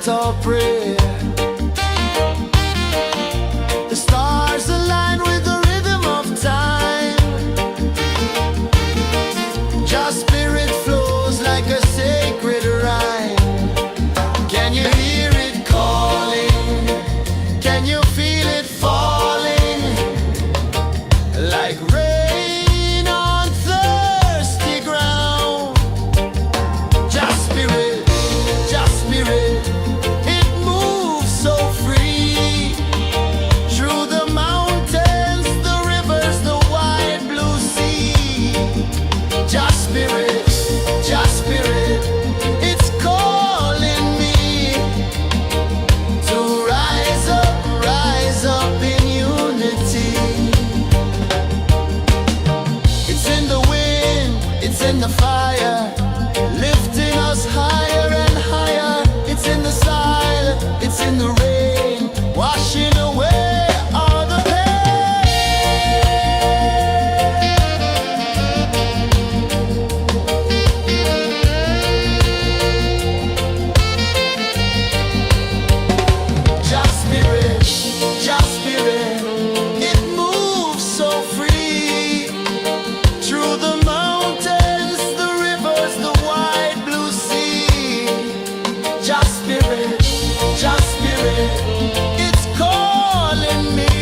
chant or pray. The stars align with the rhythm of time. Just spirit flows like a sacred rhyme. Can you hear it calling? Can you feel it falling? Like rain on thirsty ground. Just spirit, it moves so free. Through the mountains, the rivers, the wide blue sea. Just spirit, it's calling me to rise up in unity. It's in the wind, it's in the fire, lifting us higher and higher. It's in the silence, it's in the rain, washing away all the Just spirit, it moves so free. Through the mountains, the rivers, the wide blue sea. Just spirit, it's calling me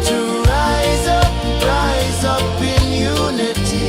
to rise up in unity.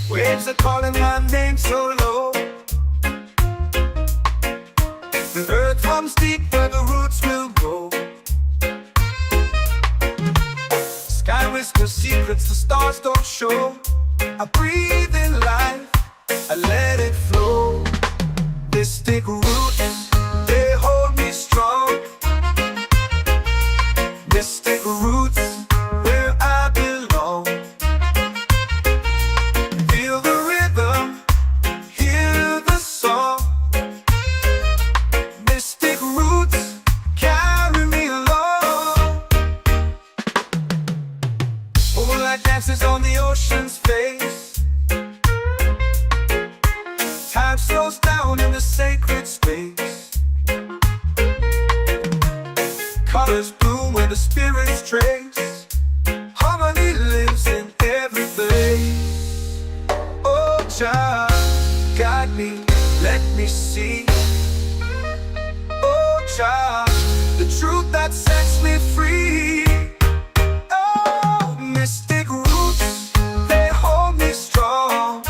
Waves are calling my name so low. The earth runs deep where the roots will grow. Sky whispers secrets the stars don't show. I breathe in life, I let it flow. Mystic roots, they hold me strong. Mystic roots, where I belong. Feel the rhythm, hear the song. Mystic roots, carry me along. Moonlight dances on the ocean's face. Time slows down in the sacred space. Colors bloom where the spirits trace. Harmony lives in every place. Oh, child, guide me, let me see. Oh, child, the truth that sets me free. Oh, mystic roots, they hold me strong.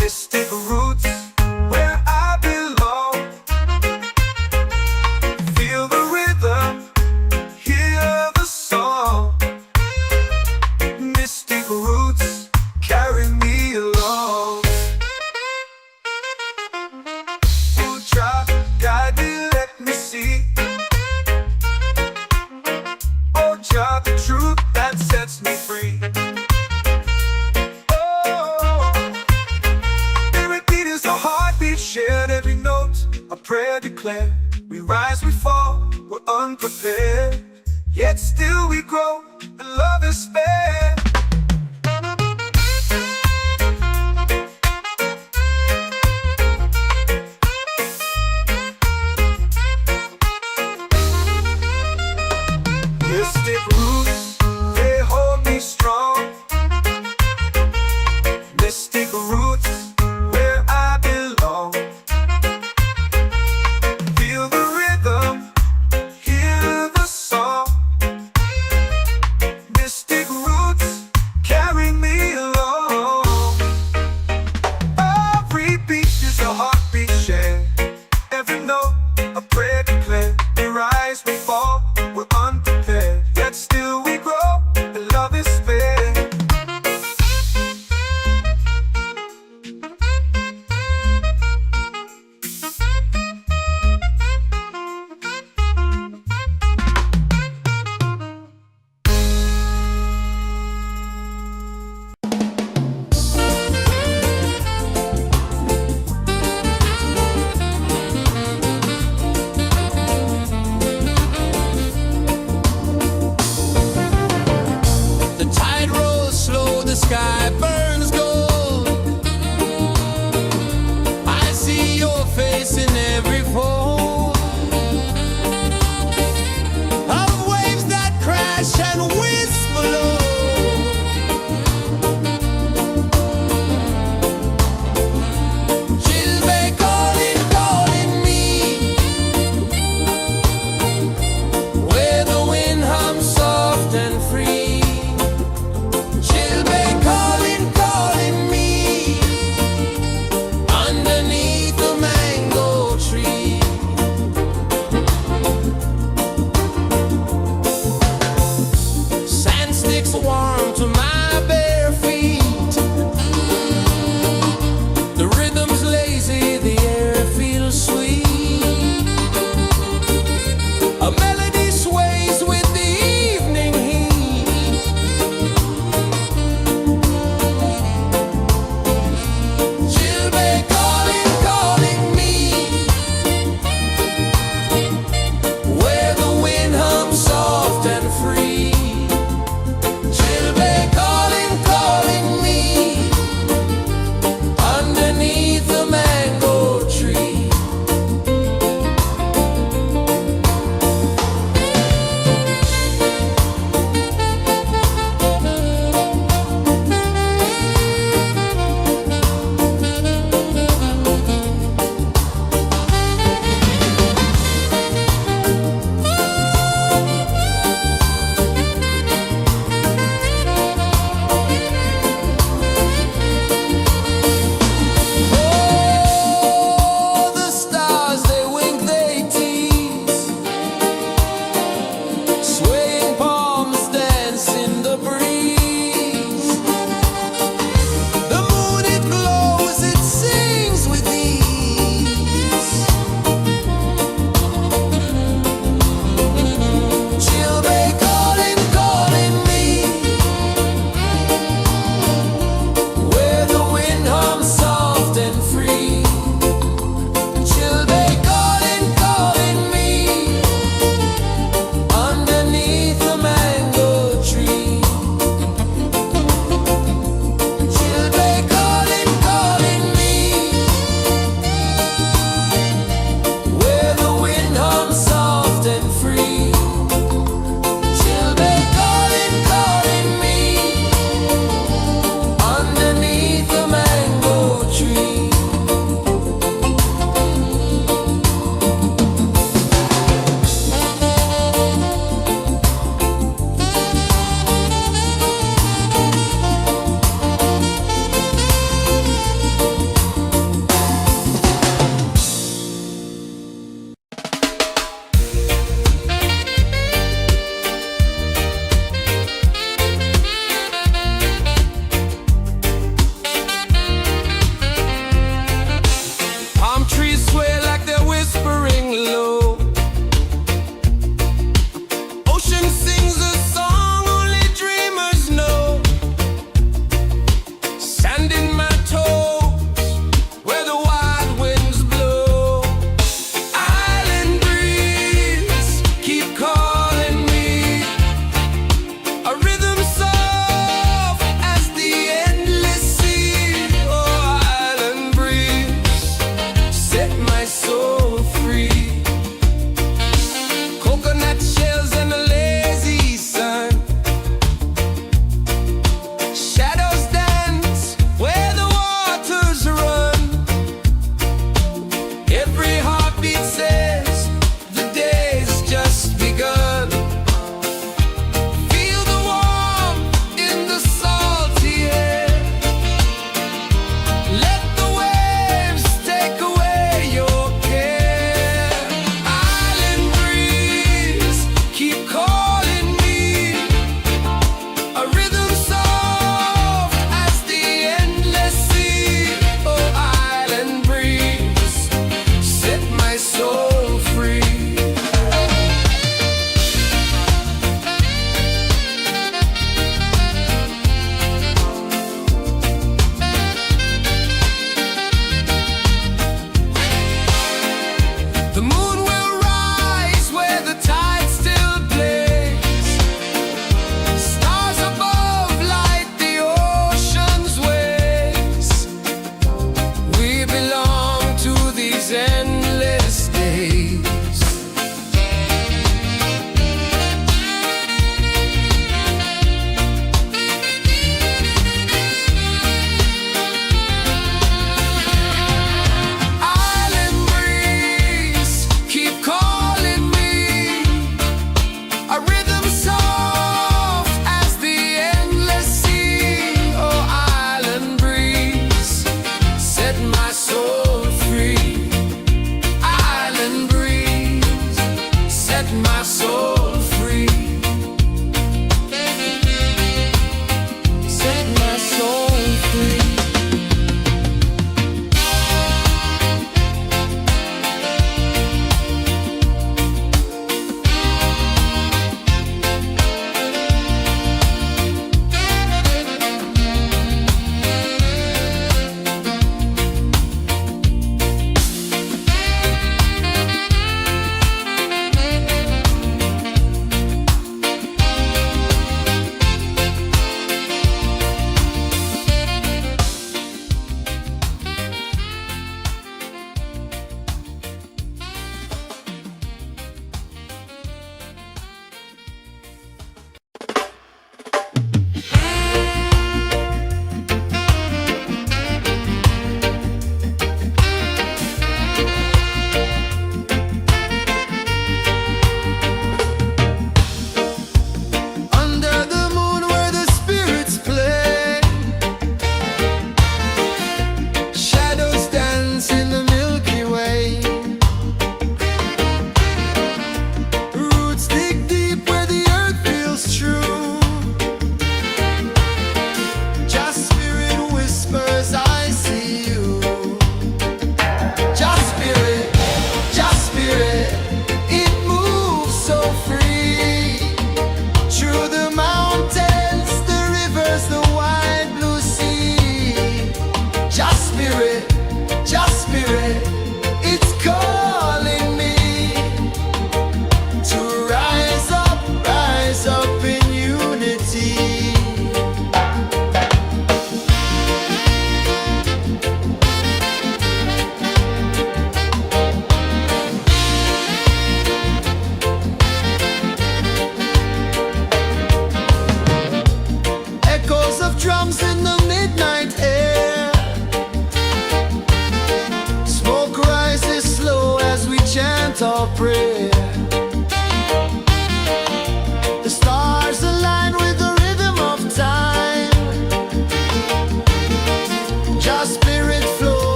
Mystic roots, where I belong. Feel the rhythm, hear the song. Mystic roots, carry me along. Oh, child, guide me. though the sky burns gold, I see your face in every fold of waves that crash and whisper low. Chilbay calling, calling me, where the wind hums soft and free. Chilbay calling, calling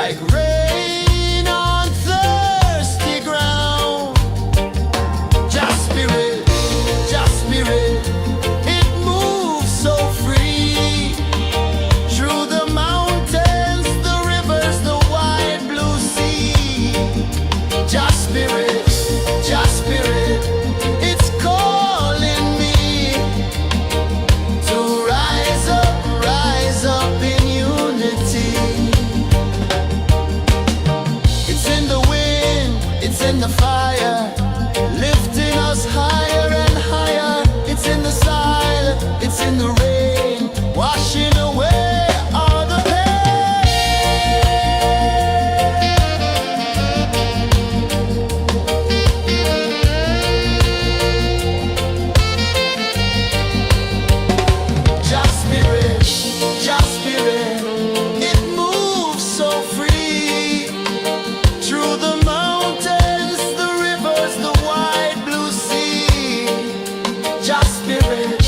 like rain on thirsty ground. Just spirit, it moves so free through the mountains, the rivers, the wide blue sea. Just spirit, it's calling me to rise up in unity. It's in the wind, it's in the fire, lifting us higher and higher. It's in the silence, it's in the rain, washing away all the Just spirit, it moves so free through the mountains, the rivers, the wide blue sea. Just spirit,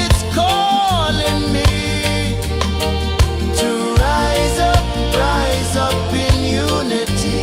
it's calling me to rise up in unity.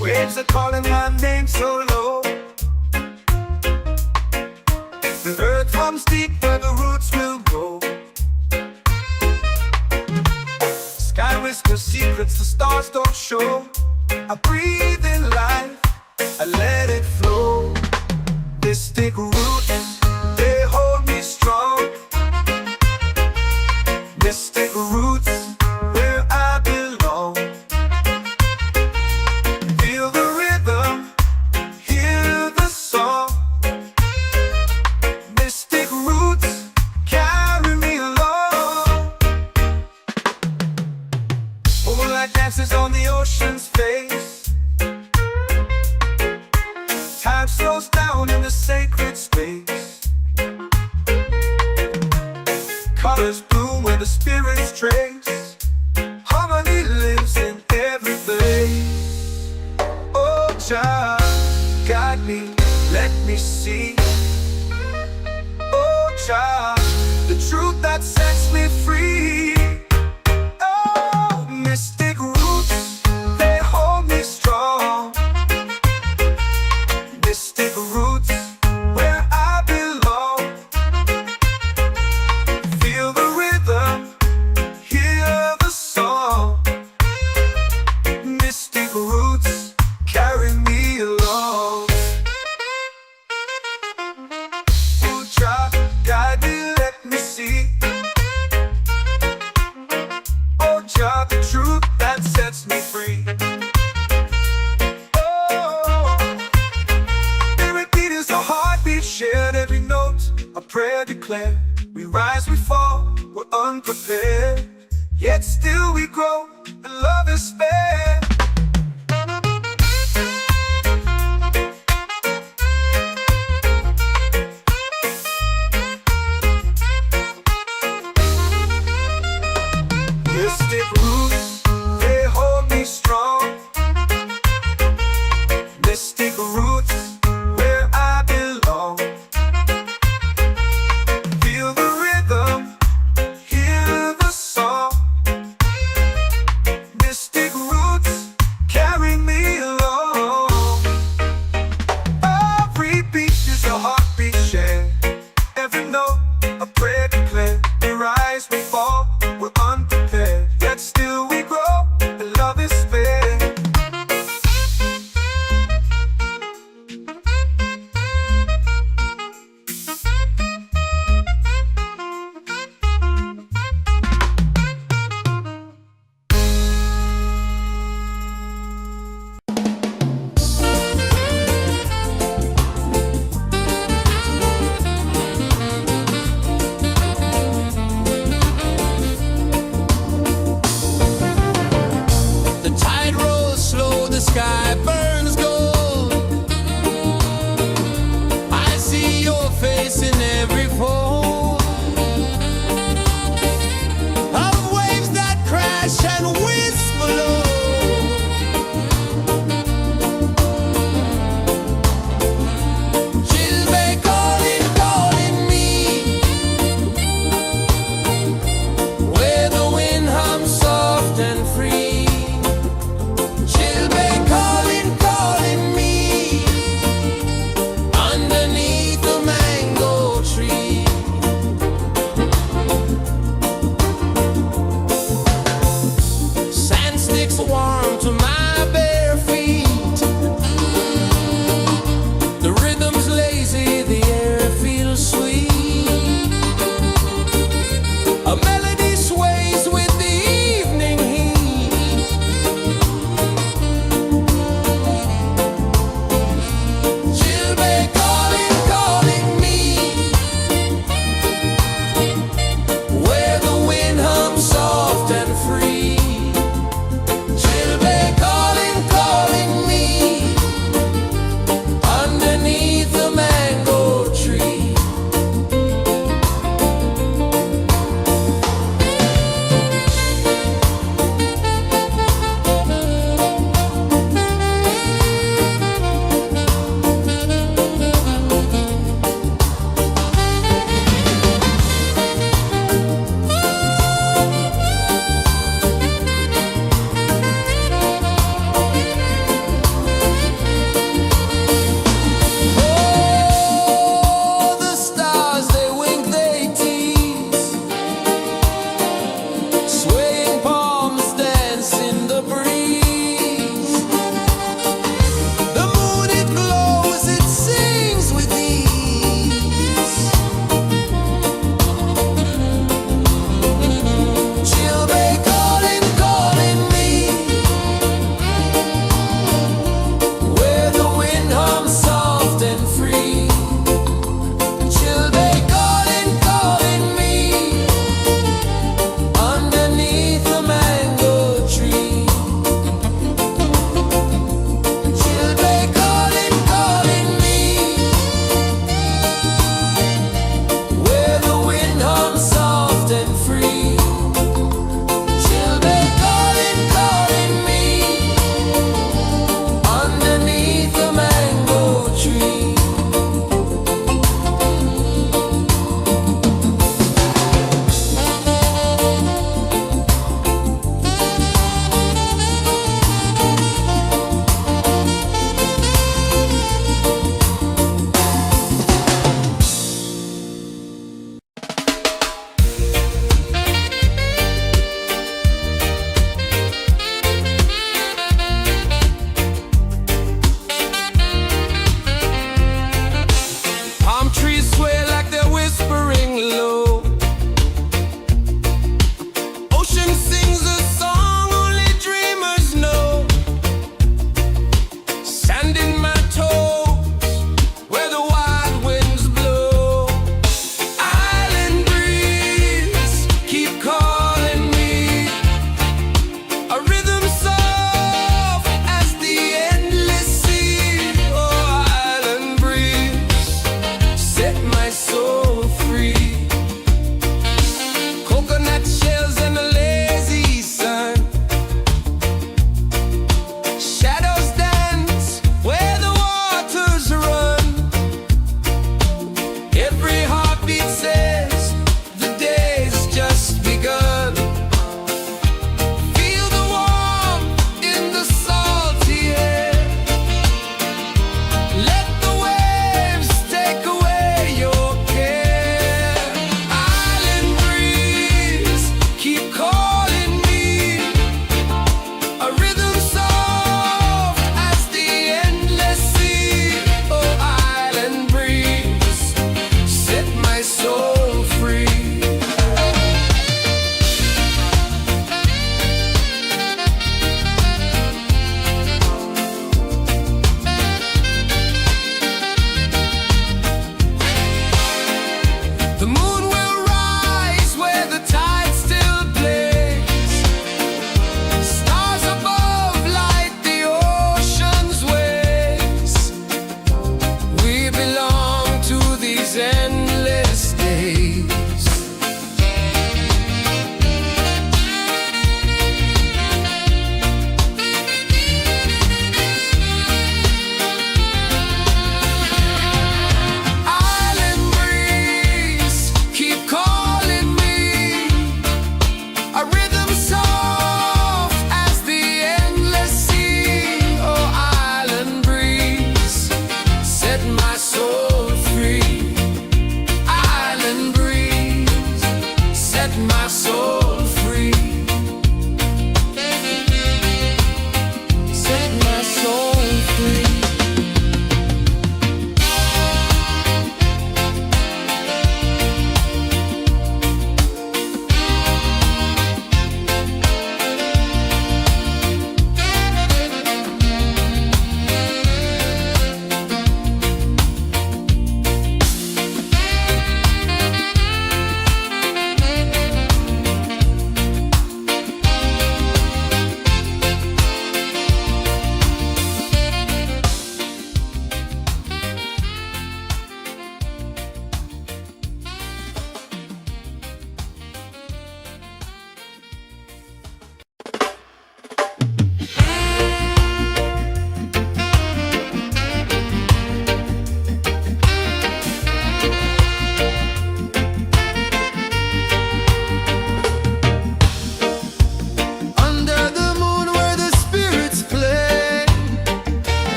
Waves are calling my name so low. The earth comes deep where the roots will grow. Sky whispers secrets the stars don't show. I breathe in life, I let it flow. Mystic roots, they hold me strong. Mystic roots, where I belong. Feel the rhythm, hear the song. Mystic roots, carry me along. Moonlight dances on the ocean's face. Time slows down in the sacred space. Colors bloom where the spirits trace. Harmony lives in every face. Oh, Jah, guide me, let me see. Oh, Jah, the truth that sets me free. Oh, mystic roots, they hold me strong. Mystic roots, where I belong. Feel the rhythm, hear the song. Mystic roots, carry me along. Oh, Jah, guide me, let me see. Oh, Jah, the truth that sets me free. Oh, spirit beat is a heartbeat shared, every note a prayer declared. We rise, we fall, we're unprepared, yet still we grow, and love is spared. Mystic roots, they hold me strong. Mystic roots, where I belong. Feel the rhythm, hear the song. Mystic roots,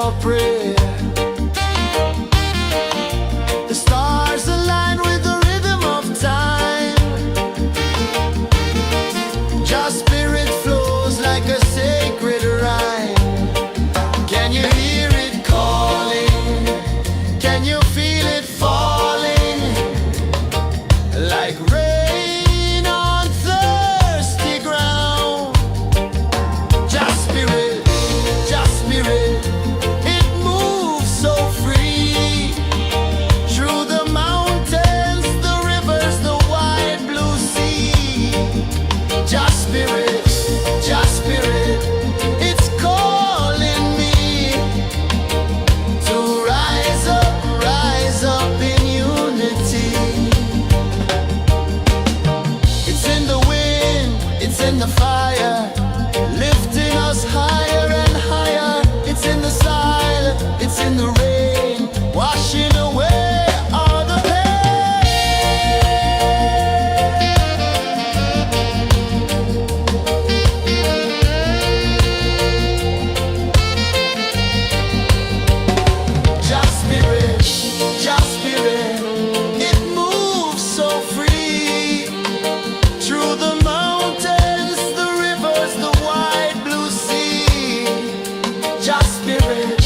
your prayer. The stars align with the rhythm of time. Your spirit flows like a sacred rhyme. Can you hear it calling? Can you feel it falling? Like rain on thirsty ground. Just spirit, it moves so free. Through the mountains, the rivers, the wide blue sea. Just spirit, it's calling me to rise up in unity. It's in the wind, it's in the fire, lifting us higher and higher. It's in the silence, it's in the rain, washing away all the pain. Just spirit, it moves so free. Through the mountains, the rivers, the wide blue sea. Just spirit,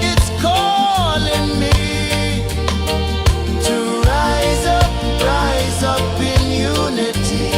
it's calling me to rise up in unity.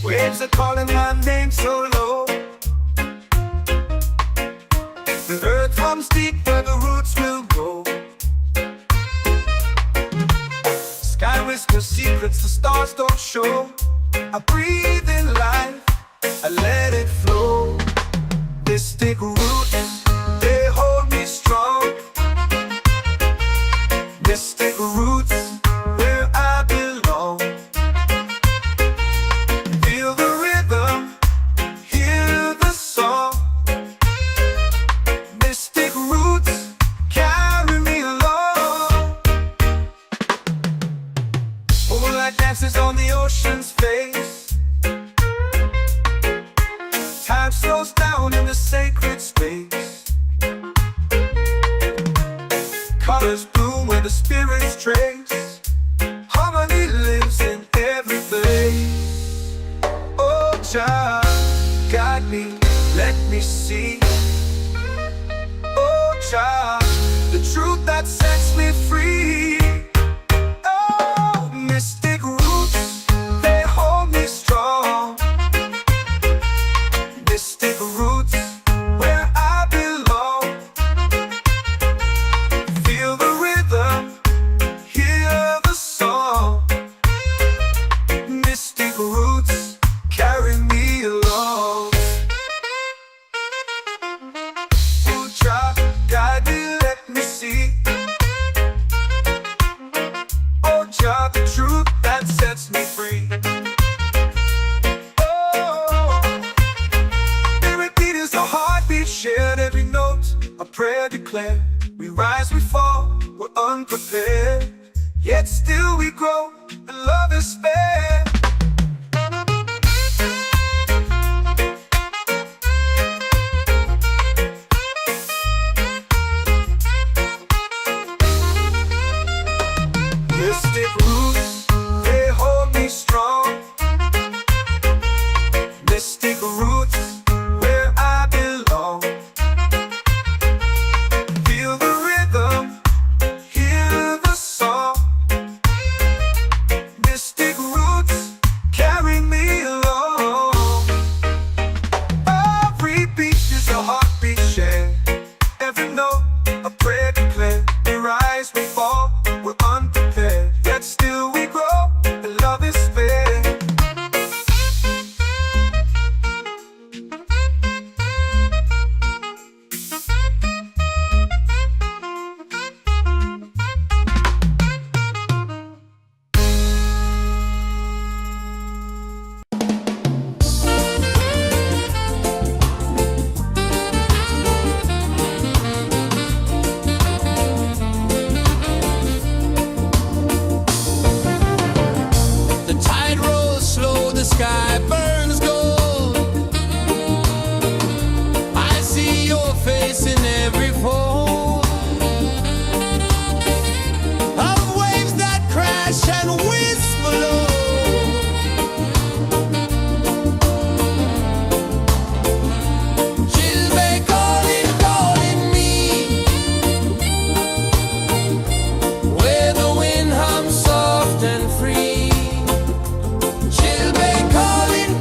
Waves are calling my name so low. The earth comes deep where the roots will go. Sky whispers secrets the stars don't show. I breathe in life, I let it flow. Mystic roots, they hold me strong. Mystic roots, where I belong. Feel the rhythm, hear the song. Mystic roots, carry me along. Moonlight dances on the ocean's face. Time slows down in the sacred space. Colors bloom where the spirits trace. Harmony lives in every place. Oh, child, guide me, let me see. Oh, child, the truth that sets me free. Oh, mystic roots, they hold me strong. Mystic roots, where I belong. Feel the rhythm, hear the song. Mystic roots, carry me along. Ooh, child, guide me, let me see. Oh, child, the truth that sets me free. Oh, every beat is a heartbeat shared, every note a prayer declared. We rise, we fall, we're unprepared, yet still we grow, and love is spared. Mystic roots, they hold me strong. Mystic roots, where I belong. Feel the rhythm, hear the song. Mystic roots, sky burns gold. I see your face in every fold of waves that crash and whisk below. She'll be calling, calling me where the wind hums soft and free. She'll be calling,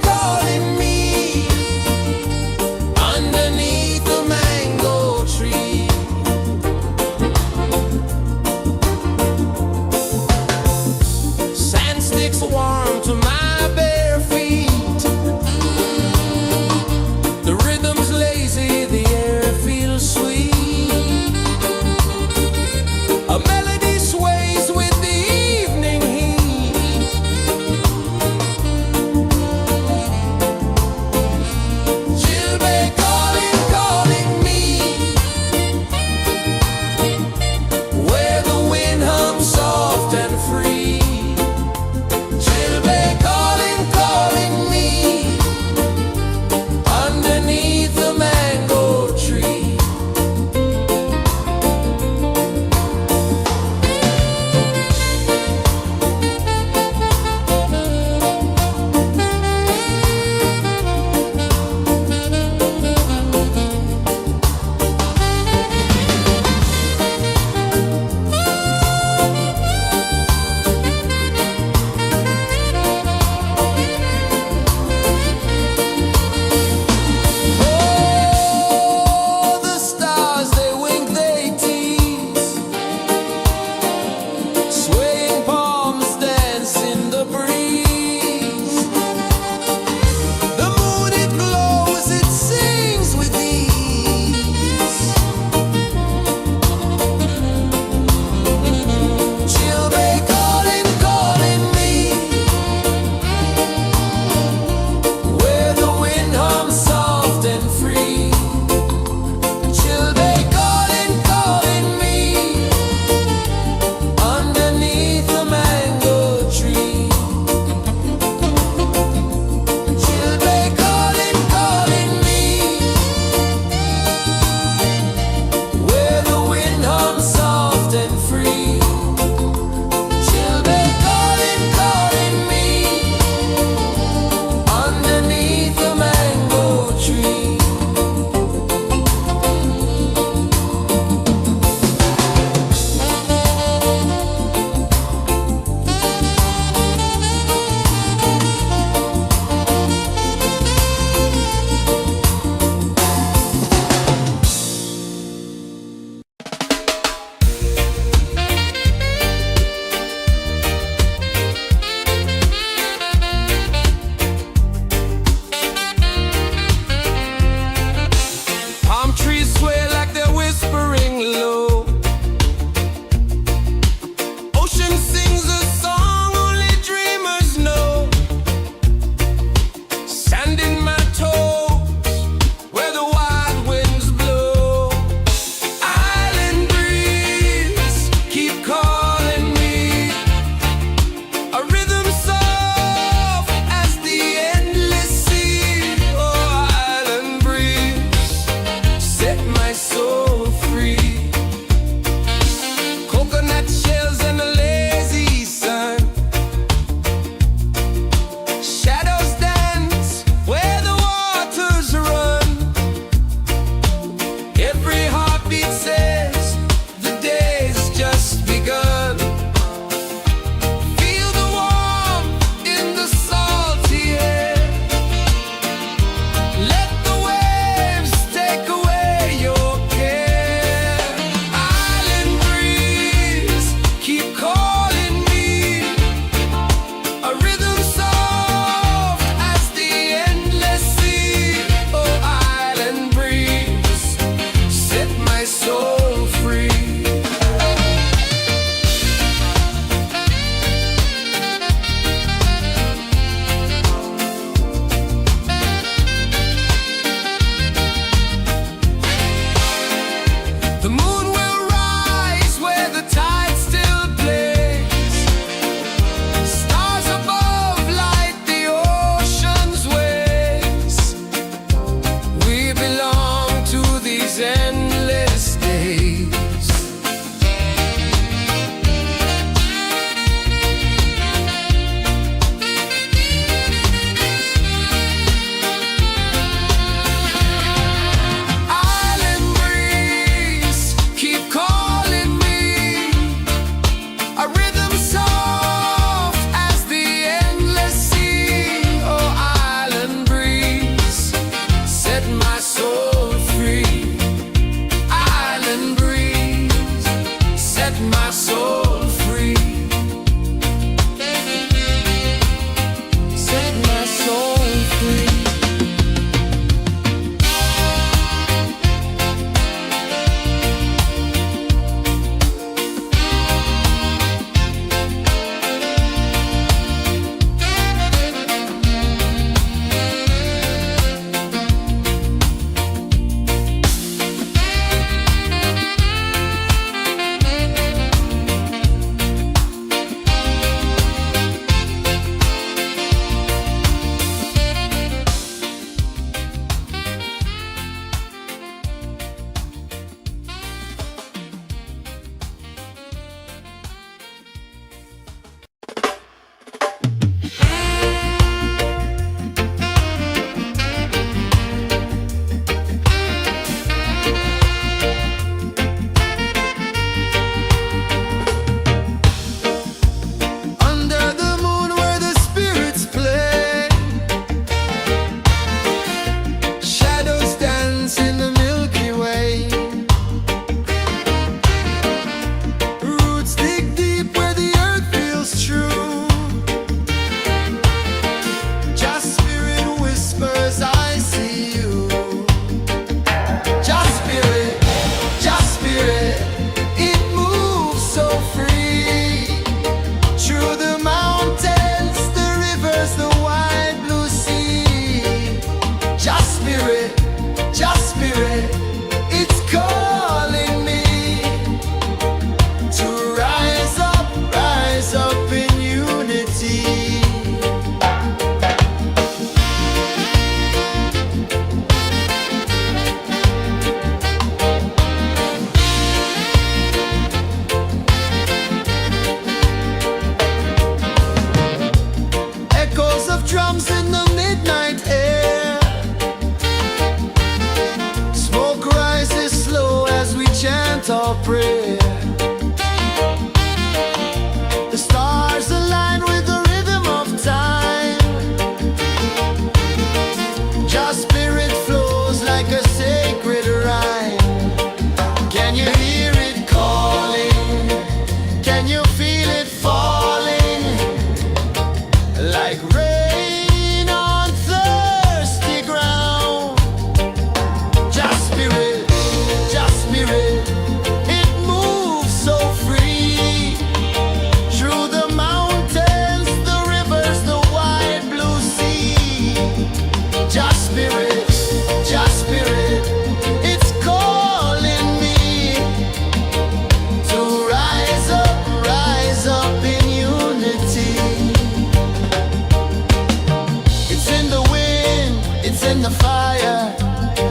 in the fire,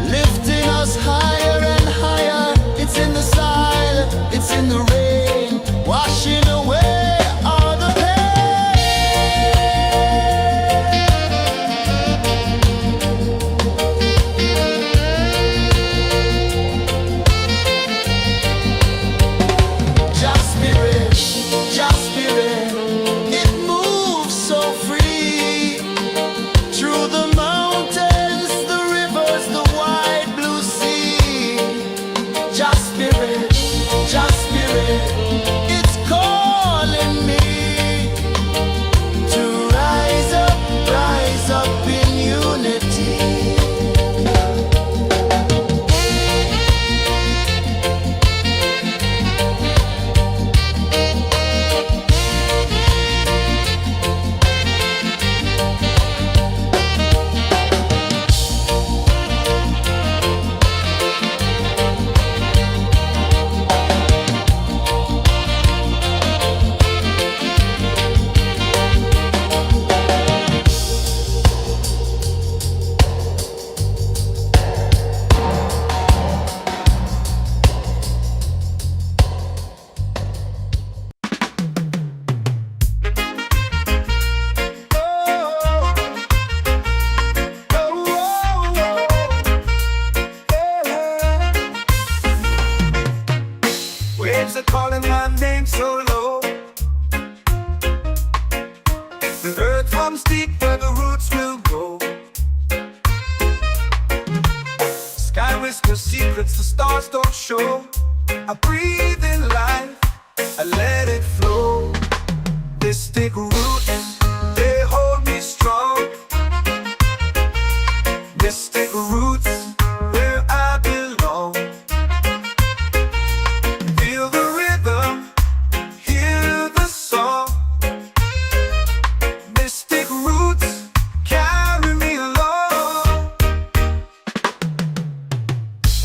lifting us higher and higher. It's in the silence, it's in the rain, washing away all the Just spirit, just spirit, it moves so free through the mountains, the rivers, the wide blue sea. Just spirit, it's calling me to rise up in unity. Waves are calling my name so low. The earth hums deep where the roots will go. Sky whispers secrets the stars don't show. I breathe in life, I let it flow. Mystic roots, they hold me strong. Mystic roots, where I belong. Feel the rhythm, hear the song. Mystic roots, carry me along.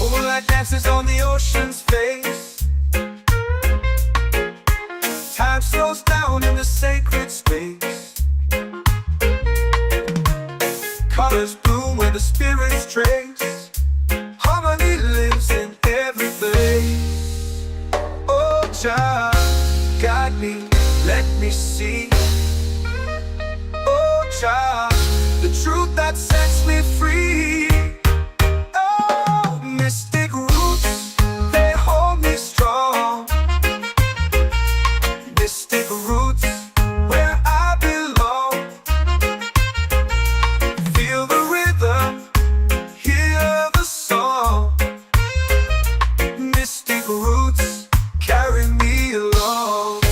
Moonlight dances on the ocean's face. Time slows down in the sacred space. Colors bloom where the spirits trace. Harmony lives in every place. Oh, Jah, guide me, let me see. Oh, Jah, the truth that sets me free. Oh, mystic roots, they hold me strong. Mystic roots, where I belong. Feel the rhythm, hear the song. Mystic roots, carry me along.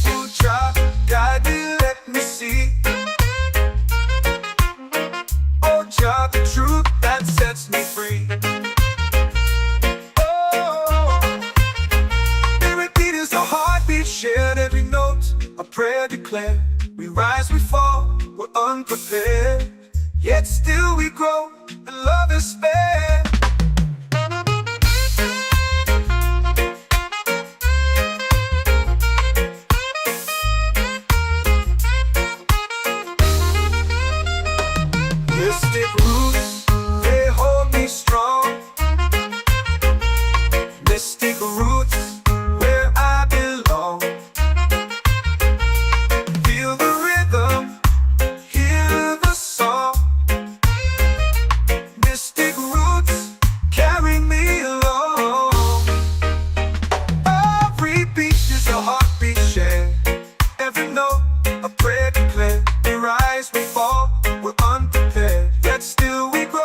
Oh, Jah, guide me, let me see. Oh, Jah, the truth that sets me free. Oh, every beat is a heartbeat shared, every note a prayer declared. We rise, we fall, we're unprepared, yet still we grow, and love is spared. Mystic roots, they hold me strong. Mystic roots, where I belong. Feel the rhythm, hear the song. Mystic roots, carry me along. Every beat is a heartbeat shared, every note a prayer declared. We rise, we fall, we're unprepared, yet still we grow.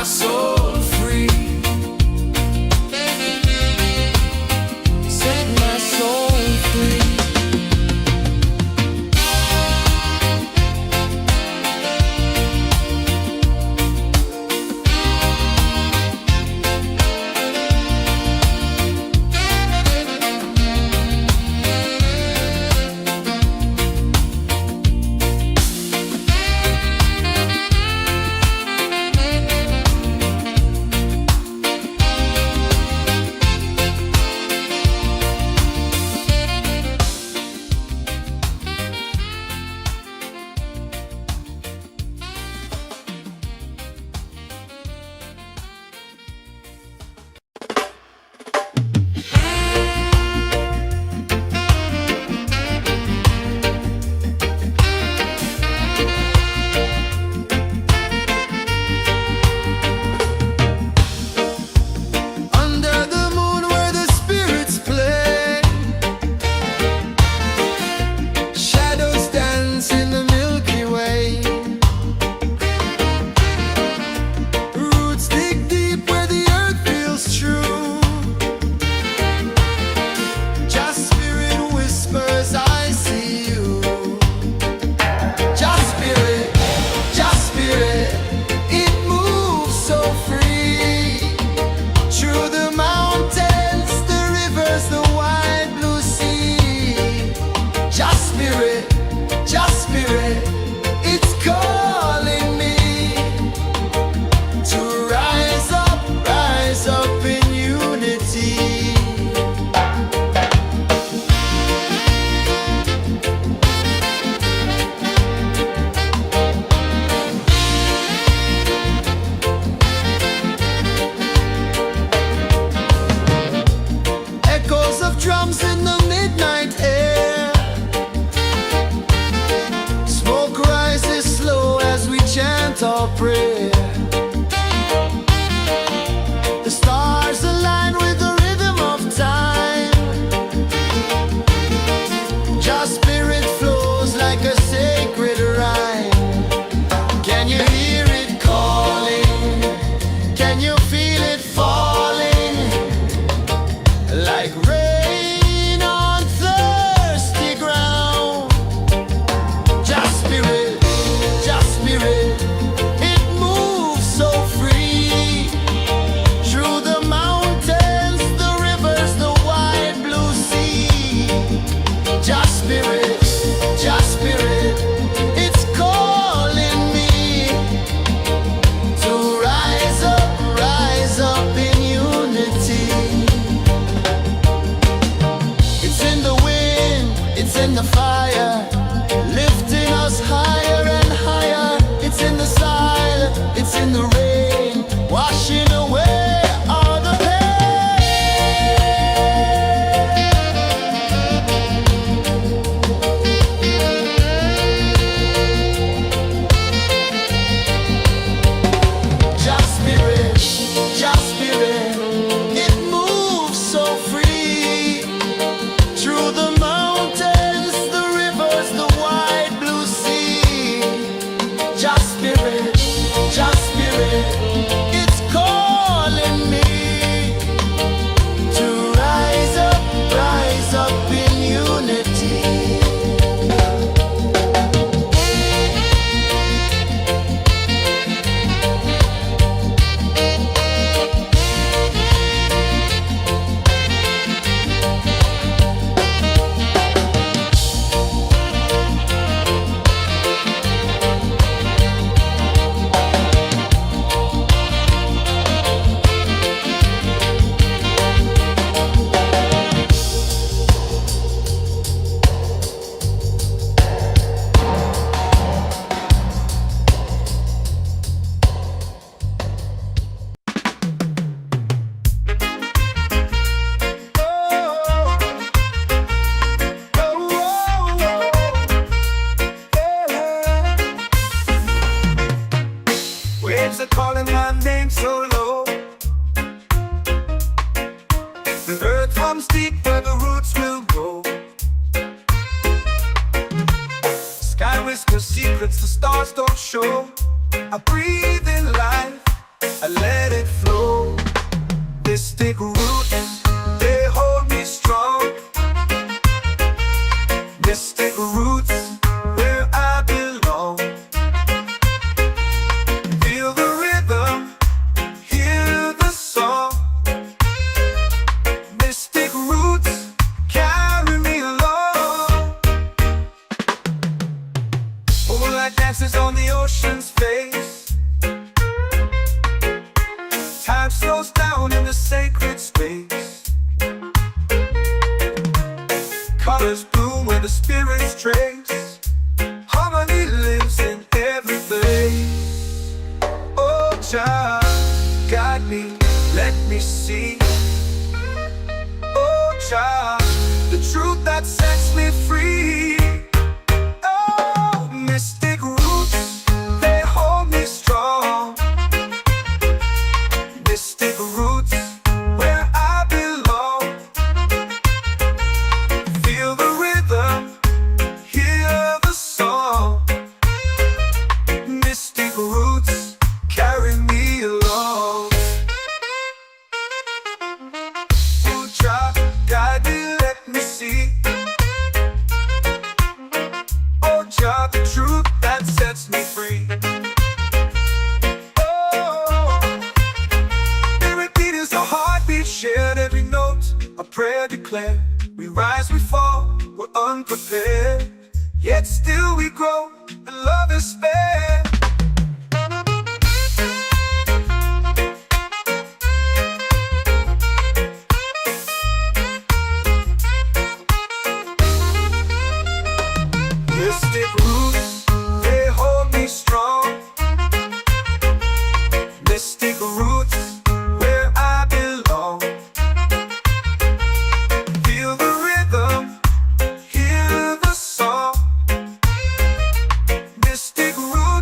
my soul free. Set my soul free. Drums in the midnight air. Smoke rises slow as we chant our prayer. The stars align with the rhythm of time. Just spirit flows like a sacred rhyme. Can you hear it calling? Can you feel it falling? Like rain in the fire, lifting us higher and higher. It's in the silence, it's in the rain, washing away all the Just spirit, it moves so free through the mountains, the rivers, the wide blue sea. Just spirit, it's calling me to rise up in unity. Waves are calling my name so low. The earth runs deep where the roots will go. Sky whispers secrets the stars don't show. I breathe in life, I let it flow. Mystic roots, they hold me strong. Mystic roots, where I belong. Feel the rhythm, hear the song. Mystic roots, carry me along. Moonlight dances on the ocean's face. Time slows down in the sacred space. Colors bloom where the spirits trace. Harmony lives in every place. Oh, child, guide me, let me see. Oh, child, the truth that sets me free. Oh, mystic roots, they hold me strong. Mystic roots, where I belong. Feel the rhythm, hear the song. Mystic roots, carry me along. Oh, child, guide me, let me see. Oh, child, the truth that sets me free. Shared every note, a prayer declared. We rise, we fall, we're unprepared. Yet still we grow, and love is spared. Mystic roots, they hold me strong. Mystic roots, where I belong. Feel the rhythm, hear the song. Mystic roots.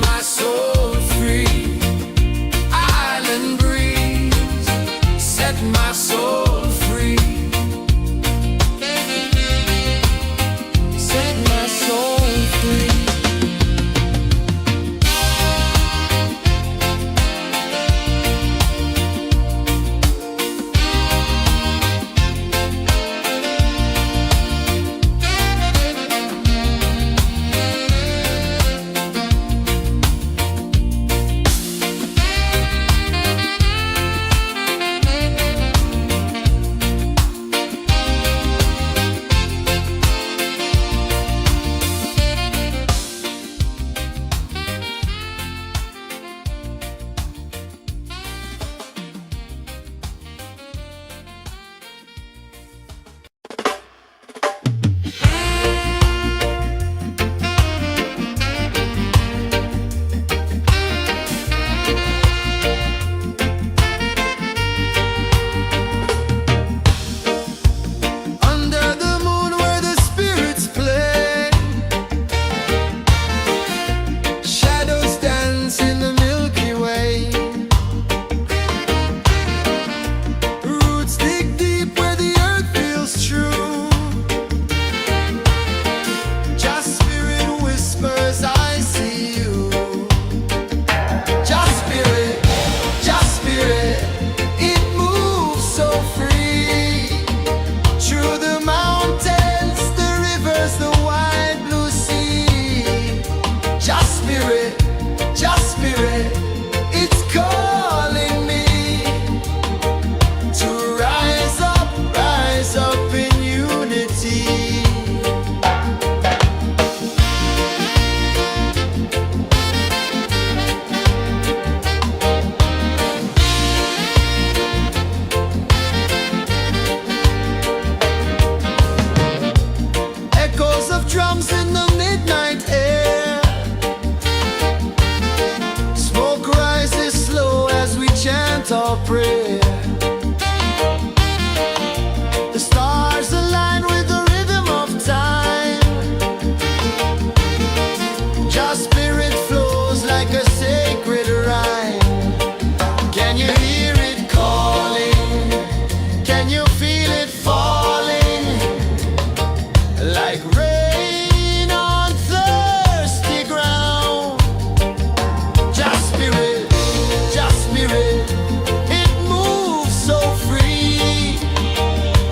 my soul free. Island breeze, set my soul free. Set my soul free. Under the moon where the spirits play, shadows dance in the Milky Way. Roots dig deep where the earth feels true. Just spirit whispers, I see you. Just spirit, it moves so free. Through the mountains, the rivers, the wide blue sea. Just spirit, it's calling me to rise up in unity. Echoes of drums in the midnight air. Smoke rises slow as we chant our prayer. The stars align with the rhythm of time. Just spirit flows like a sacred rhyme. Can you hear it calling? Can you feel it falling? Like rain on thirsty ground. Just spirit, it moves so free.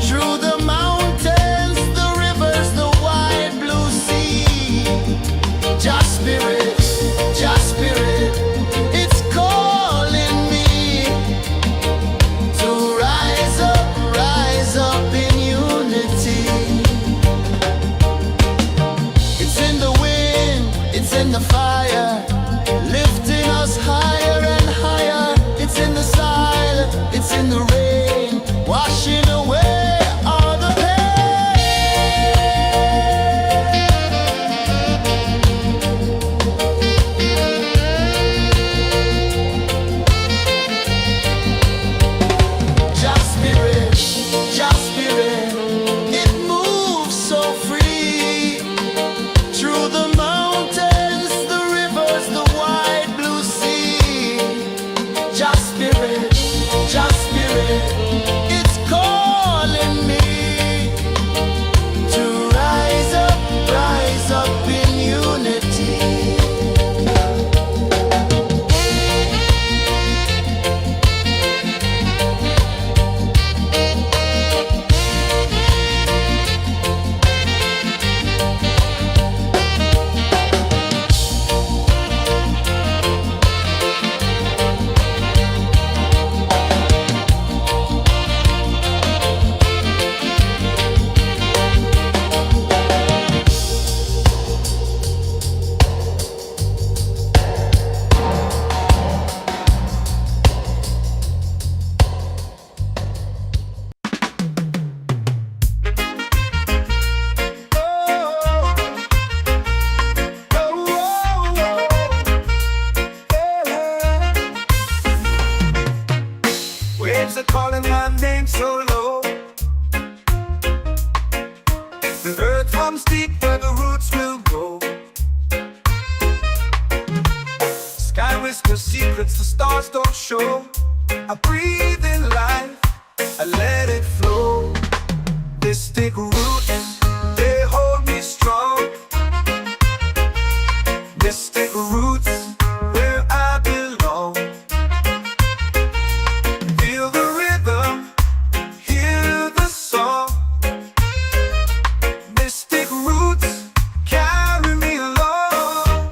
Through the mountains, the rivers, the wide blue sea. Just spirit, it's calling me to rise up in unity. It's in the wind, it's in the fire, lifting us higher and higher. It's in the silence, it's in the rain, washing away all the pain. Just spirit, it moves so free. Through the mountains, the whispers secrets the stars don't show. I breathe in life, I let it flow. Mystic roots, they hold me strong. Mystic roots, where I belong. Feel the rhythm, hear the song. Mystic roots carry me along.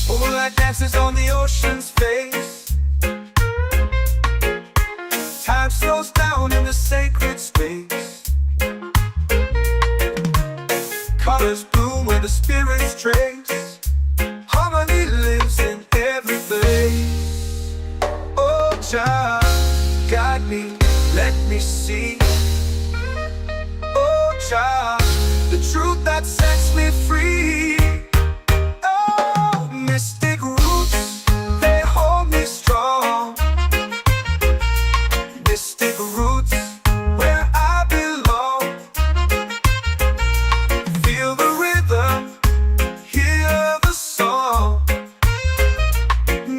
Moonlight dances on the ocean's face. Time slows down in the sacred space. Colors bloom where the spirits trace. Harmony lives in every place. Oh, child, guide me, let me see. Oh, child, the truth that sets me free. Oh, mystic roots, they hold me strong. Mystic roots, where I belong. Feel the rhythm, hear the song.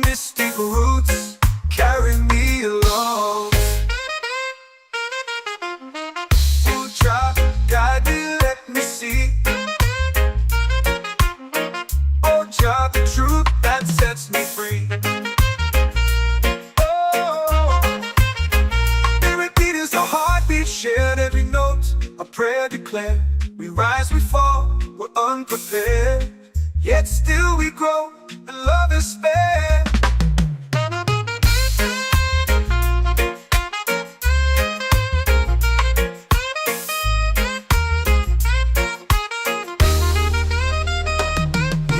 Mystic roots carry me along. Oh, child, guide me, let me see. Oh, child, the truth that sets me free. Oh, every beat is a heartbeat shared, every note a prayer declared. We rise, we fall, we're unprepared, yet still we grow, and love is spared.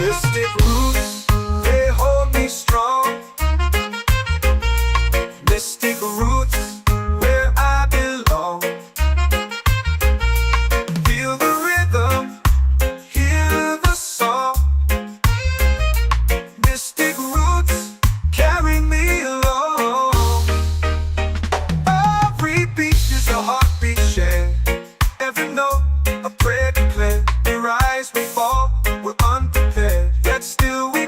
Mystic roots, they hold me strong. Mystic roots, where I belong. Feel the rhythm, hear the song. Mystic roots carry me along. Every beat is a heartbeat shared, every note a prayer declared. We rise, we fall, we're unprepared, yet still we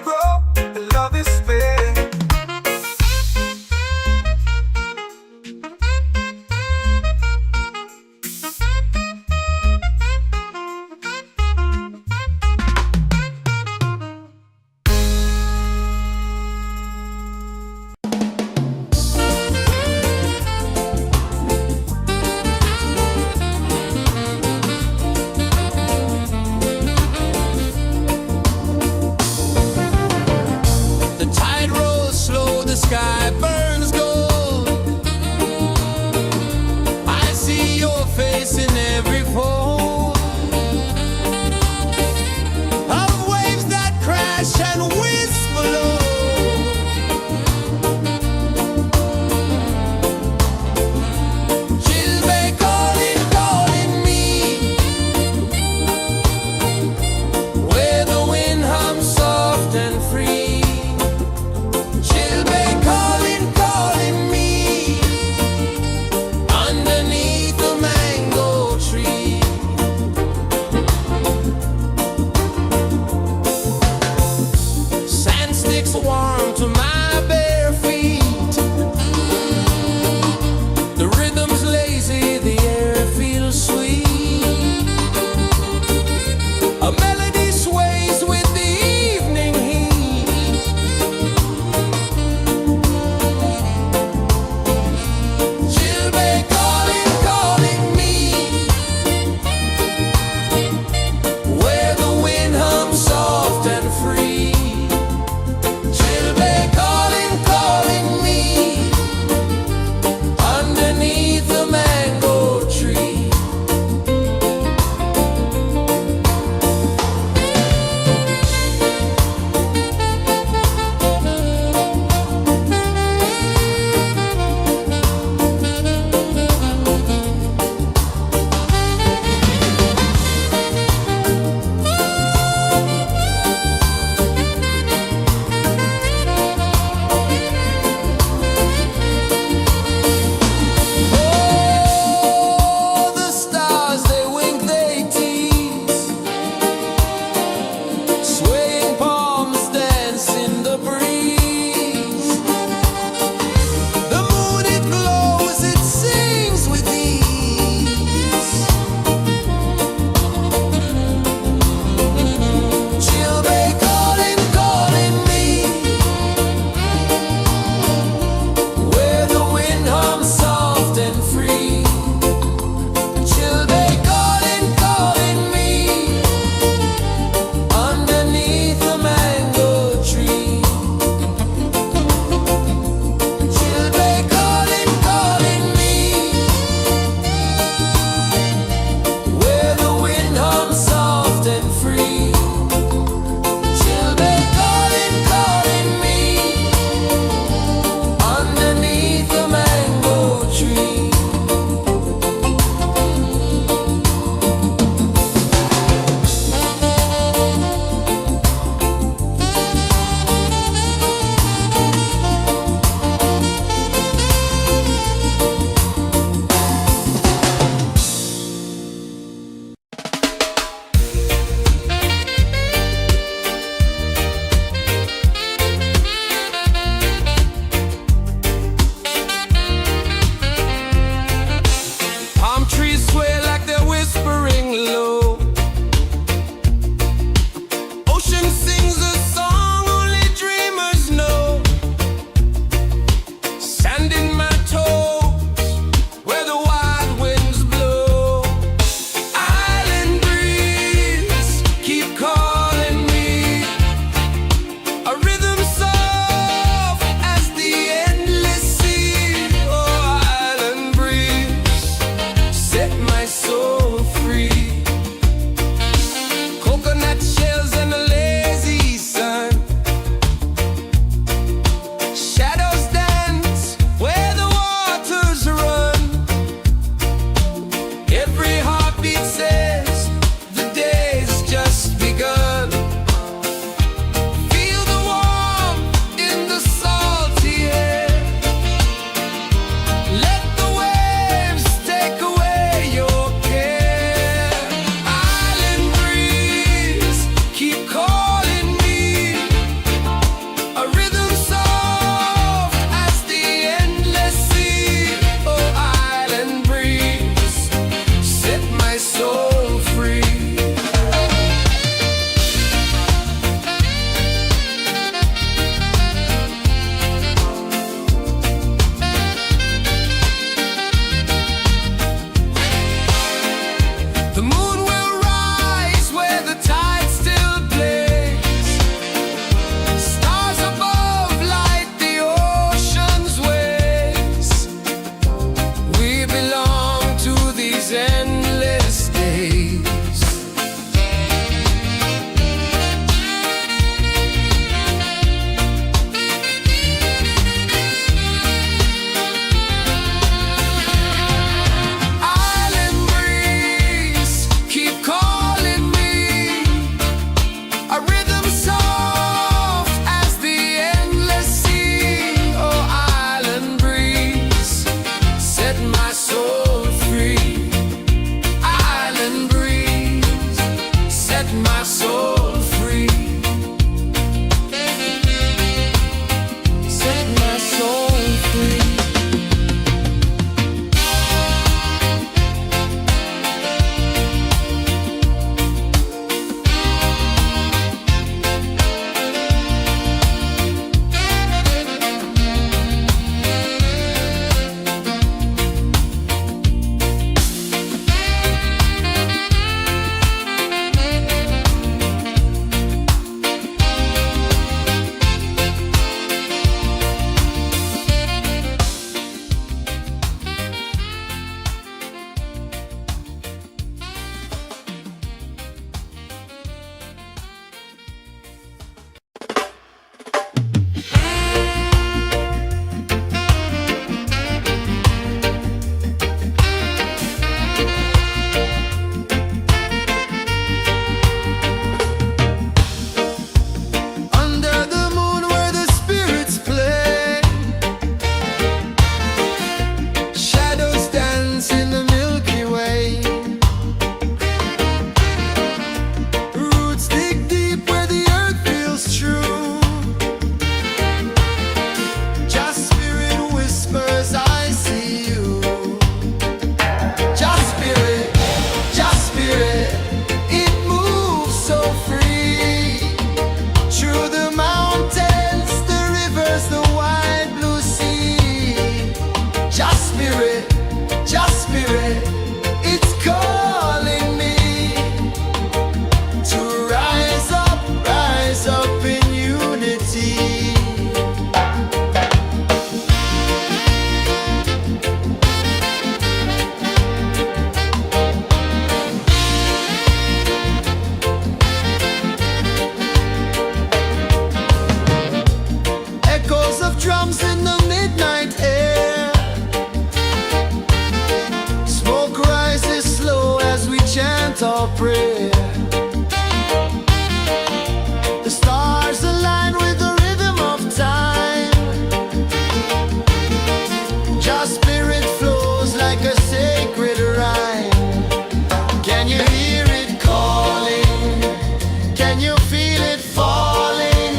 feel it falling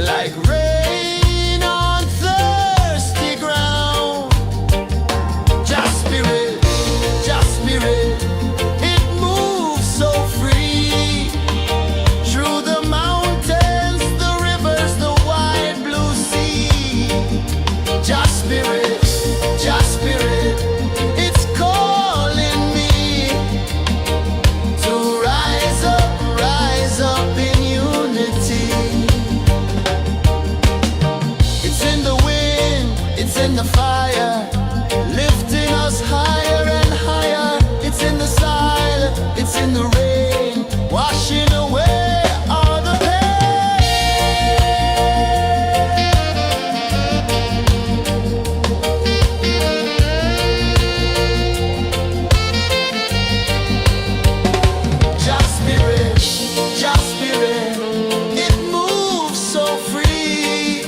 like rain on thirsty ground. Just spirit, it moves so free through the mountains, the rivers, the wide blue sea. Just spirit, it's calling me to rise up in unity. It's in the wind, it's in the fire, lifting us higher and higher. It's in the silence, it's in the rain, washing away all the Just spirit, it moves so free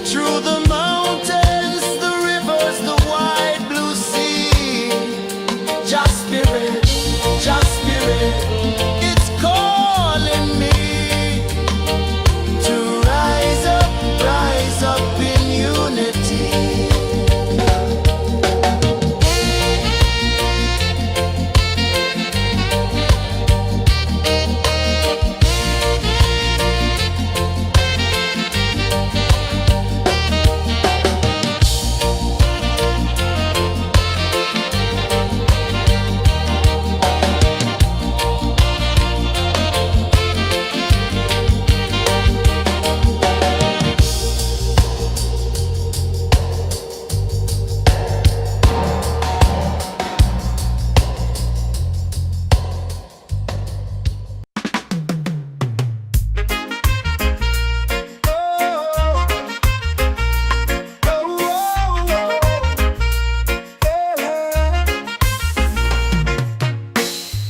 through the mountains, the rivers, the wide blue sea. Just spirit, it's calling me to rise up in unity.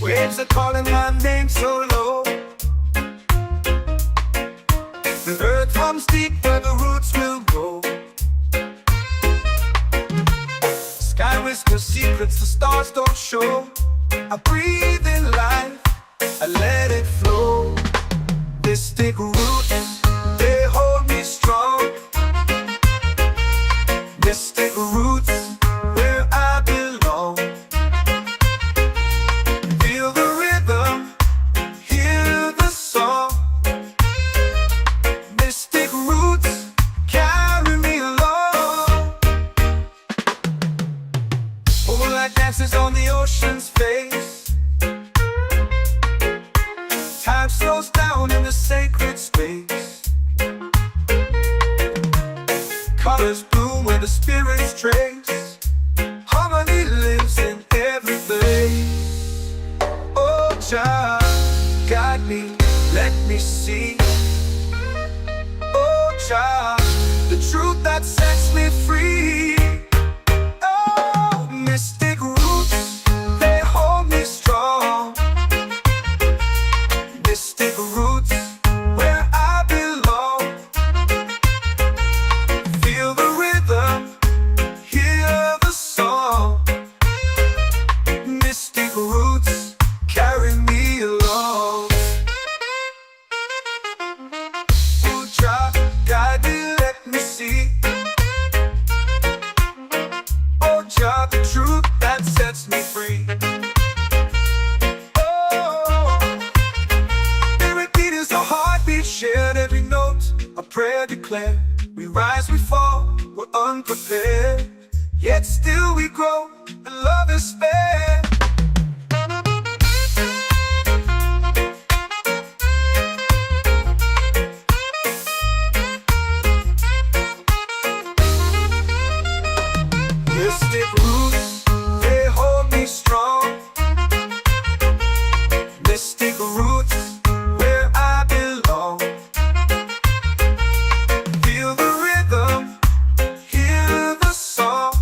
Waves are calling my name so low. The earth hums deep where the roots will go. Sky whispers secrets the stars don't show. I breathe in life, I let it flow. Mystic roots, they hold me strong. Mystic roots, where I belong. Feel the rhythm, hear the song. Mystic roots, carry me along. Moonlight dances on the ocean's face. Time slows down in the sacred space. Colors bloom where the spirits trace. Harmony lives in every place. Oh, child, guide me, let me see. Oh, child, the truth that sets me free. Oh, mystic roots, they hold me strong. Mystic roots, where I belong. Feel the rhythm, hear the song. Mystic roots, carry me along. Oh, child, guide me, let me see. Oh, child, the truth that sets me free. Oh, every beat is a heartbeat shared, every note a prayer declared. We rise, we fall, we're unprepared, yet still we grow, and love is spared. Mystic roots, they hold me strong. Mystic roots, where I belong. Feel the rhythm, hear the song.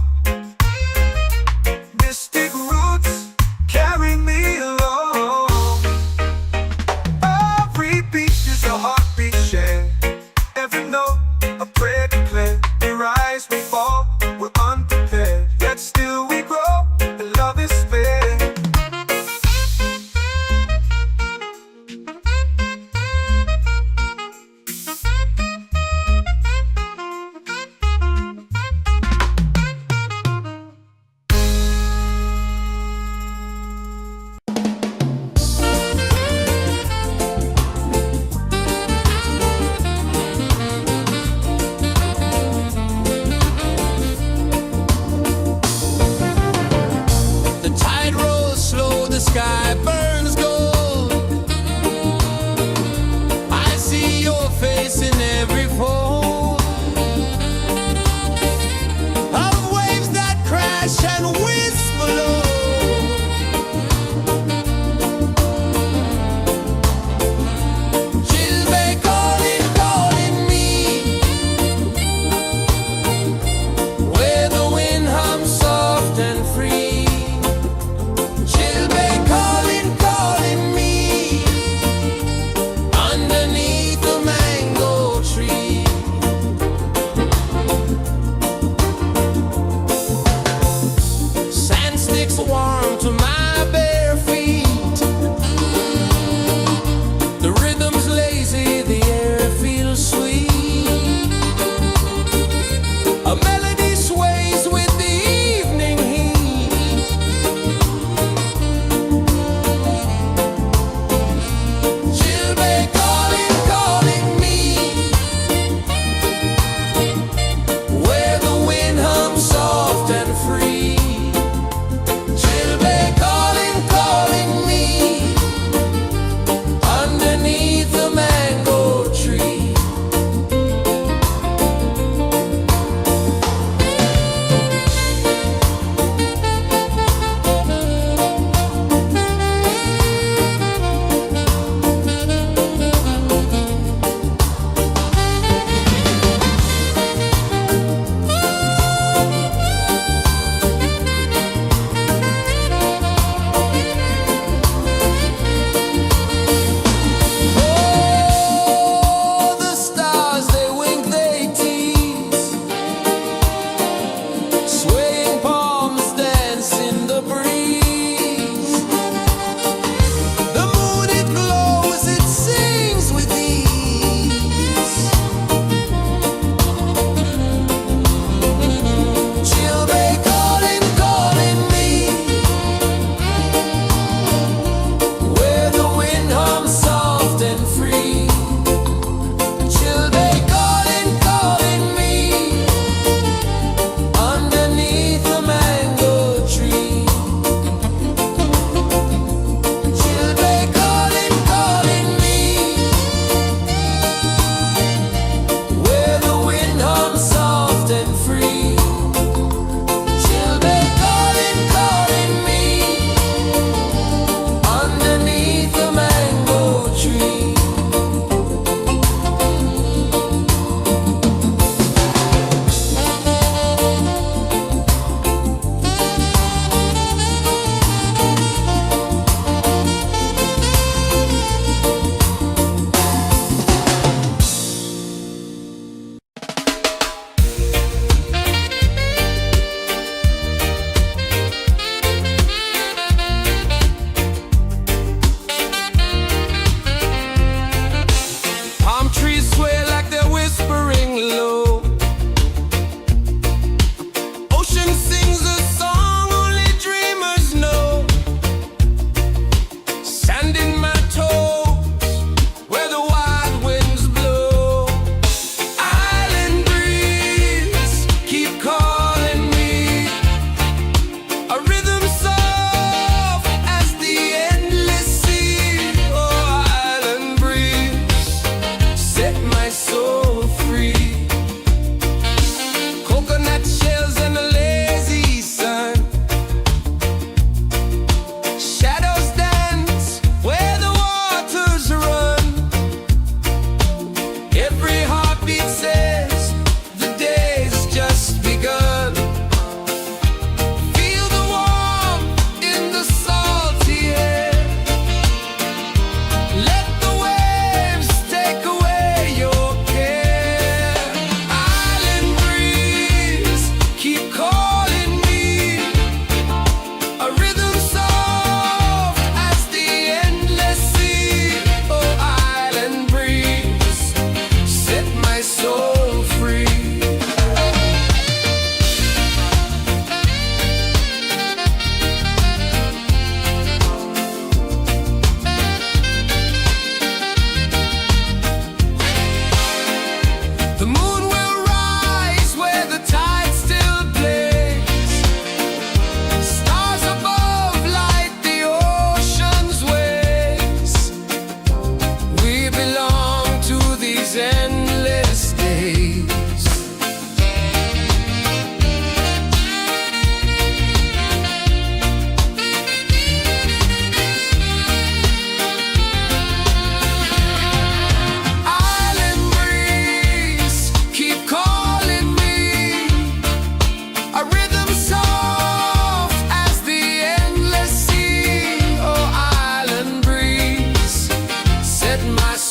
Mystic roots,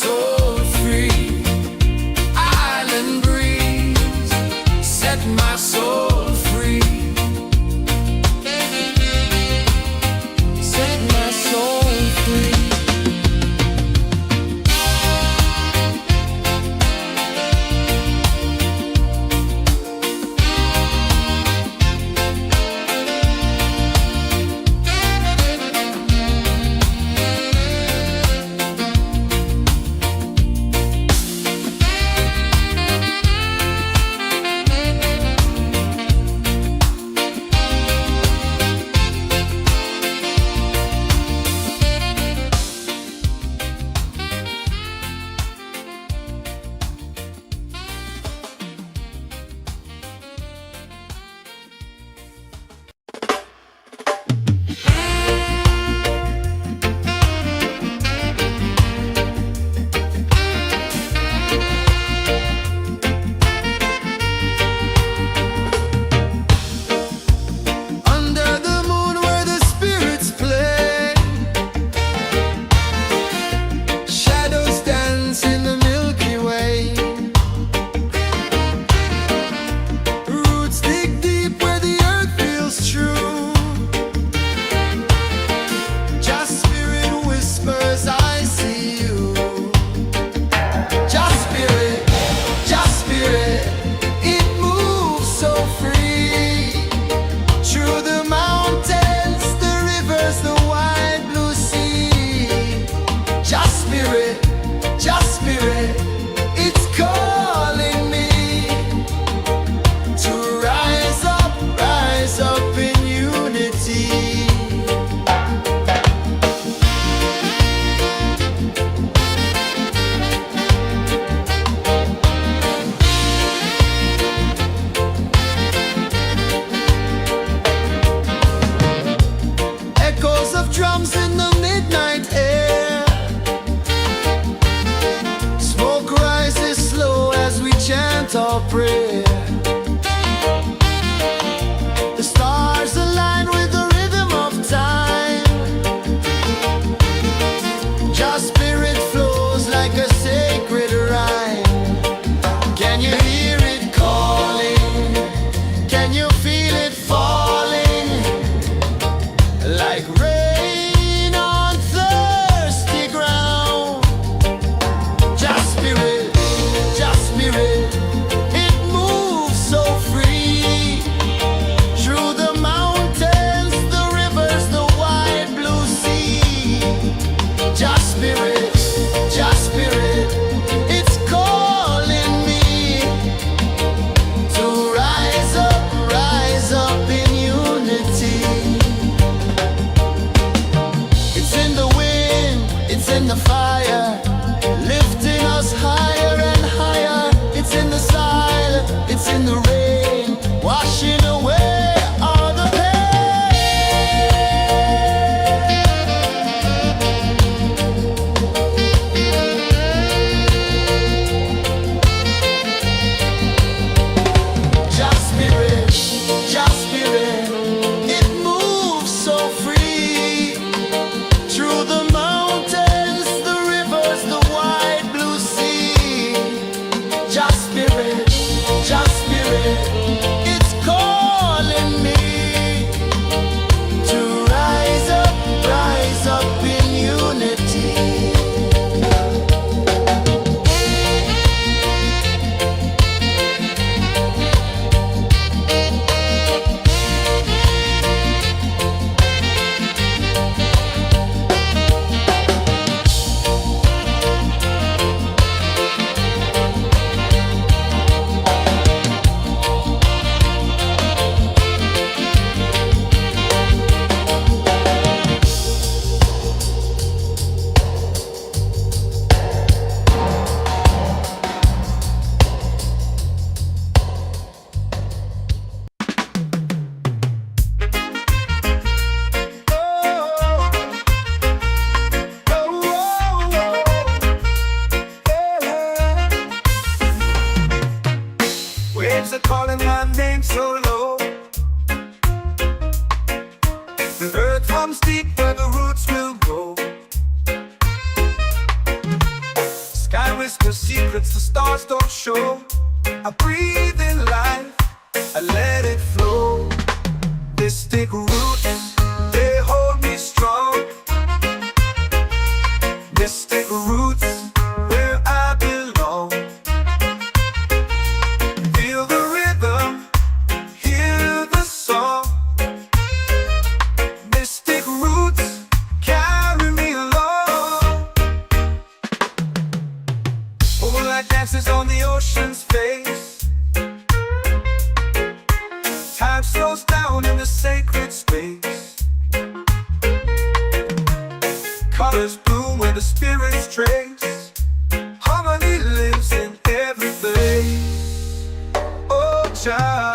soul free. Island breeze, set my soul free. Set my soul free. Drums in the midnight air. Smoke rises slow as we chant our prayer. The stars align with the rhythm of time. Just spirit flows like a sacred rhyme. Can you hear it calling? Can you feel it falling? Like rain in the fire, lifting us higher and higher. It's in the silence, it's in the rain, washing away all the Just spirit, it moves so free through the mountains, the rivers, the wide blue sea. Just spirit, it's calling me to rise up in unity. Waves are calling my name so low. The earth runs deep where the roots will go. whispers secrets the stars don't show. I breathe in life, I let it flow. This thick root, they hold me strong. Mystic roots, where I belong. Feel the rhythm, hear the song. Mystic roots carry me along. Moonlight dances on the ocean's face. Time slows down in the sacred space. Colors bloom where the spirits trace. Harmony lives in every place. Oh, Jah,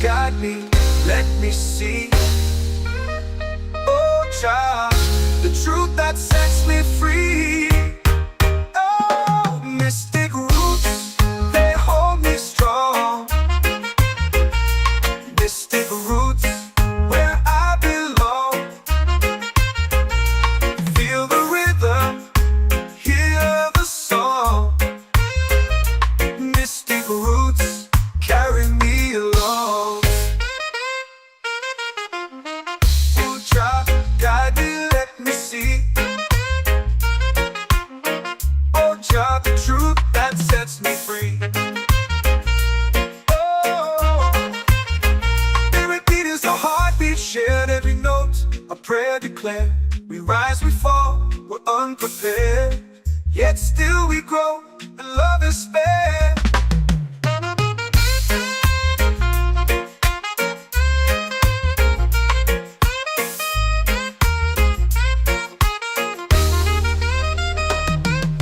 guide me, let me see. Oh, Jah, the truth that sets me free. Oh, mystic roots, they hold me strong. Mystic roots, where I belong. Feel the rhythm, hear the song. Mystic roots carry me along. Oh, Jah, guide me, let me see. Oh, Jah, the truth that sets me free. Oh, spirit beat is a heartbeat shared, every note a prayer declared. We rise, we fall, we're unprepared, yet still we grow, and love is spared.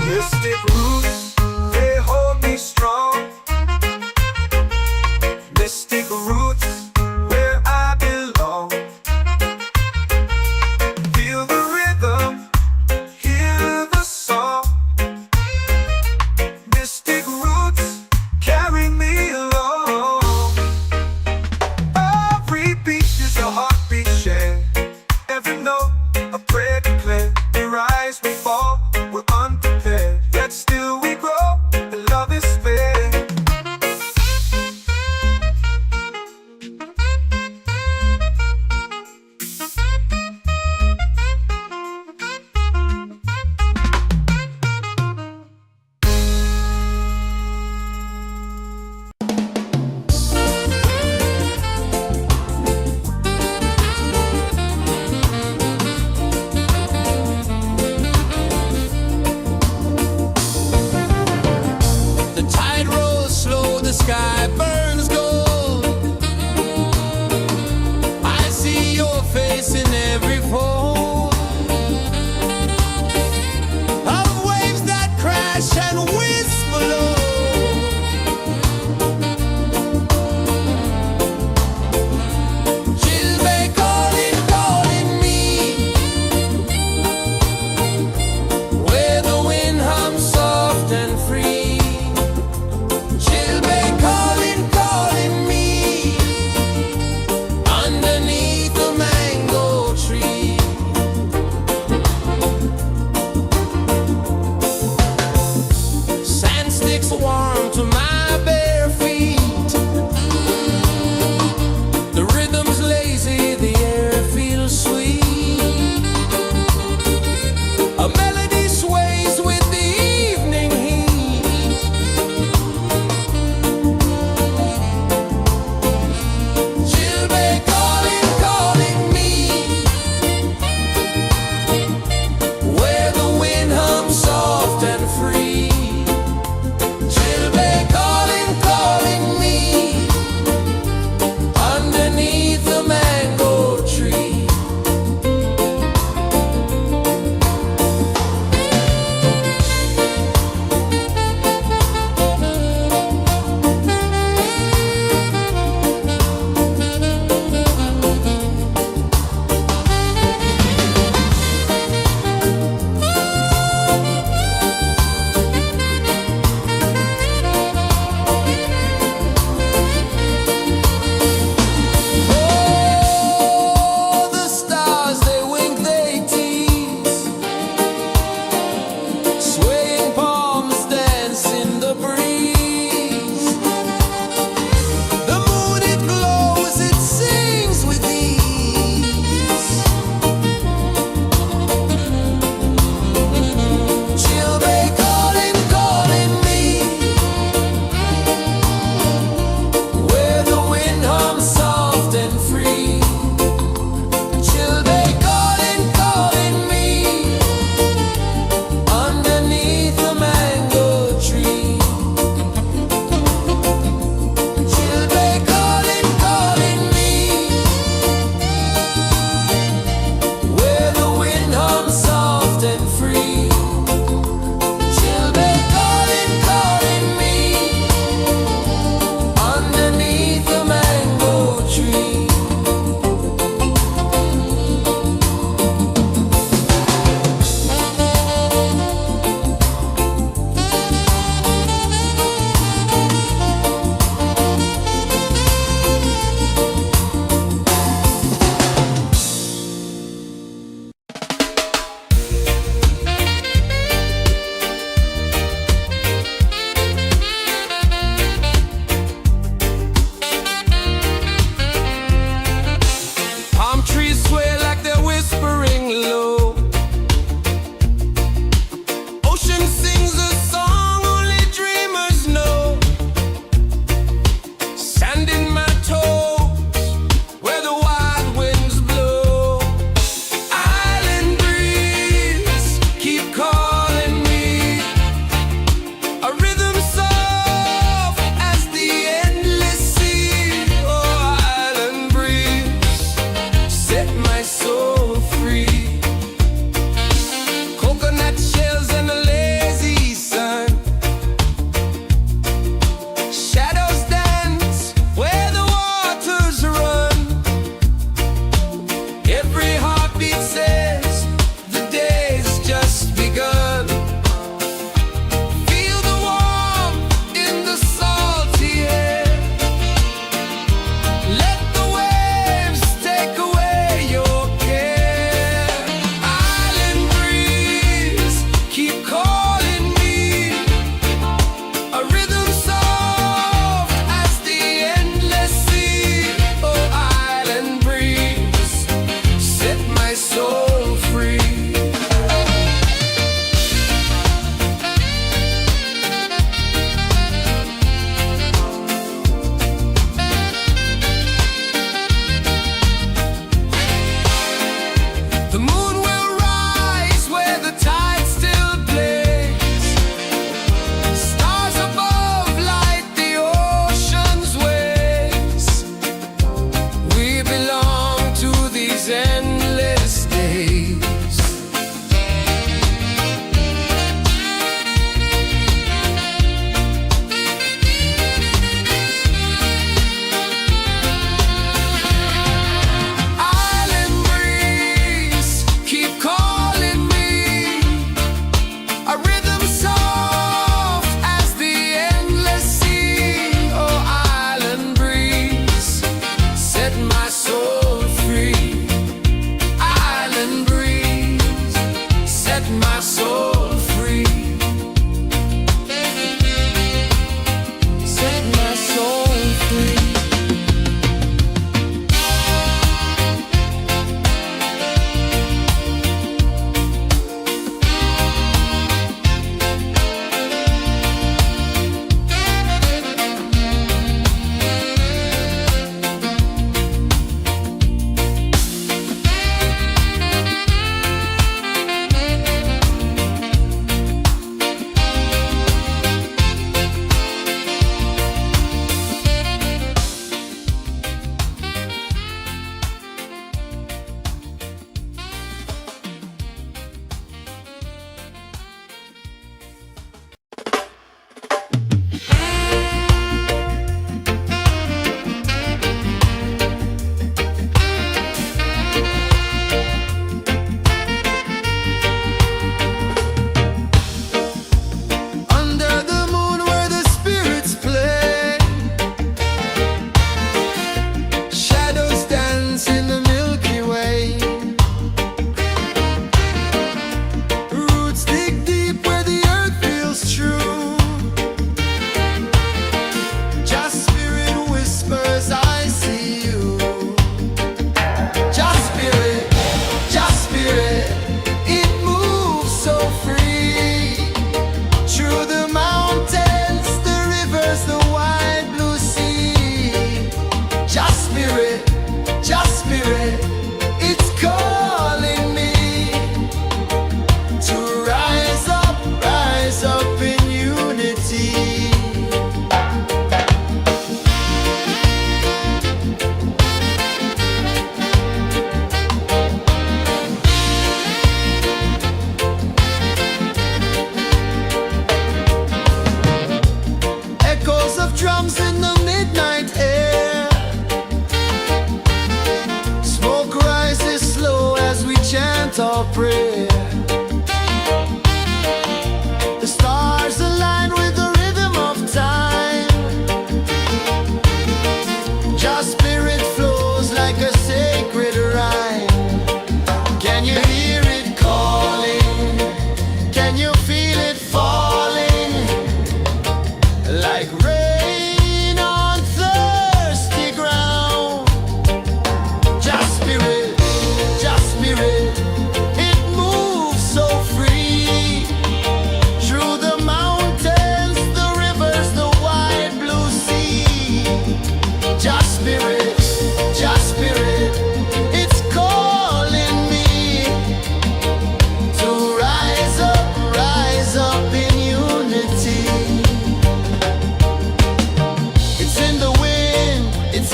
Mystic roots, they hold me strong. Mystic roots, where I belong. Feel the rhythm, hear the song. Mystic roots carry me along. Every beat is a heartbeat shared, every note a prayer declared. We rise, we fall, we're unprepared, yet still we grow, and love is spared. The tide rolls slow, the sky burns gold. I see your face in every fold of waves that crash and whisper low. Chilbay calling, calling me, where the wind hums soft and free. Chilbay calling, calling me, underneath the mango tree. Sand sticks warm to my bare feet. The rhythm's lazy, the air feels sweet. A melody sways with the evening heat. Chilbay calling, calling me, where the wind hums soft and free. Chilbay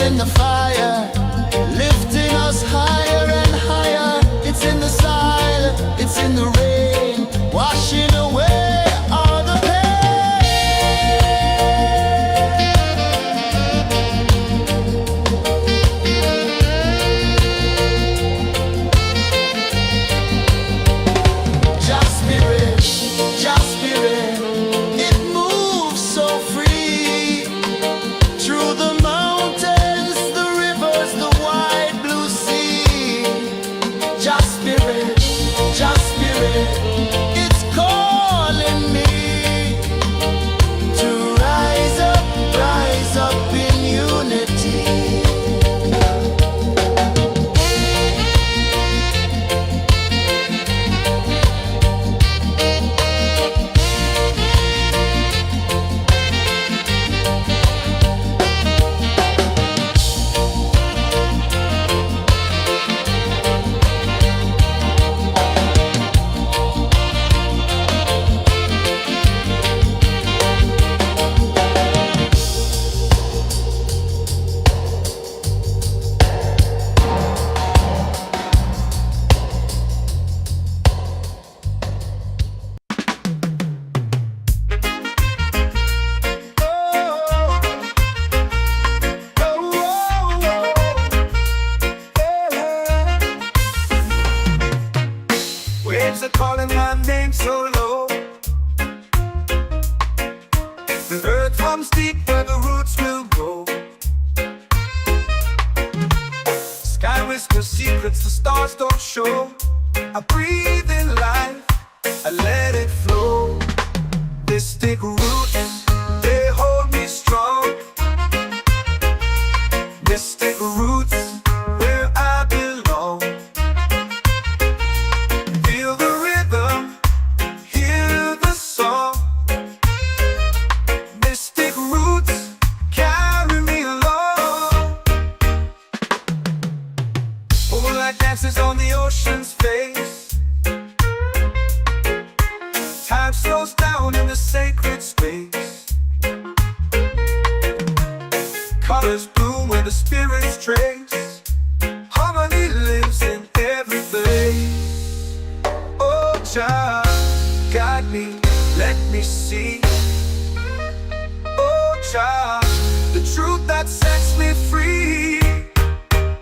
in the fire, lifting us higher and higher. It's in the silence, it's in the rain, washing away all the Just spirit, just spirit, it moves so free through the mountains, the rivers, the wide blue sea. Just spirit, it's calling me to rise up in unity. Waves are calling my name so low. The earth hums deep where the roots will grow. Sky whispers secrets the stars don't show. I breathe in life, I let it flow. Mystic roots, they hold me strong. Mystic roots, where I belong. Feel the rhythm, hear the song. Mystic roots, carry me along. Moonlight dances on the ocean's face. Time slows down in the sacred space. Colors bloom where the spirits trace. Harmony lives in every face. Oh, child, guide me, let me see. Oh, child, the truth that sets me free.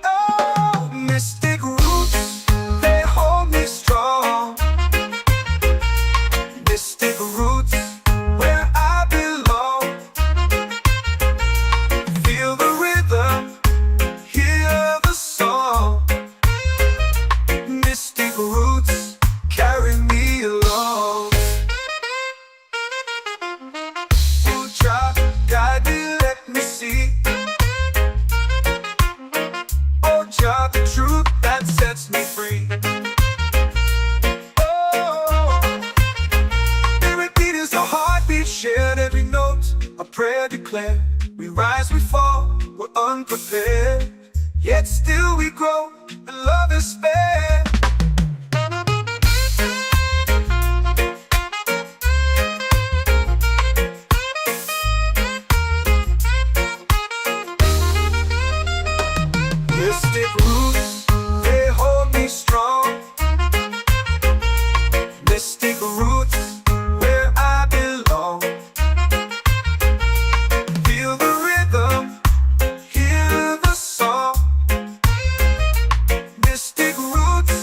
Oh, mystic roots, they hold me strong. Mystic roots, where I belong. Feel the rhythm, hear the song. Mystic roots, carry me along. Oh, child, guide me, let me see. Oh, child, the truth that sets me free. Oh, every beat is a heartbeat shared, every note a prayer declared. We rise, we fall, we're unprepared, yet still we grow, and love is spared. Mystic roots, they hold me strong. Mystic roots, where I belong. Feel the rhythm, hear the song. Mystic roots,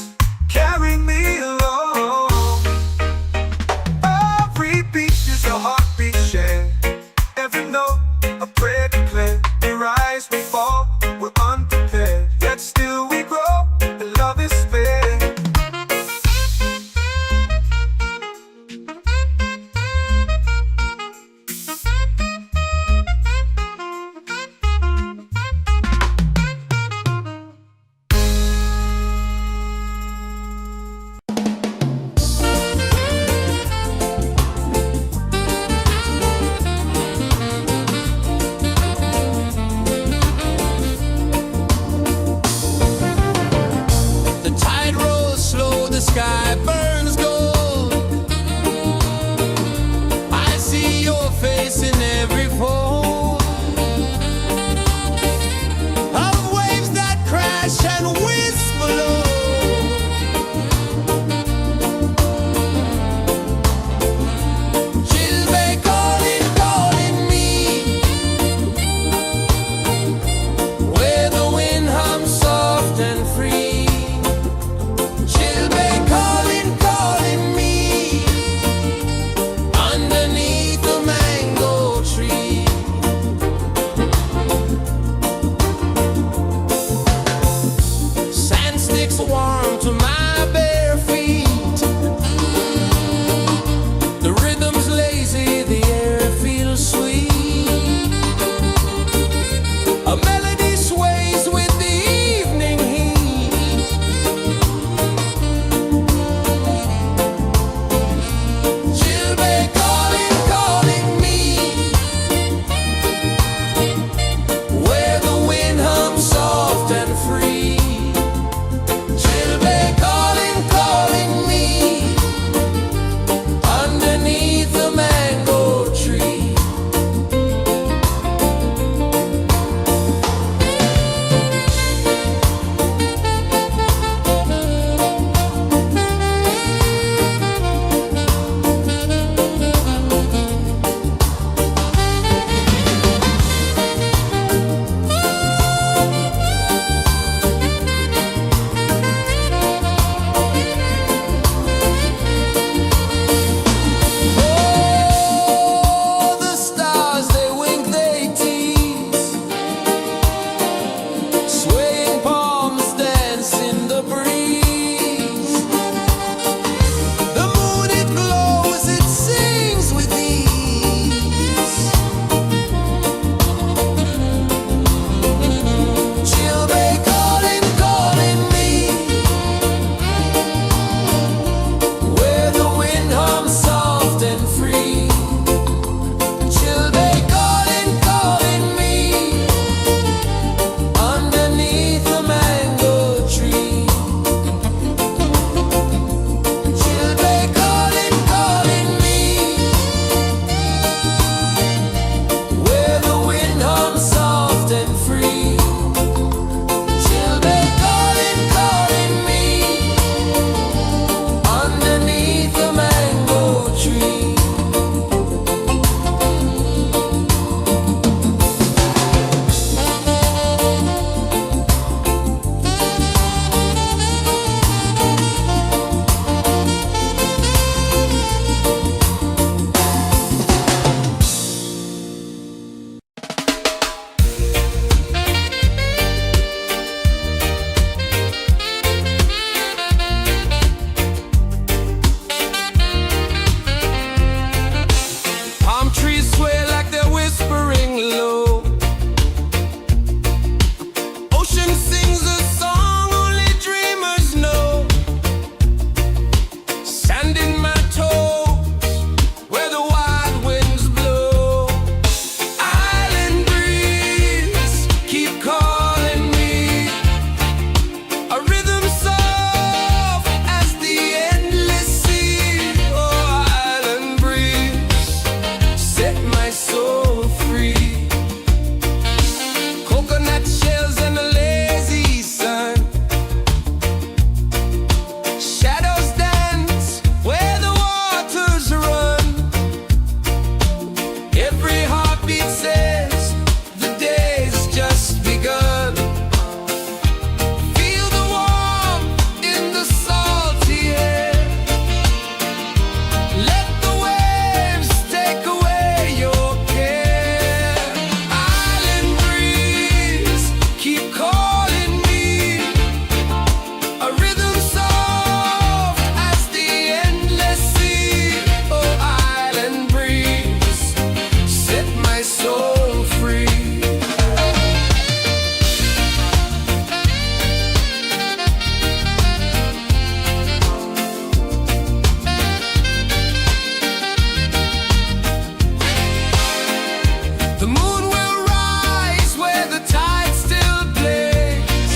The moon will rise where the tide still plays.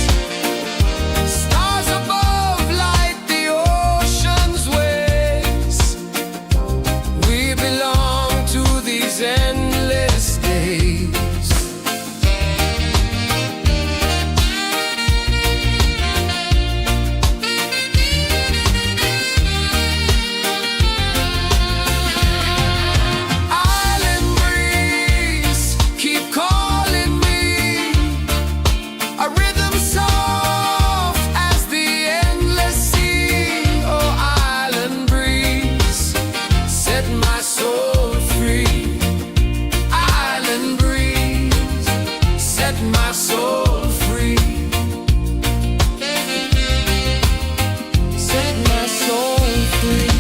Stars above light the ocean's waves. We belong to these endless days. Island breeze, keep calling me. A rhythm soft as the endless sea. Oh, island breeze, set my soul free. Island breeze, set my soul free. Set my soul free.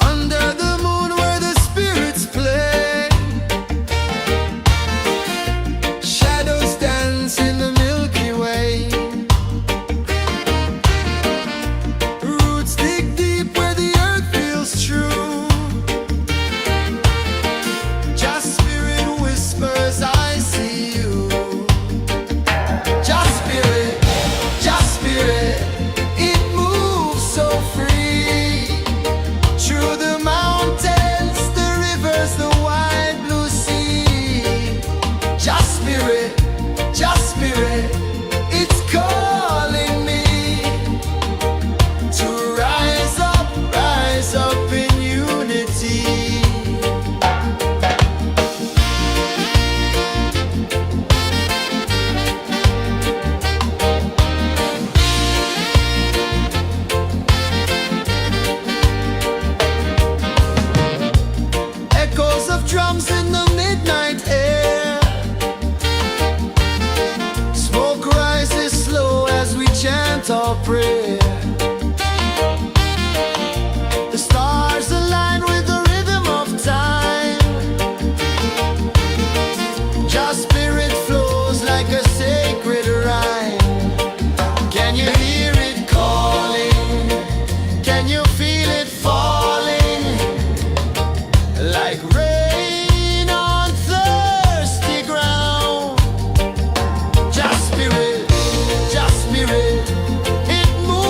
Under the moon where the spirits play, shadows dance in the Milky Way. Roots dig deep where the earth feels true. Just spirit whispers, I see you. Just spirit, it moves so free. Through the mountains, the rivers, the wide blue sea. Just spirit, it's calling me to rise up in unity. Echoes of drums in the midnight air. Smoke rises slow as we chant our prayer. The stars align with the rhythm of time. Just spirit flows like a sacred rhyme. Can you hear it calling? Can you feel it falling? Like rain on thirsty ground. Just spirit, it moves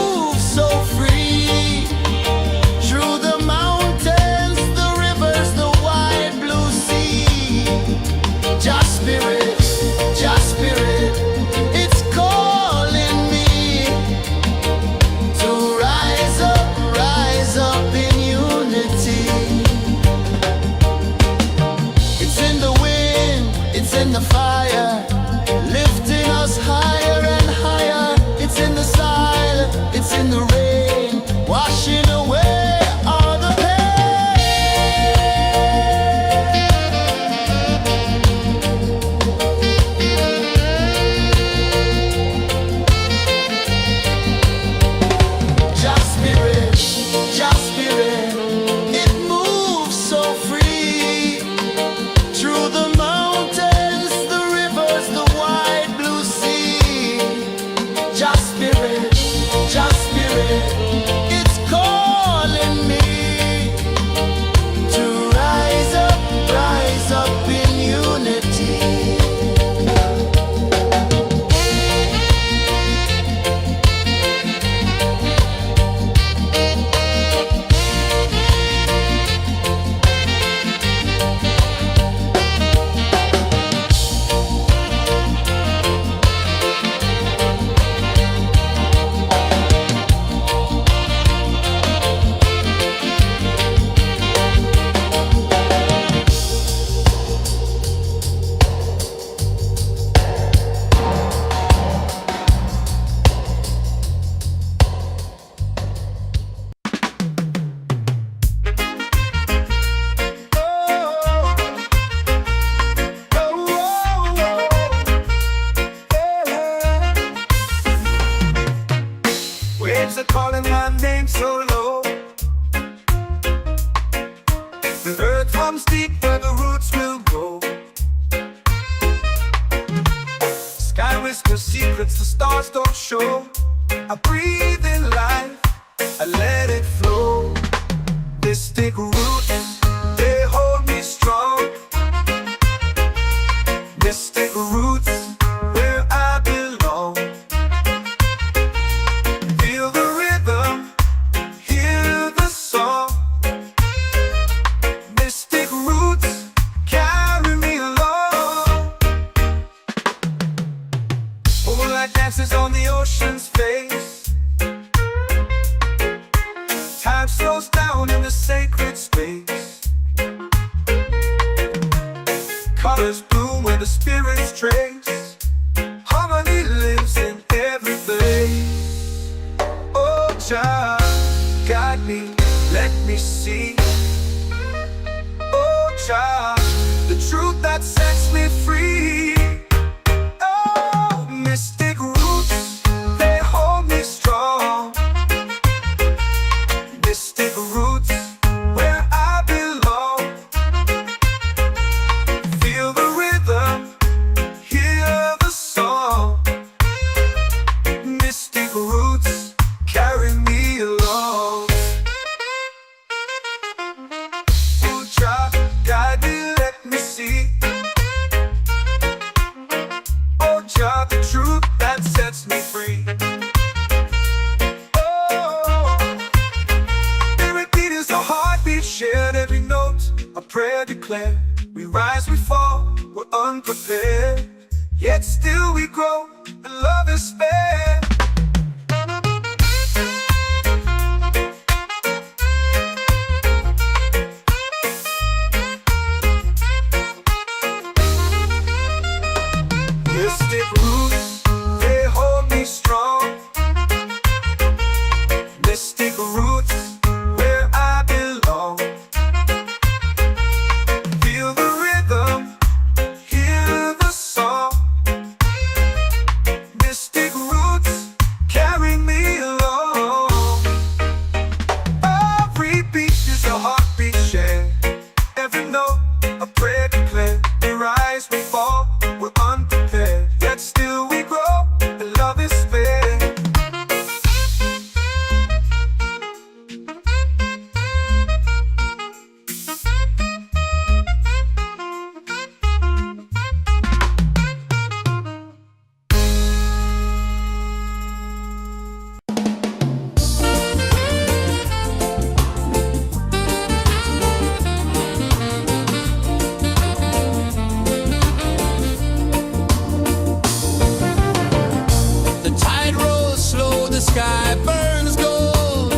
they're calling my name so low. The earth runs deep where the roots will go. Sky whispers secrets the stars don't show. I breathe in life, I let it flow. Mystic roots, they hold me strong. Mystic roots, where I belong. Feel the rhythm, hear the song. Mystic roots, carry me along. Moonlight dances on the ocean's face. Time slows down in the sacred space. Colors bloom where the spirits trace. Harmony lives in every place. Oh, Jah, guide me, let me see. Oh, Jah, the truth that sets me free. Oh, mystic roots, they hold me strong. Mystic roots, where I belong. Feel the rhythm, hear the song. Mystic roots, carry me along. Oh, Jah, guide me, let me see. Oh, Jah, the truth that sets me free. Shared every note, a prayer declared. We rise, we fall, we're unprepared. Yet still we grow, and love is spared. Mystic roots, they hold me strong. Mystic roots, where I belong. Feel the rhythm, hear the song. Mystic roots, carry me along. Every beat is a heartbeat shared. Every note, a prayer declared. We rise, we fall, we're unprepared. Yet still we grow, and love is spared. The tide rolls slow, the sky burns gold.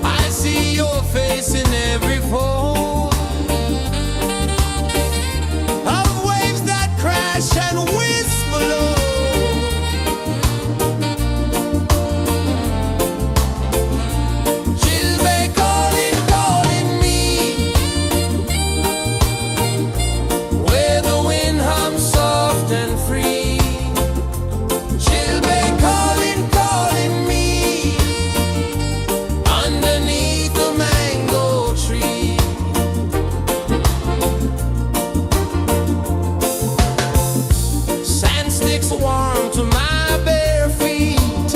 I see your face in every fold of waves that crash and whisper low. She'll be calling, calling me, where the wind hums soft and free. She'll be calling, calling me, underneath the mango tree. Sand sticks warm to my bare feet.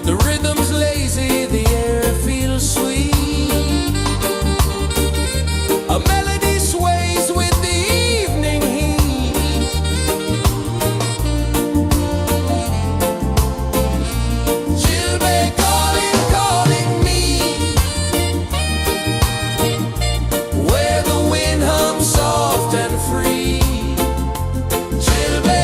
The rhythm's lazy, the air feels sweet. A melody sways with the evening heat. She'll be calling, calling me, where the wind hums soft and free. She'll be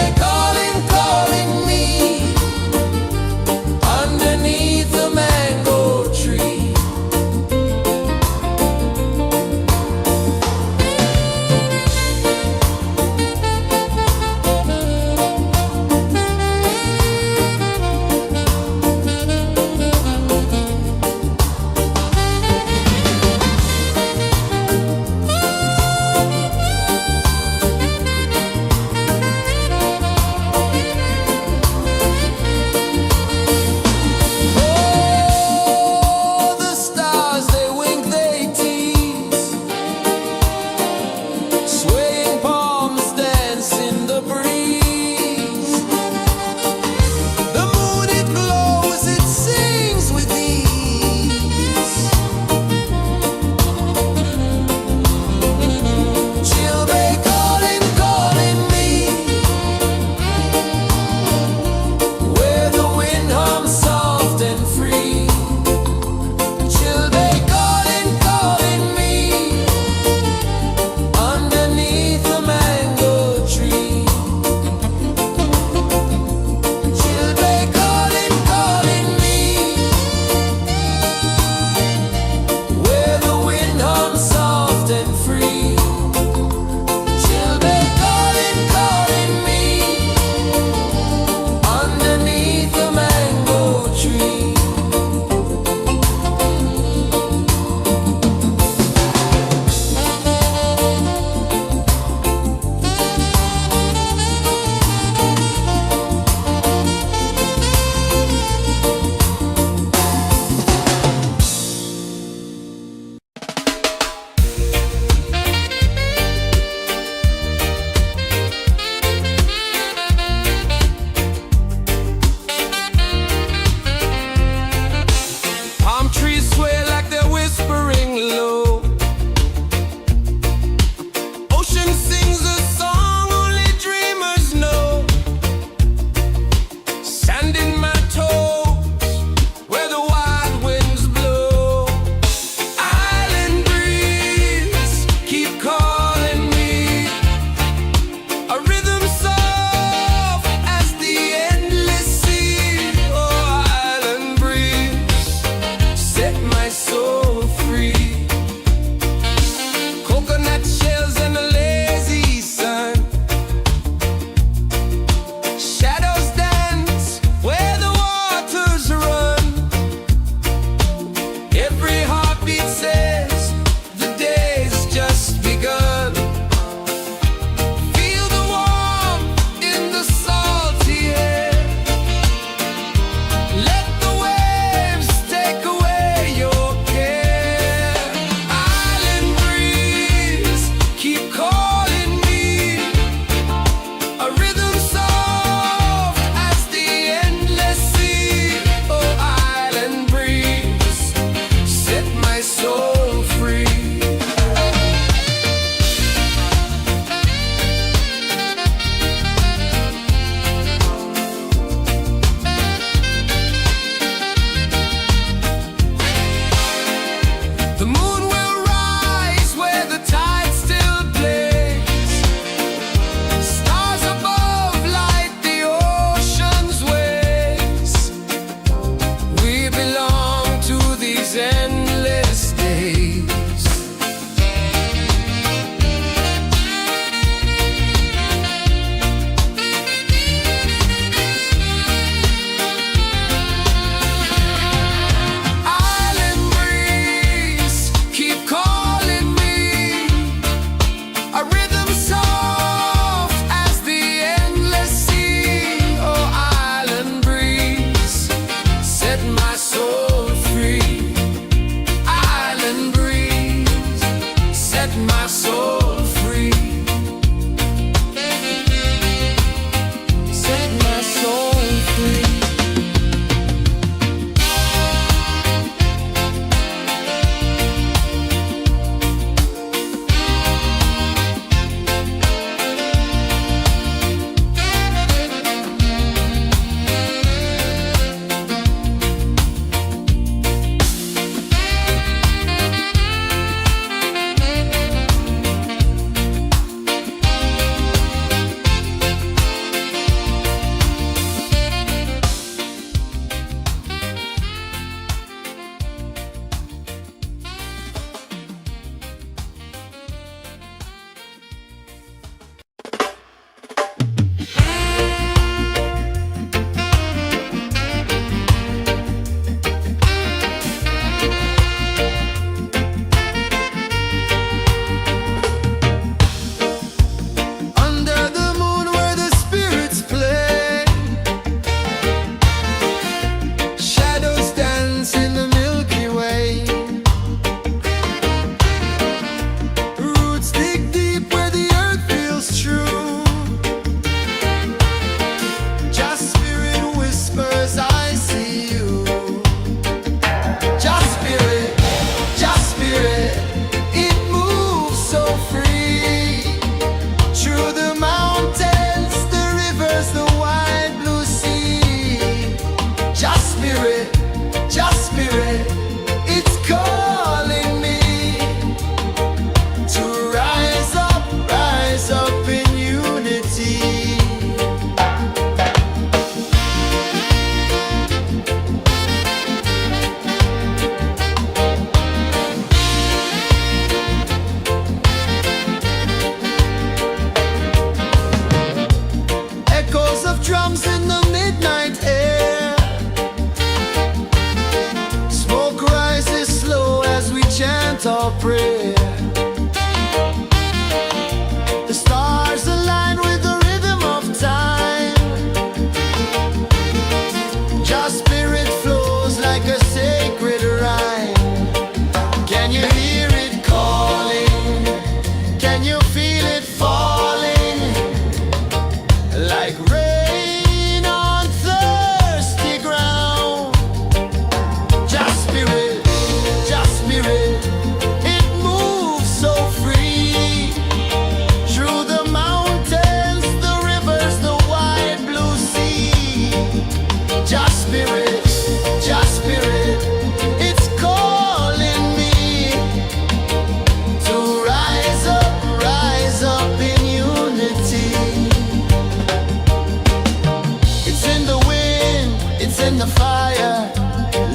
in the fire,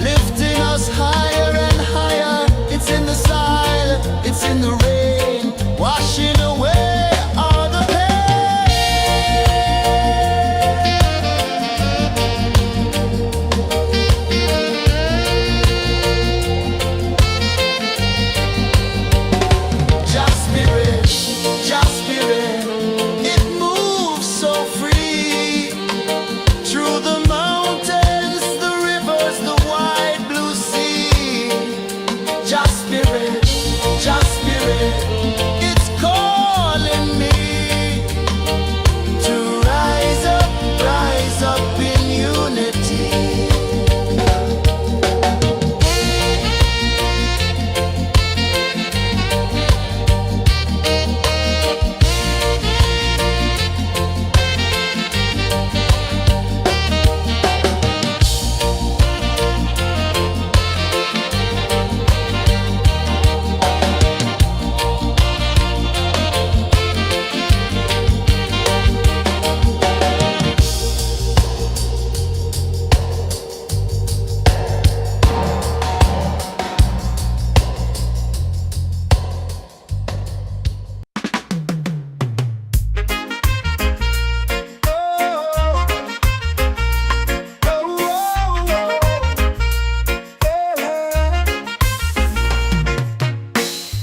lifting us higher and higher. It's in the silence, it's in the rain, washing away all the Just spirit, just spirit, it moves so free through the mountains, the rivers, the wide blue sea. Just spirit, it's calling me to rise up in unity.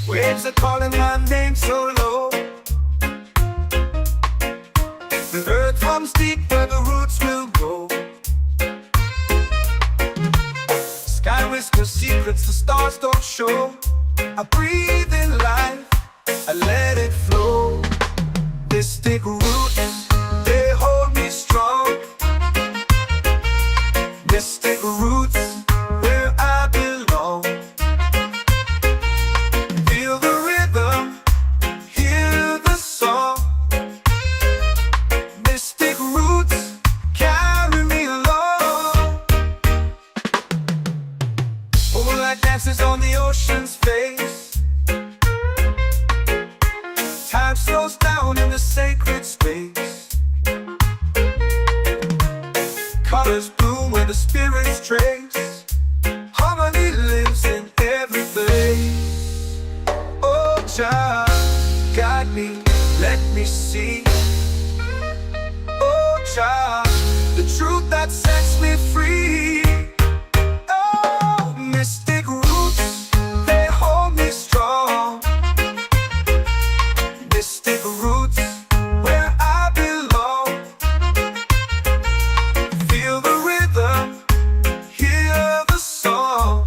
Waves are calling my name so low. The earth runs deep where the roots will go. Sky whispers secrets the stars don't show. I breathe in life, I let it flow. This take root, they hold me strong. This take roots where I belong. Feel the rhythm, hear the song. Mystic roots carry me along. Moonlight dances on the ocean's face. Time slows down in the sacred space. Colors bloom where the spirits trace. Harmony lives in every place. Oh, child, guide me, let me see. Oh, child, the truth that sets me free. Oh, mystic roots, they hold me strong. Mystic roots, where I belong. Feel the rhythm, hear the song.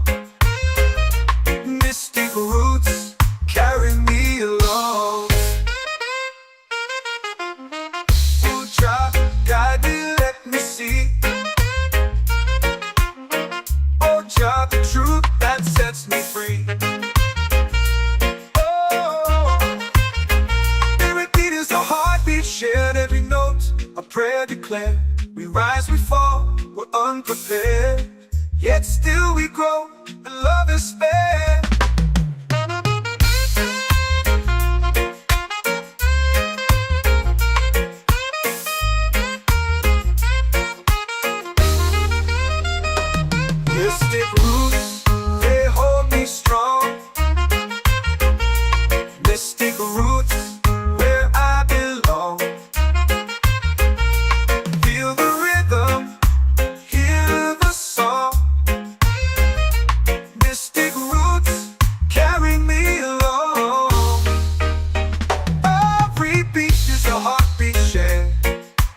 Mystic roots carry me along. Oh, child, guide me, let me see. Oh, child, the truth that sets me free. Oh, spirit beat is a heartbeat shared, every note a prayer declared. We rise, we fall, we're unprepared, yet still we grow, and love is spared. Mystic roots, they hold me strong. Mystic roots, where I belong. Feel the rhythm, hear the song. Mystic roots carry me along. Every beat is a heartbeat shared,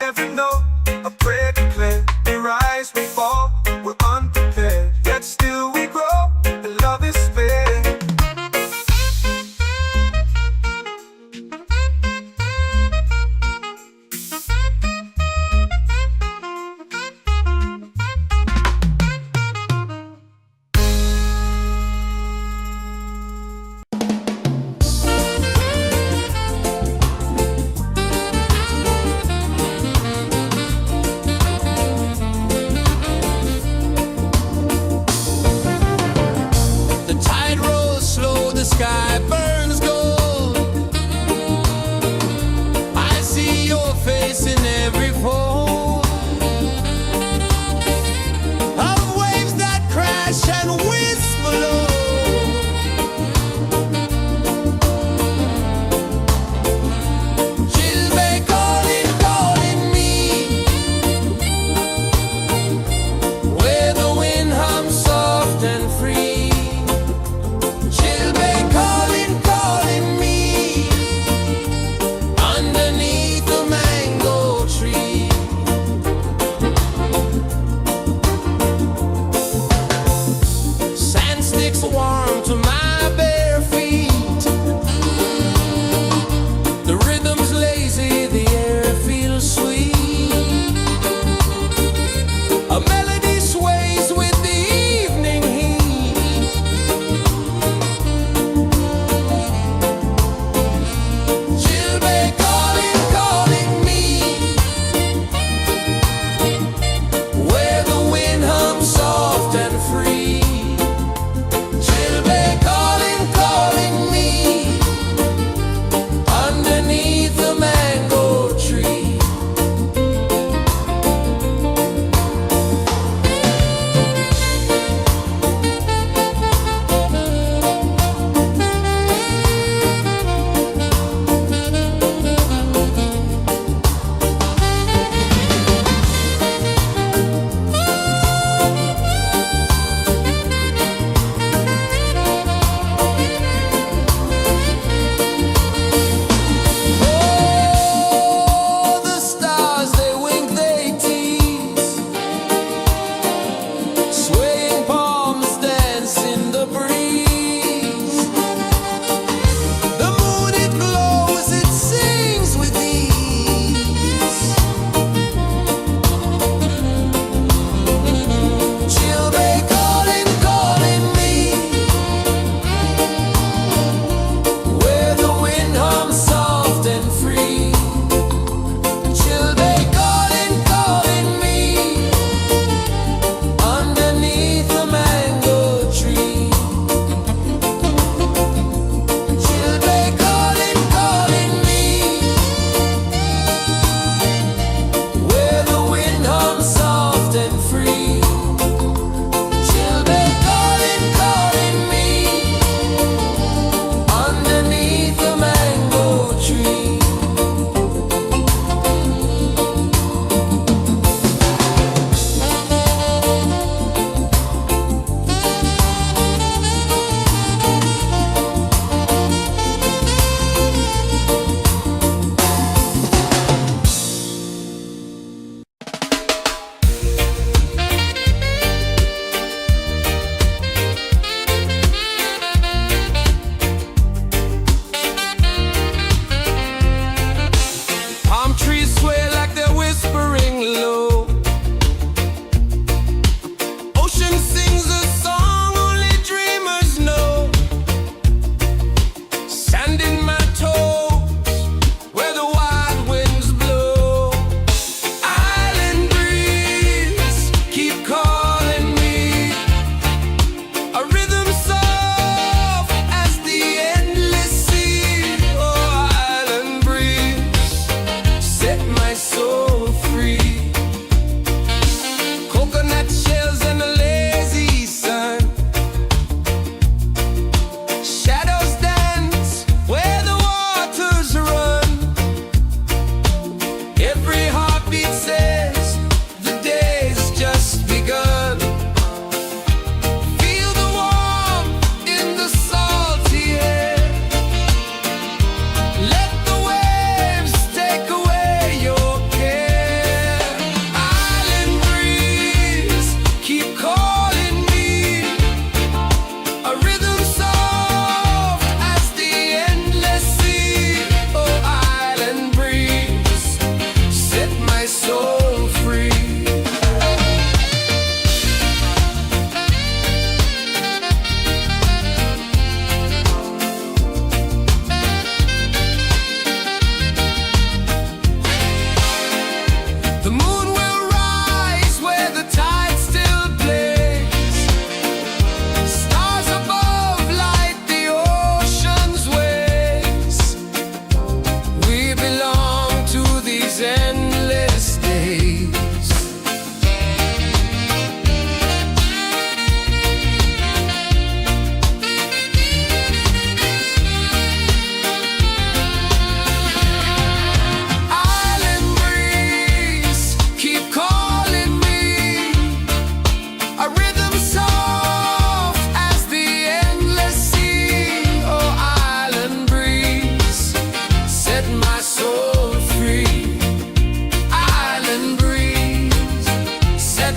every note a prayer declared. We rise, we fall, we're unprepared, yet still we grow, and love is spared.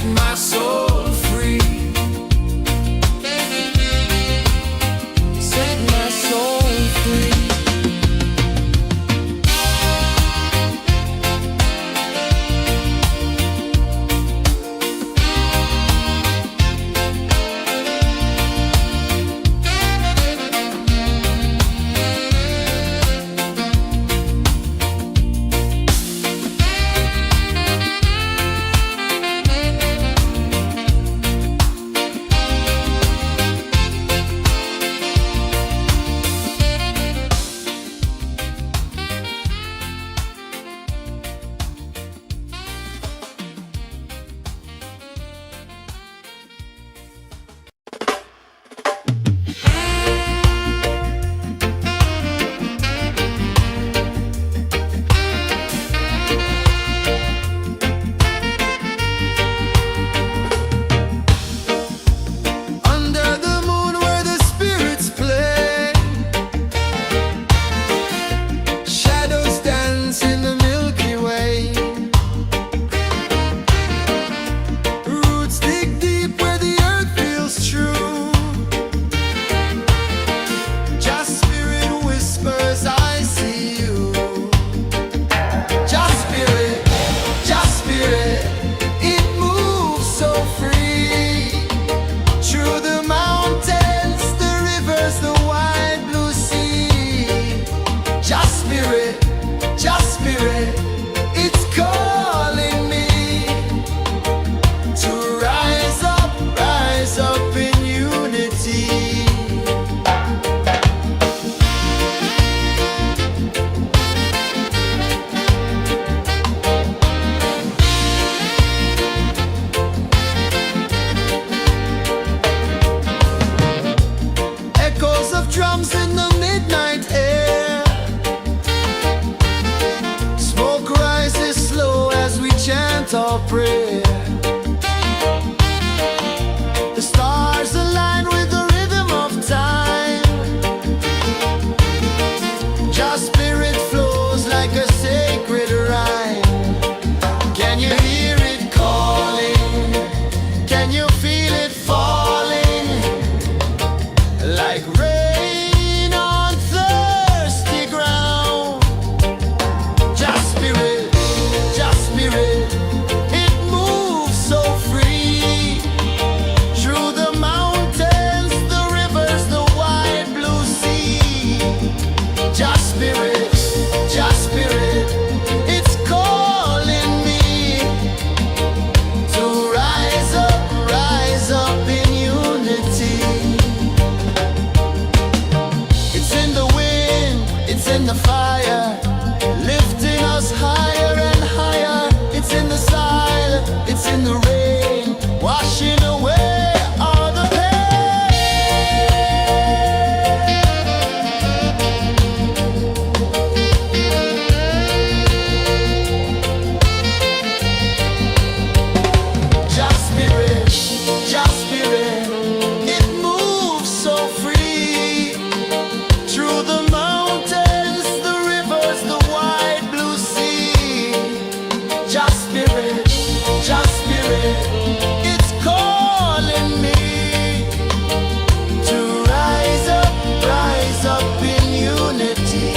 my soul free. Set my soul free. Drums in the midnight air. Smoke rises slow as we chant our prayer. The stars align with the rhythm of time. Your spirit flows like a sacred rhyme. Can you hear it calling? Can you feel it falling? Like rain in the fire, lifting us higher and higher. It's in the silence, it's in the rain, washing away all the pain. Just spirit, it moves so free through the mountains, the rivers, the wide blue sea. Just spirit, it's calling me to rise up in unity.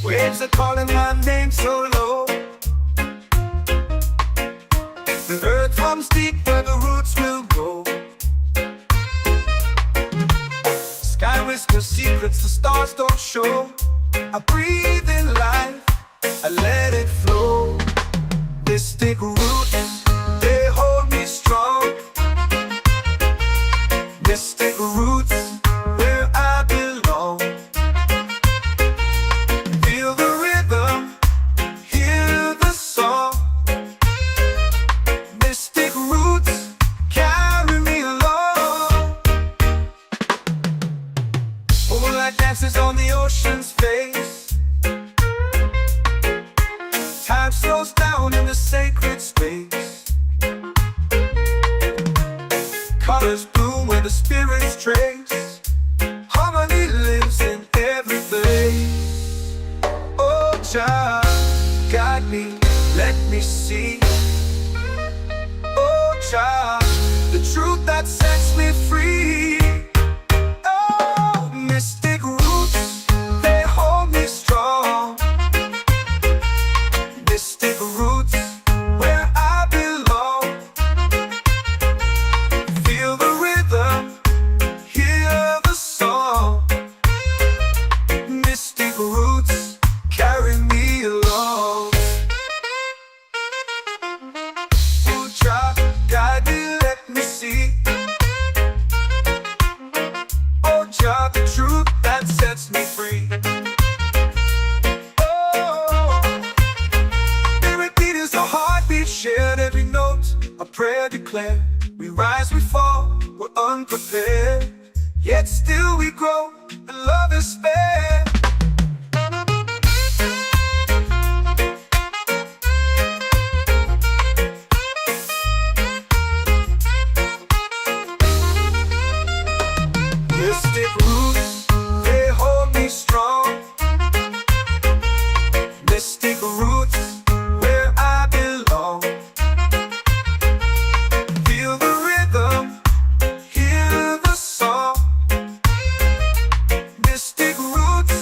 Waves are calling my name so low. The earth comes deep where the roots will go. Sky whispers secrets the stars don't show. I breathe in life, I let it flow. Mystic roots, they hold me strong. Mystic roots, where I belong. Feel the rhythm, hear the song. Mystic roots, carry me along. Moonlight dances on the ocean's face. Time slows down in the sacred space. Colors bloom where the spirits trace. Harmony lives in every face. Oh, Jah, guide me, let me see. Oh, Jah, the truth that sets me free. Oh, mystic roots, they hold me strong. Mystic roots, where I belong. Feel the rhythm, hear the song. Mystic roots, carry me along. Oh, Jah, guide me, let me see. Oh, Jah, the truth that sets me free. Shared every note, a prayer declared. We rise, we fall, we're unprepared. Yet still we grow, and love is spared. Mystic roots, they hold me strong. Mystic roots, where I belong. Feel the rhythm, hear the song. Mystic roots,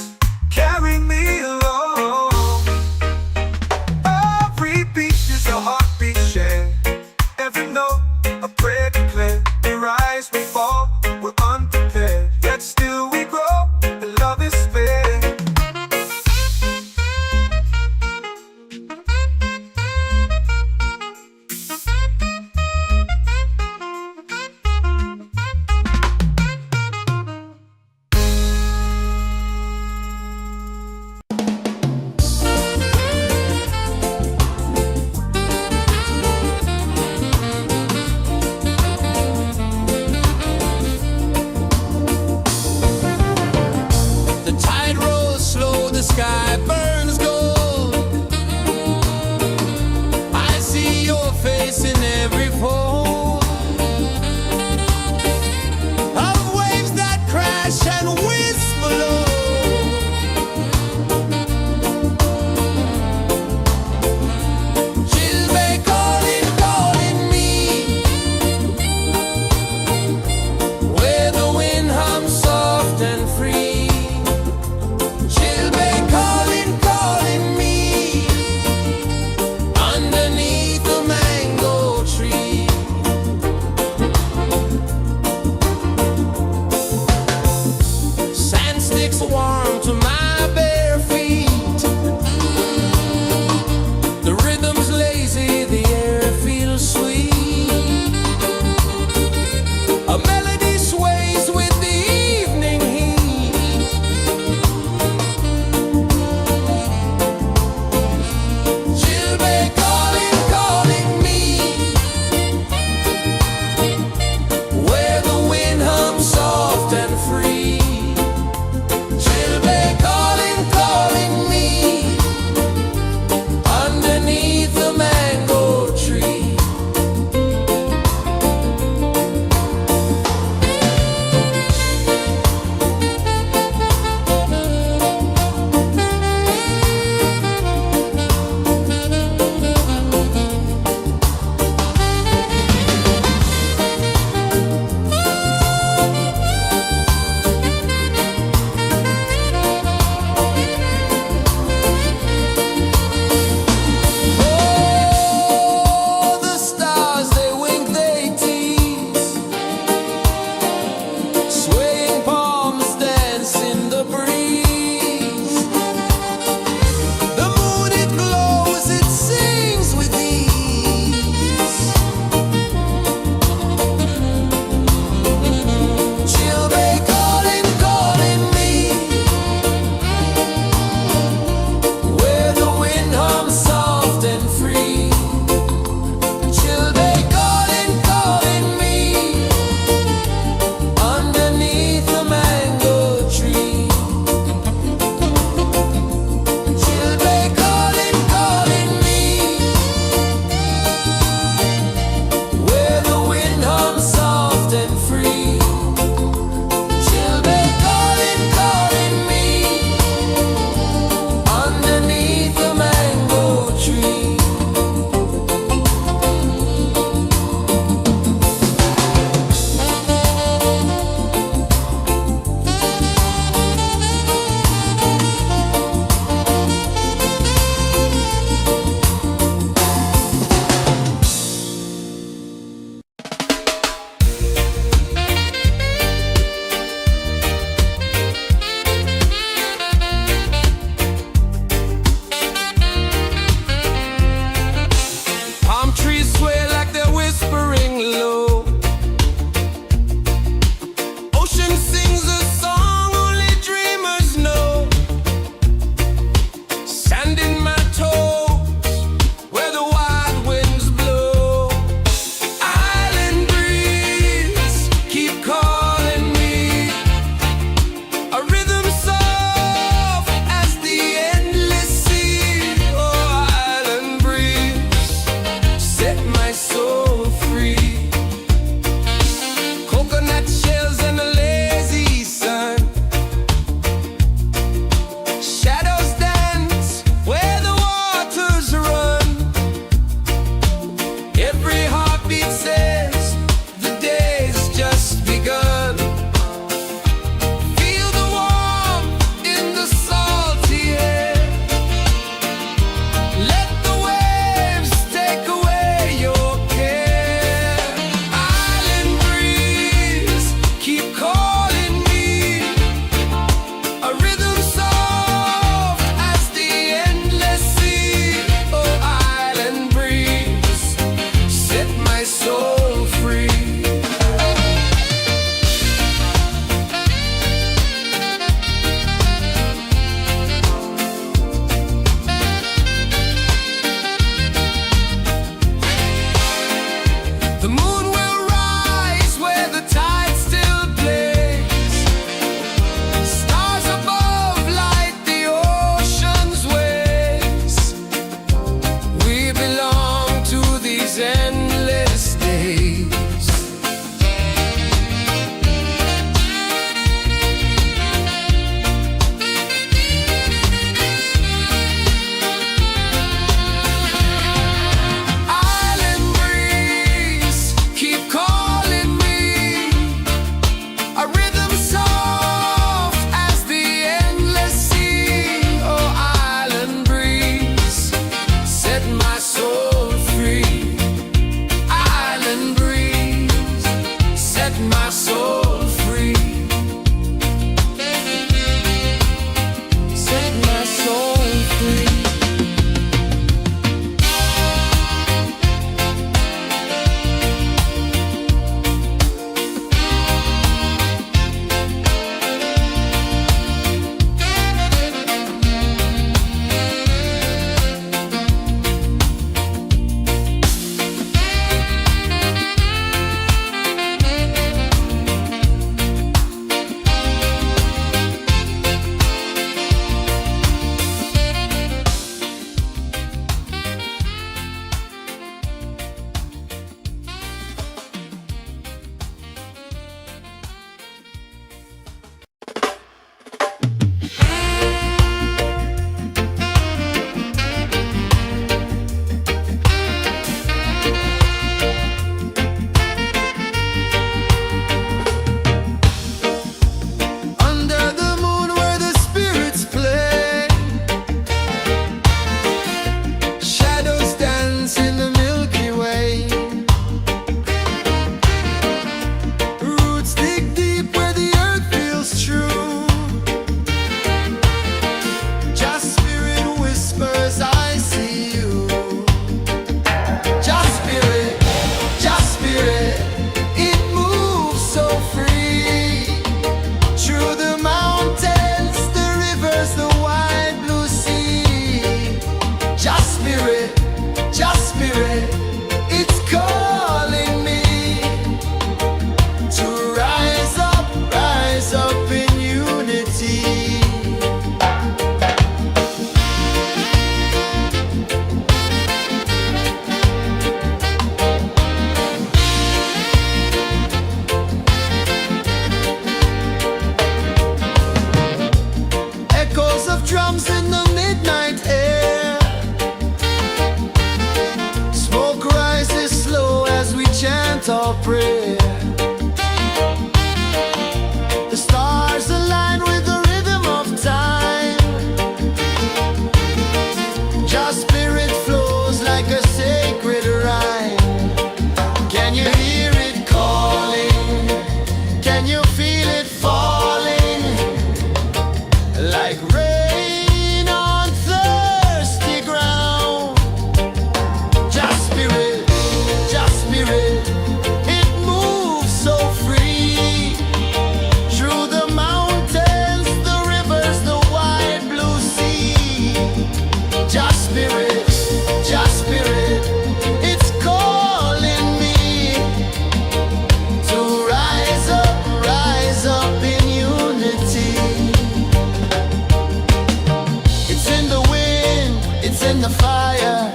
in the fire,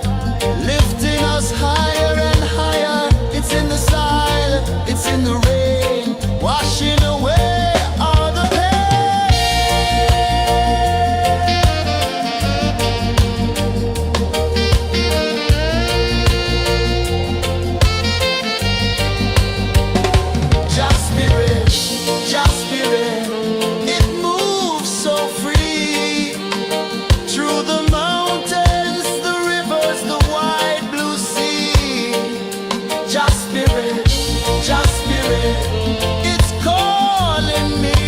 lifting us higher and higher. It's in the silence, it's in the rain, washing away all the pain. Just spirit, just spirit, it moves so free through the mountains, the rivers, the wide blue sea. Just spirit, it's calling me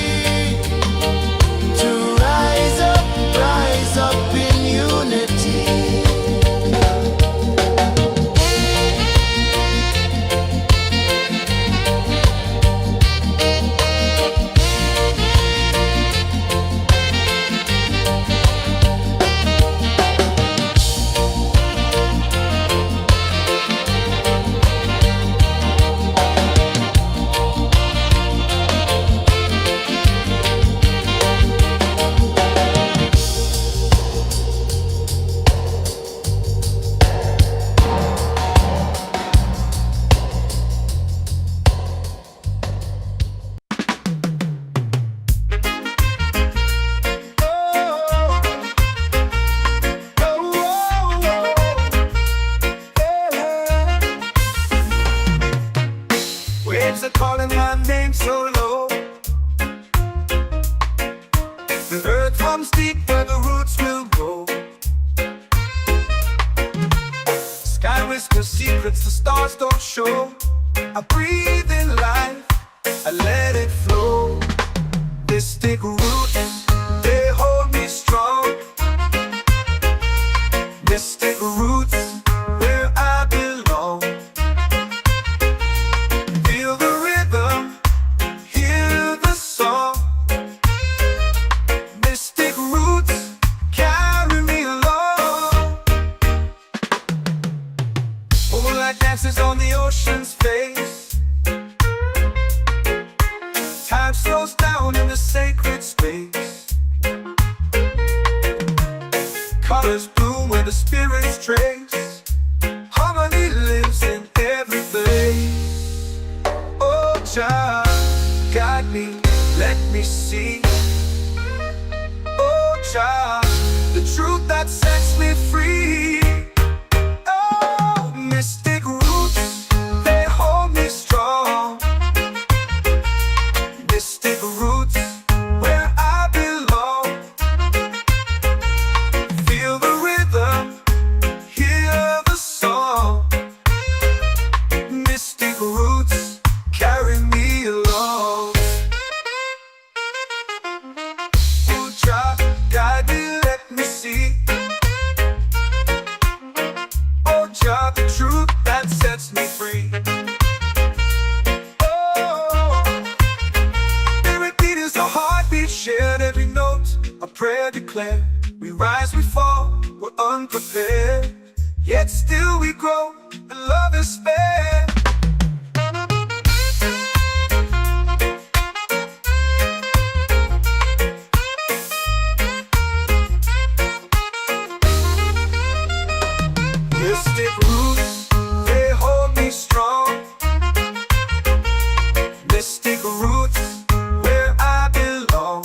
to rise up in unity. Waves are calling my name so low. The earth comes deep where the roots will go. Sky whispers secrets the stars don't show. I breathe in life, I let it flow. Mystic roots, they hold me strong. Mystic roots, where I belong. Feel the rhythm, hear the song. Mystic roots, carry me along. Moonlight dances on the ocean's face. Time slows down in the sacred space. Colors bloom where the spirits trace. Harmony lives in every place. Oh, child, guide me, let me see. Oh, child, the truth that sets me free. Oh, mystic roots, they hold me strong. Mystic roots, where I belong. Feel the rhythm, hear the song. Mystic roots, carry me along. Oh, child, guide me, let me see. Oh, child, the truth that sets me free. Oh, every beat is a heartbeat shared, every note a prayer declared. We rise, we fall, we're unprepared, yet still we grow, and love is spared. Mystic roots, they hold me strong. Mystic roots, where I belong.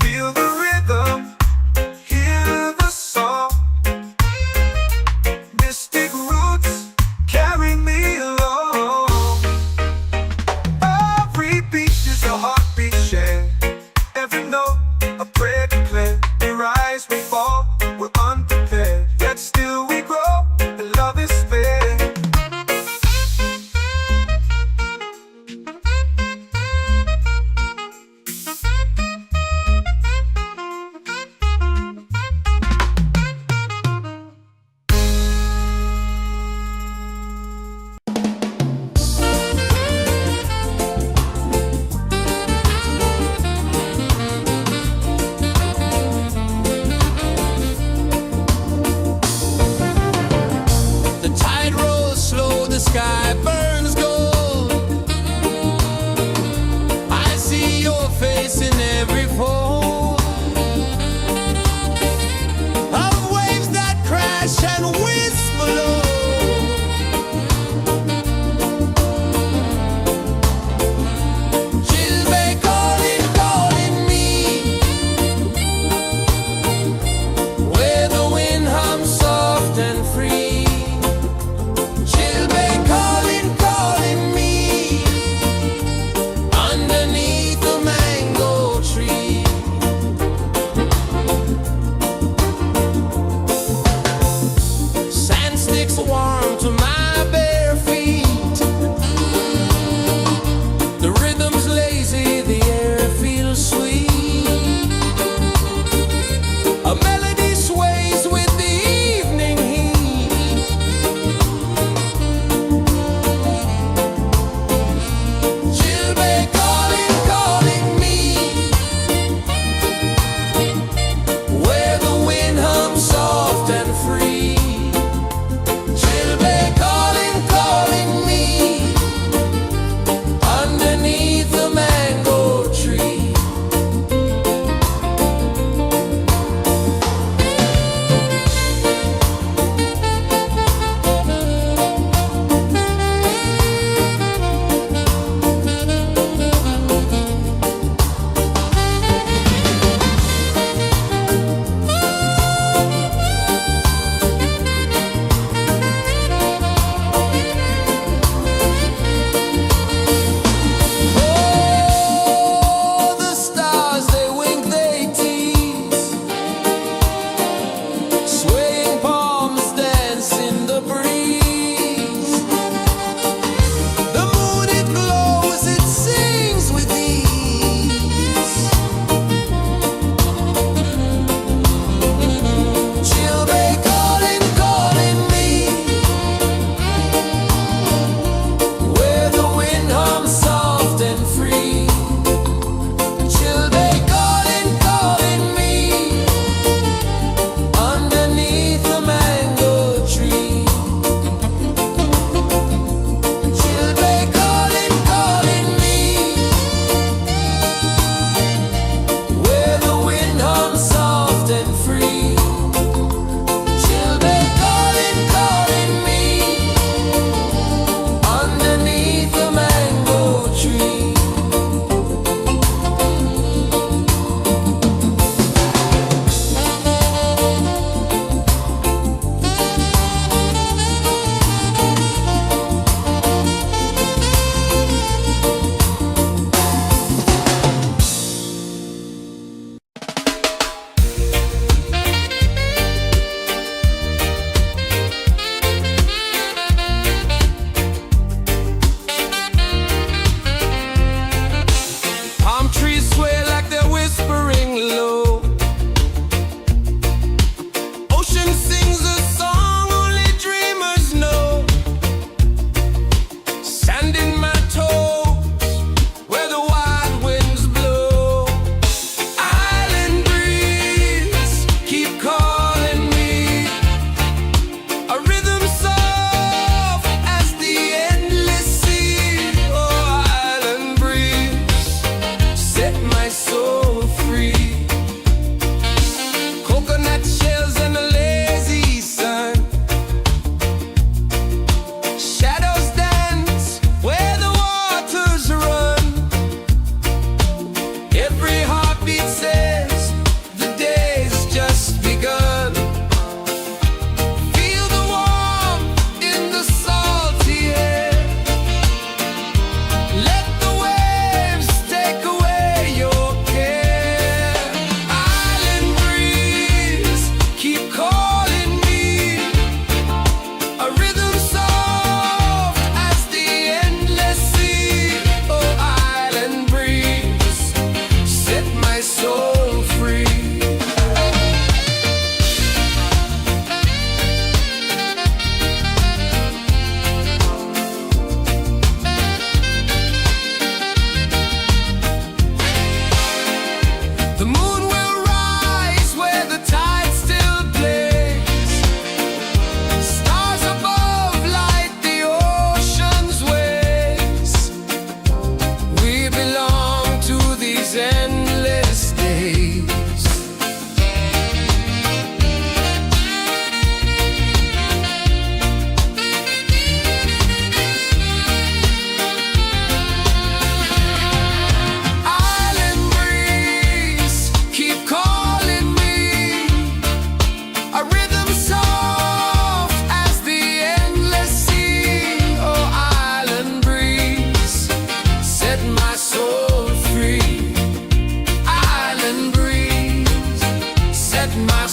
Feel the rhythm, hear the song. Mystic roots, carry me along. Every beat is a heartbeat shared, every note a prayer declared. We rise, we fall, we're unprepared, yet still we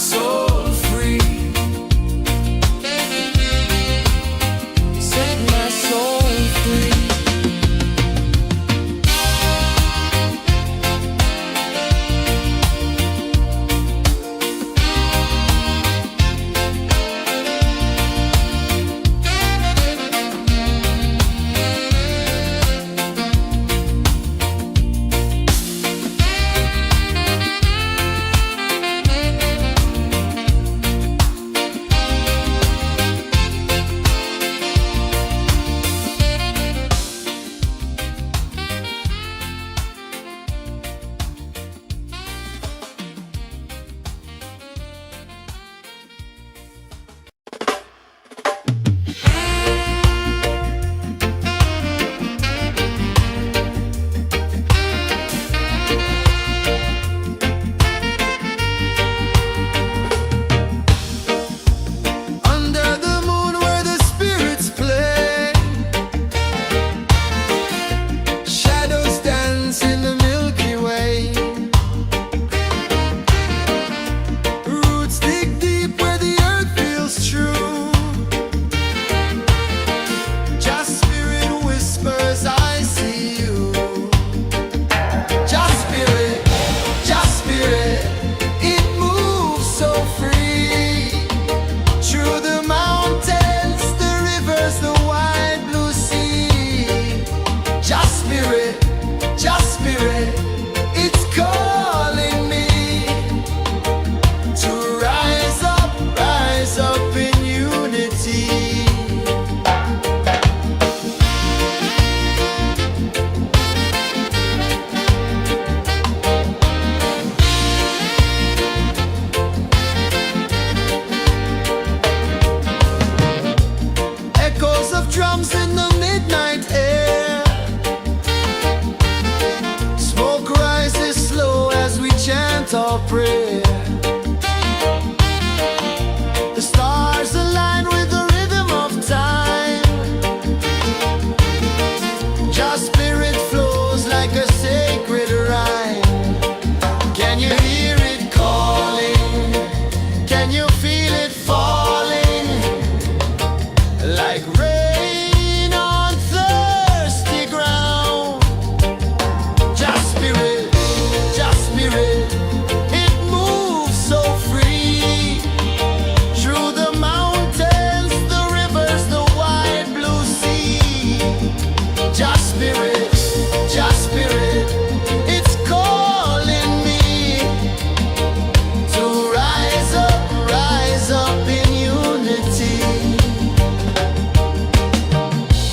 soul free. Set my soul free. Under the moon where the spirits play, shadows dance in the Milky Way. Roots dig deep where the earth feels true. Just spirit whispers, I see you. Just spirit, it moves so free. Through the mountains, the rivers, the wide blue sea. Just spirit, it's calling me to rise up in unity. Echoes of drums in the midnight air. Smoke rises slow as we chant our prayer. The stars align with the rhythm of time. Just spirit flows like a sacred rhyme. Can you hear it calling? Can you feel it falling? Like rain on thirsty ground. Just spirit, it moves so free. Through the mountains, the rivers, the wide blue sea. Just spirit, it's calling me to rise up in unity.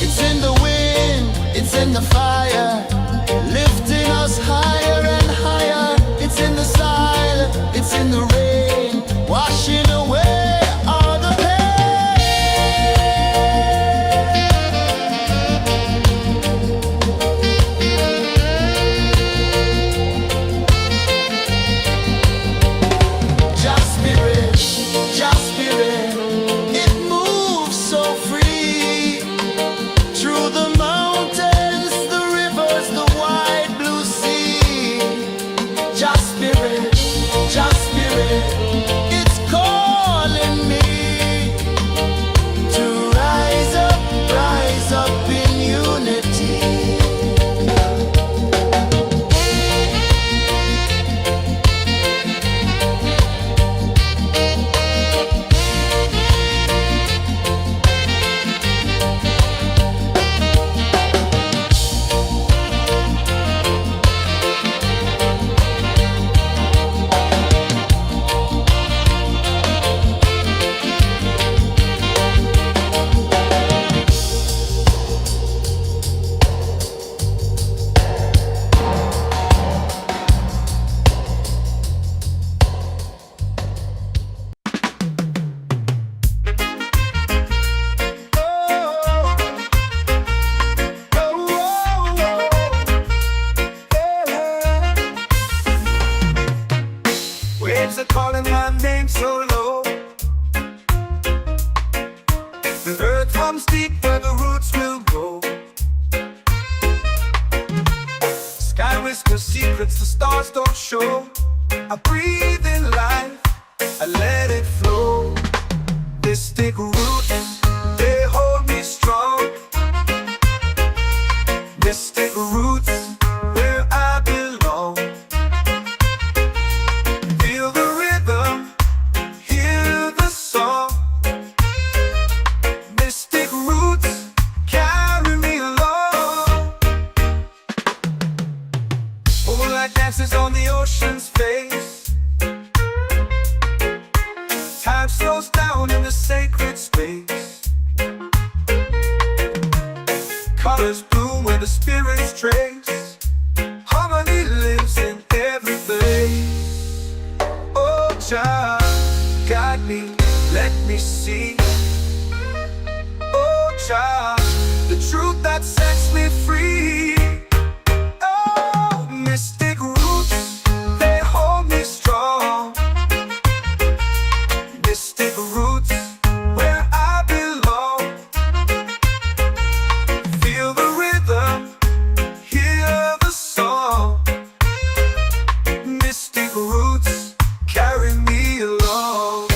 It's in the wind, it's in the fire, lifting us higher and higher. It's in the silence, it's in the rain, washing away all the pain. Just spirit, it moves so free. Through the mountains, the rivers, the wide blue sea. Just spirit, it's calling. flow. Mystic roots, they hold me strong. Mystic roots, where I belong. Feel the rhythm, hear the song. Mystic roots, carry me along. Moonlight dances on the ocean's face. Time slows down in the sacred space. Colors bloom where the spirits trace. Harmony lives in every place. Oh, child, guide me, let me see. Oh, child, the truth that sets me free. Oh, mystic roots, they hold me strong. Mystic roots, where I belong. Feel the rhythm, hear the song. Mystic roots, carry me along.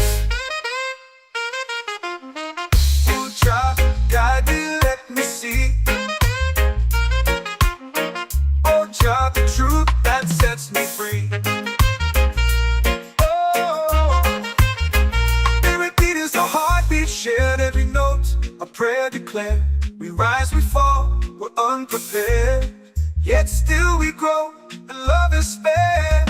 Oh, child, guide me, let me see. Oh, child, the truth that sets me free. Oh, every beat is a heartbeat shared, every note a prayer declared. We rise, we fall, we're unprepared, yet still we grow, and love is spared.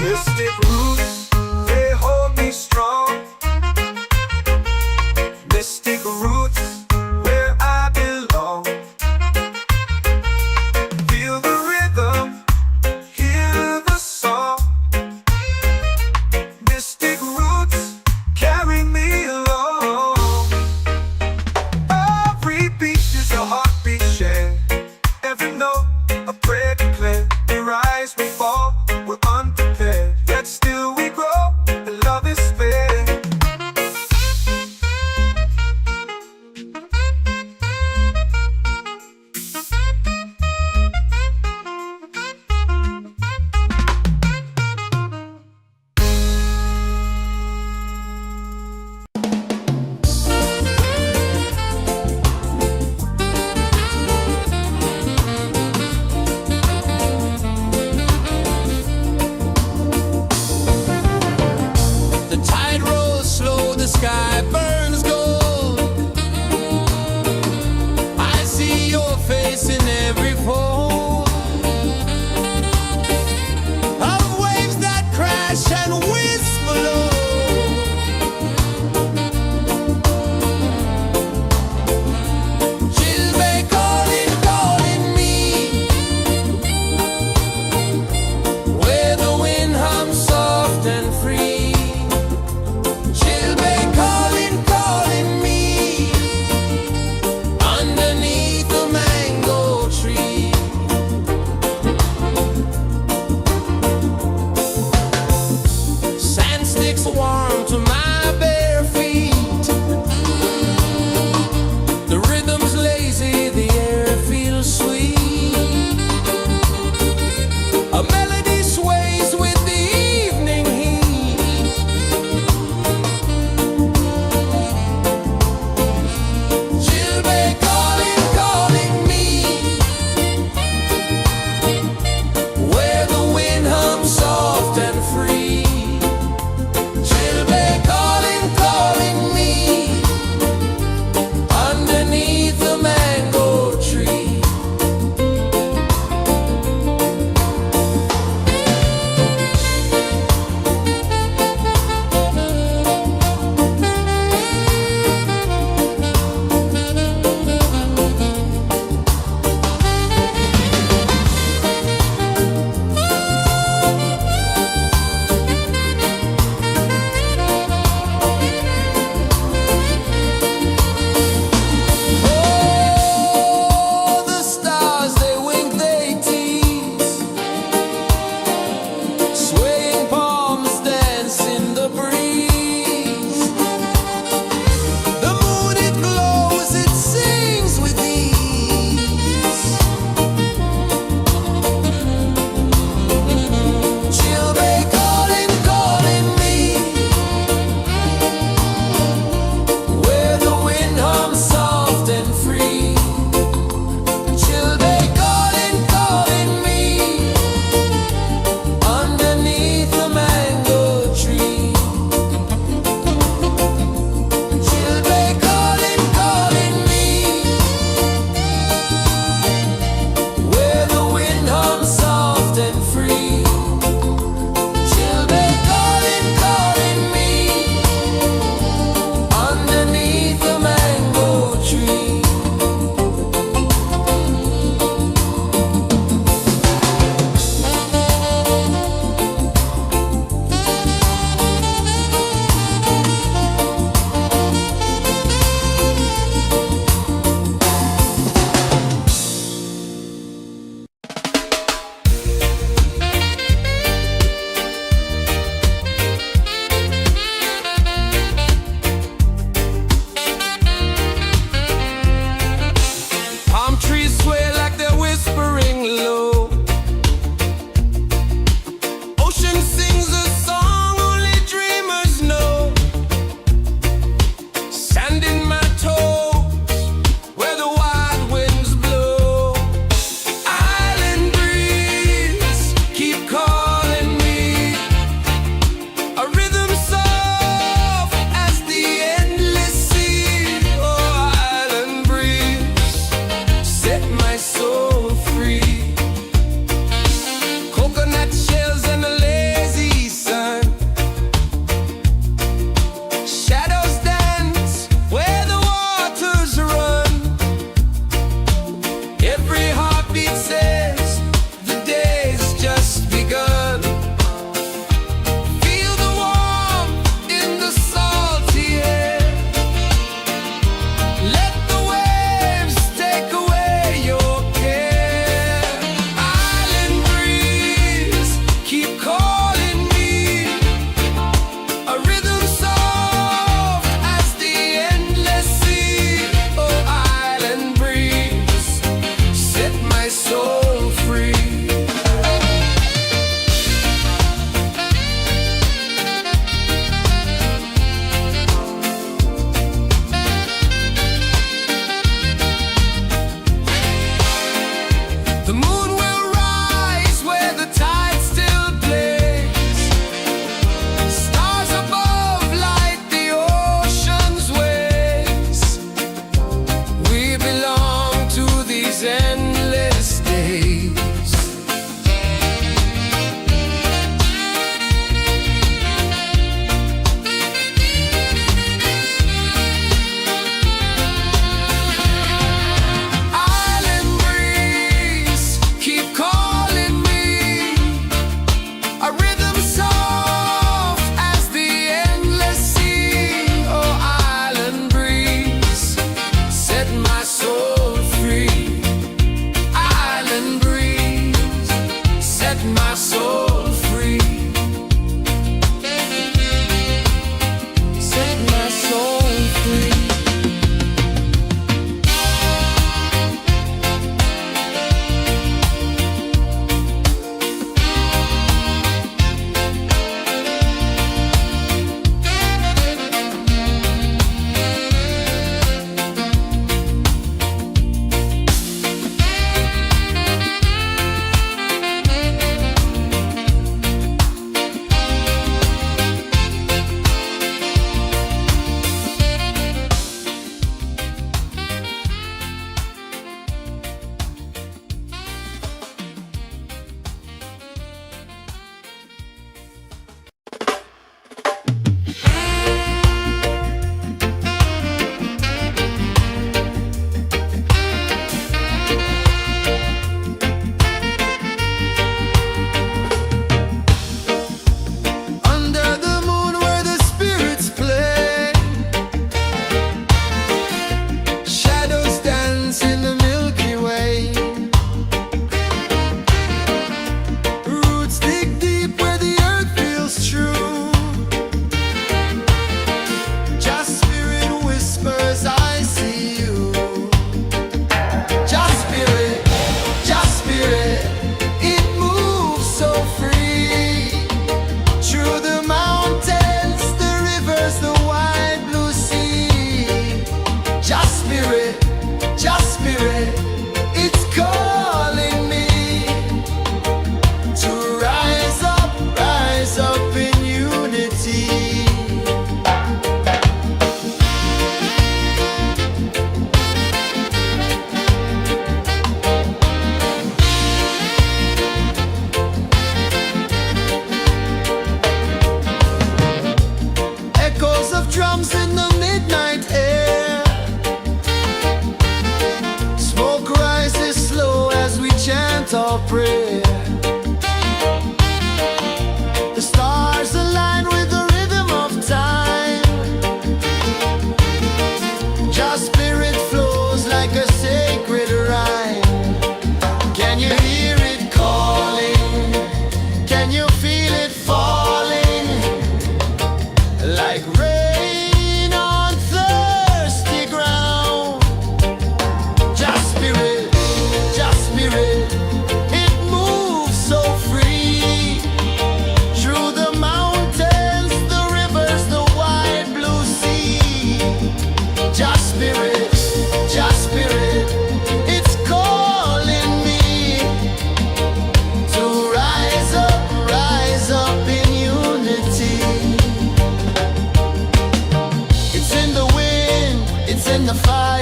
Mystic roots, they hold me strong. Mystic roots, where I belong. Feel the rhythm, hear the song. Mystic roots, carry me along. Every beat is a heartbeat shared, every note a prayer declared. We rise, we fall, we're unprepared, yet still we grow, and love is spared.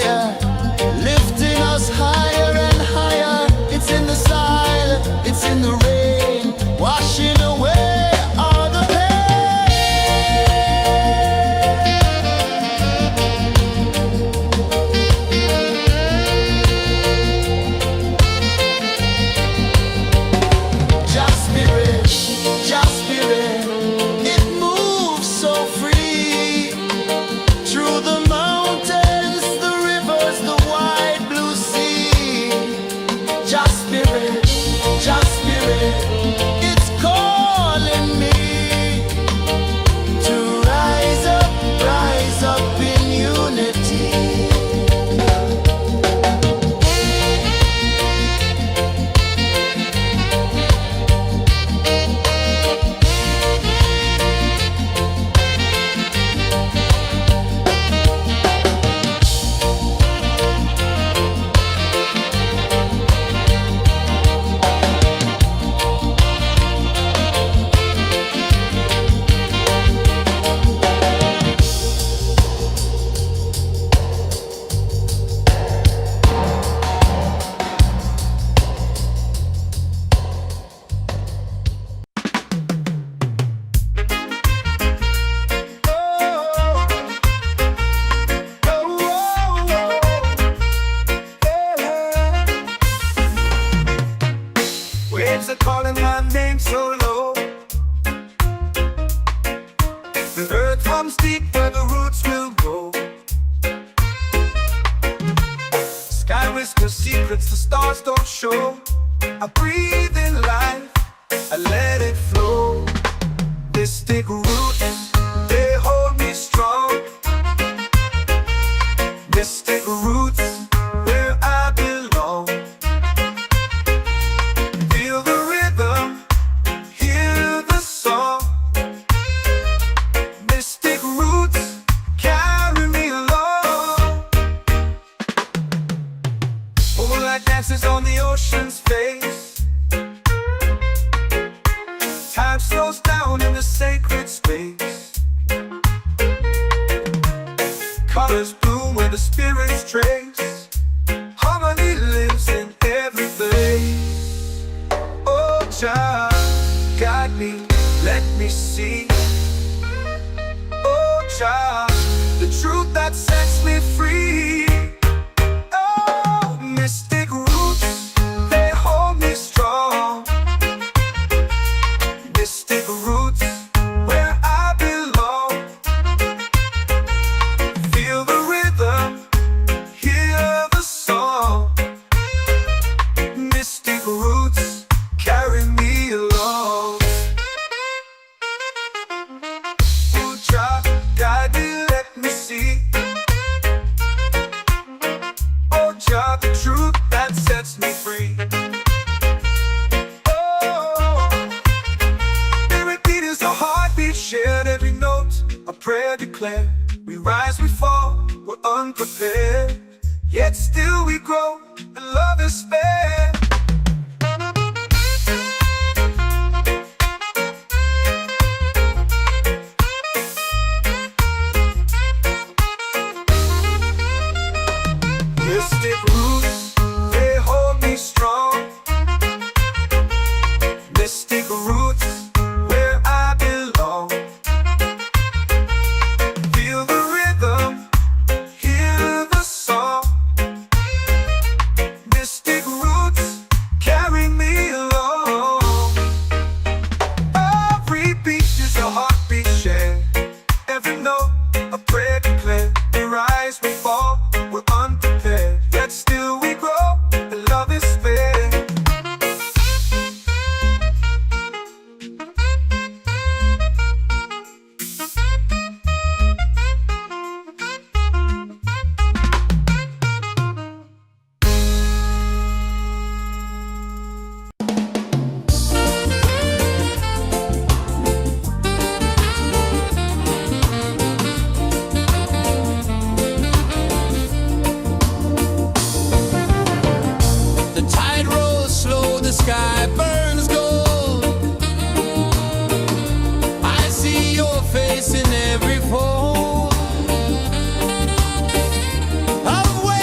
fire, lifting us higher and higher. It's in the silence, it's in the rain, washing away all the pain. Just spirit, just spirit, it moves so free through the mountains, the rivers, the wide blue sea. Just spirit, it's calling me to rise up in unity. Waves are calling my name so low. The earth comes deep where the roots will go. Sky whispers secrets the stars don't show. I breathe in life, I let it flow. This thick roots, they hold me strong. Mystic roots, where I belong. Feel the rhythm, hear the song. Mystic roots, carry me along. Moonlight dances on the ocean's face. Time slows down in the sacred space. Colors bloom where the spirits trace. Harmony lives in every face. Oh, child, guide me, let me see. Oh, child, the truth that sets me free. Oh, mystic roots, they hold me strong. Mystic roots, where I belong. Feel the rhythm, hear the song. Mystic roots, carry me along. Oh, child, guide me, let me see. Oh, child, the truth that sets me free. Oh, spirit beat is a heartbeat shared, every note a prayer declared. We rise, we fall, we're unprepared, yet still we grow, and love is spared. Mystic roots, they hold me strong. Mystic roots, where I belong. Feel the rhythm, hear the song. Mystic roots, carry me along. Every beat is a heartbeat shared, every note a prayer declared. We rise, we fall, we're unprepared, yet still we grow, and love is spared. The tide rolls slow, the sky burns gold. I see your face in every fold of waves.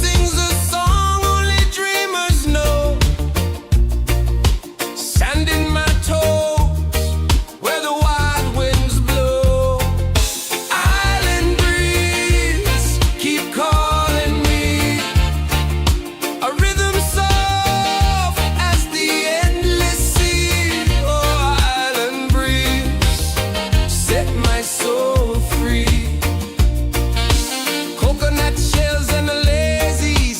sings a song only dreamers know. Sand in my toes where the wild winds blow. Island breeze, keep calling me. A rhythm soft as the endless sea. Oh, island breeze, set my soul free. Coconut shells and a lazy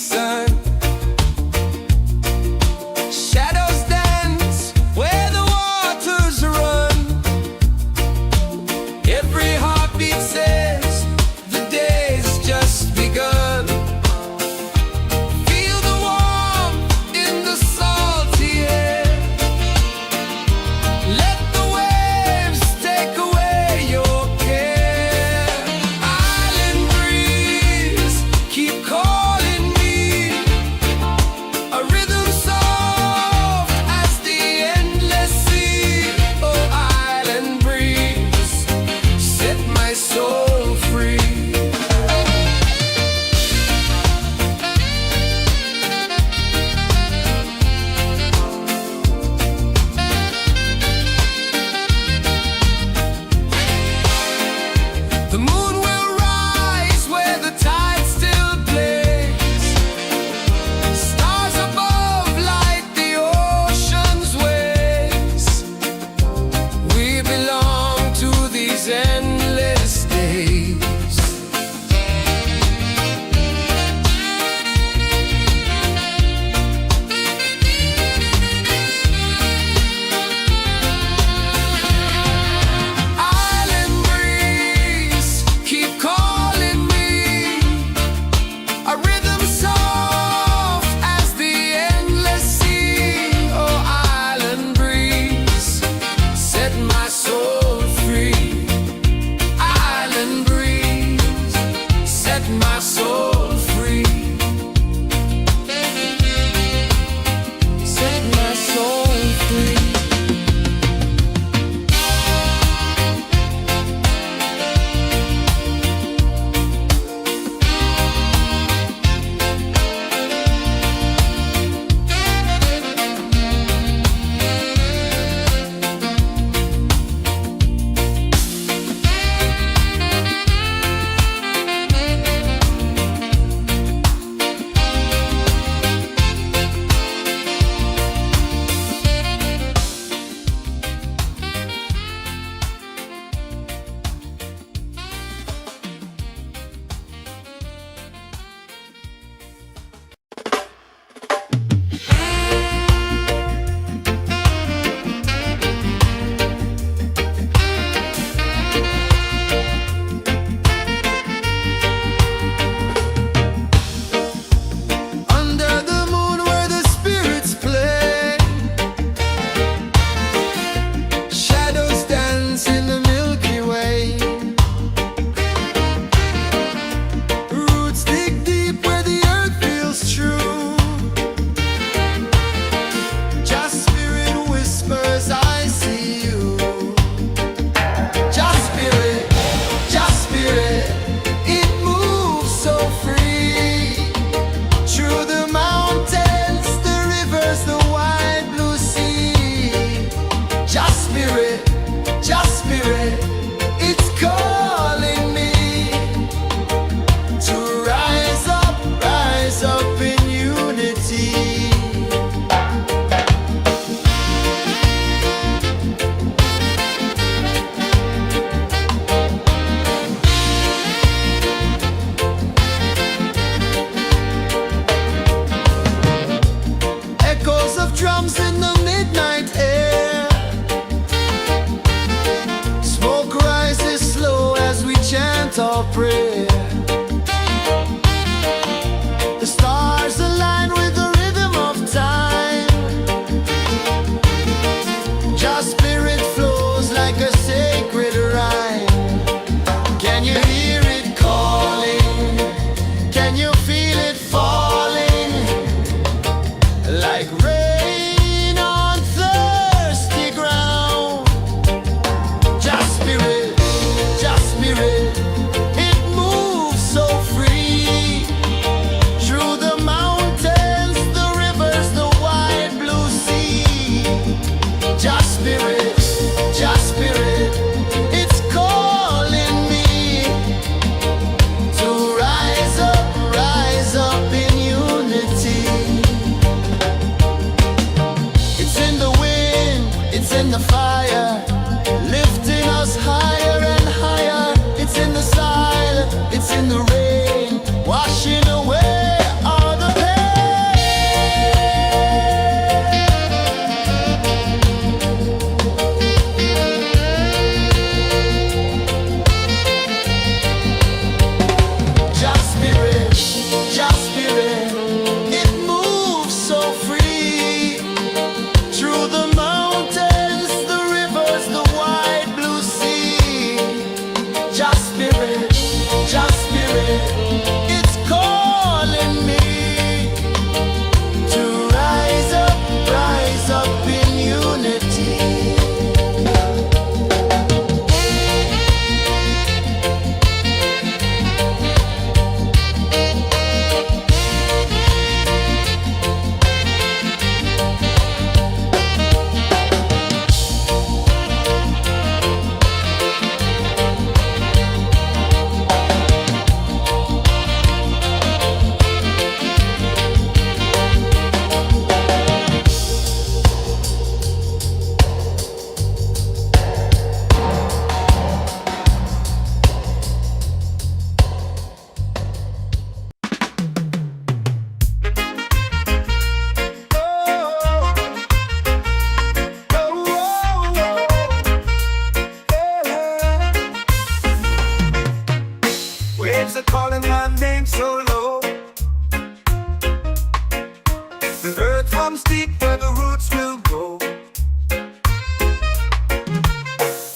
The earth comes deep where the roots will grow.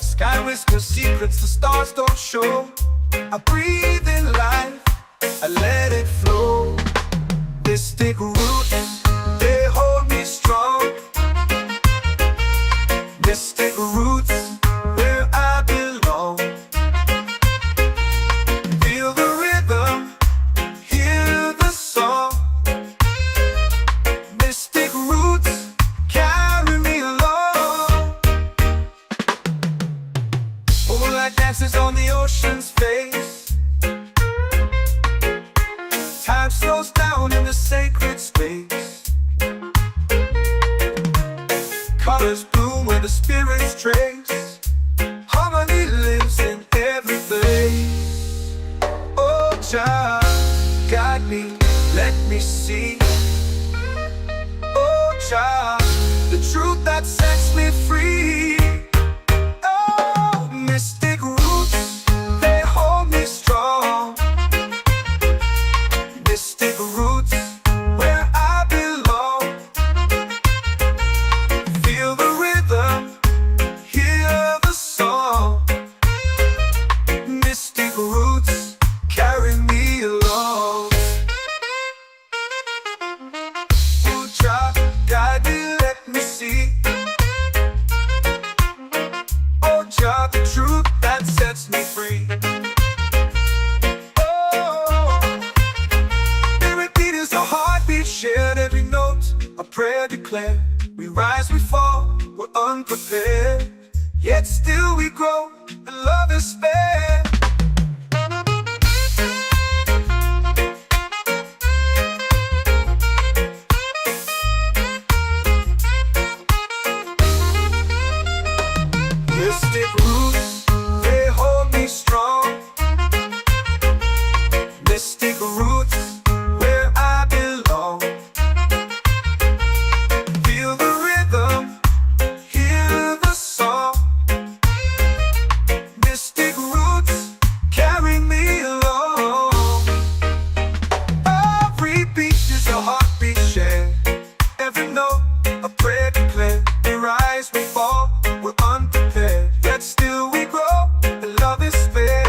Sky whispers secrets the stars don't show. I breathe in life, I let it flow. Mystic roots, they hold me strong. Mystic roots, where I belong. Feel the rhythm, hear the song. Mystic roots, carry me along. Moonlight dances on the ocean's face. Time slows down in the sacred space. Colors bloom where the spirits trace. Harmony lives in every place. Oh, child, guide me, let me see. Oh, child, the truth that sets me free. Oh, mystic roots, they hold me strong. Mystic roots, where I belong. Feel the rhythm, hear the song. Mystic roots, carry me along. Oh, child, guide me, let me see. Oh, child, the truth that sets me free. Shared every note, a prayer declared. We rise, we fall, we're unprepared. Yet still we grow, and love is spared. Mystic roots, they hold me strong. Mystic roots, where I belong. Feel the rhythm, hear the song. Mystic roots, carry me along. Every beat is a heartbeat shared. Every note, a prayer declared. We rise, we fall, we're unprepared. Yet still we grow, and love is fair.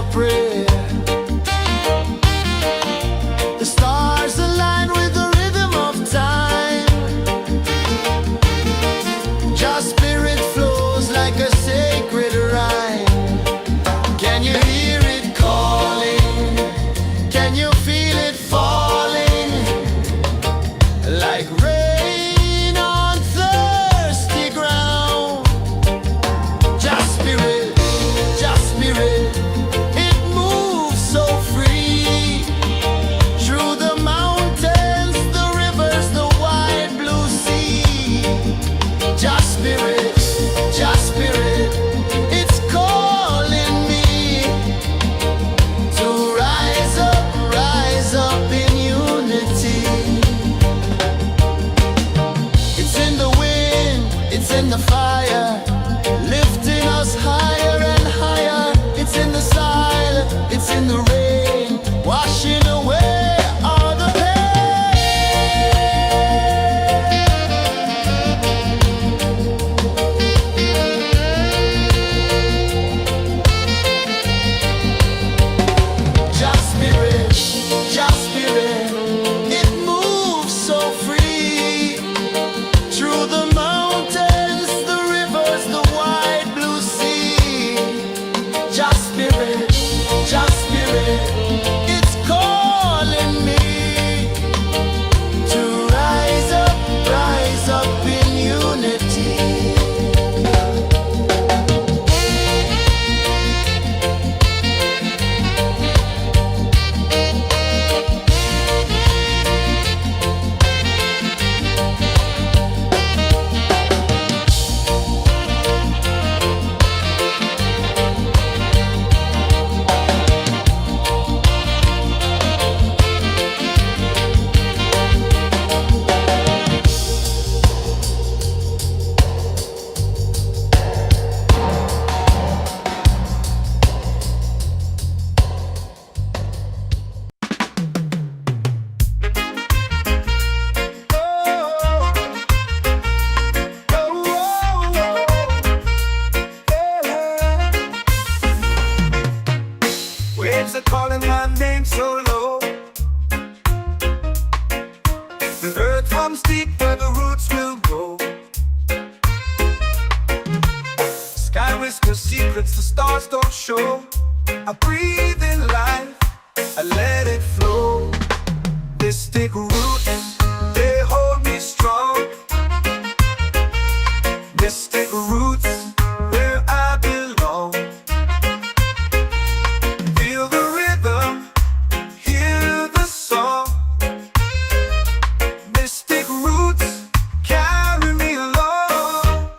our prayer. The stars align with the rhythm of time. Just spirit flows like a sacred rhyme. Can you hear it calling? Can you feel it falling? Like rain on thirsty ground. Just spirit, it moves so free. Through the mountains, the rivers, the wide blue sea. Just spirit, it's calling me to rise up in unity. It's in the wind, it's in the fire, lifting us higher and higher. It's in the silence, it's in the rain, washing away all the Just spirit, it moves so free. Through the mountains, the rivers, the wide blue sea. Just spirit, it's calling me to rise up in unity. Waves are calling my name so low. The earth hums deep where the roots will go. Sky whispers secrets the stars don't show. I breathe in life, I let it flow. Mystic roots, they hold me strong. Mystic roots, where I belong. Feel the rhythm, hear the song. Mystic roots, carry me along.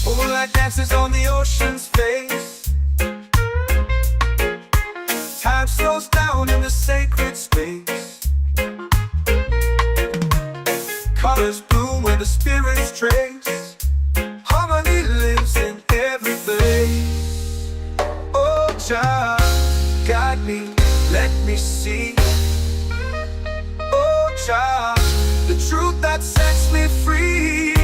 Moonlight dances on the ocean's face. Time slows down in the sacred space. Colors bloom where the spirits trace. Harmony lives in every place. Oh, child, guide me, let me see. Oh, child, the truth that sets me free.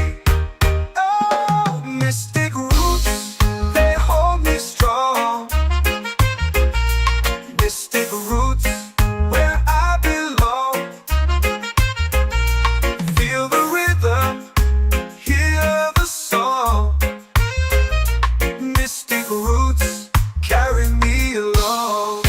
Oh, mystic roots, they hold me strong. Mystic roots, where I belong. Feel the rhythm, hear the song. Mystic roots, carry me along.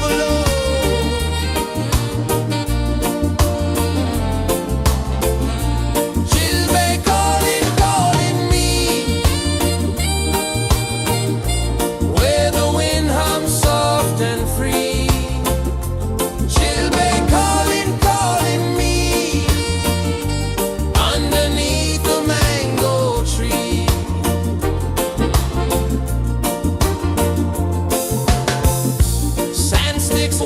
below. Chill Bay calling, calling me, where the wind hums soft and free. Chill Bay calling, calling me, underneath the mango tree. Sand sticks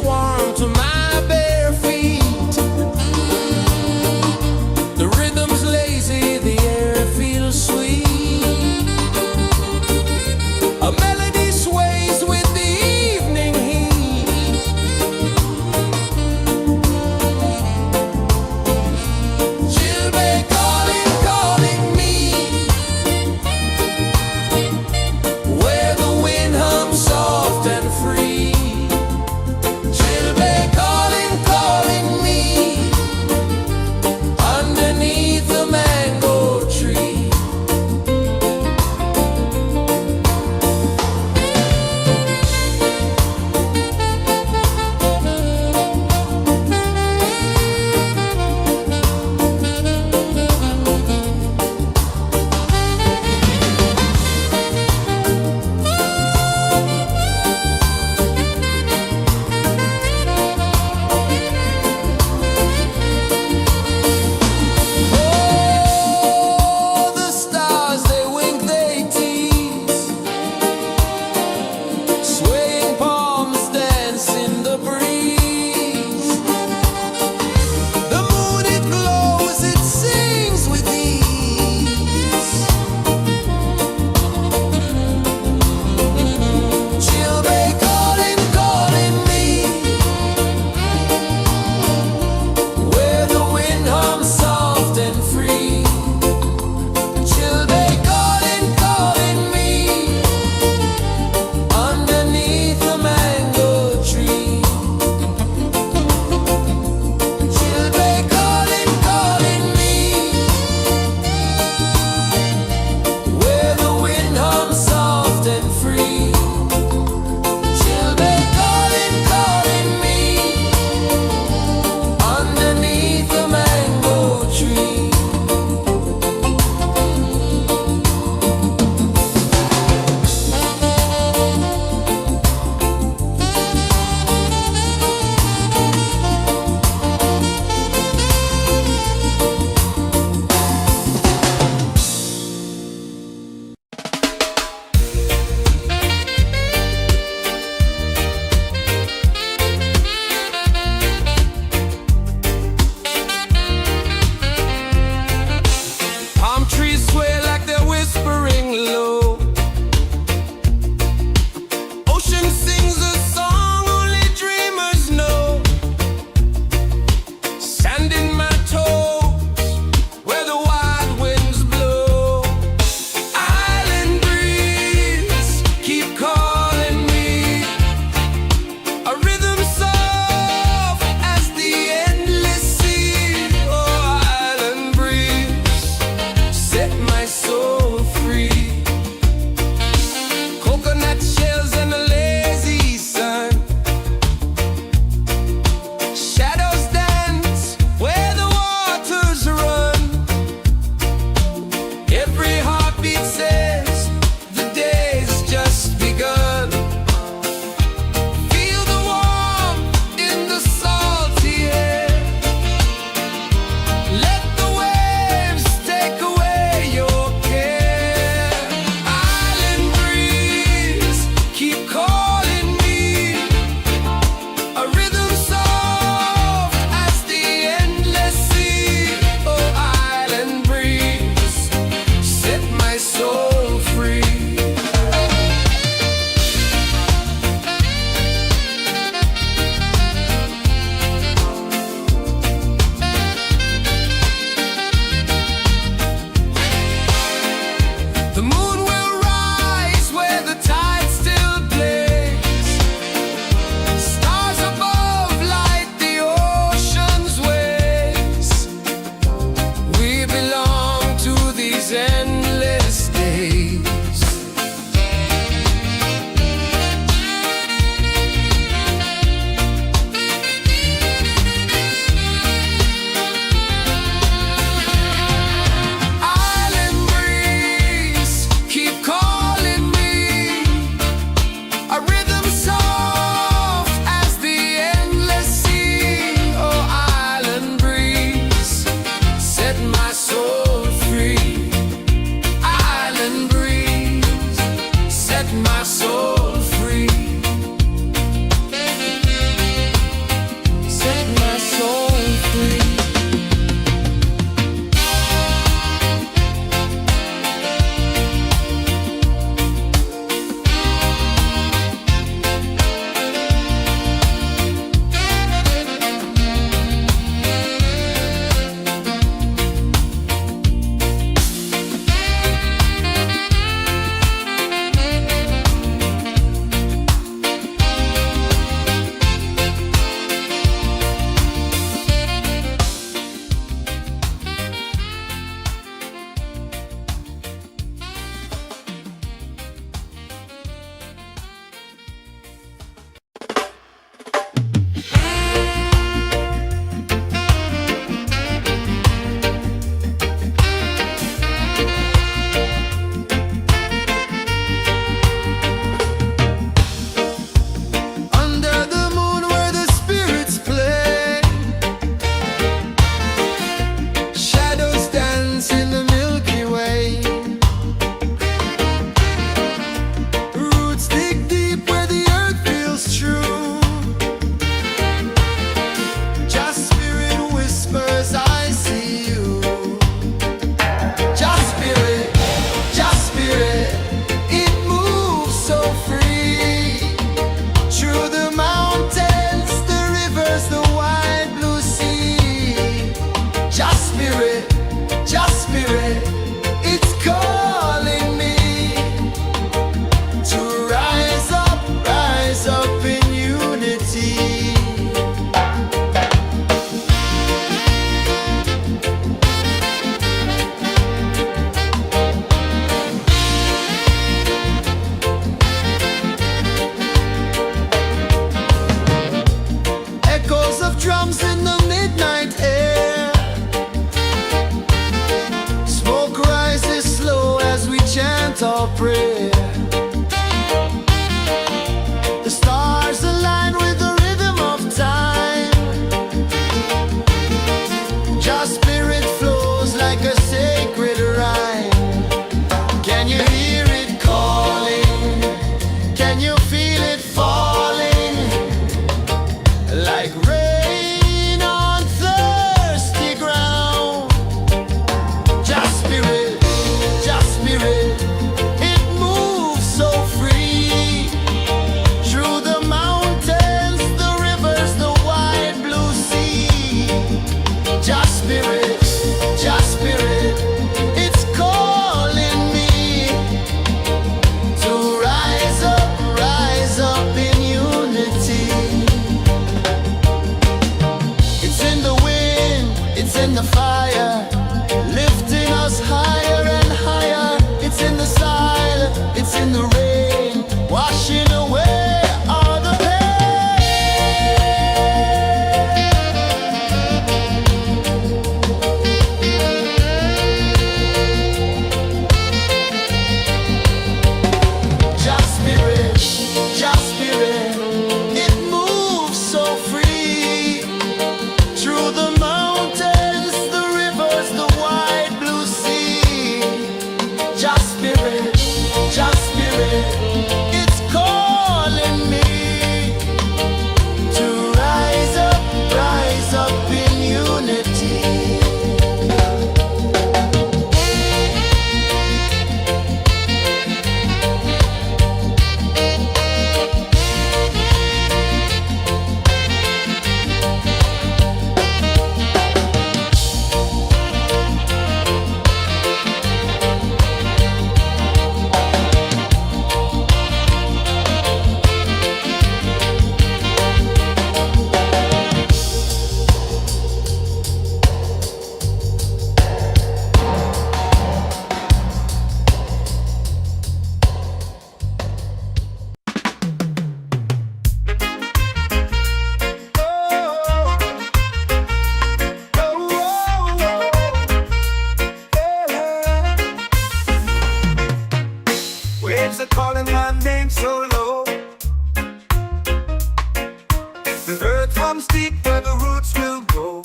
The earth comes deep where the roots will grow.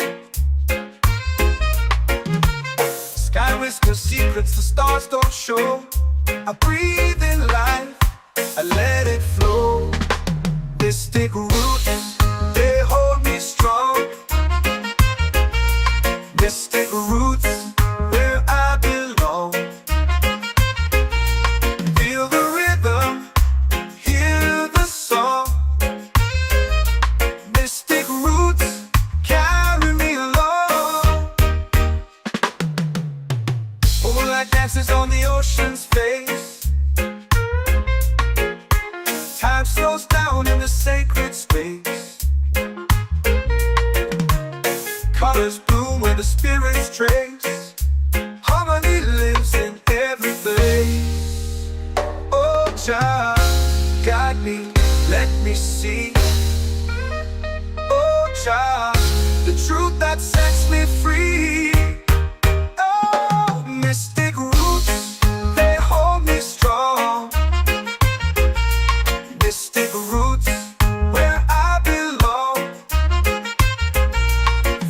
Sky whispers secrets the stars don't show. I breathe in life, I let it flow. This thick roots, they hold me strong. Mystic roots, where I belong. Feel the rhythm, hear the song. Mystic roots, carry me along. Moonlight dances on the ocean's face. Time slows down in the sacred space. Colors bloom where the spirits trace. Harmony lives in every face. Oh, Jah, guide me, let me see. Oh, Jah, the truth that sets me free. Oh, mystic roots, they hold me strong. Mystic roots, where I belong.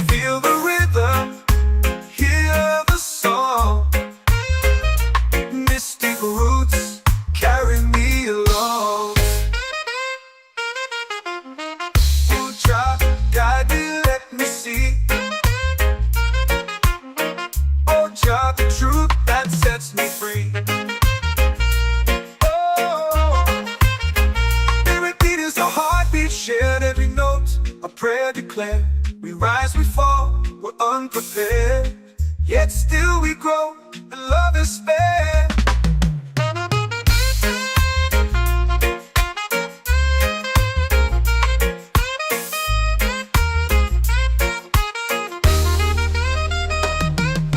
Feel the rhythm, hear the song. Mystic roots, carry me along. Oh, Jah, guide me, let me see. Oh, Jah, the truth that sets me free. Shared every note, a prayer declared. We rise, we fall, we're unprepared. Yet still we grow, and love is spared.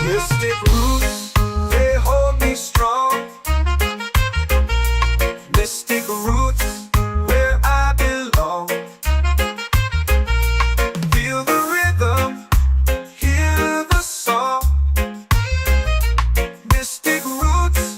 Mystic roots, they hold me strong. Mystic roots, where I belong. Feel the rhythm, hear the song. Mystic roots,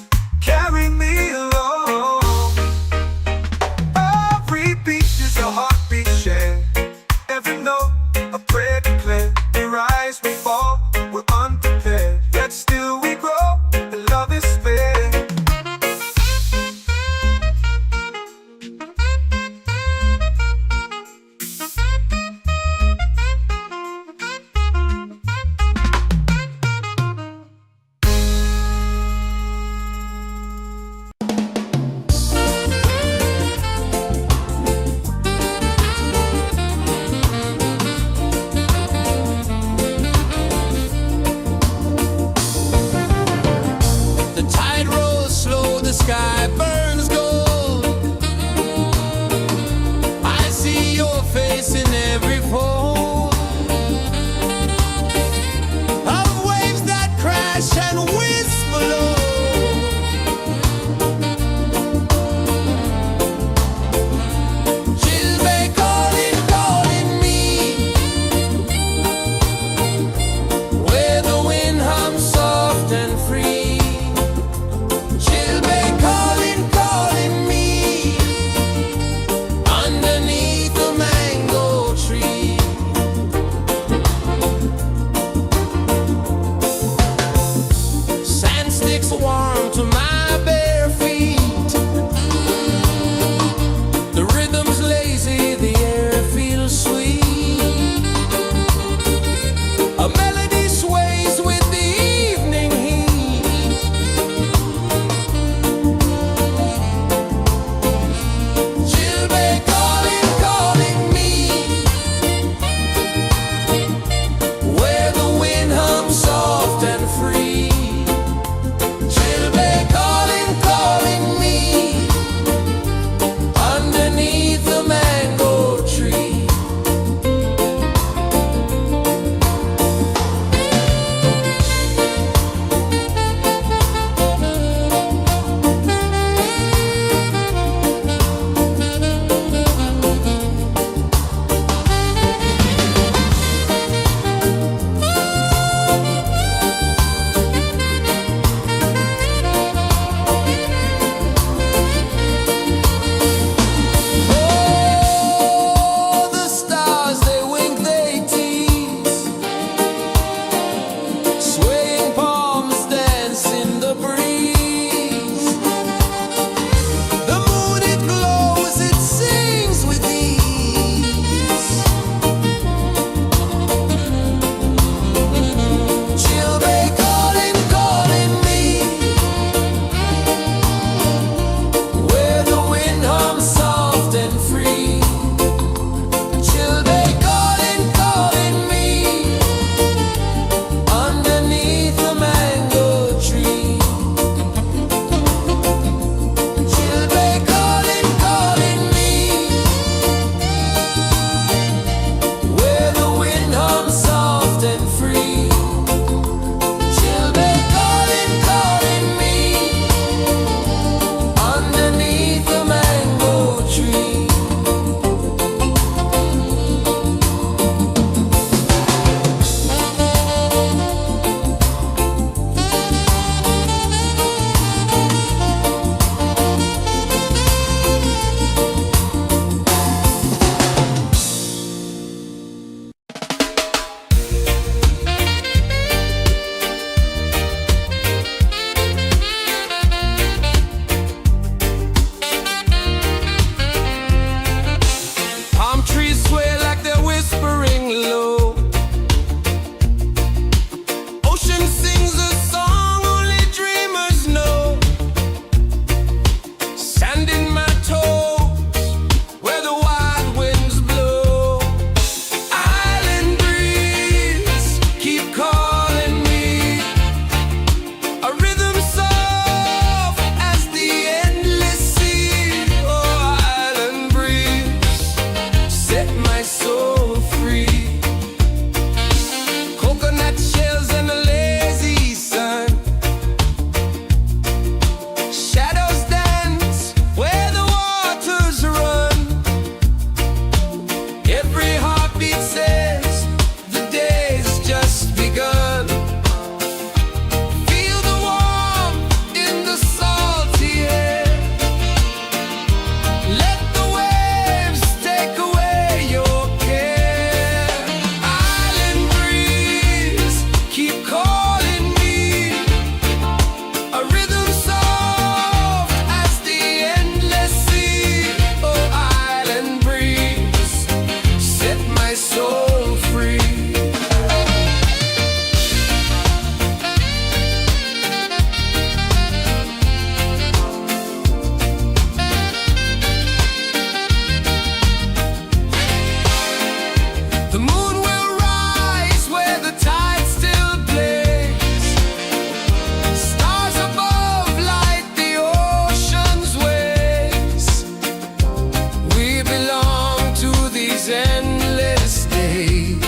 praise.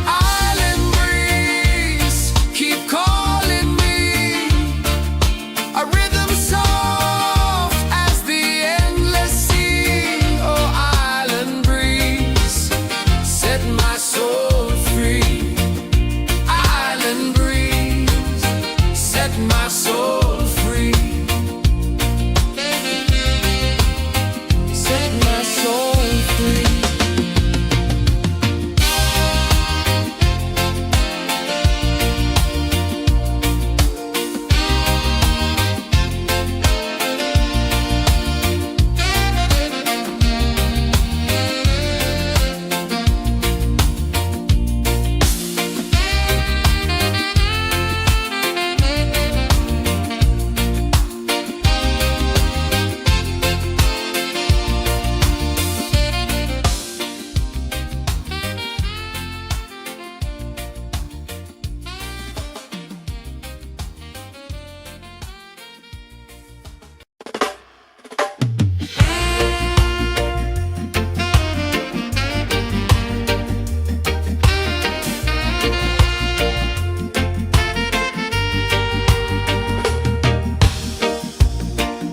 Island breeze, keep calling me, a rhythm soft as the endless sea. Oh, island breeze, set my soul free. Island breeze, set my soul free. Set my soul free.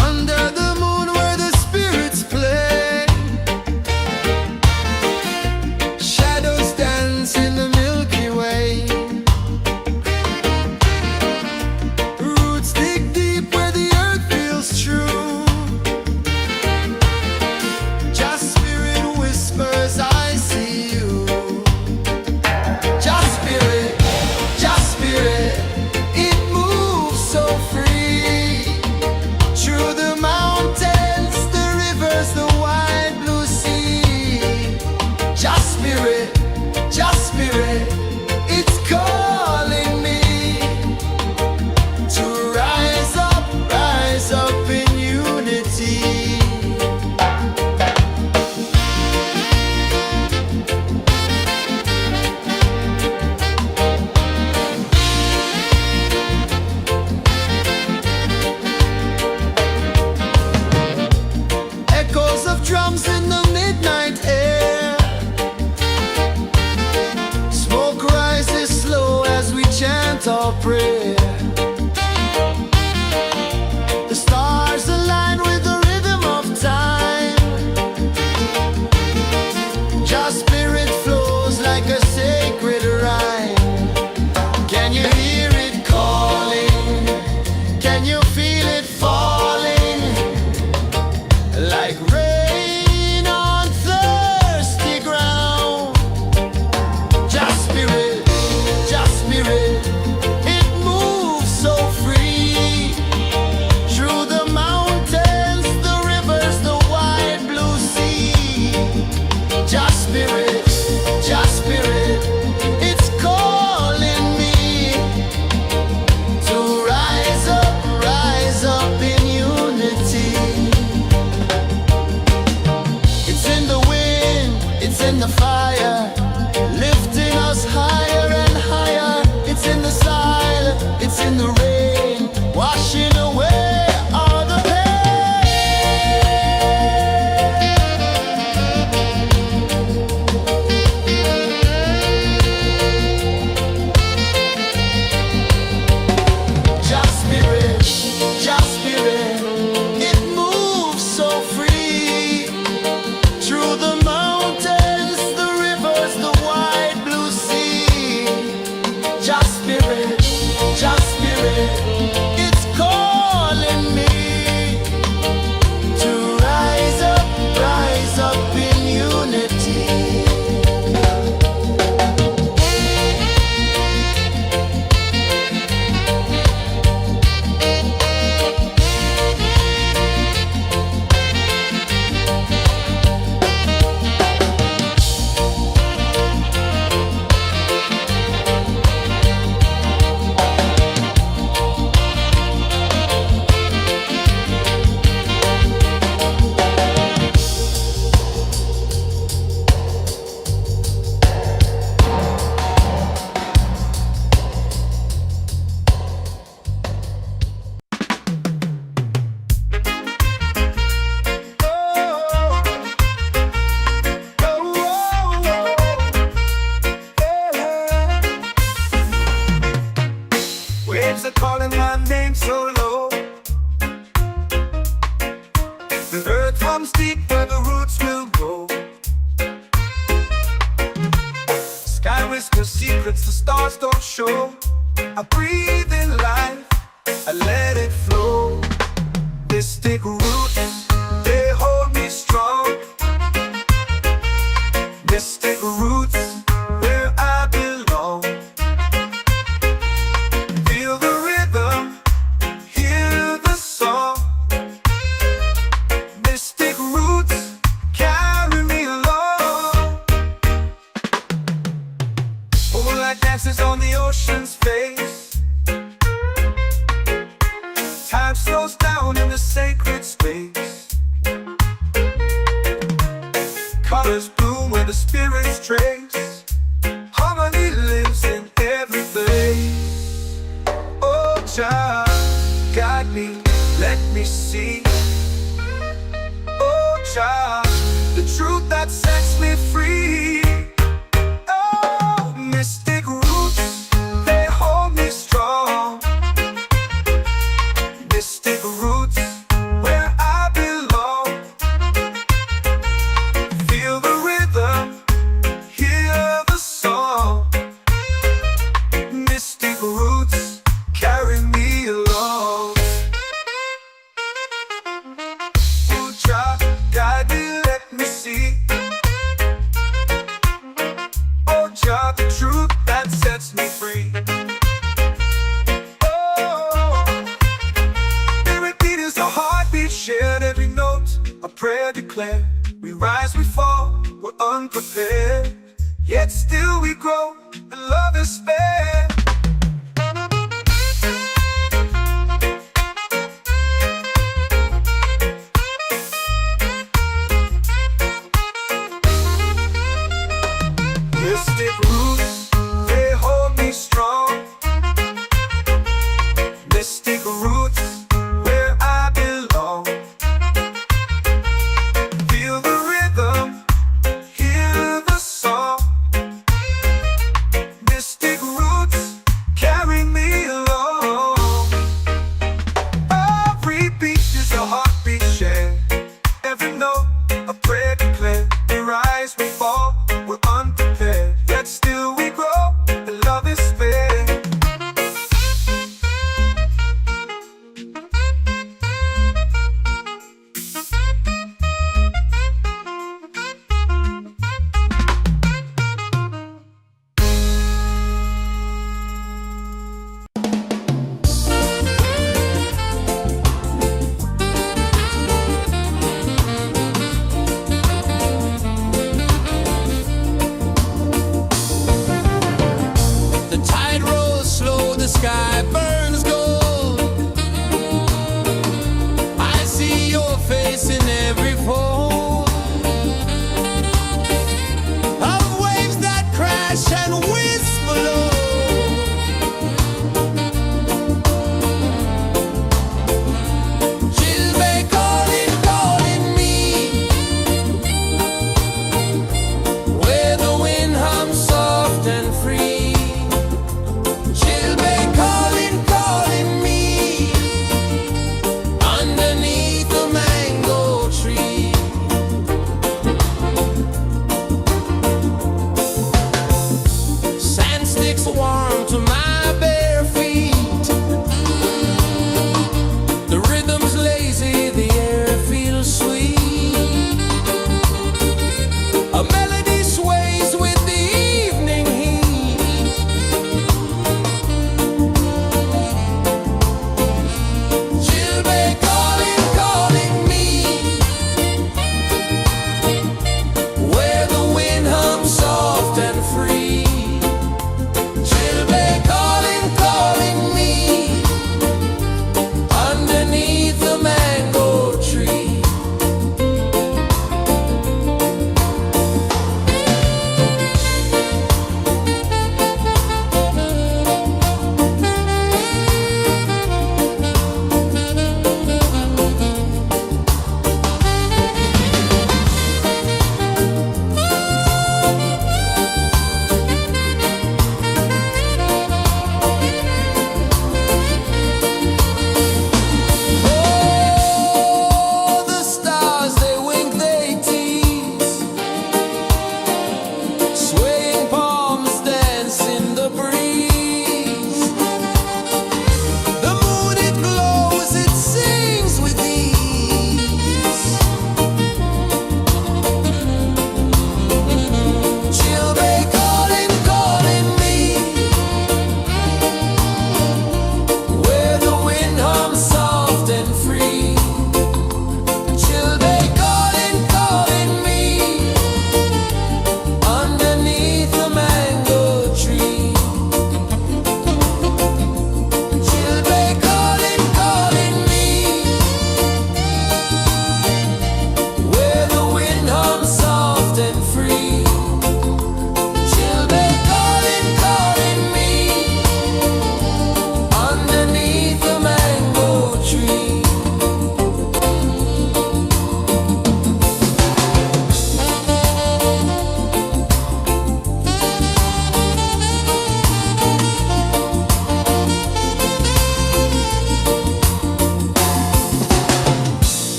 Under the moon where the spirits play, shadows dance in the Milky Way. Roots dig deep where the earth feels true. Just spirit whispers, I see you. Just spirit, it moves so free. Through the mountains, the rivers, the wide blue sea. Just spirit, it's calling me to rise up in unity. Echoes of drums in the midnight air. Smoke rises slow as we chant our prayer. The stars align with the rhythm of time. Just spirit flows like a sacred rhyme. Can you hear it calling? Can you feel it falling? Like rain on thirsty ground. Just spirit, it moves waves are calling my name so low. The earth comes deep where the roots will grow. Sky whispers secrets the stars don't show. I breathe in life, I let it flow. Mystic roots, they hold me strong. Mystic roots, where I belong. Feel the rhythm, hear the song. Mystic roots, carry me along. Moonlight dances on the ocean's face. Time slows down in the sacred space. Colors bloom where the spirits trace. Harmony lives in every place. Oh, child, guide me, let me see. Oh, child, the truth that sets me free. Oh, mystic roots, they hold me strong. Mystic roots, where I belong. Feel the rhythm, hear the song. Mystic roots, carry me along. Oh, child, guide me, let me see. Oh, child, the truth that sets me free. Shared every note, a prayer declared. We rise, we fall, we're unprepared. Yet still we grow, and love is spared. Mystic roots, they hold me strong. Mystic roots, where I belong. Feel the rhythm, hear the song. Mystic roots, carry me along. Every beat is a heartbeat shared. Every note, a prayer declared. We rise, we fall, we're unprepared. Yet still we grow, and love is spared. The tide rolls slow, the sky burns gold. I see your face in every fold of waves that crash and whisper low. She'll be calling, calling me, where the wind hums soft and free. She'll be calling,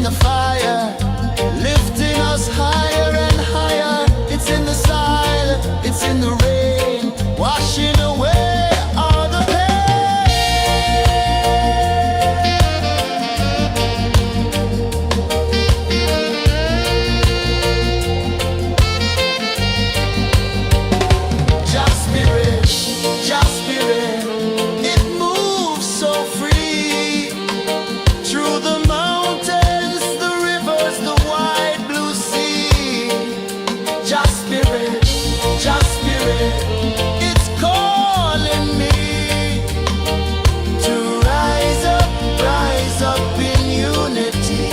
in the fire, lifting us higher and higher. It's in the silence, it's in the rain, washing away all the pain. Just spirit, just spirit, it moves so free through the mountains, the rivers, the wide blue sea. Just spirit, it's calling me to rise up in unity.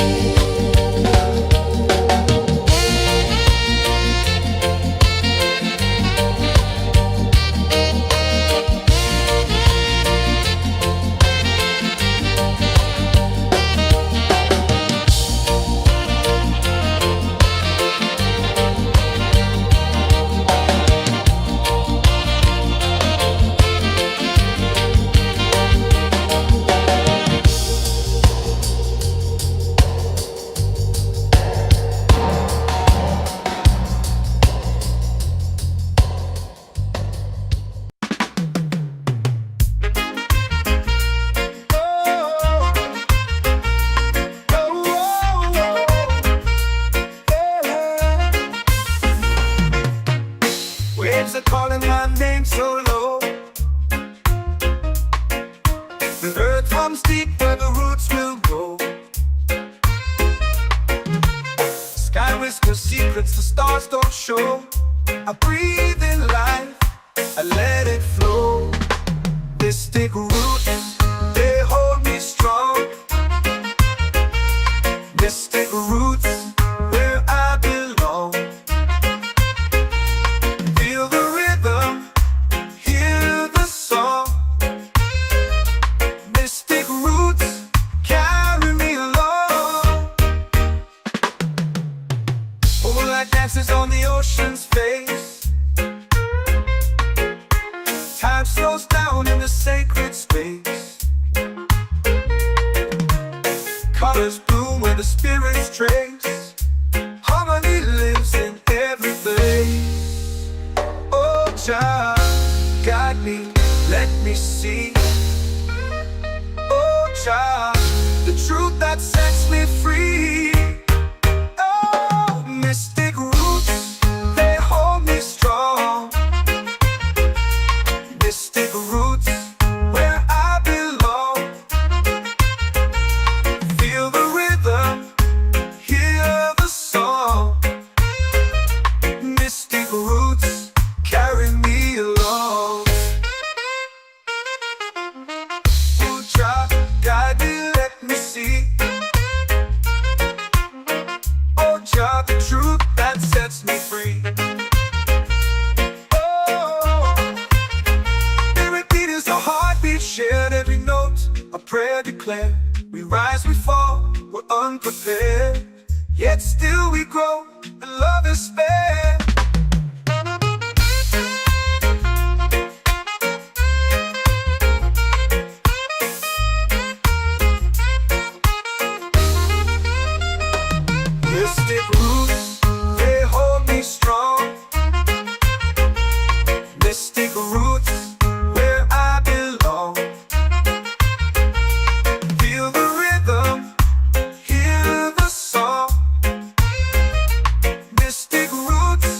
Waves are calling my name so low. The earth hums deep where the roots will go. Sky whispers secrets the stars don't show. I breathe in life, I let it flow. Mystic roots, they hold me strong. Mystic roots, where I belong. Feel the rhythm, hear the song. Mystic roots, carry me along. Moonlight dances on the ocean's face. Time slows down in the sacred space. Colors bloom where the spirits trace. Harmony lives in every place. Oh, child, guide me, let me see. Oh, child, the truth that sets me free. Oh, mystic roots, they hold me strong. Mystic roots, where I belong. Feel the rhythm, hear the song. Mystic roots, carry me along. Oh, child, guide me, let me see. Oh, child, the truth that sets me free. Oh, spirit beat is a heartbeat shared, every note a prayer declared. We rise, we fall, we're unprepared, yet still we grow, and love is spared. Mystic roots, they hold me strong. Mystic roots, where I belong. Feel the rhythm, hear the song. Mystic roots,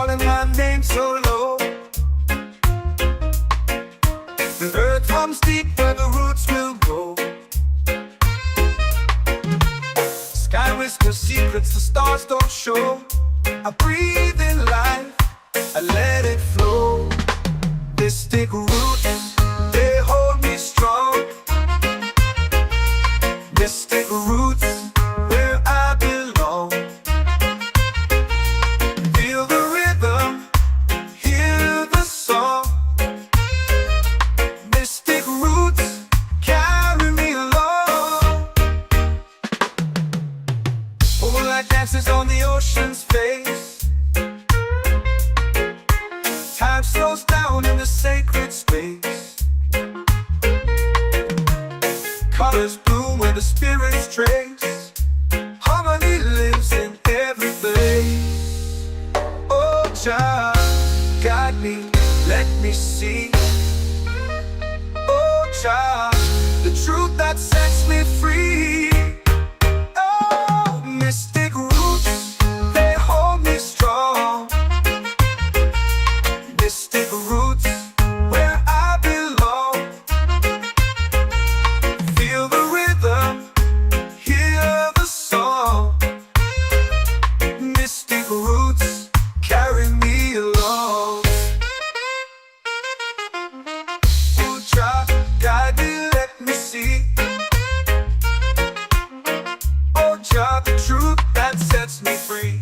calling my name so low. The earth hums deep where the roots will go. Sky whispers secrets the stars don't show. I breathe in life, I let it flow. Mystic roots, they hold me strong. Mystic roots, where I belong. Feel the rhythm, hear the song. Mystic roots, carry me along. Moonlight dances on the ocean's face. Time slows down in the sacred space. Colors bloom where the spirits trace. Harmony lives in every place. Oh, Jah, guide me, let me see. Oh, Jah, the truth that sets me free. Oh, mystic roots, they hold me strong. Mystic roots, where I belong. Feel the rhythm, hear the song. Mystic roots, carry me along. Oh, Jah, guide me, let me see. Oh, Jah, the truth that sets me free.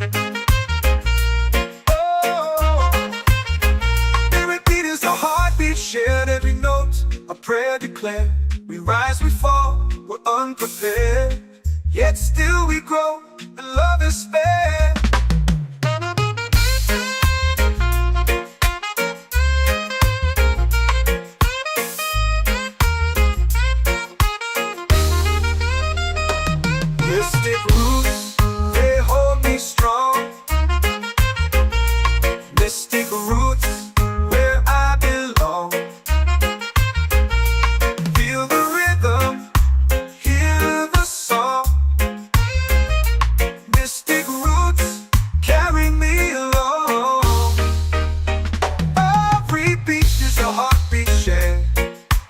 Shared every note, a prayer declared. We rise, we fall, we're unprepared. Yet still we grow, and love is fair. Mystic roots, they hold me strong. Mystic roots, where I belong. Feel the rhythm, hear the song. Mystic roots, carry me along. Every beat is a heartbeat shared.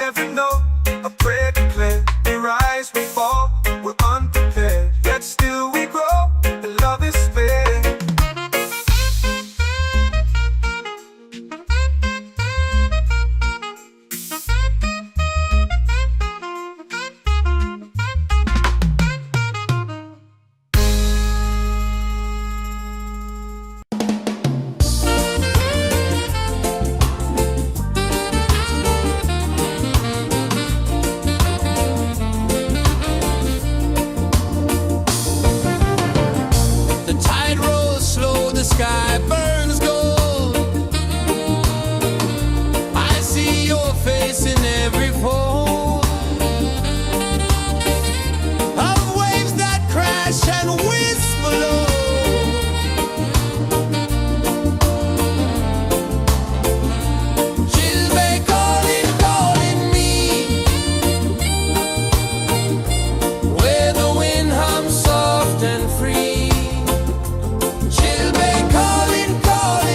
Every note, a prayer declared. We rise, we fall, we're unprepared. Yet still we grow, and love is fair. The tide rolls slow, the sky burns gold. I see your face in every fold of waves that crash and whisper low. She'll be calling, calling me, where the wind hums soft and free. She'll be calling, calling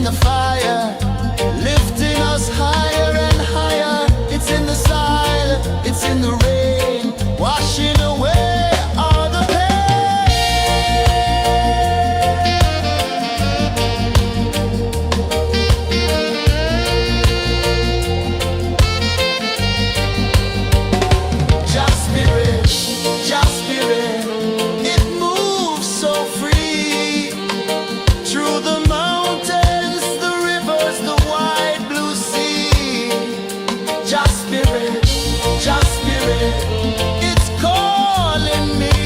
the fire, lifting us higher and higher. It's in the silence, it's in the rain, washing away all the Just spirit, it moves so free through the mountains, the rivers, the wide blue sea. Just spirit, it's calling me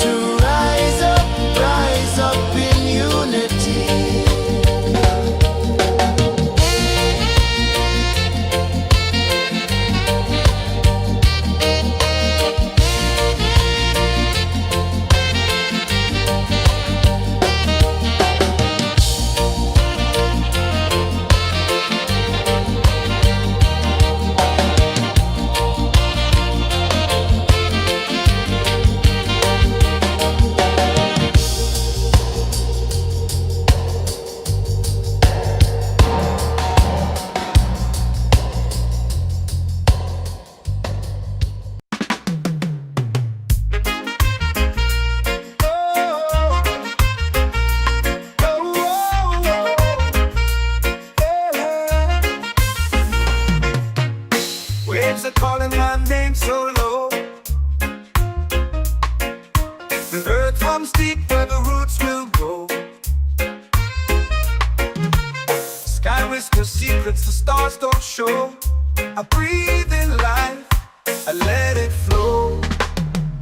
to rise up in unity. Waves are calling my name so low. The earth hums deep where the roots will go. Sky whispers secrets the stars don't show. I breathe in life, I let it flow.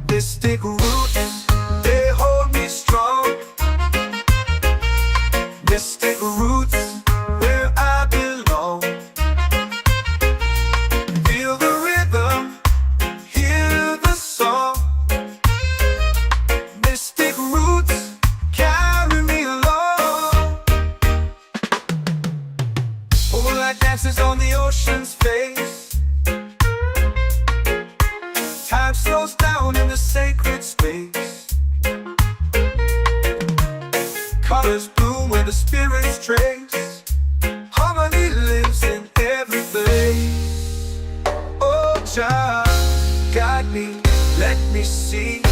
Mystic roots, they hold me strong. Mystic roots, where I belong. Feel the rhythm, hear the song. Mystic roots, carry me along. Moonlight dances on the ocean's face. Time slows down in the sacred space. Colors bloom where the spirits trace. Harmony lives in every place. Oh, Jah, guide me, let me see.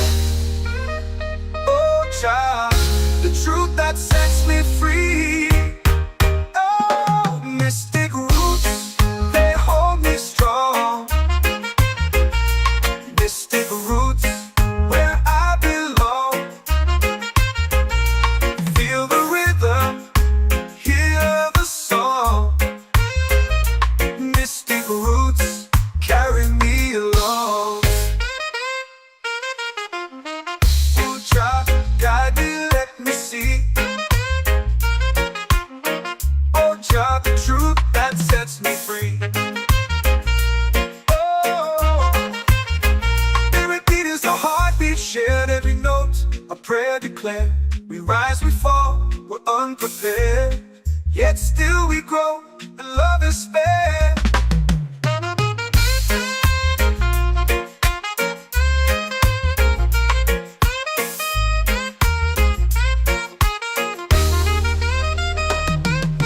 Oh, Jah, the truth that sets me free. Oh, mystic roots, they hold me strong. Mystic roots, where I belong. Feel the rhythm, hear the song. Mystic roots, carry me along. Oh, Jah, guide me, let me see. Oh, Jah, the truth that sets me free. Oh, spirit beat is a heartbeat shared, every note a prayer declared. We rise, we fall, we're unprepared, yet still we grow, and love is spared.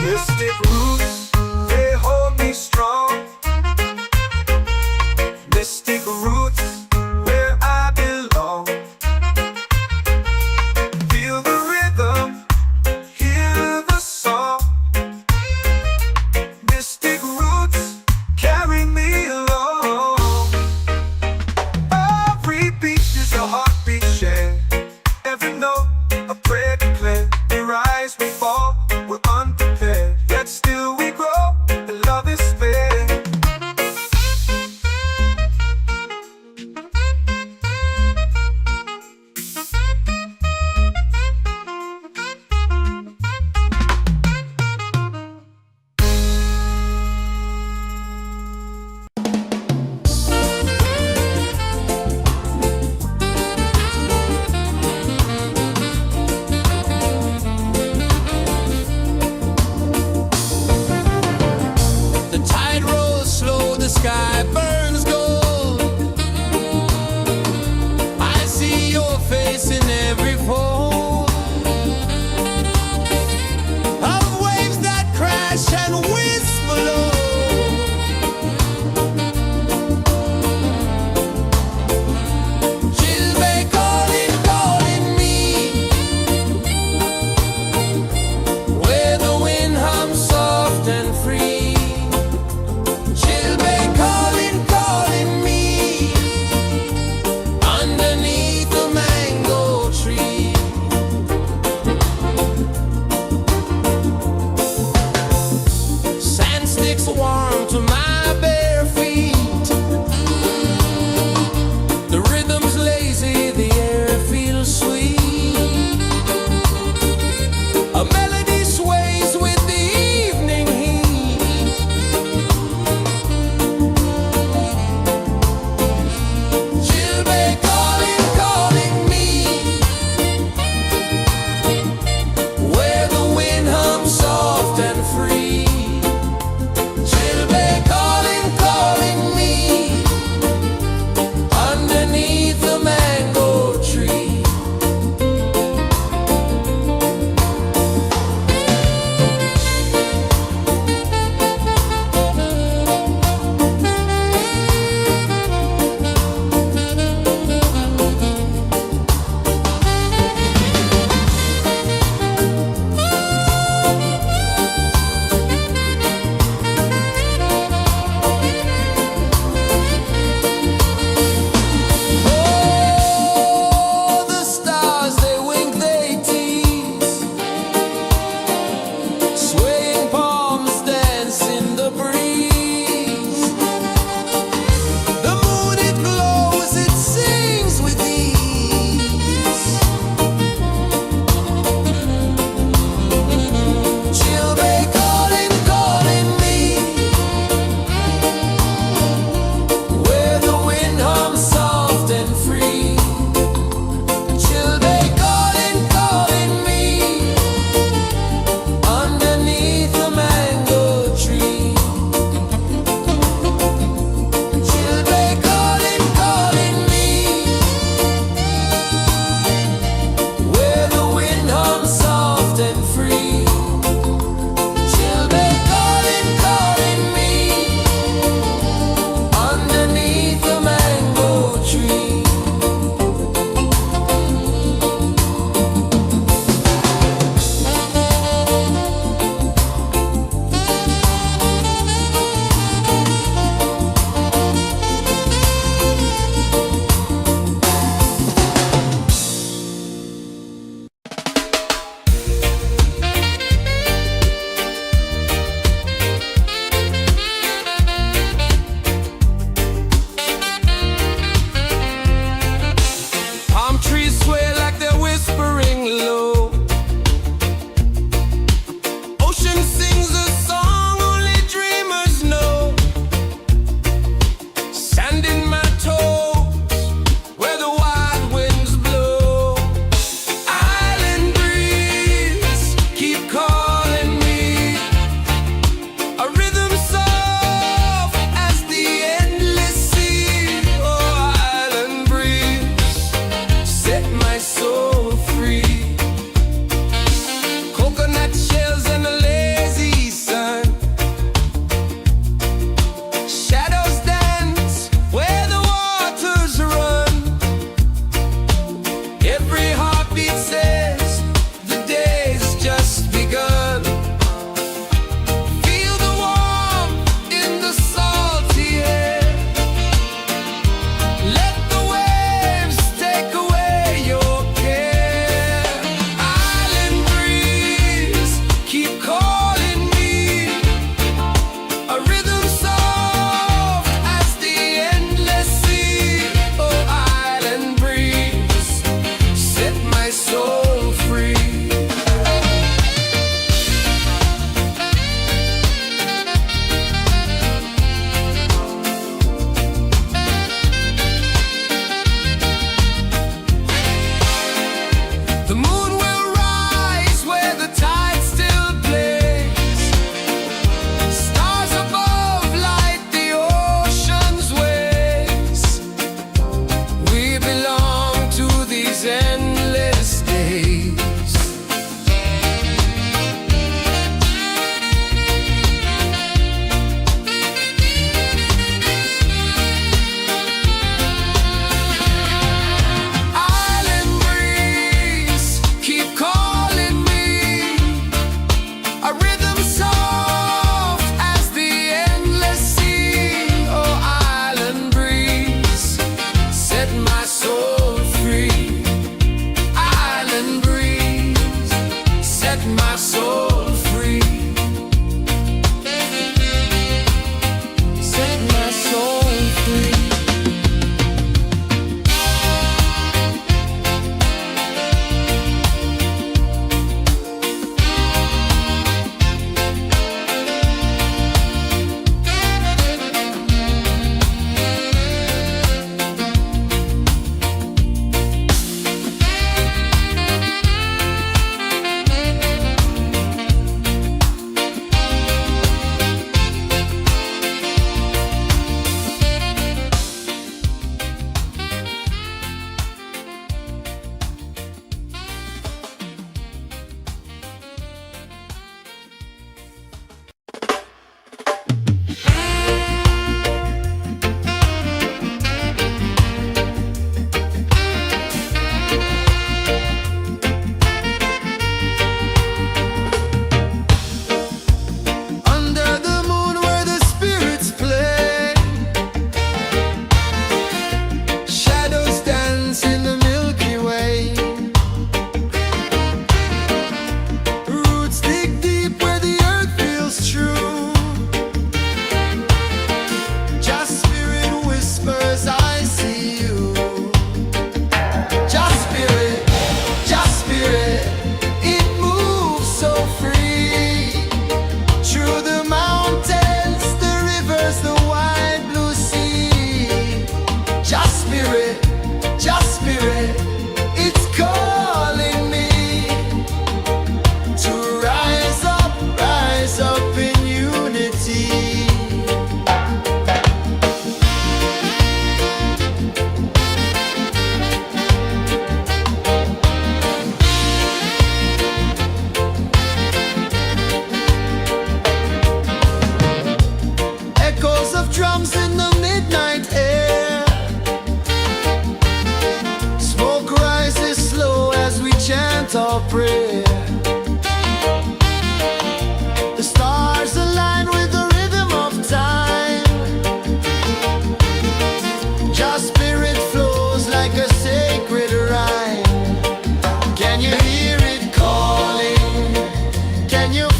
Mystic roots, they hold me strong. Mystic roots, where I belong. Feel the rhythm, hear the song. Mystic roots, carry me along. Every beat is a heartbeat shared, every note a prayer declared. We rise, we fall, we're unprepared, yet still we grow.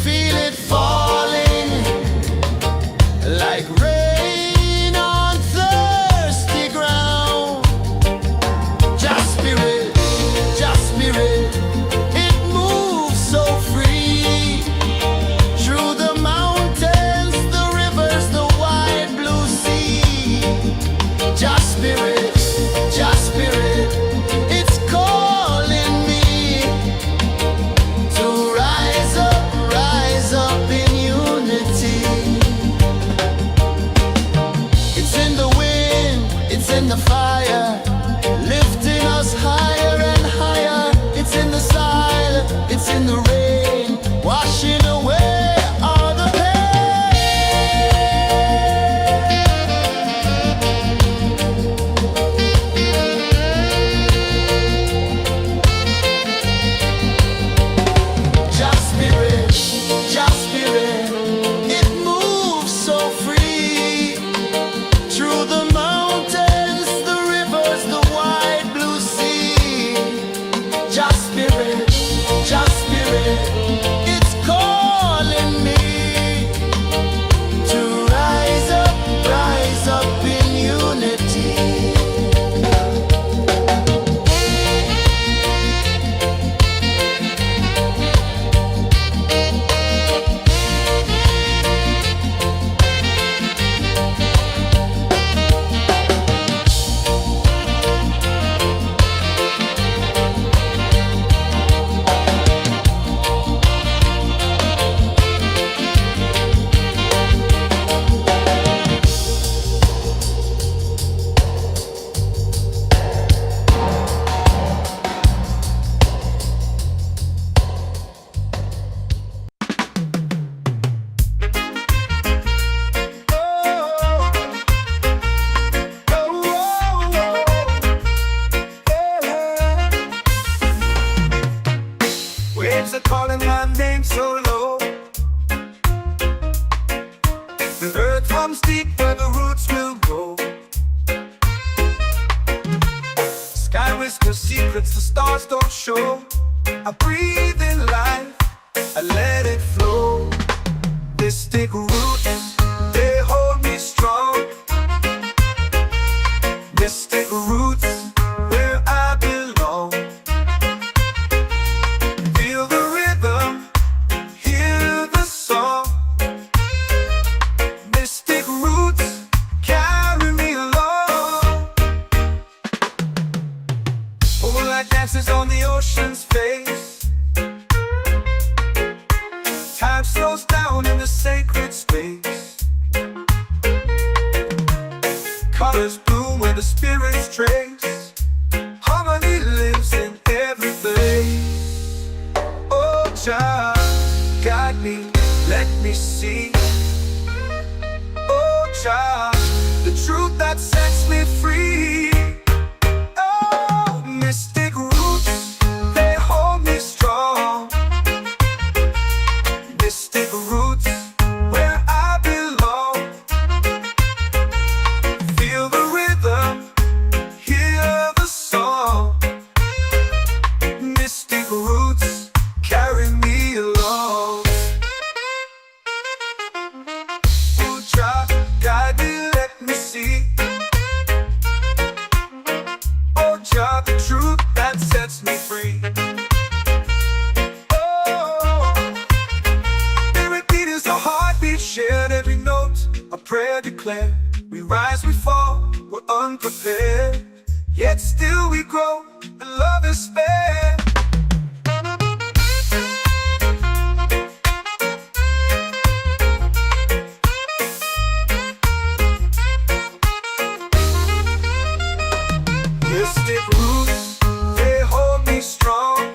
feel it falling like rain on thirsty ground. Just spirit, it moves so free through the mountains, the rivers, the wide blue sea. Just spirit, it's calling me to rise up in unity. It's in the wind, it's in the fire, lifting us higher and higher. It's in the silence, it's in the rain, washing away all the Just spirit, it moves so free through the mountains, the rivers, the wide blue sea. Just spirit, it's calling me to rise up in unity. Waves are calling my name so low. The earth comes deep where the roots will go. Sky whispers secrets the stars don't show. I breathe in life, I let it flow. Mystic roots, they hold me strong. Mystic roots, where I belong. Feel the rhythm, hear the song. Mystic roots, carry me along. Moonlight dances on the ocean's face. Time slows down in the sacred space. Colors bloom where the spirits trace. Harmony lives in every face. Oh, Jah, guide me, let me see. Oh, Jah, the truth that sets me free. Oh, mystic roots, they hold me strong. Mystic roots, where I belong. Feel the rhythm, hear the song. Mystic roots, carry me along. Oh, Jah, guide me, let me see. Oh, Jah, the truth that sets me free. Oh, spirit beat is a heartbeat shared, every note a prayer declared. We rise, we fall, we're unprepared, yet still we grow, and love is spared. Mystic roots, they hold me strong.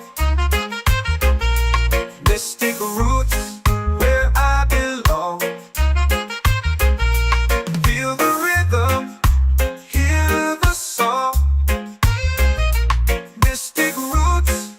Mystic roots, where I belong. Feel the rhythm, hear the song. Mystic roots,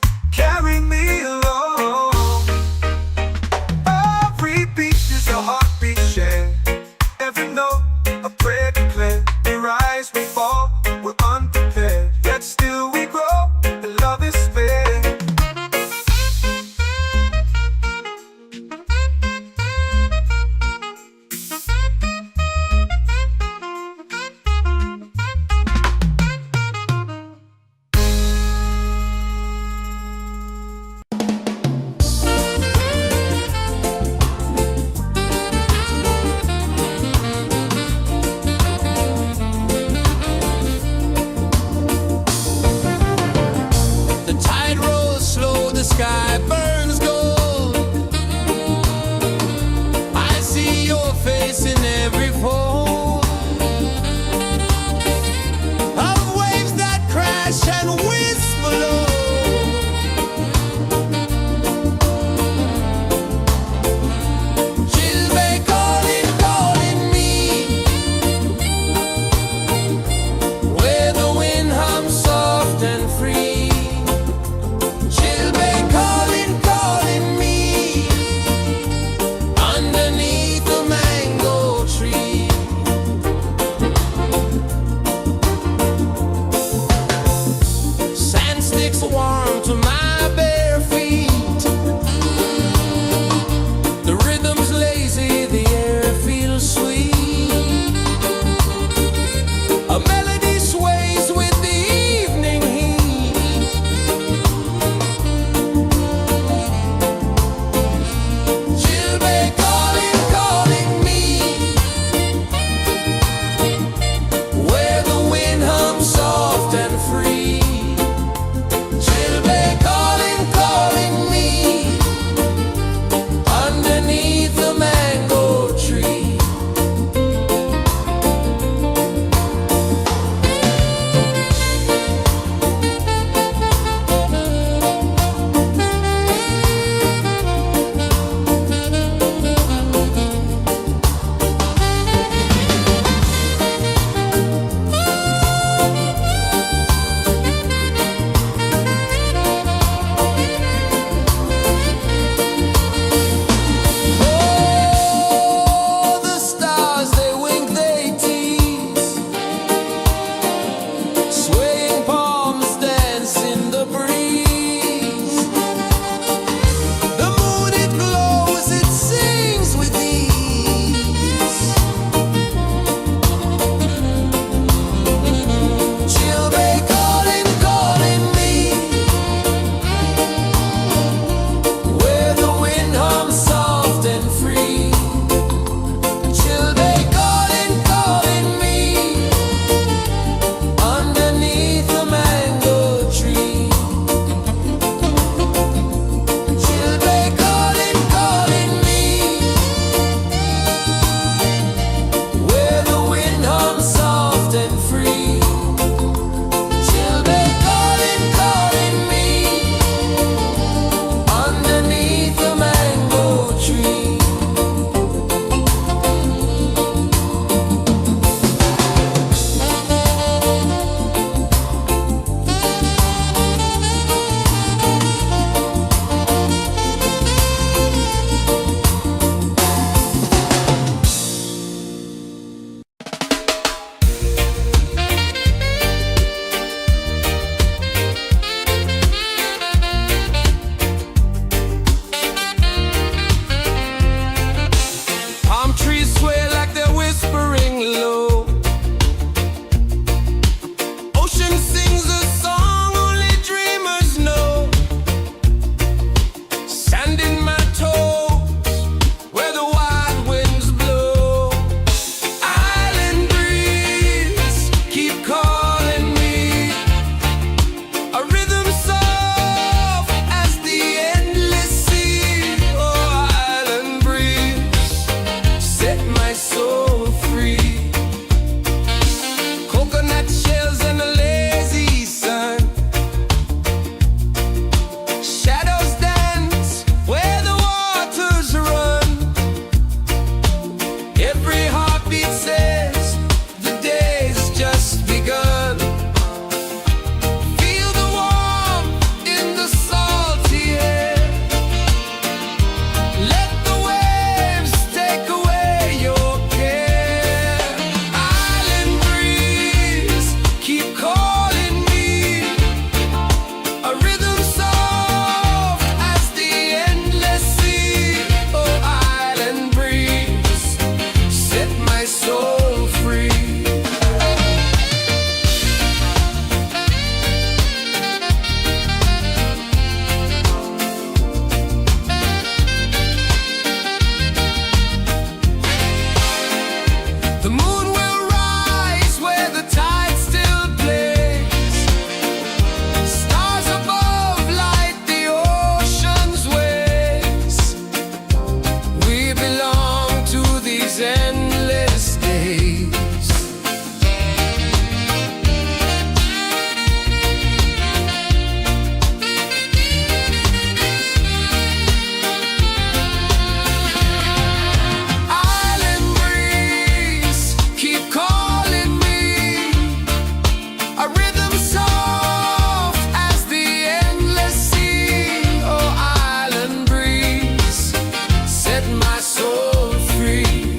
my soul free.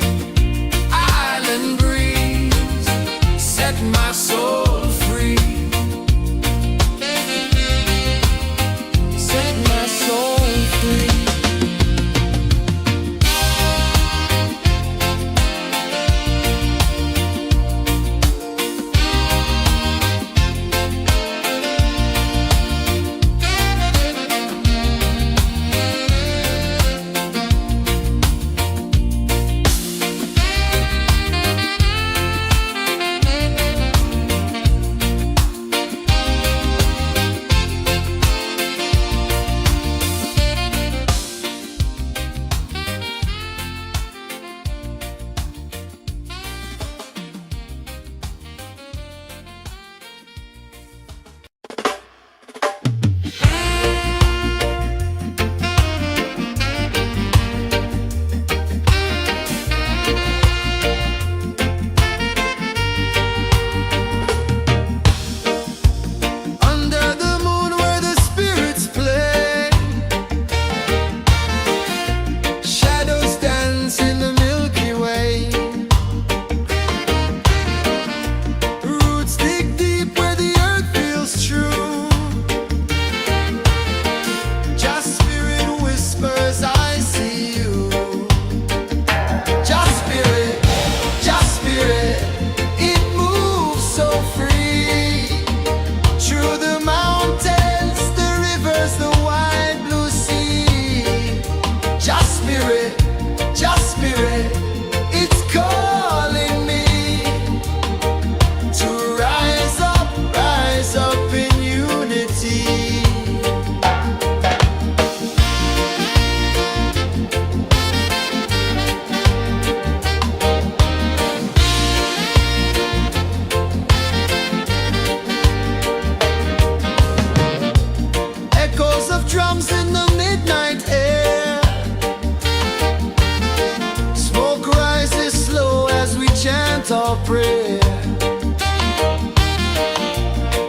Island breeze, set my soul free. Set my soul free. Our prayer.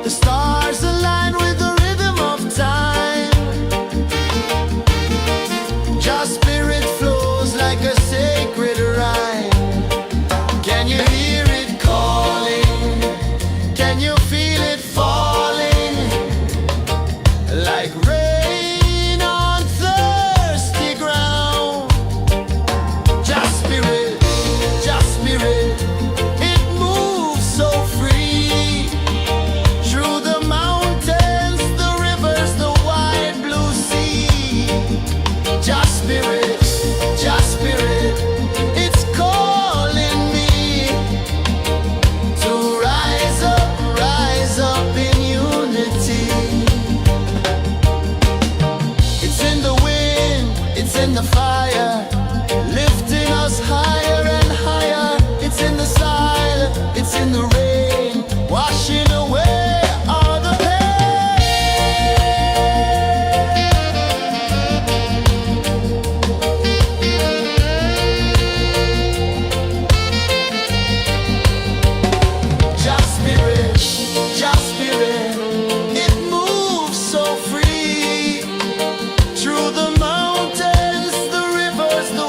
The stars align with the rhythm of time. Your spirit flows like a sacred rhyme. Can you hear it calling? Can you feel it falling? Like rain on thirsty ground. Just spirit, just spirit. In the fire, lifting us higher and higher. It's in the silence, it's in the rain, washing away all the pain. Just spirit, just spirit. It moves so free through the mountains, the rivers, the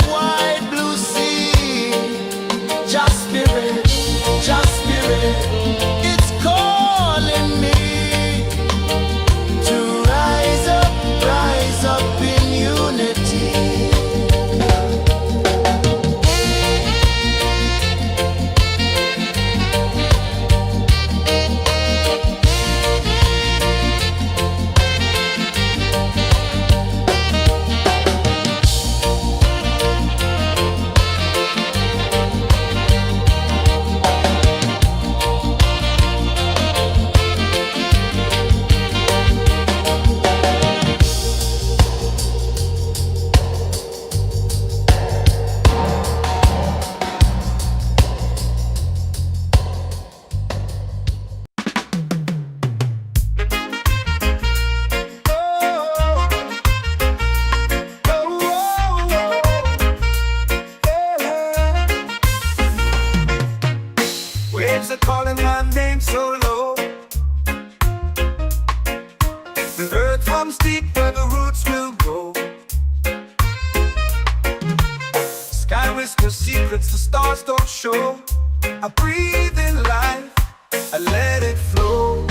whispers secrets the stars don't show. I breathe in life, I let it flow.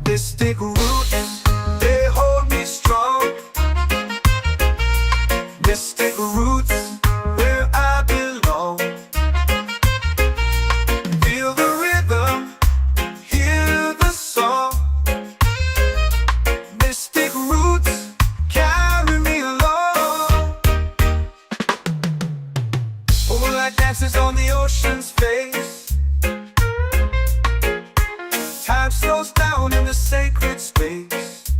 Mystic roots, they hold me strong. Mystic roots, where I belong. Feel the rhythm, hear the song. Mystic roots, carry me along. Moonlight dances on the ocean's face. Time slows down in the sacred space.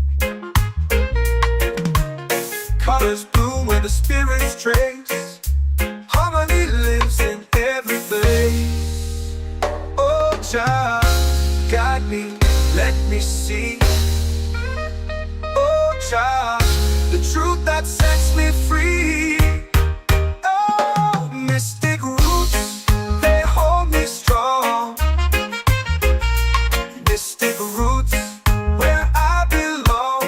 Colors bloom where the spirits trace. Harmony lives in every place. Oh, child, guide me, let me see. Oh, child, the truth that sets me free. Oh, mystic roots, they hold me strong. Mystic roots, where I belong.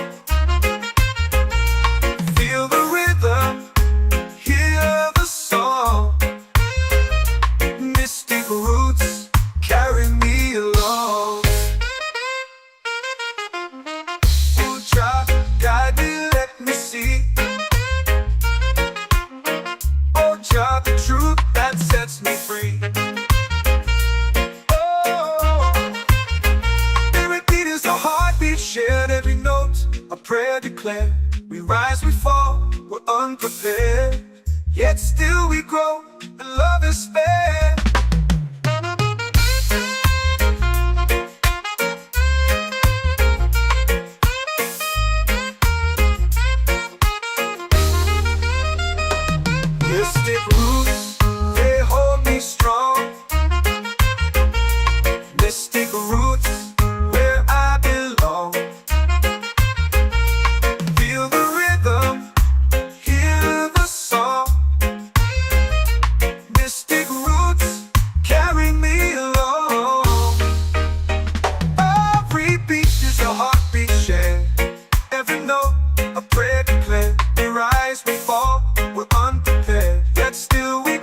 Feel the rhythm, hear the song. Mystic roots, carry me along. Oh, child, guide me, let me see. Oh, child, the truth that sets me free. Oh, every beat is a heartbeat shared, every note a prayer declared. We rise, we fall, we're unprepared, yet still we grow, and love is spared. Mystic roots, they hold me strong. Mystic roots, where I belong. Feel the rhythm, hear the song. Mystic roots, carry me along. Every beat is a heartbeat shared, every note a prayer declared. We rise, we fall, we're unprepared, yet still we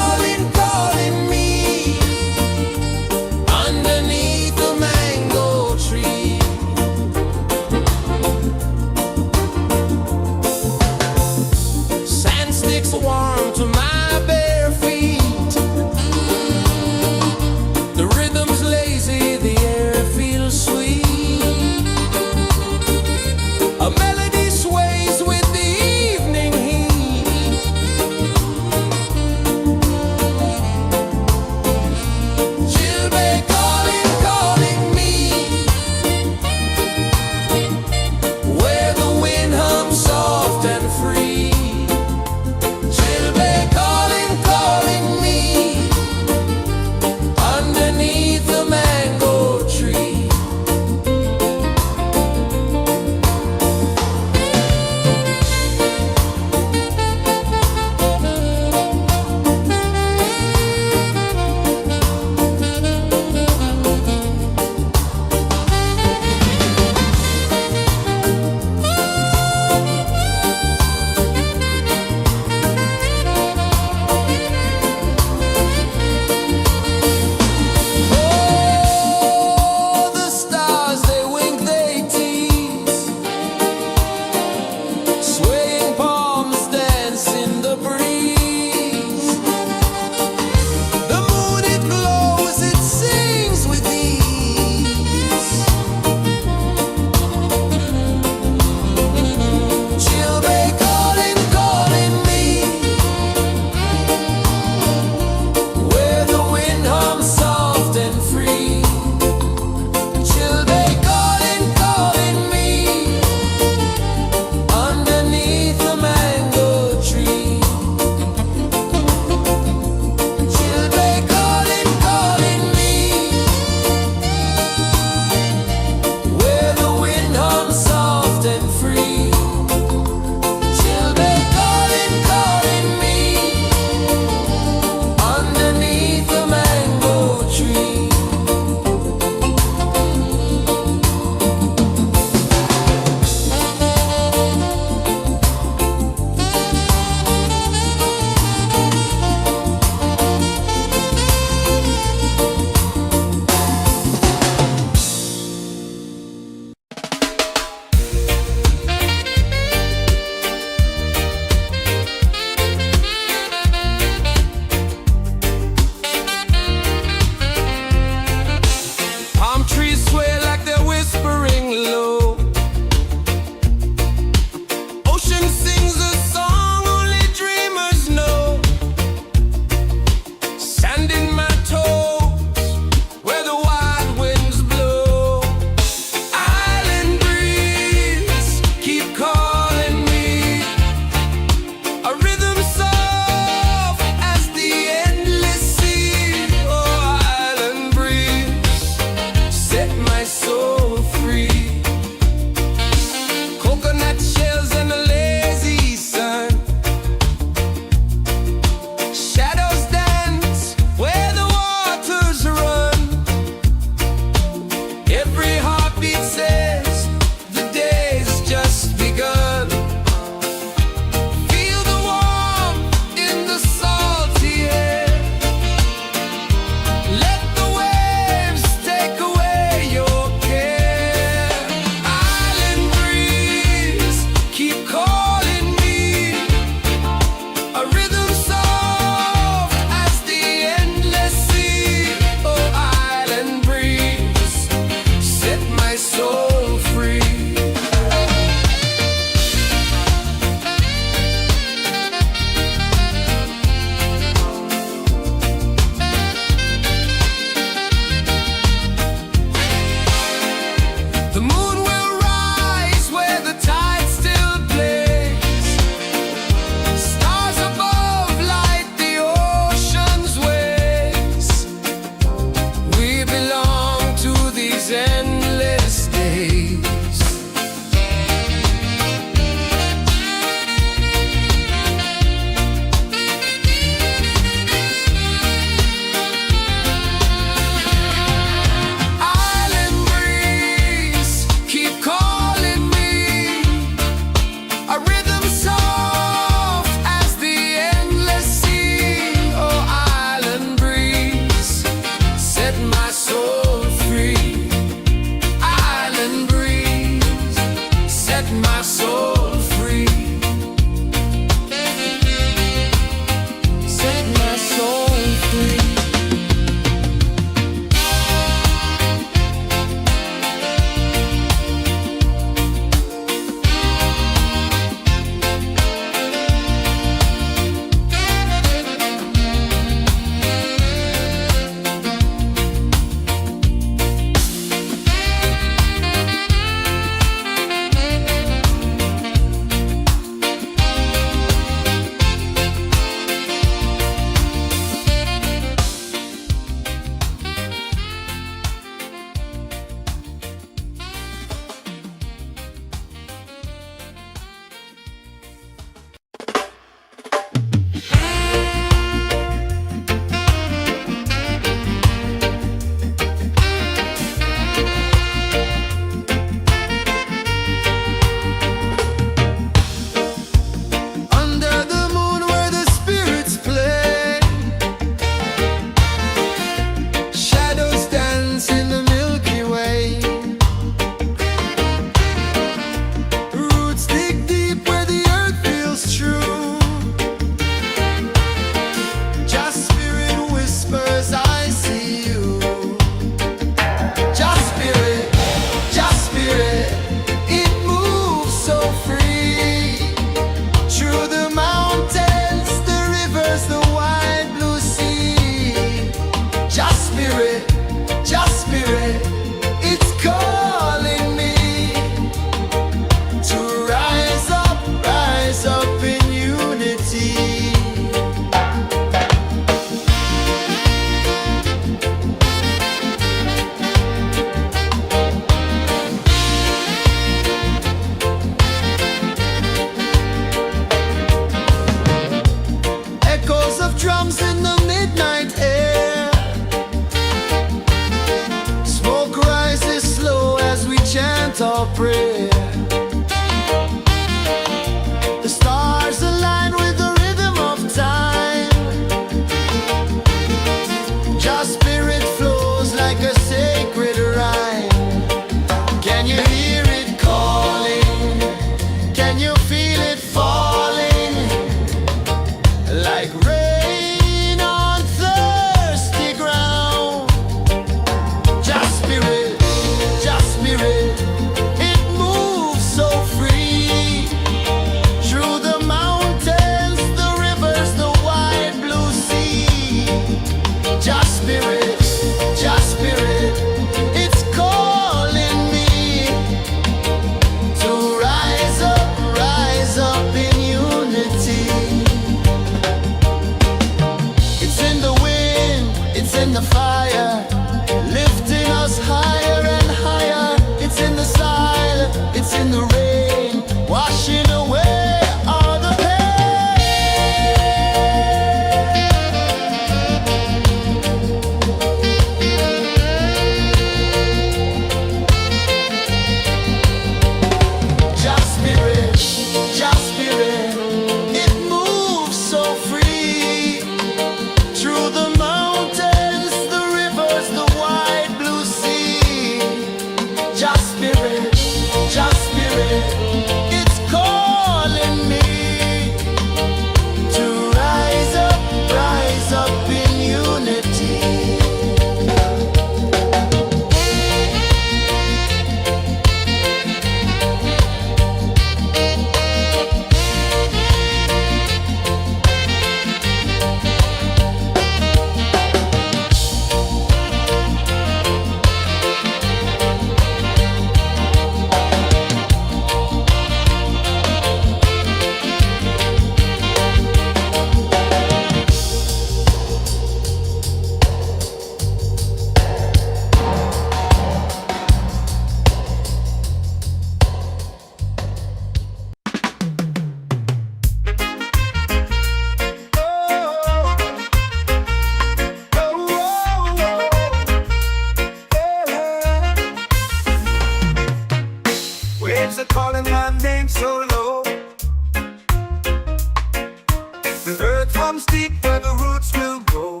comes deep where the roots will grow.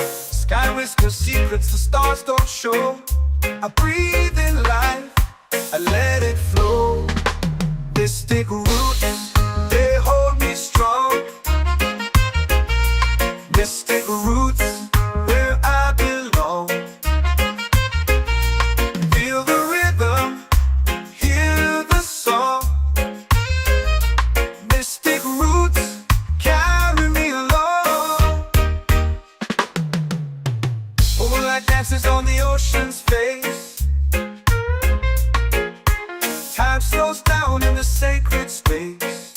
Sky whispers secrets the stars don't show. I breathe in life, I let it flow. Mystic roots, they hold me strong. Mystic roots, where I belong. Feel the rhythm, hear the song. Mystic roots, carry me along. Moonlight dances on the ocean's face. Time slows down in the sacred space.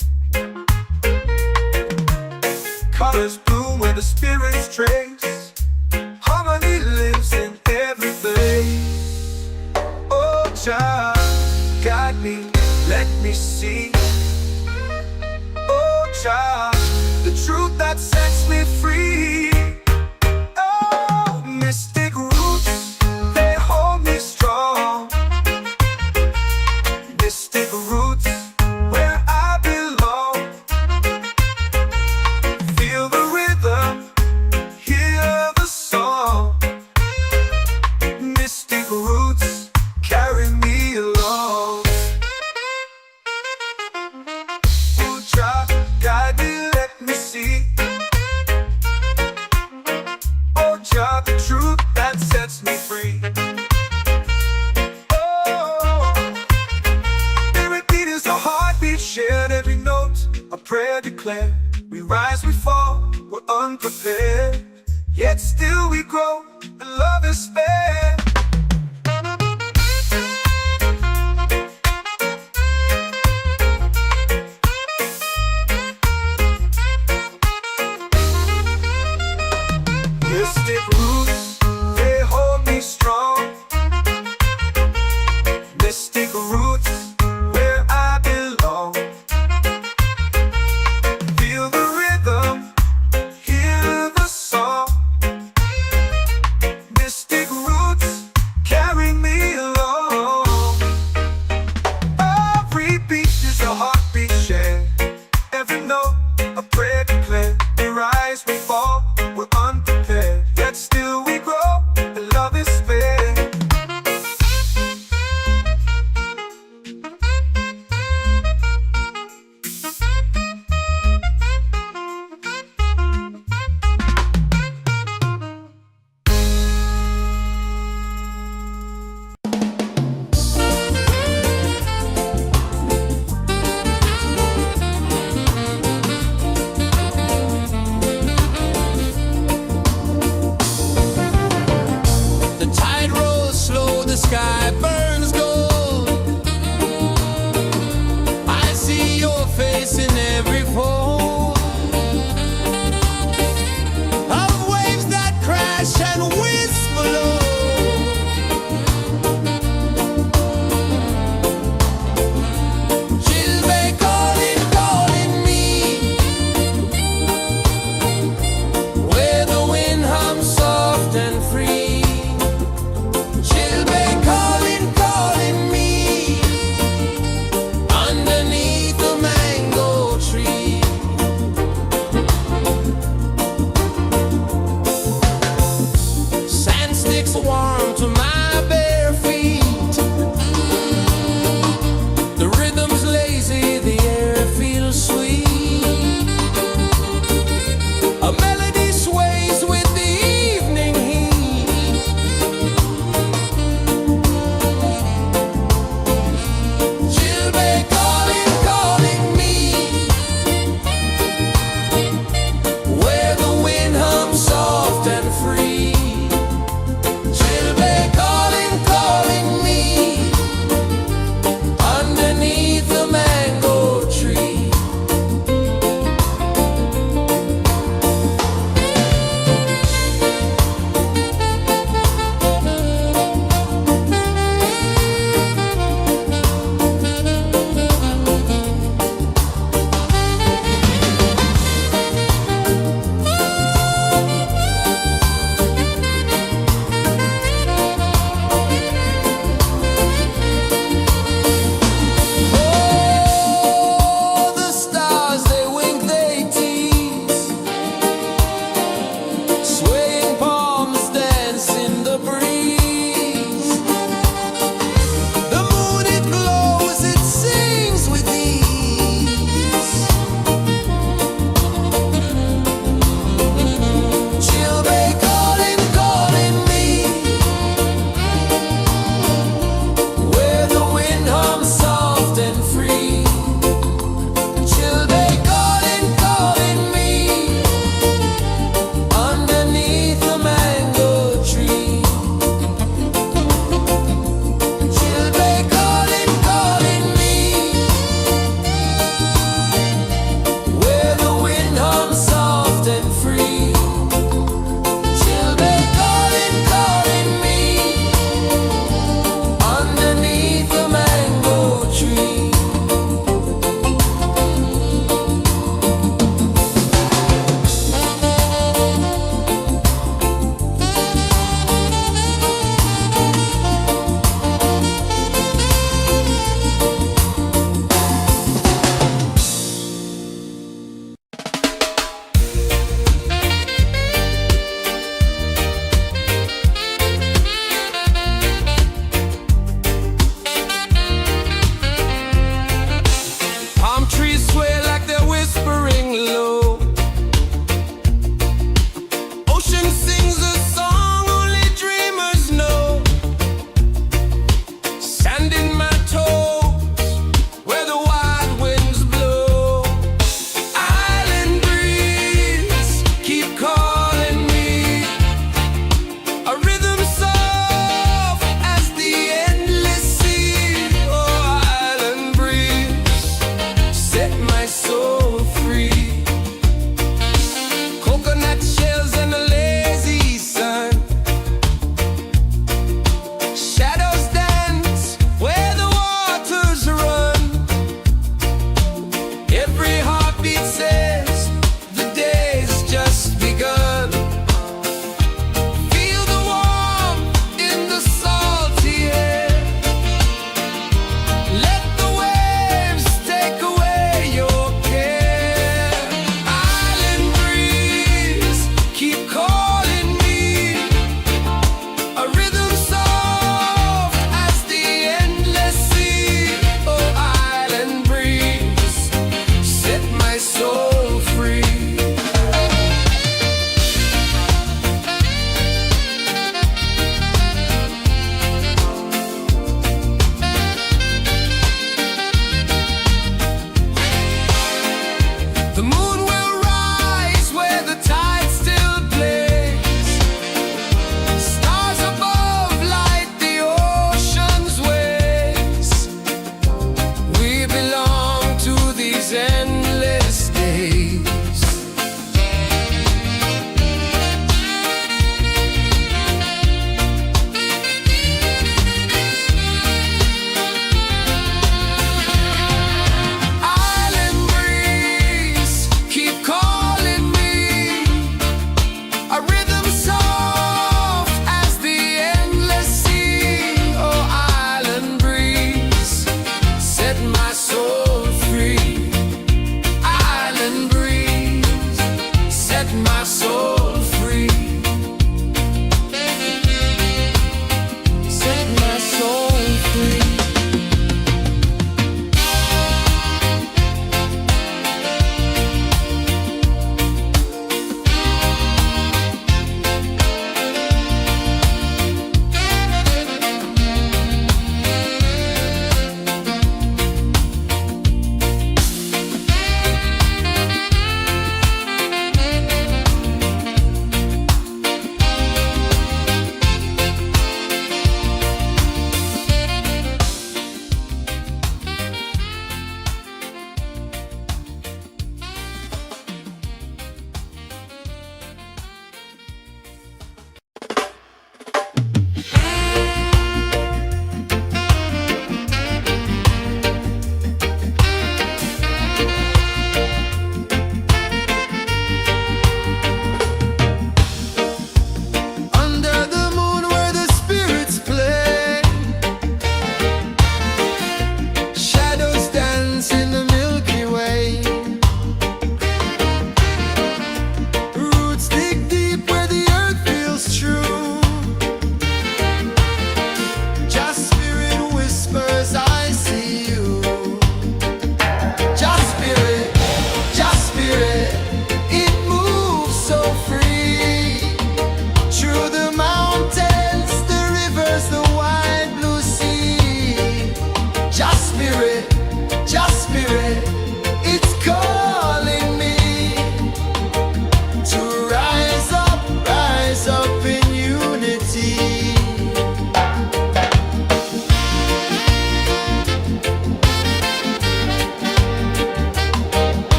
Colors bloom where the spirits trace. Harmony lives in every place. Oh, child, guide me, let me see. Oh, child, the truth that sets me free. Oh, mystic roots, they hold me strong. Mystic roots, where I belong. Feel the rhythm, hear the song. Mystic roots, carry me along. Oh, child, guide me, let me see. Oh, child, the truth that sets me free. Oh, spirit beat is a heartbeat shared, every note a prayer declared. We rise, we fall, we're unprepared, yet still we grow, and love is spared. Mystic roots, they hold me strong. Mystic roots, where I belong. Feel the rhythm, hear the song. Mystic roots,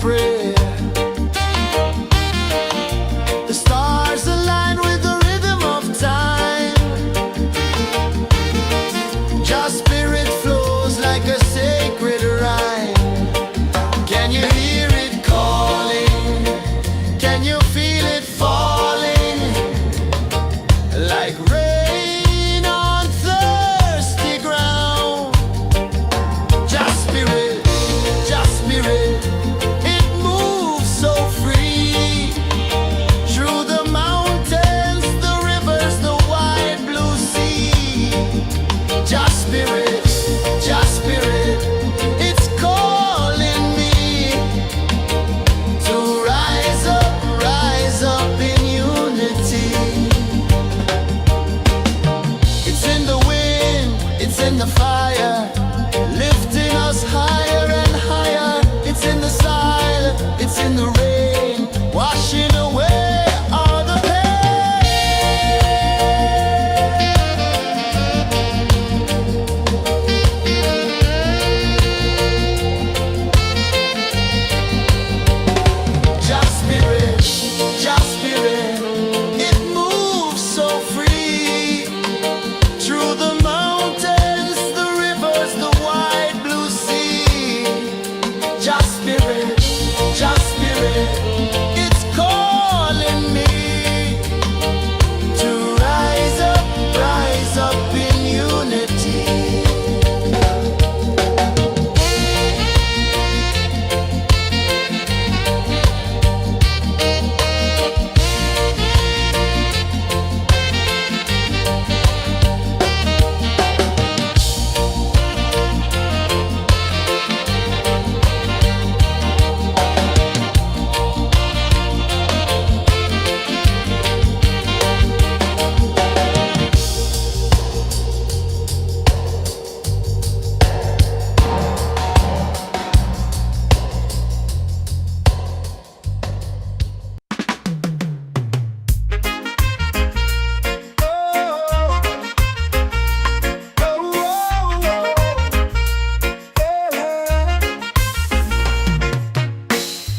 prayer. The stars align with the rhythm of time. Your spirit flows like a sacred rhyme. Can you hear it calling? Can you feel it falling? Like rain on thirsty ground. Just spirit, it moves so free. Through the mountains, the rivers, the wide blue sea. Just spirit, it's calling me to rise up in unity. It's in the wind, it's in the fire, lifting us higher and higher. It's in the silence, it's in the rain, washing away all the Just spirit, it moves so free. Through the mountains, the rivers, the wide blue sea. Just spirit, it's calling me to rise up in unity.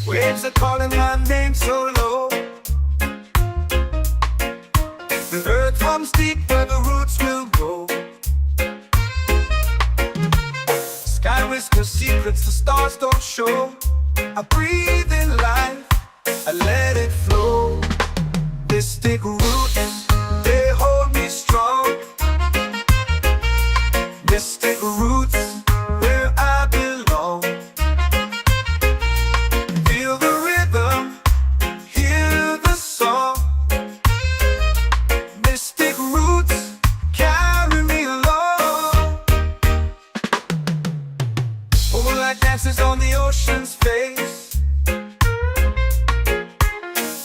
Waves are calling my name so low. The earth comes deep where the roots will grow. Sky whispers secrets the stars don't show. I breathe in life, I let it flow. Mystic roots, they hold me strong. Mystic roots, where I belong. Feel the rhythm, hear the song. Mystic roots, carry me along. Moonlight dances on the ocean's face.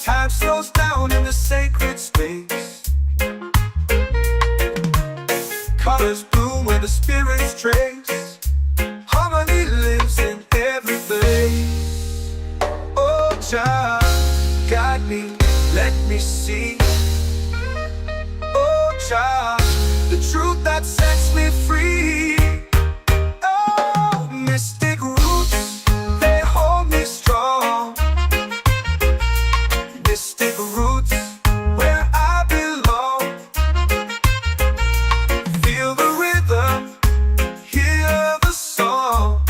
Time slows down in the sacred space. Colors bloom where the spirits trace. Harmony lives in every place. Oh, child, guide me, let me see. Oh, child, the truth that sets me free. Oh, mystic roots, they hold me strong. Mystic roots, where I belong. Feel the rhythm, hear the song.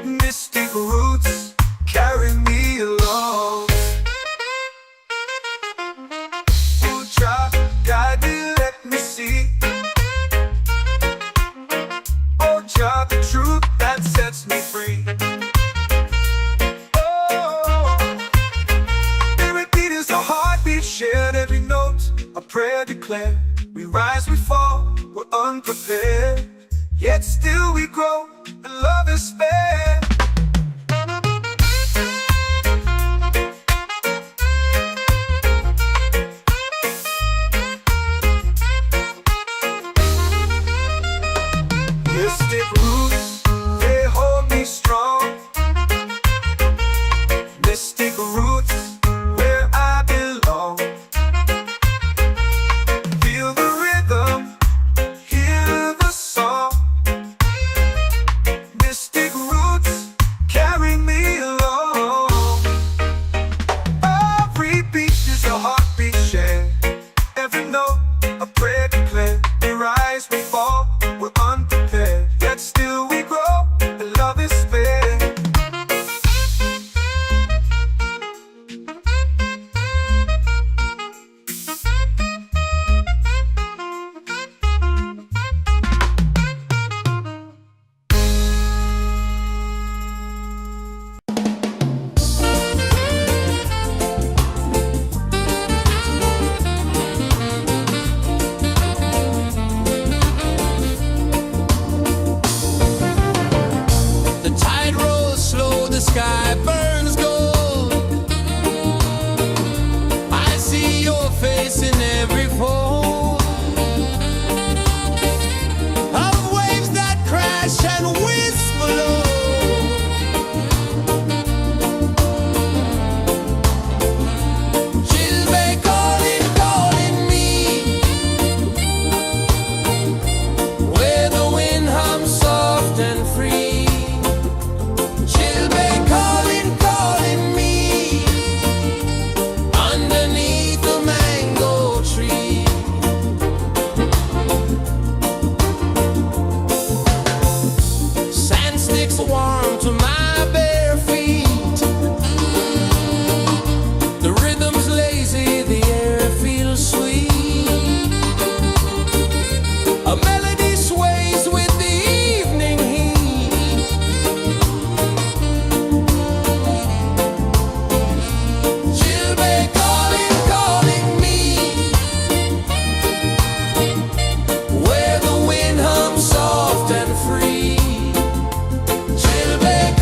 Mystic roots, carry me along. Oh, child, guide me, let me see. Oh, child, the truth that sets me free. Oh, spirit beat is a heartbeat shared, every note a prayer declared. We rise, we fall, we're unprepared, yet still we grow, and love is spared. Mystic roots, they hold me strong. Mystic roots, where I belong. Feel the rhythm, hear the song. is warm to my bare feet. The rhythm's lazy, the air feels sweet. A melody sways with the evening heat. Chilbay calling, calling me, where the wind hums soft and free. Chilbay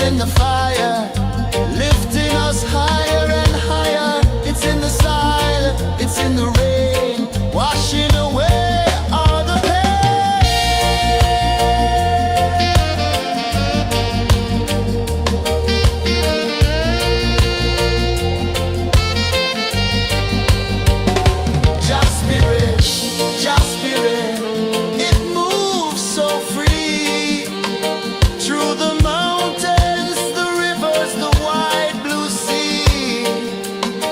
in the fire, lifting us higher and higher. It's in the silence, it's in the rain, washing away all the pain. Just spirit, just spirit, it moves so free through the mountains, the rivers, the wide blue sea.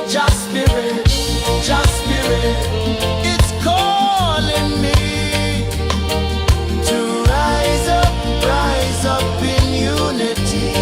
Just spirit, it's calling me to rise up in unity.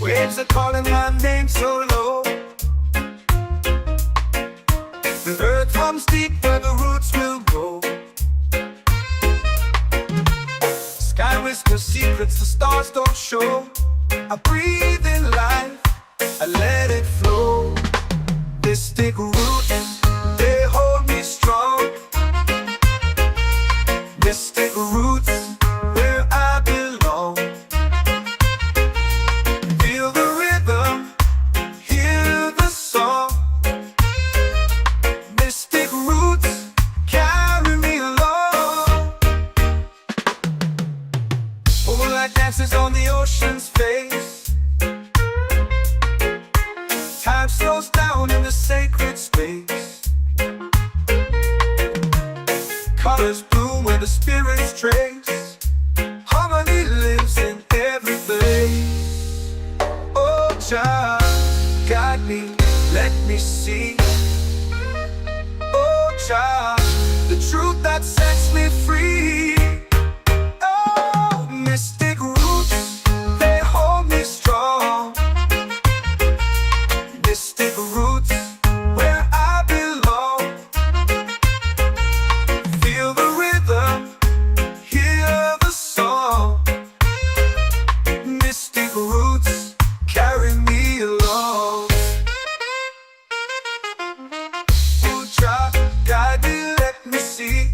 Waves are calling my name so low. The earth comes deep where the roots will go. Sky whispers secrets the stars don't show. I breathe in life, I let it flow. Mystic roots, they hold me strong. Mystic roots, where I belong. Feel the rhythm, hear the song. Mystic roots, carry me along. Moonlight dances on the ocean's face. Time slows down in the sacred space. Colors bloom where the spirits trace. Harmony lives in every place. Oh, child, guide me, let me see. Oh, child, the truth that sets me free. Oh, mystic roots, they hold me strong. Mystic roots, where I belong. Feel the rhythm, hear the song. Mystic roots, carry me along. Oh, child, guide me, let me see.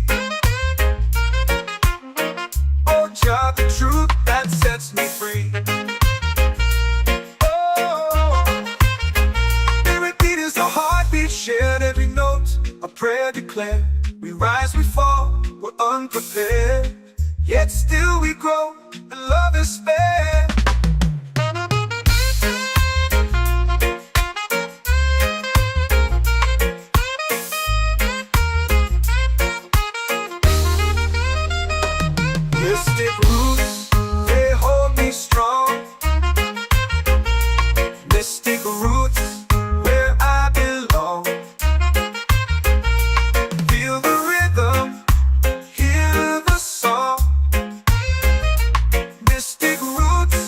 Oh, child, the truth that sets me free. Oh, every beat is a heartbeat shared, every note a prayer declared. We rise, we fall, we're unprepared, yet still we grow, and love is spared. Mystic roots, they hold me strong. Mystic roots, where I belong. Feel the rhythm, hear the song. Mystic roots,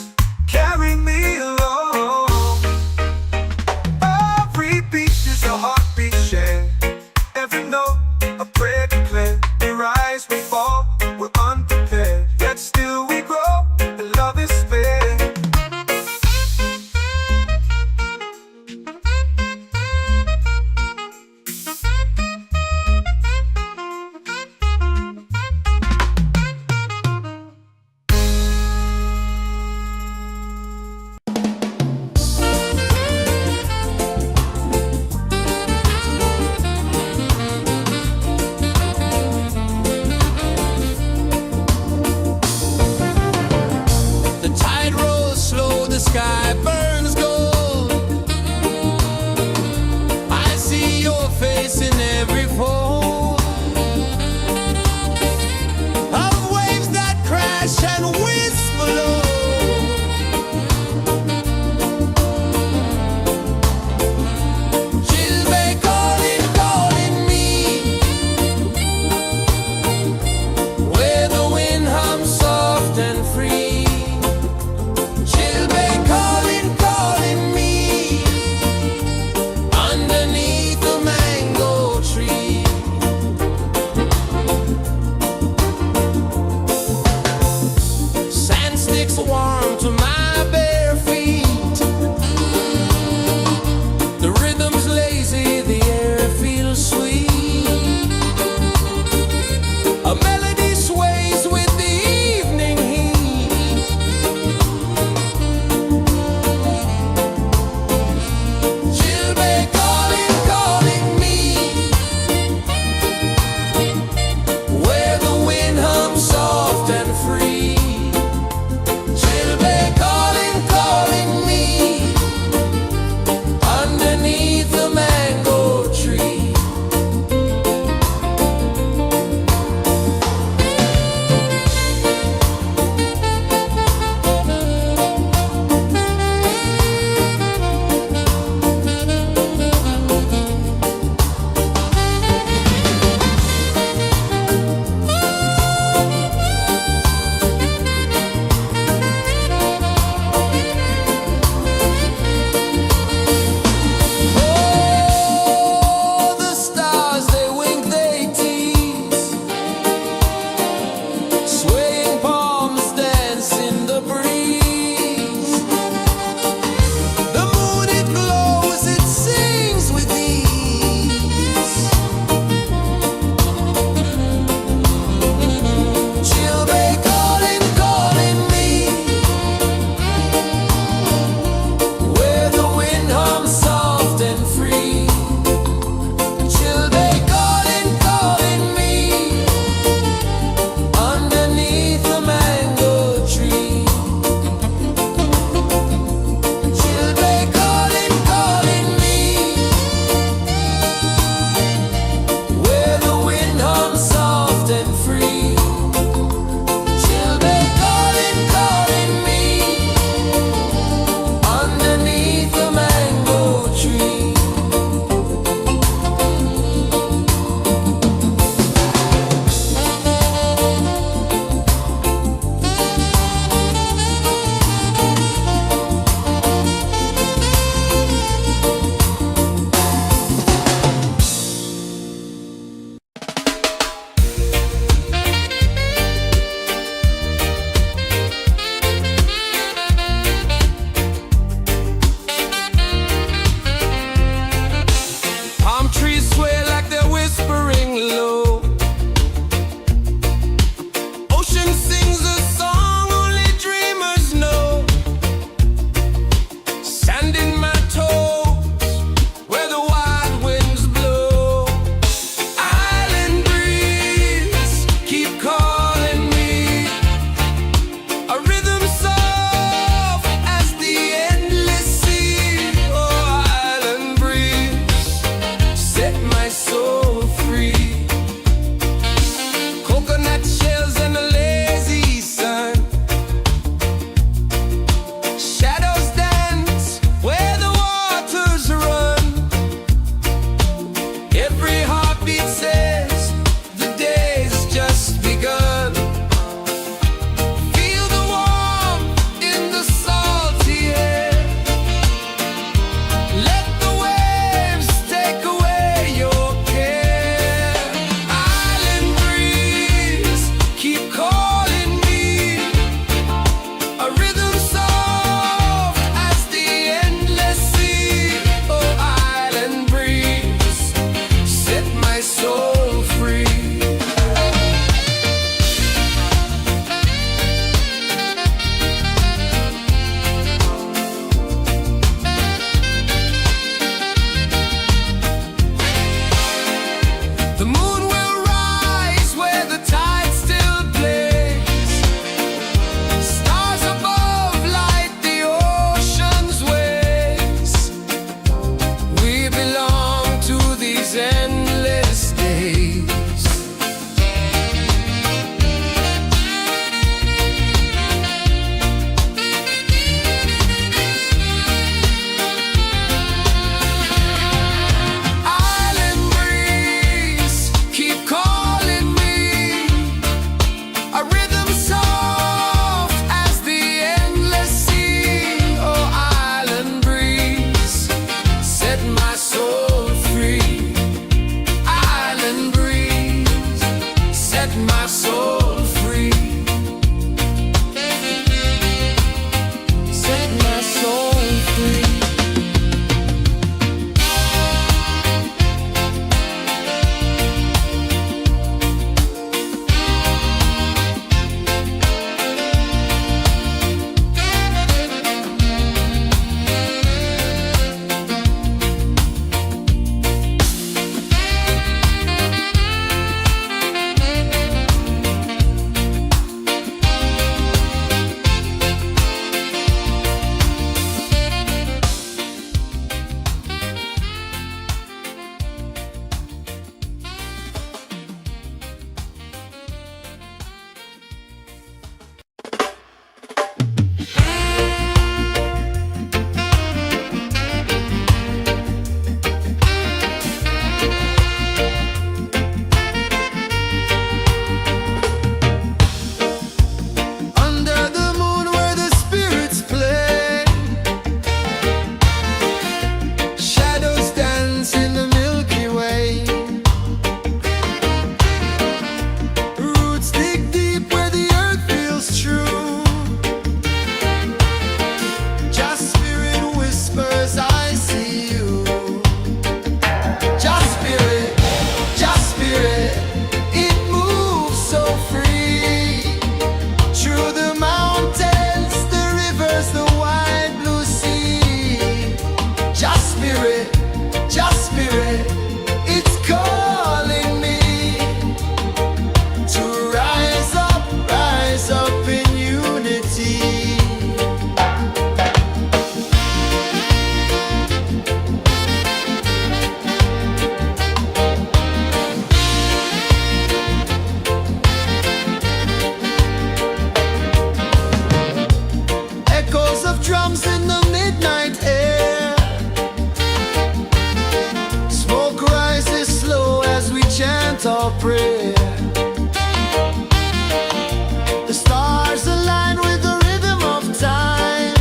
The moon will rise where the tide still plays. Stars above light the ocean's waves. We belong to these endless days. Island breeze, keep calling me. A rhythm soft as the endless sea. Oh, island breeze, set my soul free. Island breeze, set my soul free. Set my soul free. Under the moon where the spirits play, shadows dance in the Milky Way. Roots dig deep where the earth feels true. Just spirit whispers, I see you. Just spirit, it moves so free. Through the mountains, the rivers, the wide blue sea. Just spirit, it's calling me to rise up in unity. Echoes of drums in the midnight air. Smoke rises slow as we chant our prayer. The stars align with the rhythm of time.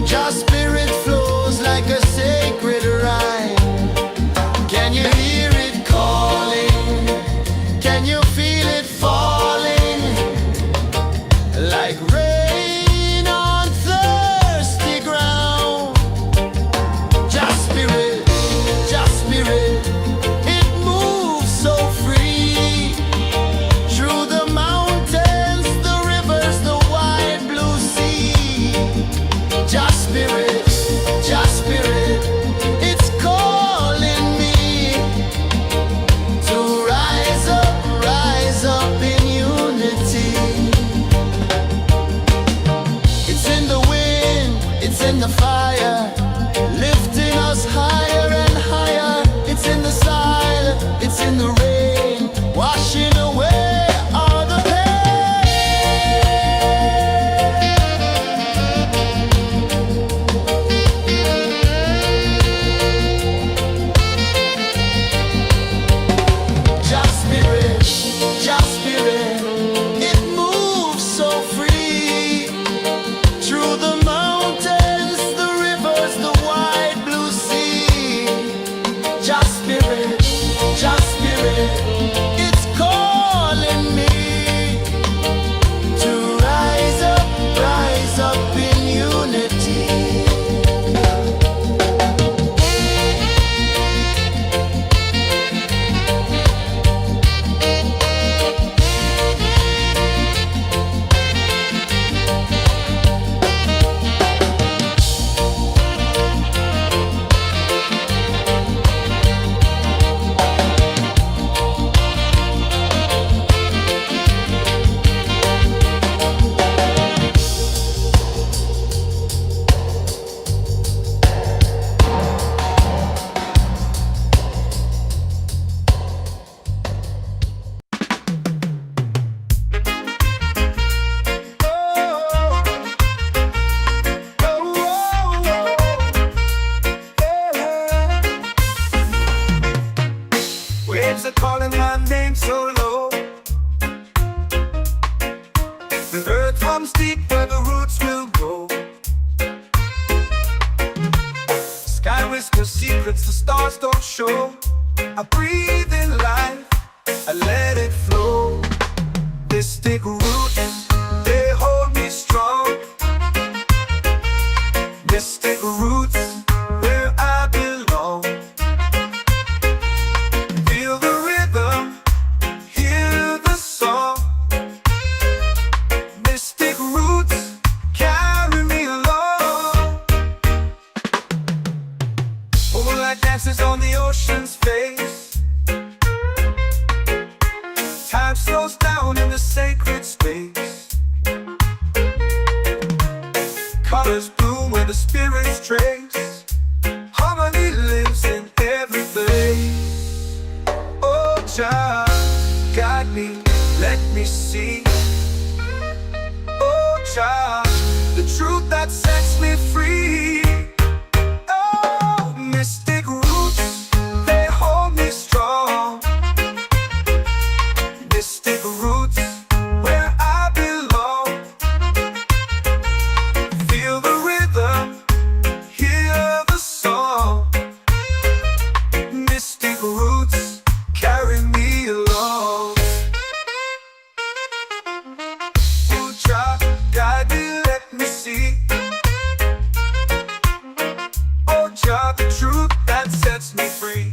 Just spirit flows like a sacred rhyme. Can you hear it calling? Can you feel it falling? Like rain on thirsty ground. Just spirit, it moves so free. Through the mountains, the rivers, the wide blue sea. Just spirit, it's calling me to rise up in unity. It's in the wind, it's in the fire, lifting us higher and higher. It's in the silence, it's in the rain, washing away all the pain. Just spirit, it moves so free. Through the mountains, the rivers, the wide blue sea. Just spirit, it's calling me to rise up in unity. I breathe in life, I let it flow. Mystic roots, they hold me strong. Mystic roots, where I belong. Feel the rhythm, hear the song. Mystic roots, carry me along. Moonlight dances on the ocean's face. Time slows down in the sacred space. Colors bloom where the spirits trace. Harmony lives in every place. Oh, Jah, guide me, let me see. Oh, Jah, the truth that sets me free. Oh, mystic roots, they hold me strong. Mystic roots, where I belong. Feel the rhythm, hear the song. Mystic roots, carry me along. Oh, Jah, guide me, let me see. Oh, Jah, the truth that sets me free.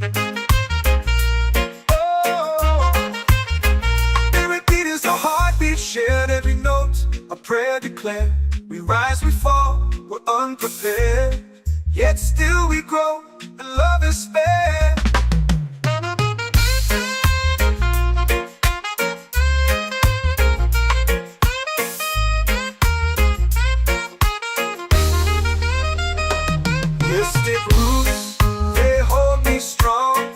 Oh, every beat is a heartbeat shared, every note a prayer declared. We rise, we fall, we're unprepared, yet still we grow, and love is spared. Mystic roots, they hold me strong.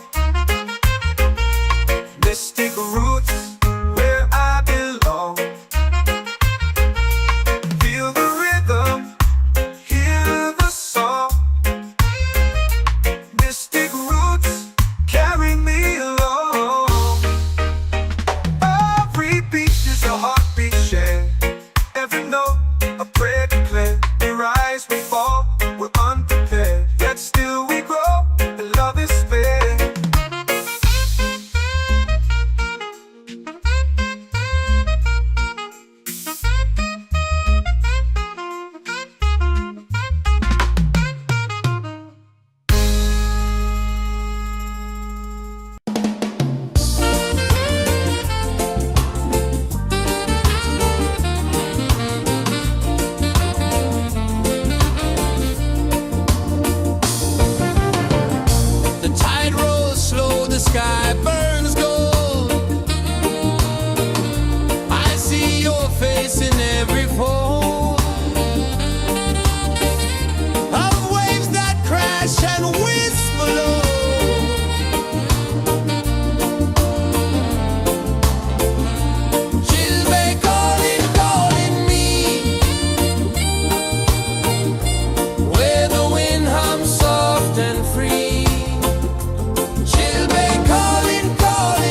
Mystic roots, where I belong. Feel the rhythm, hear the song. Mystic roots, carry me along. Every beat is a heartbeat shared, every note a prayer declared. We rise, we fall, we're unprepared, yet still we grow, and love is spared. The tide rolls slow, the sky burns gold. I see your face in every fold of waves that crash and whisper low. She'll be calling, calling me, where the wind hums soft and free. She'll be calling, calling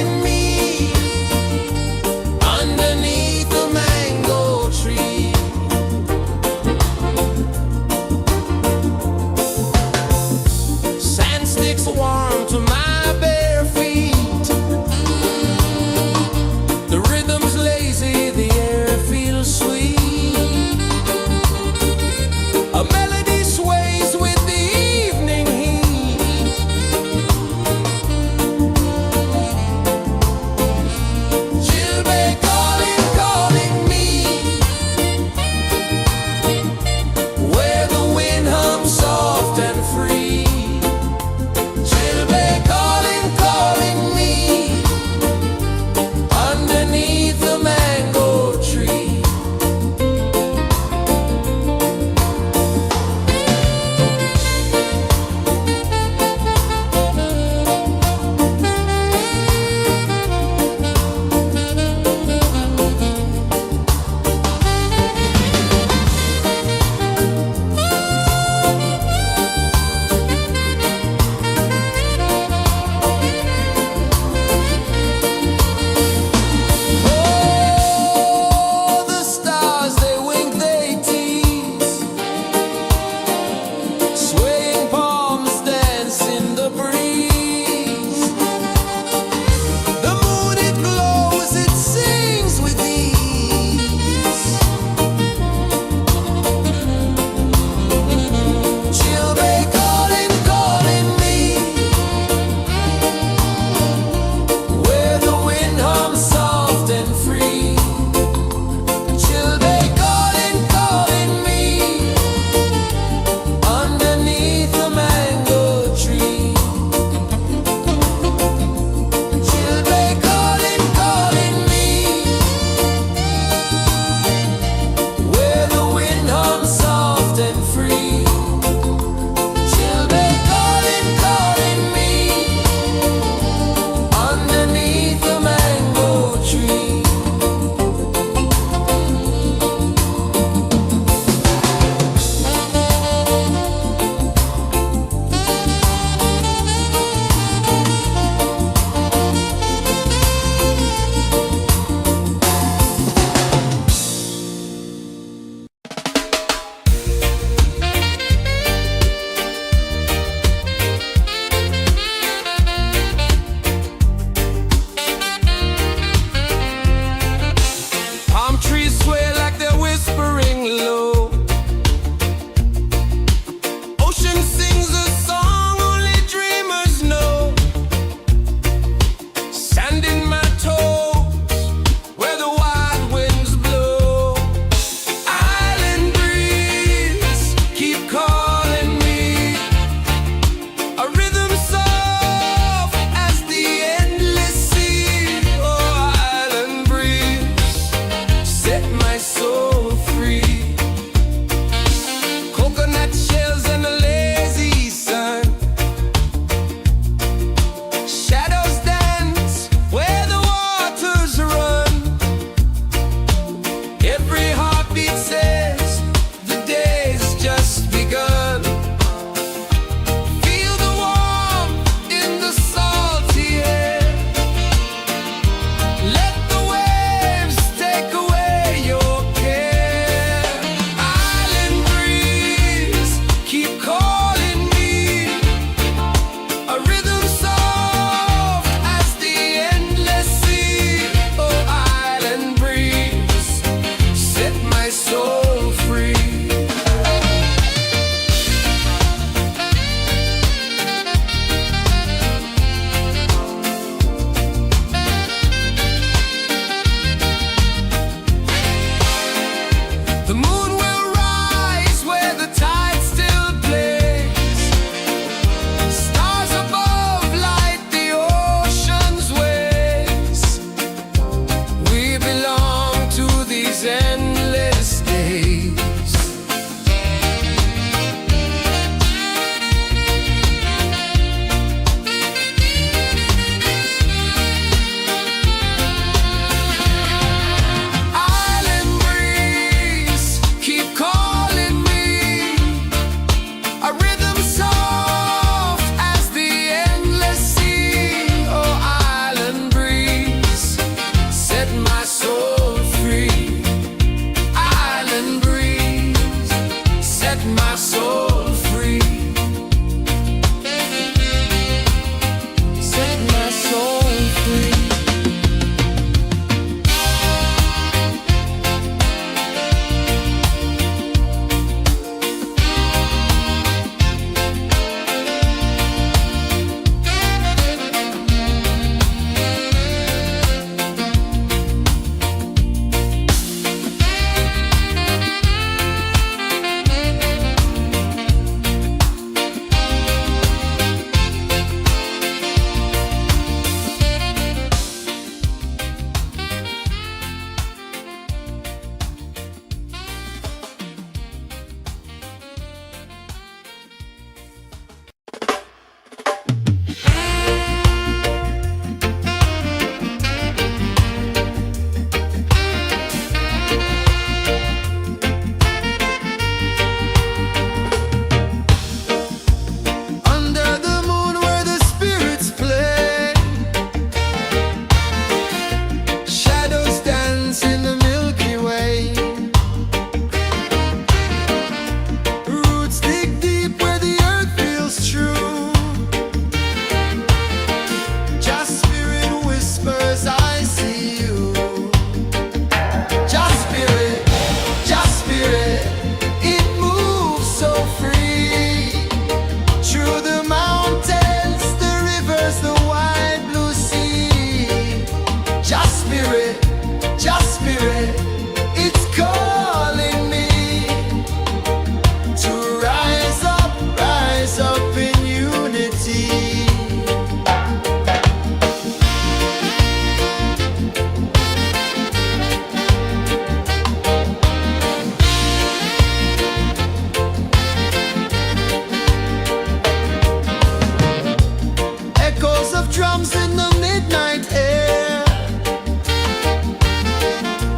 drums in the midnight air.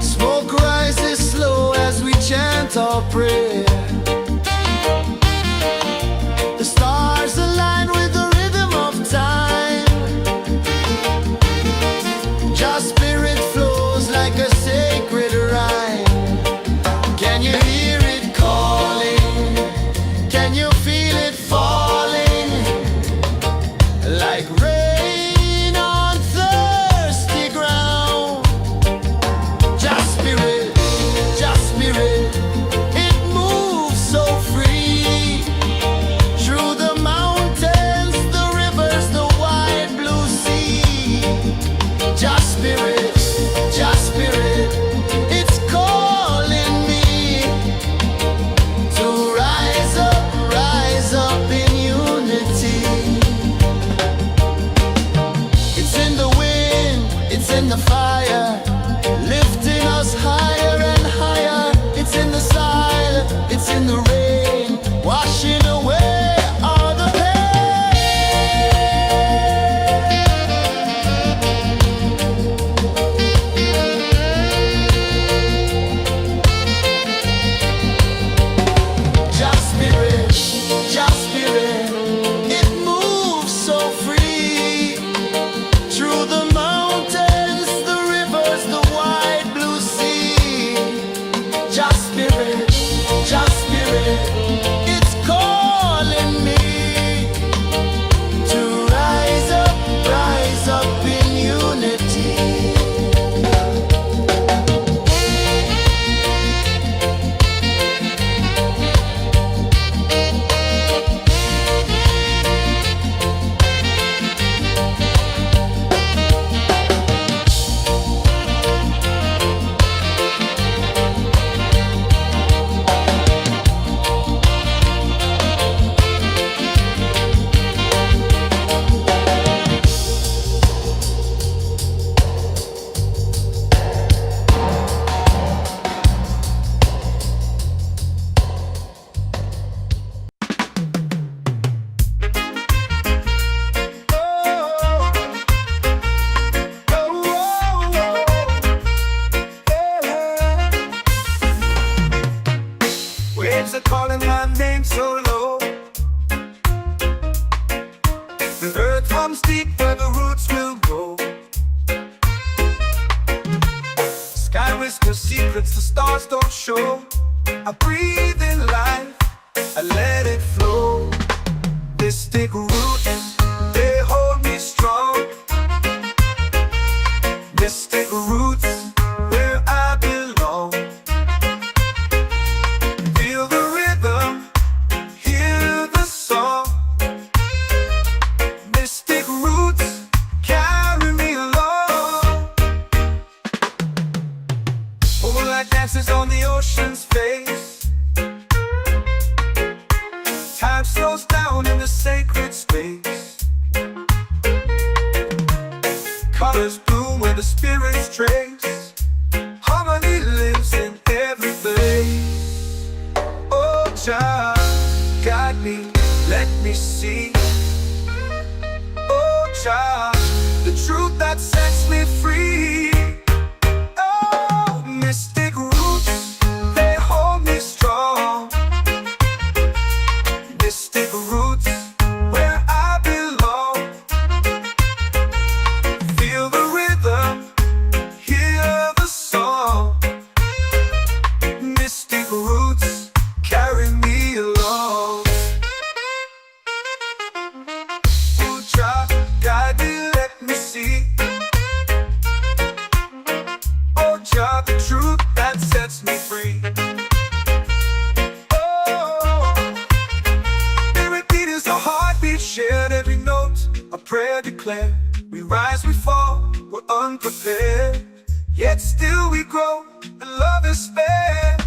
Smoke rises slow as we chant our prayer. The stars align with the rhythm of time. Your spirit flows like a sacred rhyme. Can you hear it calling? Can you feel it falling? Like rain on thirsty ground. Just spirit, it moves so free. Through the mountains, the rivers, the wide blue sea. Just spirit, it's calling me to rise up in unity. It's in the wind, it's in the fire, lifting us higher and higher. It's in the silence, it's in the rain, washing away all the Just spirit, it moves so free. Through the mountains, the rivers, the wide blue sea. Just spirit, it's calling me to rise up in unity. Waves are calling my name so low. The earth hums deep where the roots will go. Sky whispers secrets the stars don't show. I breathe in life, I let it flow. This take roots, they hold me strong. This take roots where I belong. Feel the rhythm, hear the song. Mystic roots carry me along. Moonlight dances on the ocean's face. Time slows down in the sacred space. Colors bloom where the spirits trace. Harmony lives in every place. Oh, child, guide me, let me see. Oh, child, the truth that sets me free. Oh, mystic roots, they hold me strong. Mystic roots, where I belong. Feel the rhythm, hear the song. Mystic roots carry me along. Oh, child, guide me, let me see. Oh, child, the truth that sets me free. Oh, spirit beat is a heartbeat shared, every note a prayer declared. We rise, we fall, we're unprepared, yet still we grow, and love is spared.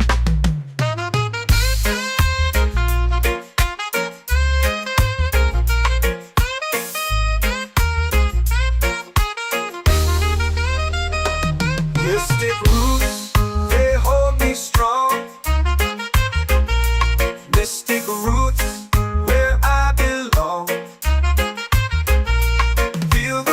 Mystic roots, they hold me strong. Mystic roots, where I belong. Feel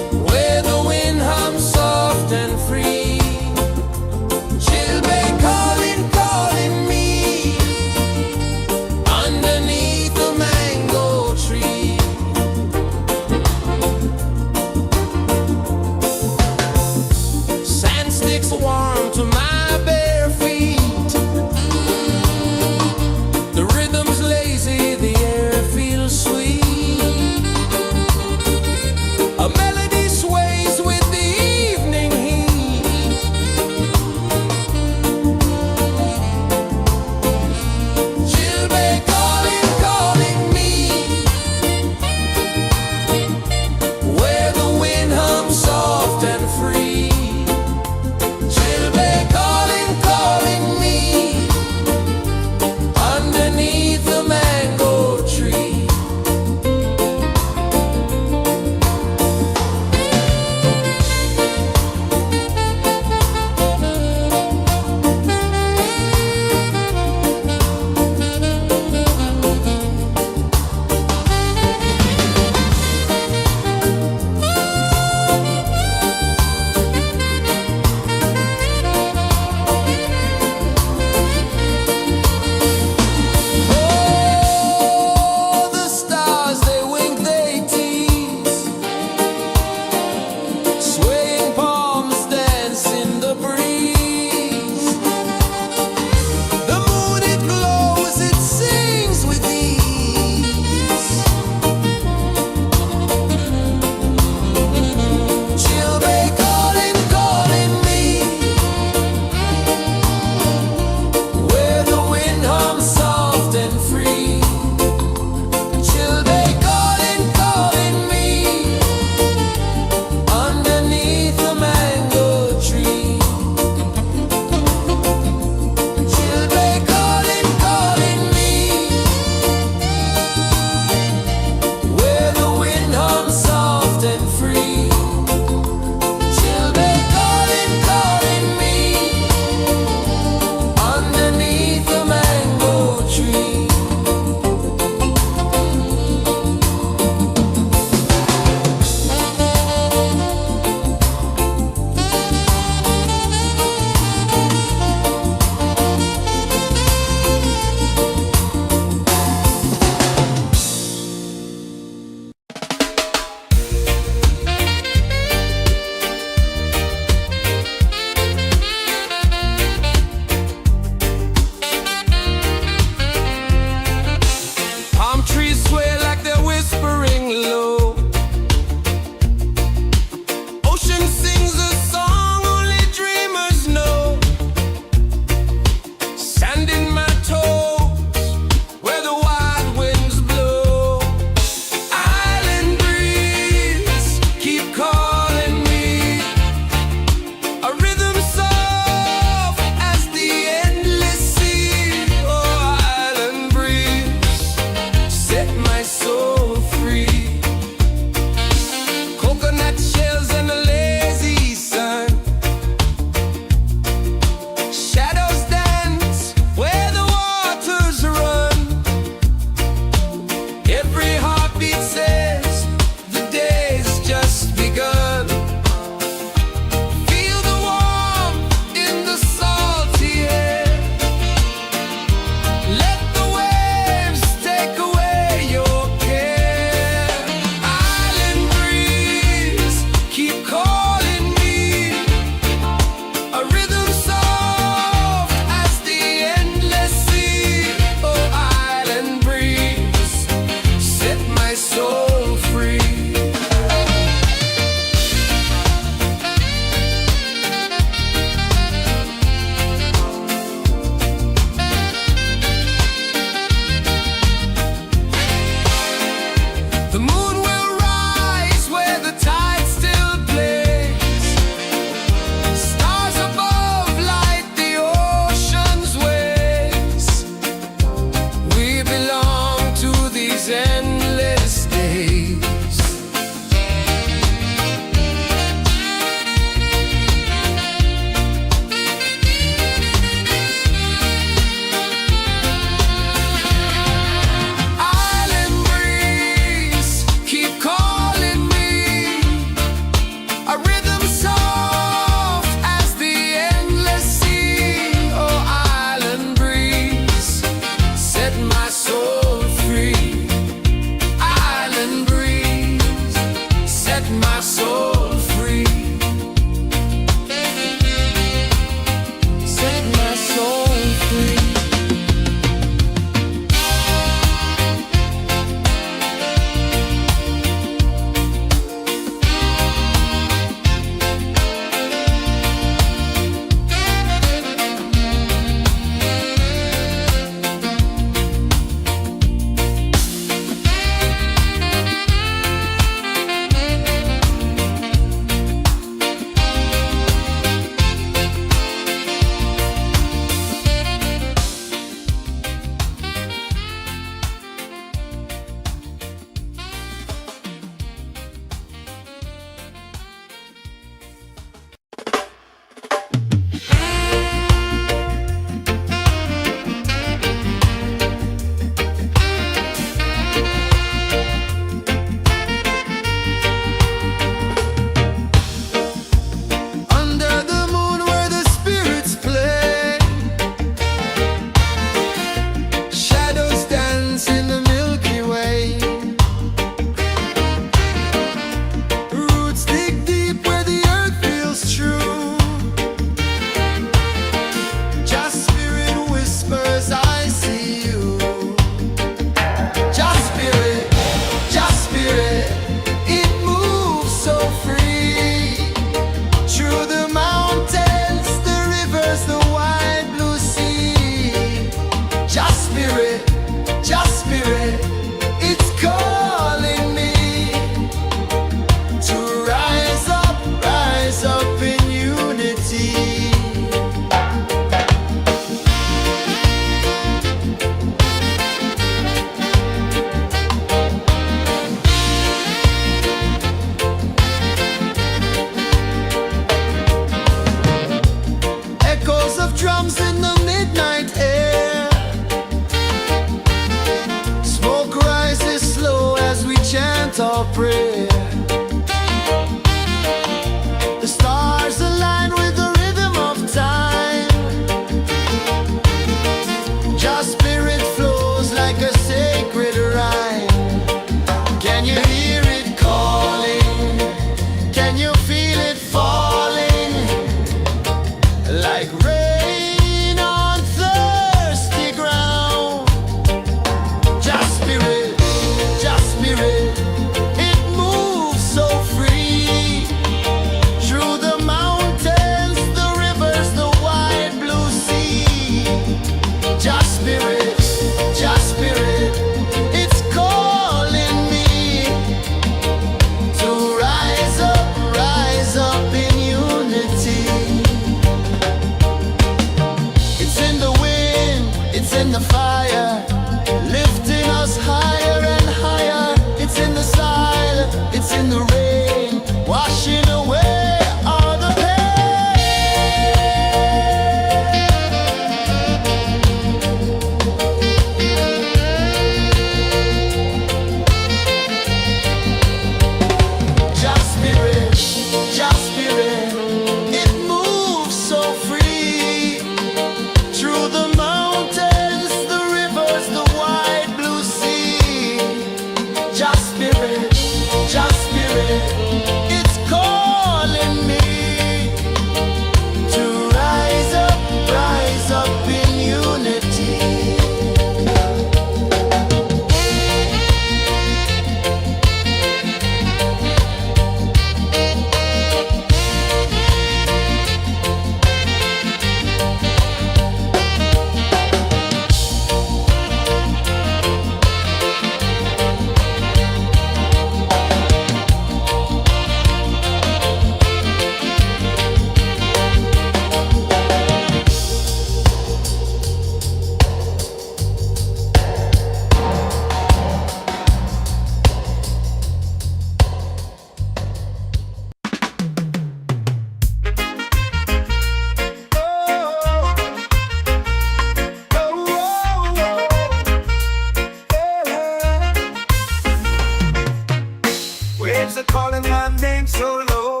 It's a calling my name so low.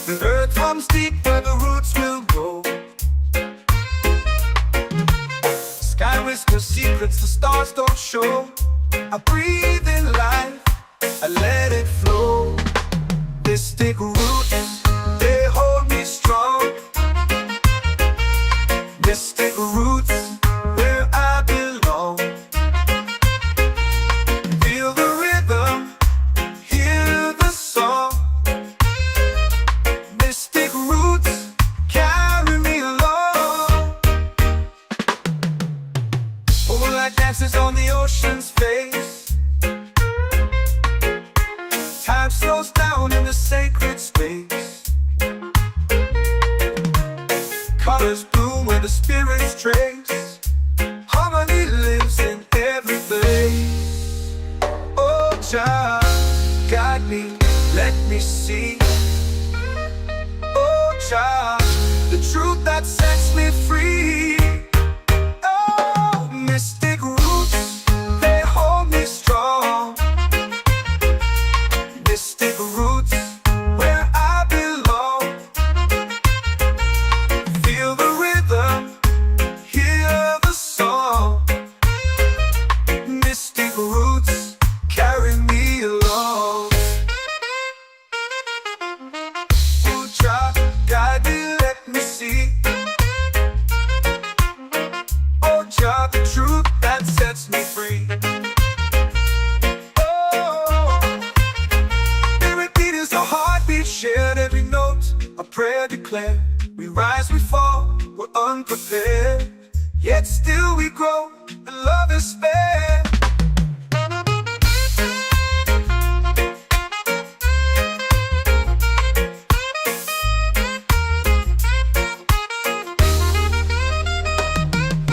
The earth comes deep where the roots will grow. Sky whispers secrets the stars don't show. I breathe in life, I let it flow. Mystic roots, they hold me strong. Mystic roots, where I belong. Feel the rhythm, hear the song. Mystic roots, carry me along. Moonlight dances on the ocean's face. Time slows down in the sacred space. Colors bloom where the spirits trace. Harmony lives in every place. Oh, child, guide me, let me see. Oh, child, the truth that sets me free. Oh, mystic roots, they hold me strong. Mystic roots, where I belong. Feel the rhythm, hear the song. Mystic roots, carry me along. Oh, child, guide me, let me see. Oh, child, the truth that sets me free. Oh, every beat is a heartbeat shared, every note a prayer declared. We rise, we fall, we're unprepared, yet still we grow, and love is spared.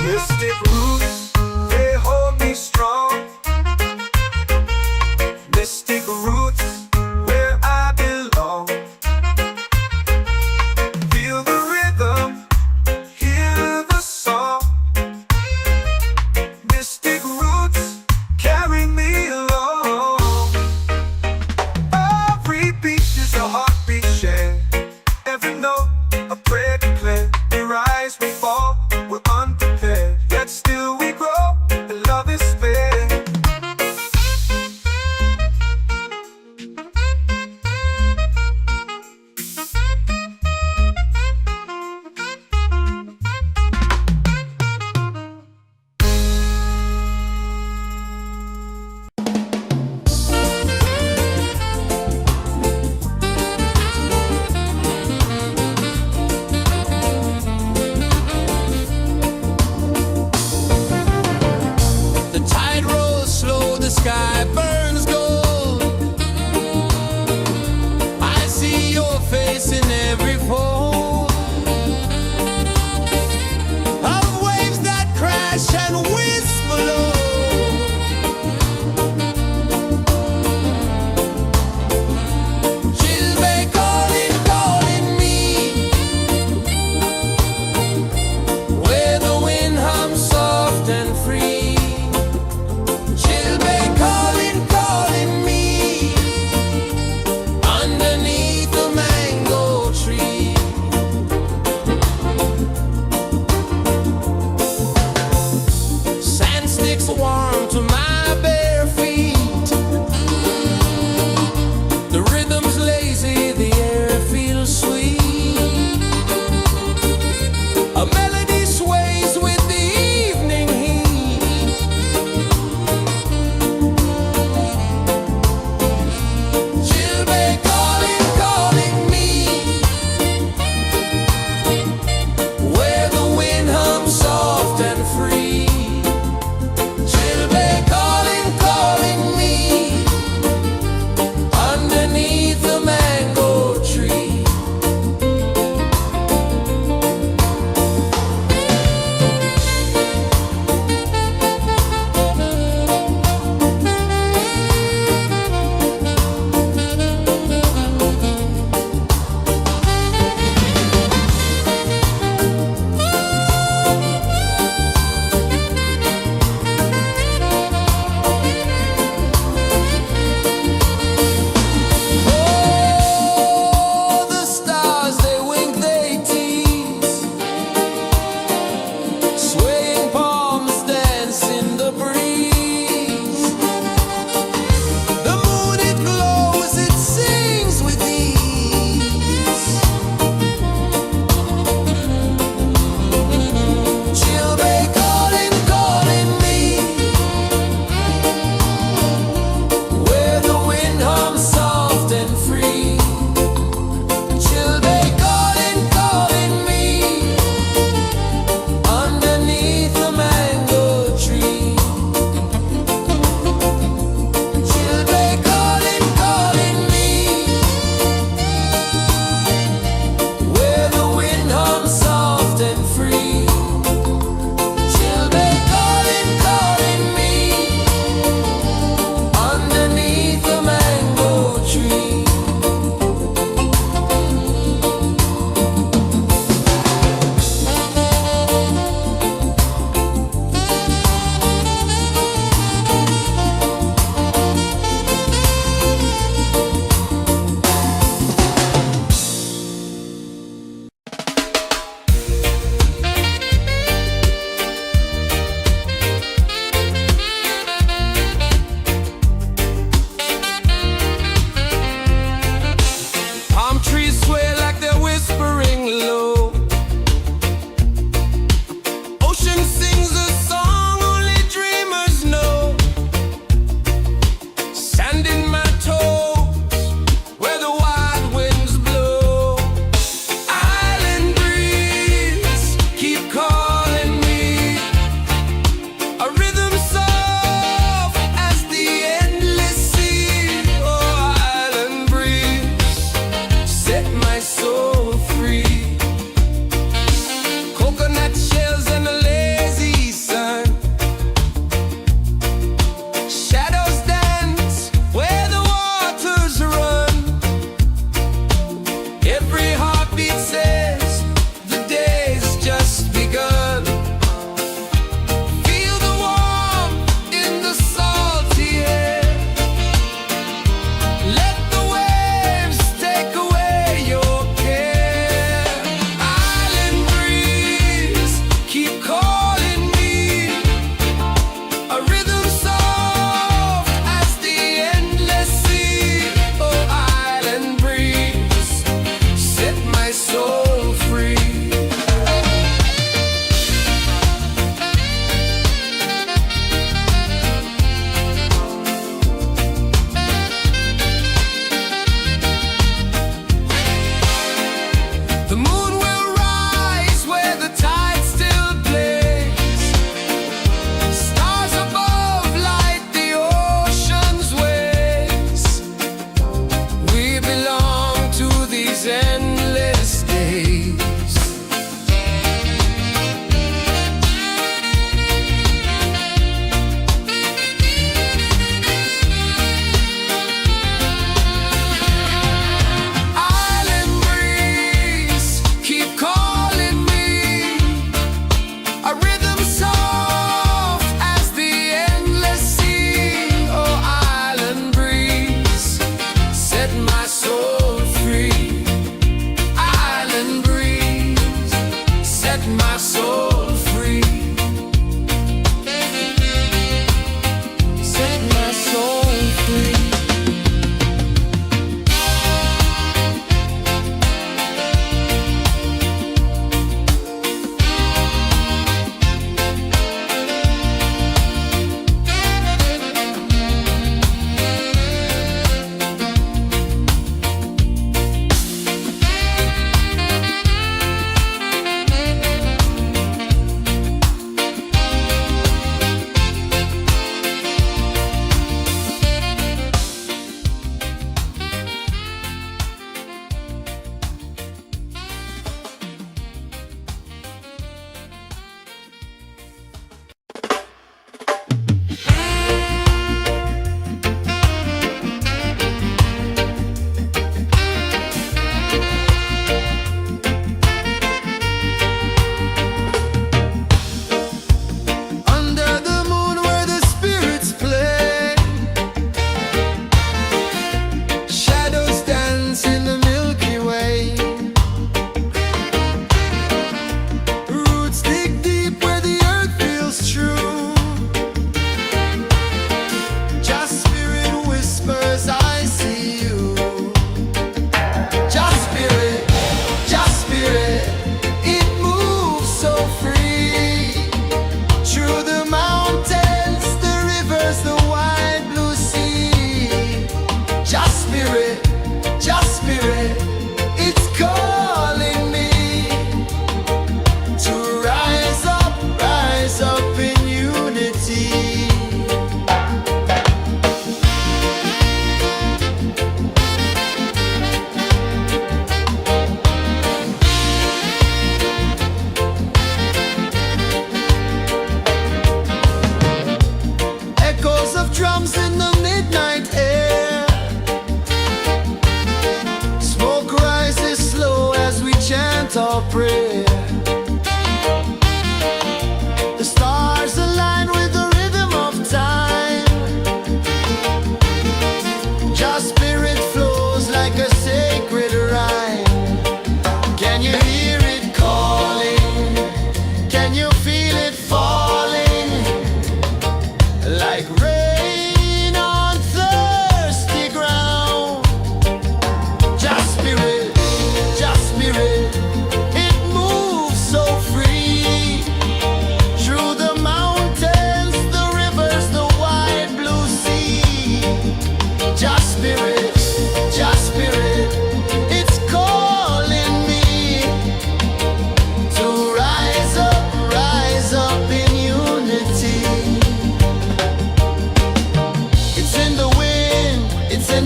Mystic roots, they hold me strong. Mystic roots, where I belong. Feel the rhythm, hear the song. Mystic roots,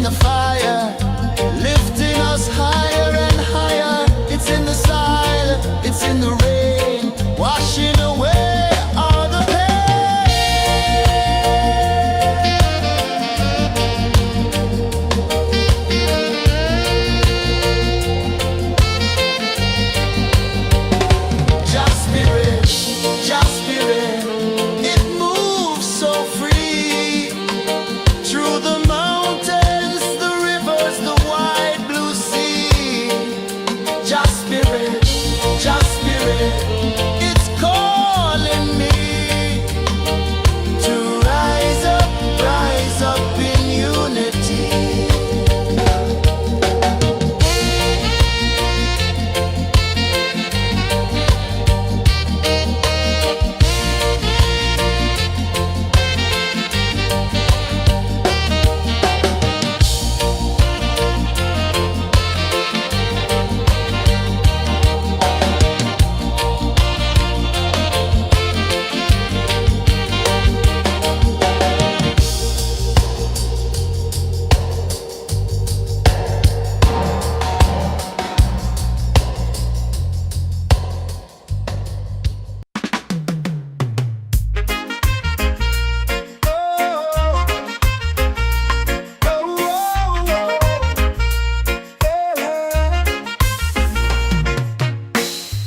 the fire, lifting us higher and higher. It's in the silence, it's in the rain, washing away all the pain. Just spirit, it moves so free through the mountains, the rivers, the wide blue sea. Just spirit, it's calling me to rise up in unity.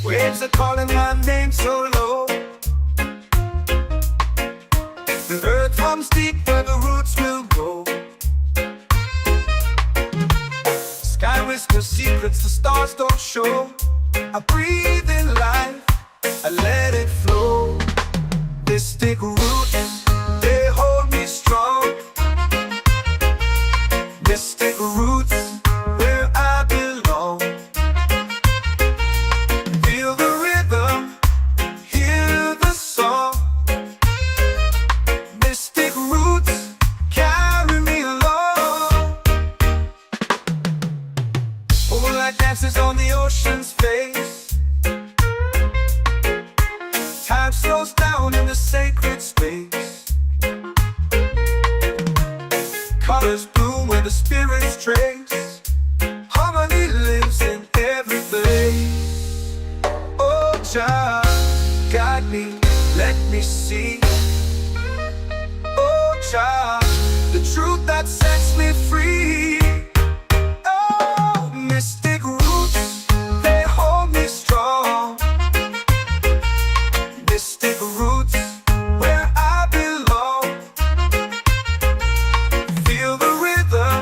Waves are calling my name so low. The earth hums deep where the roots will go. Sky whispers secrets the stars don't show. I breathe in life, I let it flow. Mystic roots, they hold me strong. Mystic roots, where I belong. Feel the rhythm, hear the song. Mystic roots, carry me along. Moonlight dances on the ocean's face. Time slows down in the sacred space. Colors bloom where the spirits trace. Harmony lives in every place. Oh, child, guide me, let me see. Oh, child, the truth that sets me free. Oh, mystic roots, they hold me strong. Mystic roots, where I belong. Feel the rhythm,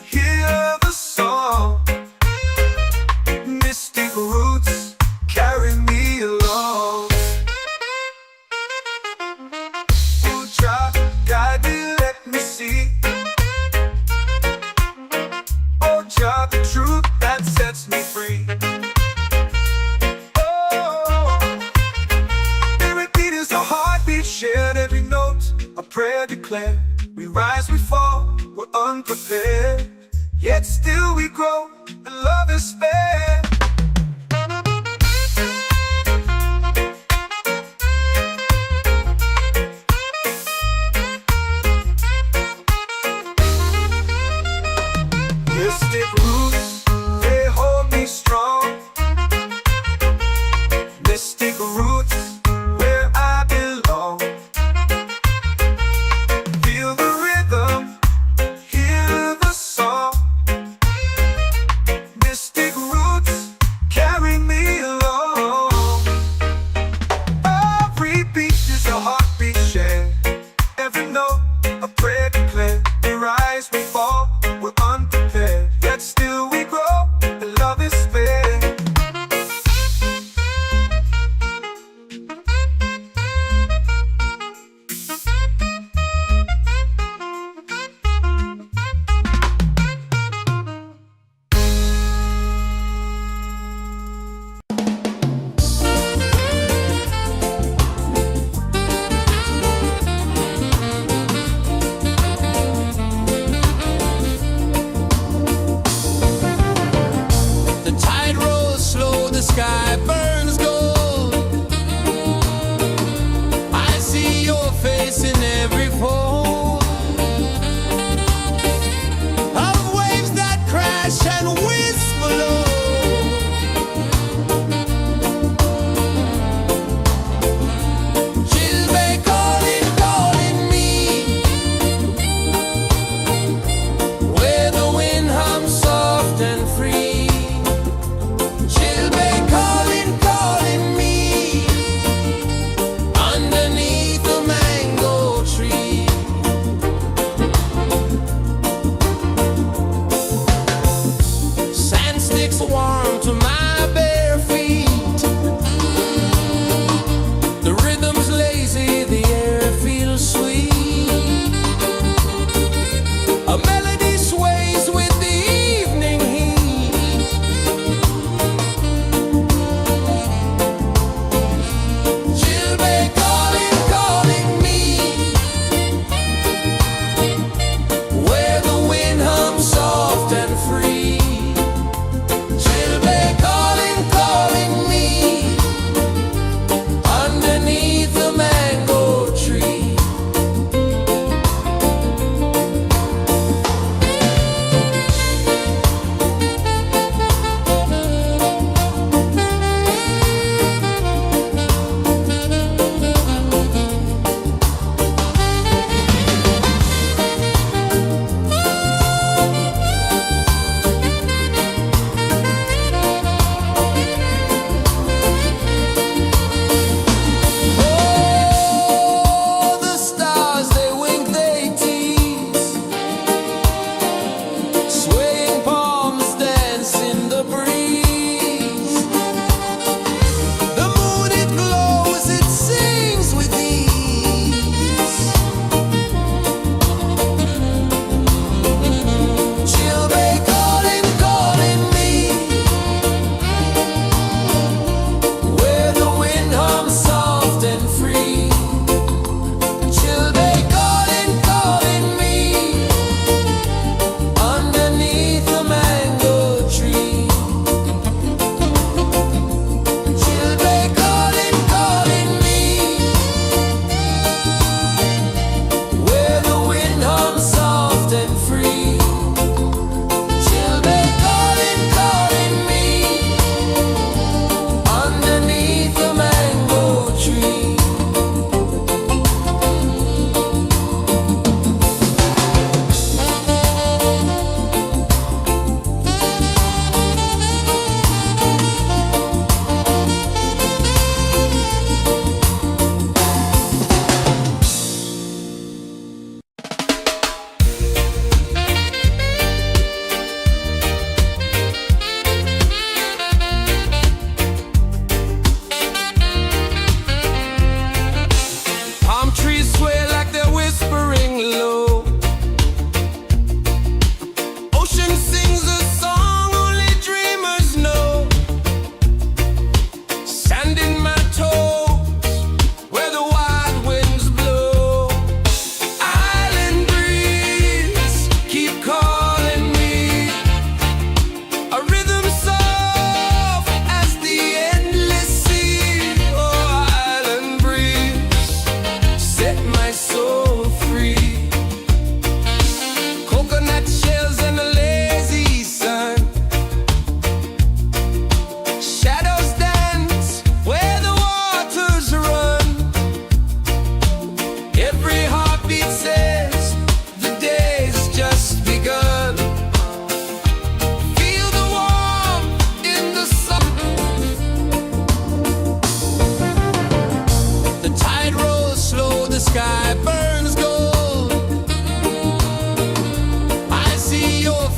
hear the song. Mystic roots, carry me along. Oh, child, guide me, let me see. Oh, child, the truth that sets me free. Oh, every beat is a heartbeat shared, every note a prayer declared. We rise, we fall, we're unprepared, yet still we grow, and love is fair. Mystic roots, they hold me strong. Mystic roots, where I belong. Feel the rhythm, hear the song. Mystic roots, carry me along. Every beat is a heartbeat shared, every note a prayer declared. We rise, we fall, we're unprepared, yet still we grow.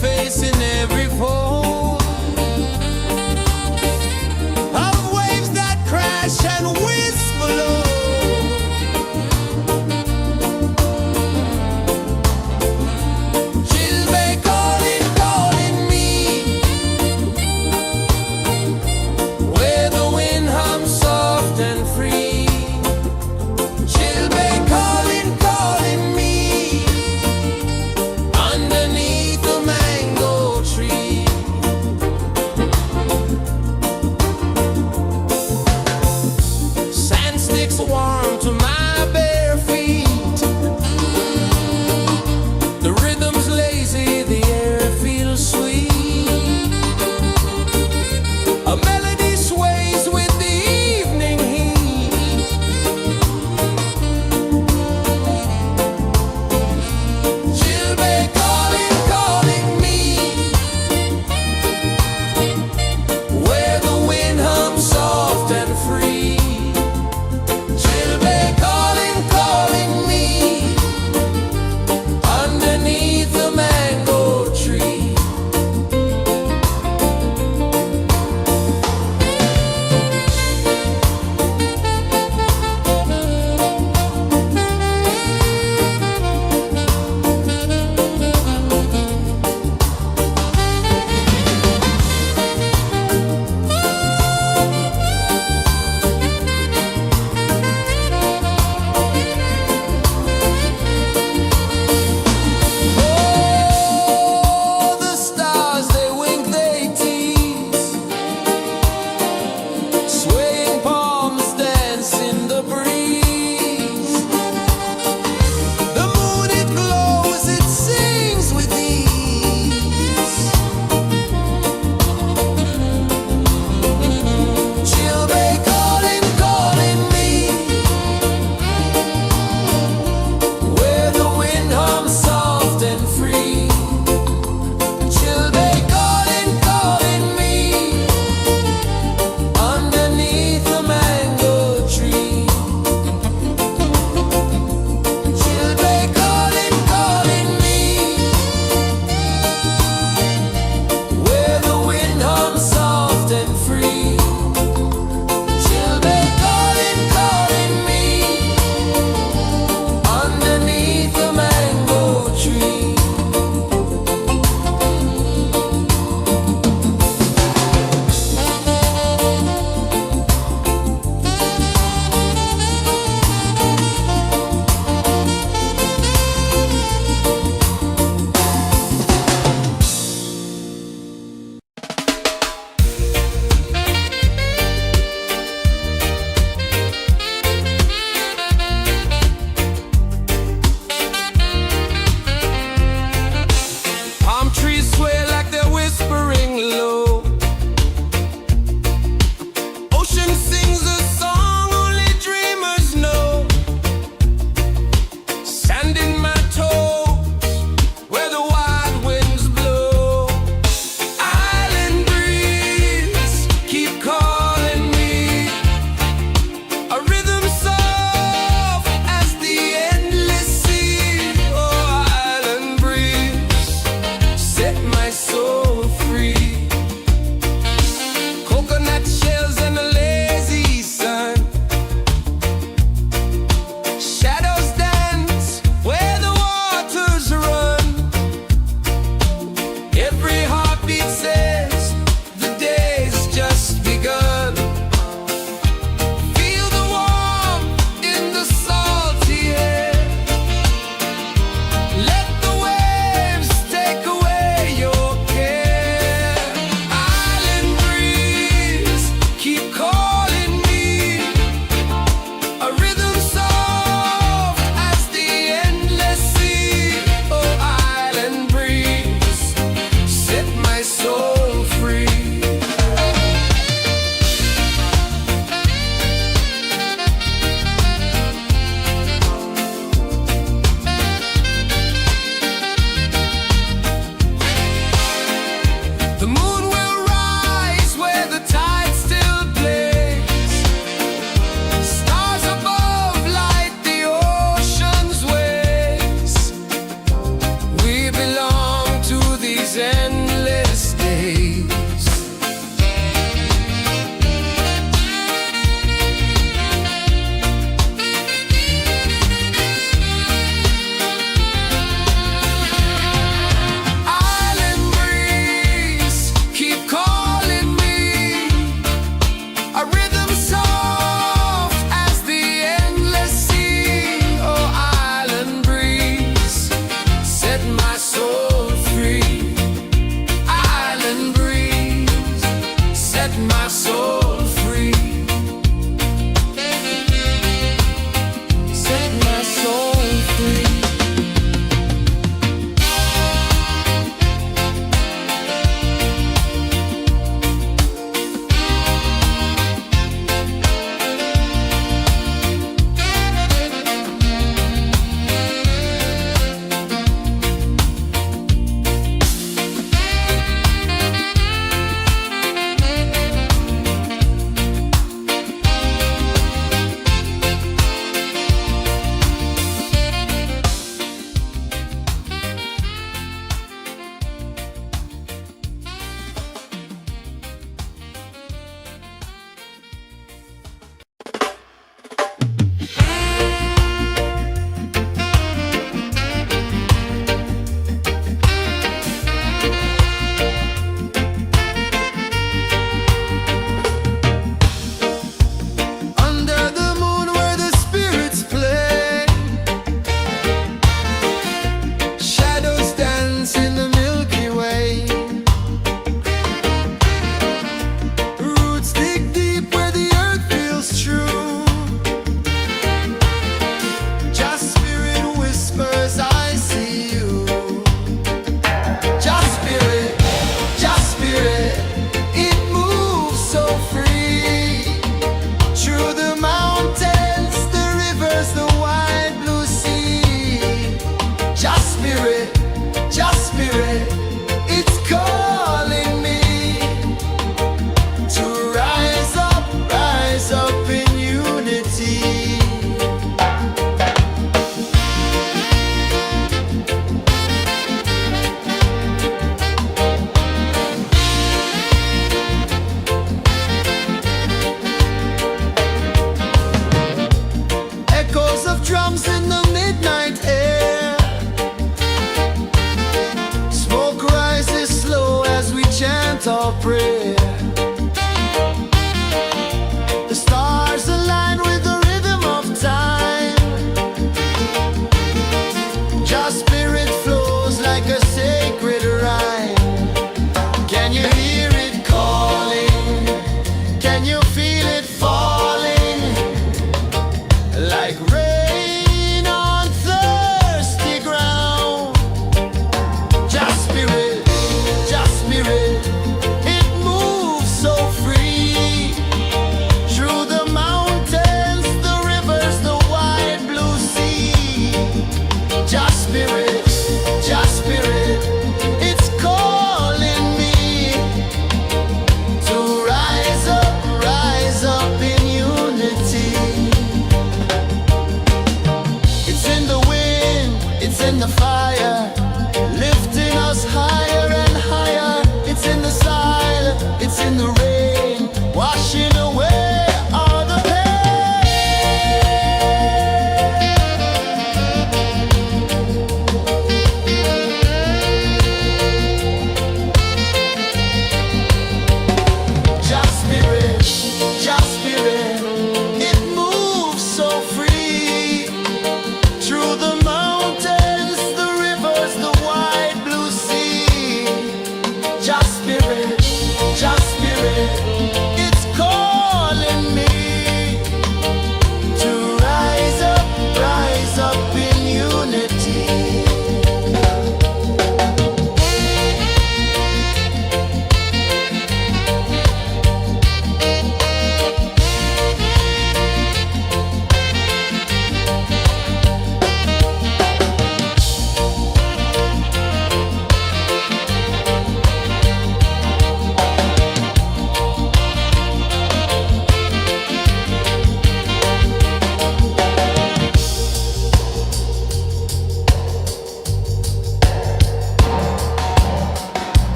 facing every fold of waves that crash and whisper low. Chilbay calling, calling me, where the wind hums soft and free. Chilbay calling, calling me, underneath the mango tree.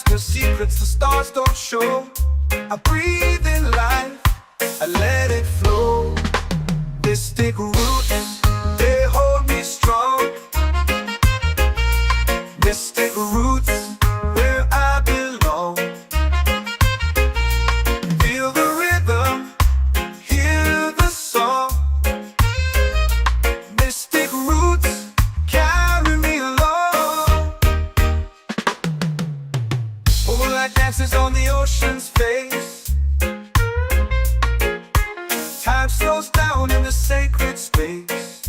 whisper secrets the stars don't show. I breathe in life, I let it flow. Mystic roots, they hold me strong. Mystic roots, where I belong. Feel the rhythm, hear the song. Mystic roots carry me along. Moonlight dances on the ocean's face. Time slows down in the sacred space.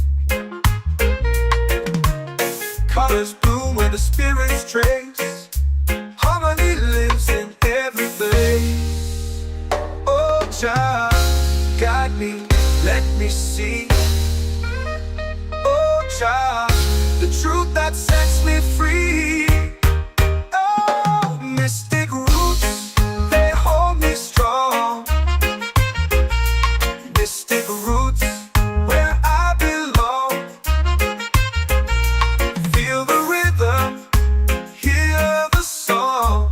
Colors bloom where the spirits trace. Harmony lives in every place. Oh, Jah, guide me, let me see. Oh, Jah, the truth that sets me free. Oh, mystic roots, they hold me strong. Mystic roots, where I belong. Feel the rhythm, hear the song.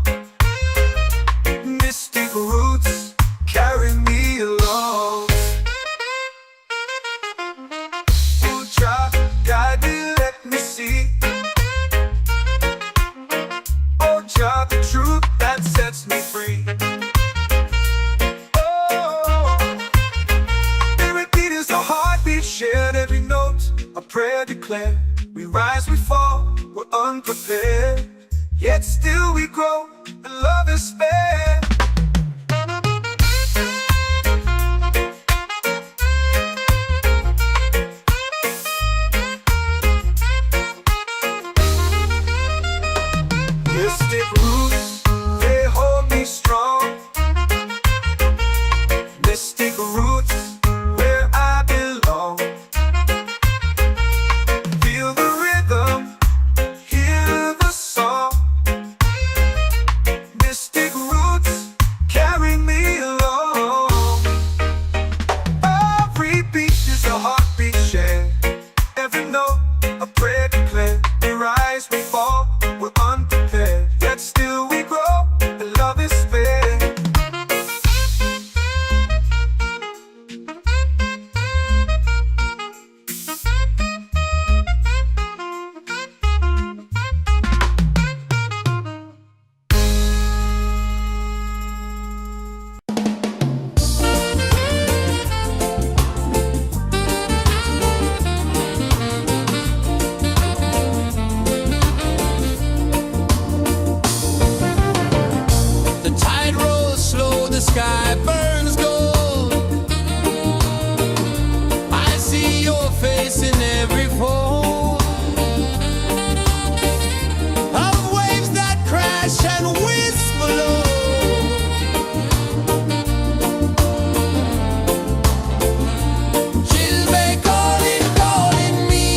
Mystic roots carry me along. Oh, Jah, guide me, let me see. Oh, Jah, the truth that sets me free. Oh, spirit beat is a heartbeat shared, every note a prayer declared. We rise, we fall, we're unprepared, yet still we grow, and love is spared. Mystic roots, they hold me strong. Mystic roots, where I belong. Feel the rhythm, hear the song. Mystic roots carry me along. Every beat is a heartbeat shared, every note a prayer declared. We rise, we fall, we're unprepared, yet still we grow, and love is spared. The tide rolls slow, the sky burns gold. I see your face in every fold of waves that crash and whisper low. She'll be calling, calling me,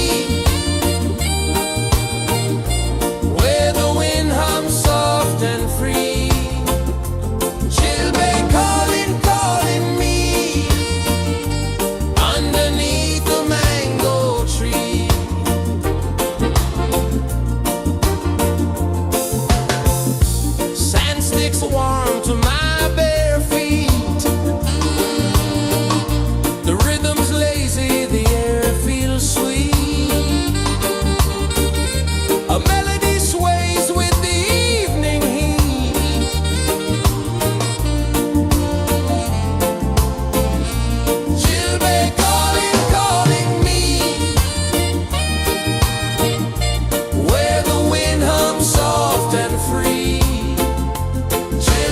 where the wind hums soft and free. She'll be calling, calling me, underneath the mango tree. Sand sticks warm to my bare feet. The rhythm's lazy, the air feels sweet. A melody sways with the evening heat. She'll be calling, calling me, where the wind hums soft and free. She'll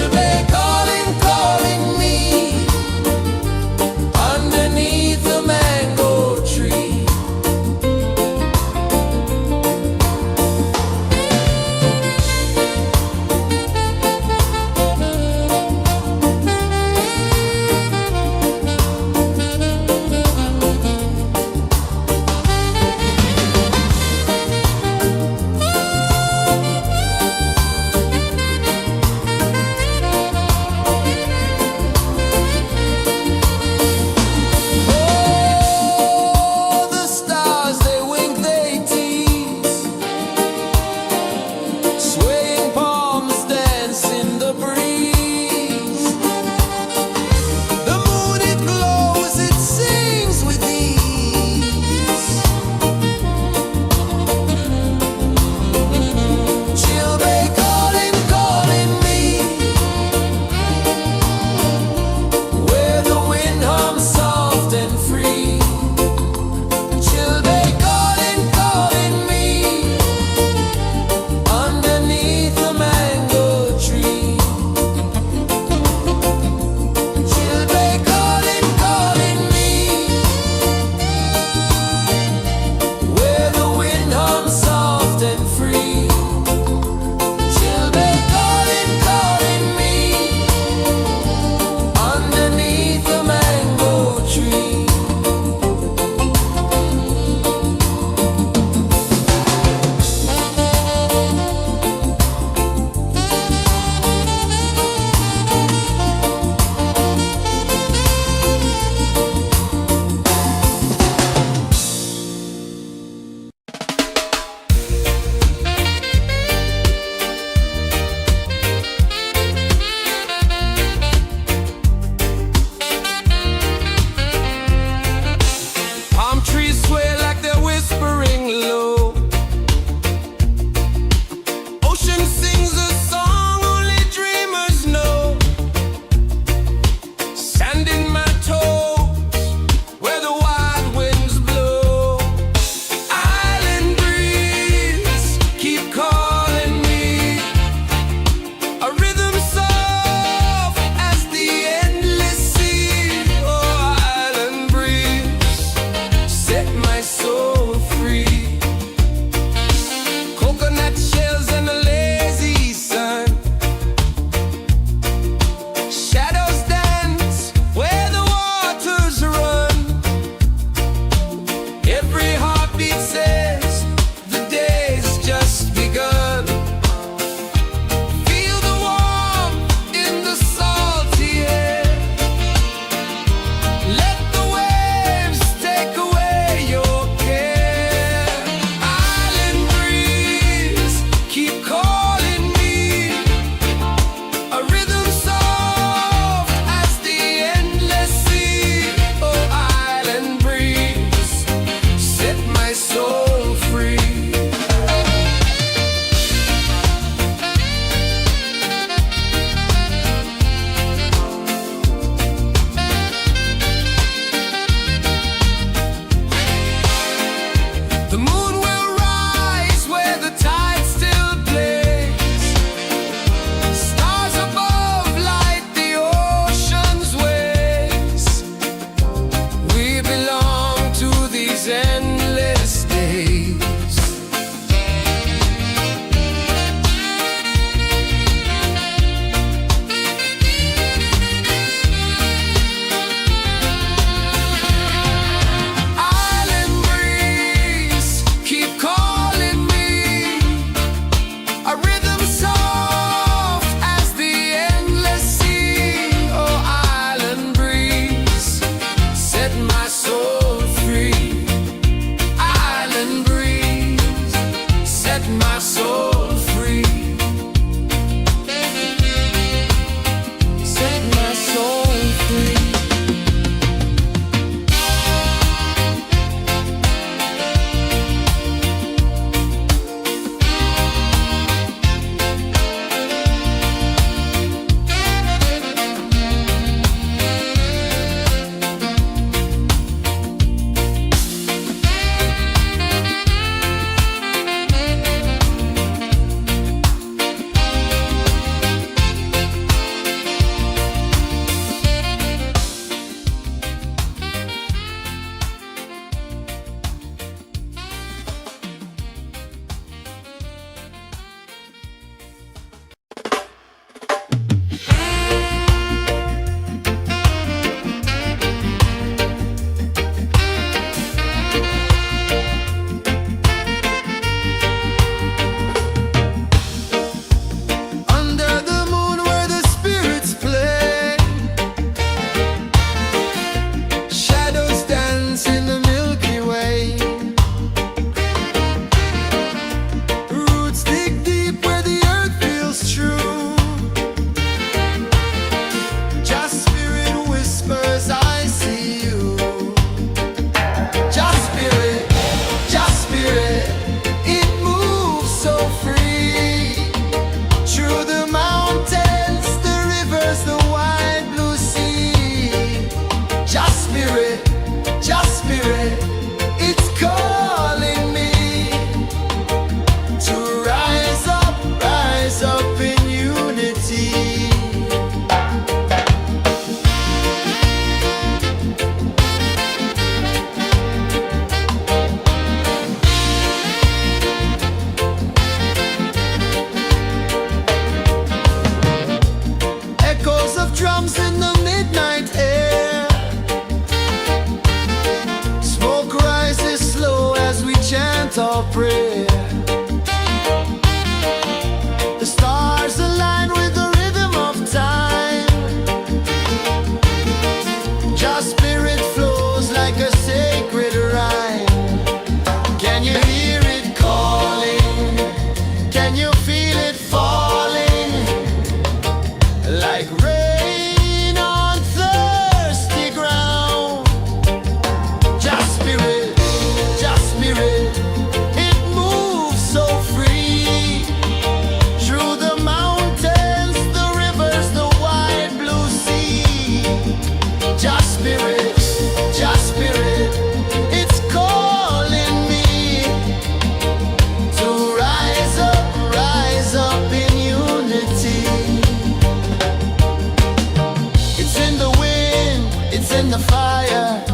in the fire,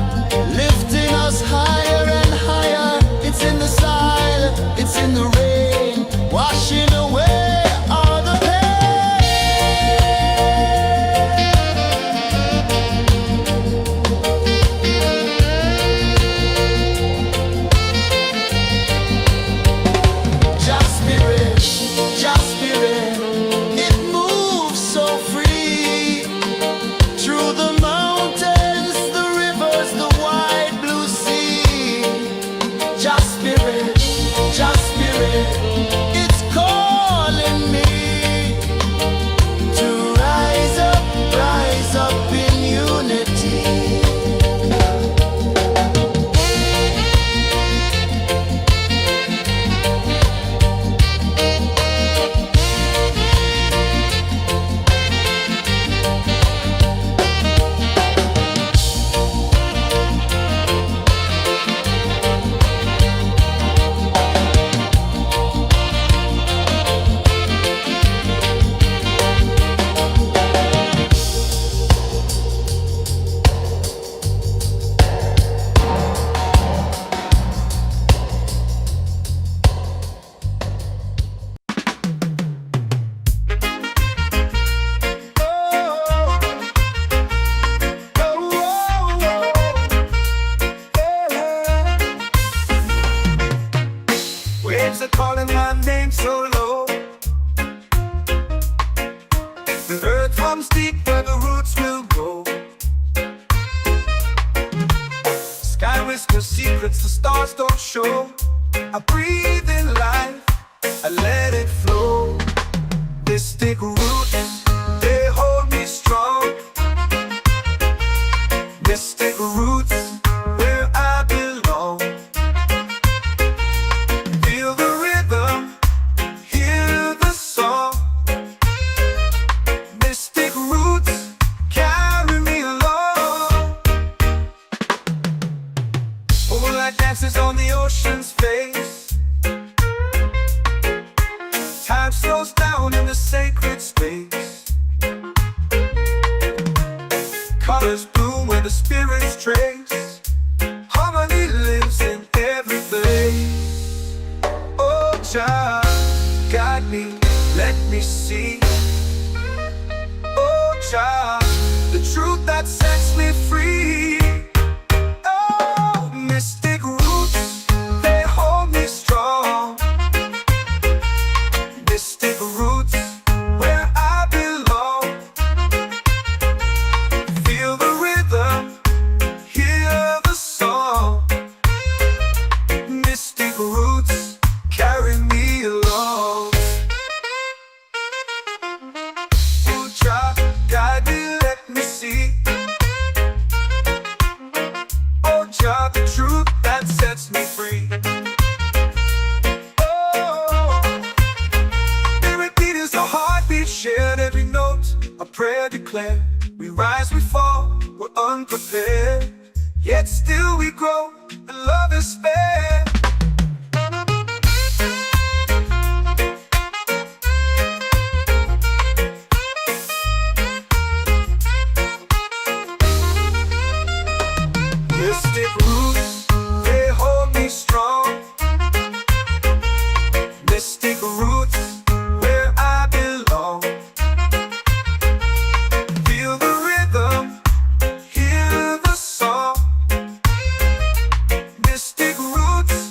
lifting us higher and higher. It's in the silence, it's in the rain, washing away all the pain. Just spirit, just spirit, it moves so free through the mountains, the rivers, the wide blue sea. Just spirit, it's calling me to rise up in unity. Waves are calling my name so low. The earth hums deep where the roots will go. Sky whispers secrets the stars don't show. I breathe in life, I let it flow. Mystic roots, they hold me strong. Mystic roots, where I belong. Feel the rhythm, hear the song. Mystic roots, carry me along. Moonlight dances on the ocean's face. Time slows down in the sacred space. Colors bloom where the spirits trace. Harmony lives in every place. Oh, child, guide me, let me see. Oh, child, the truth that sets me free. Oh, mystic roots, they hold me strong. Mystic roots, where I belong. Feel the rhythm, hear the song. Mystic roots, carry me along. Oh, child, guide me, let me see. Oh, child, the truth that sets me free. Oh, every beat is a heartbeat shared, every note a prayer declared. We rise, we fall, we're unprepared, yet still we grow, and love is spared. Mystic roots, they hold me strong. Mystic roots, where I belong. Feel the rhythm, hear the song. Mystic roots,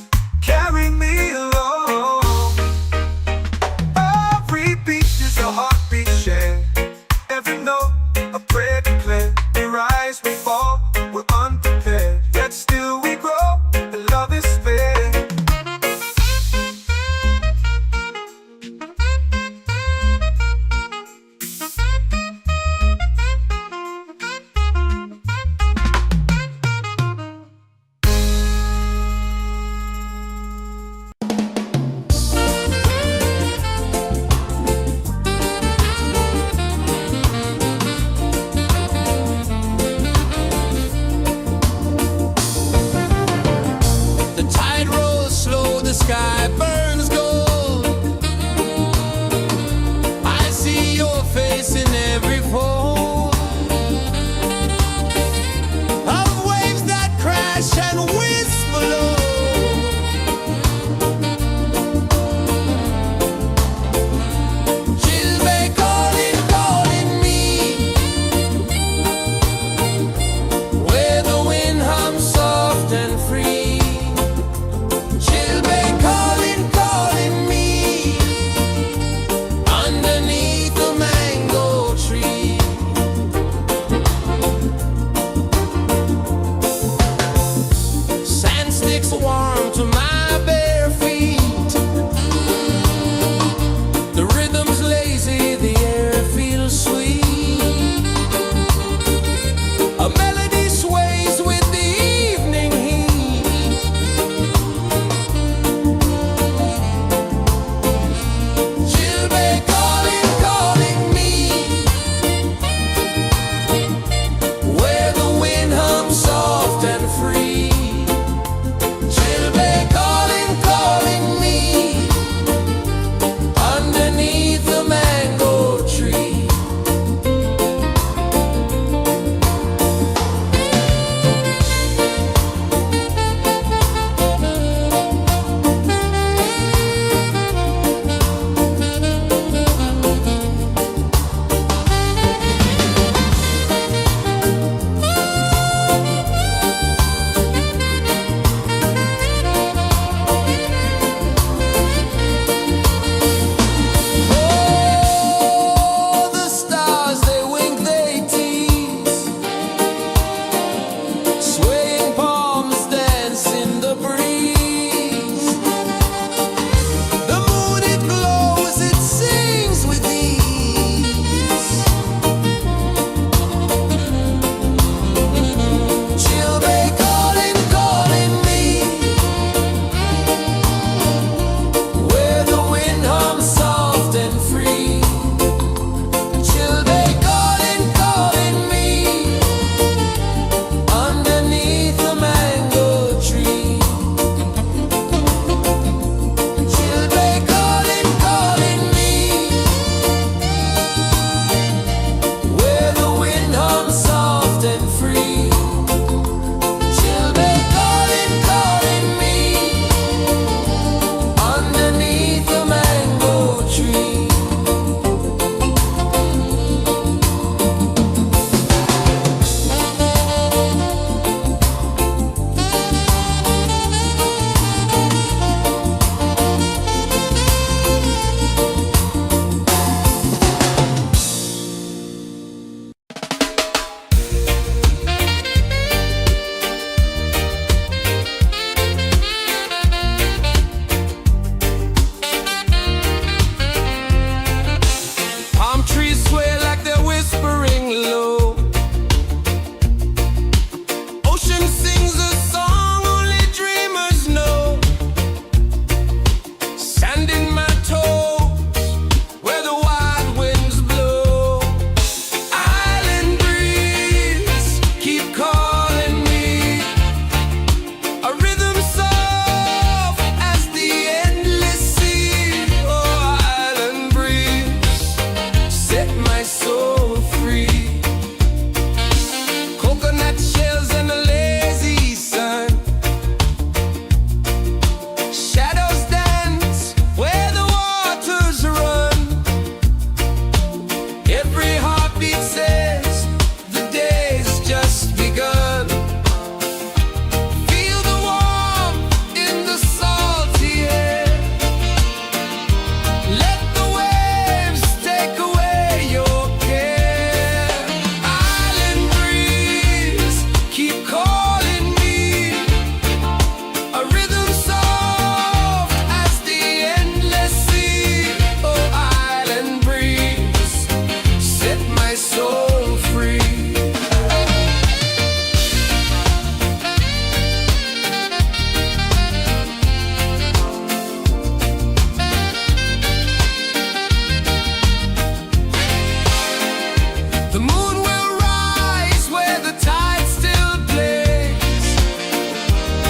The moon will rise where the tide still plays.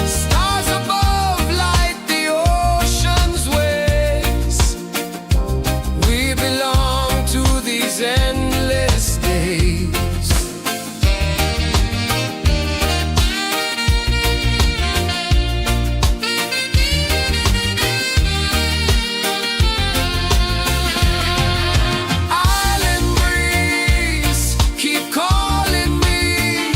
Stars above light the ocean's waves. We belong to these endless days. Island breeze, keep calling me.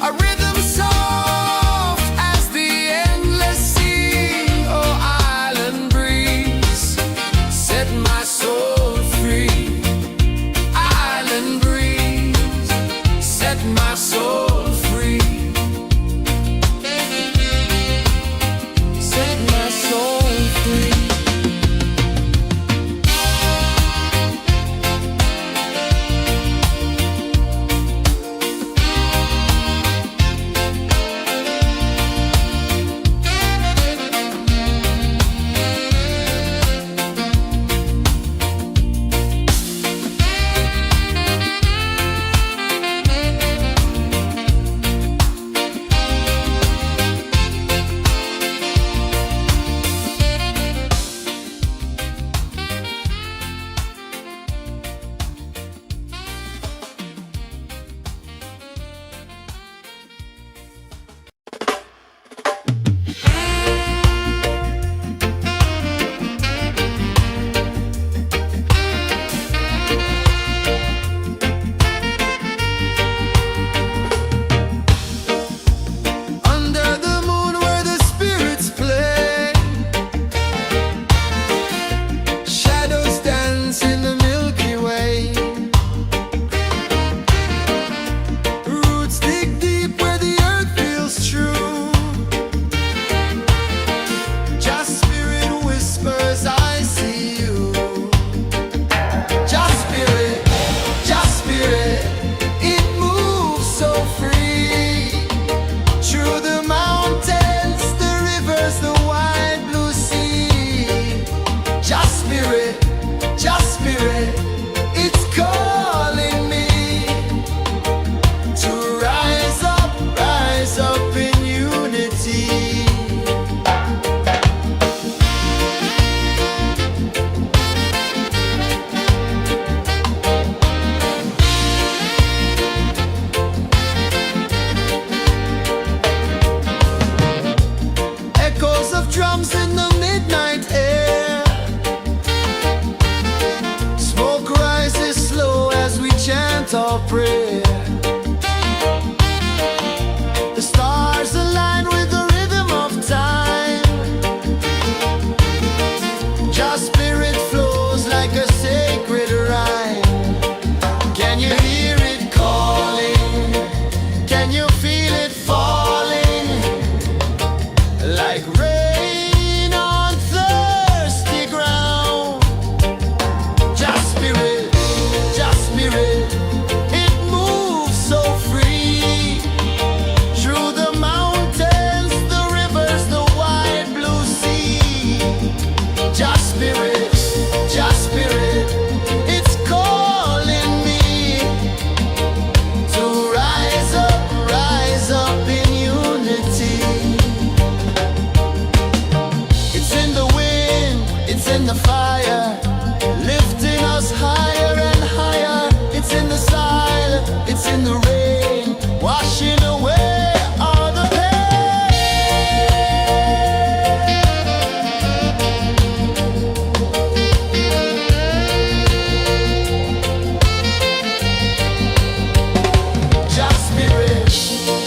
A rhythm soft as the endless sea. Oh, island breeze, set my soul free. Island breeze, set my soul free. Set my soul free. Under the moon where the spirits play, shadows dance in the Milky Way. Roots dig deep where the earth feels true. Just spirit whispers, I see you. Just spirit, it moves so free. Through the mountains, the rivers, the wide blue sea. Just spirit, it's calling me to rise up in unity. Echoes of drums in the midnight air. Smoke rises slow as we chant our prayer. The stars align with the rhythm of time. Just spirit flows like a sacred rhyme. Can you hear it calling? Can you feel it falling? Like rain on thirsty ground. Just spirit, it moves so free. Through the mountains, the rivers, the wide blue sea. Just spirit, it's calling me to rise up in unity. It's in the wind, it's in the fire, lifting us higher and higher. It's in the silence, it's in the rain, washing away all the pain.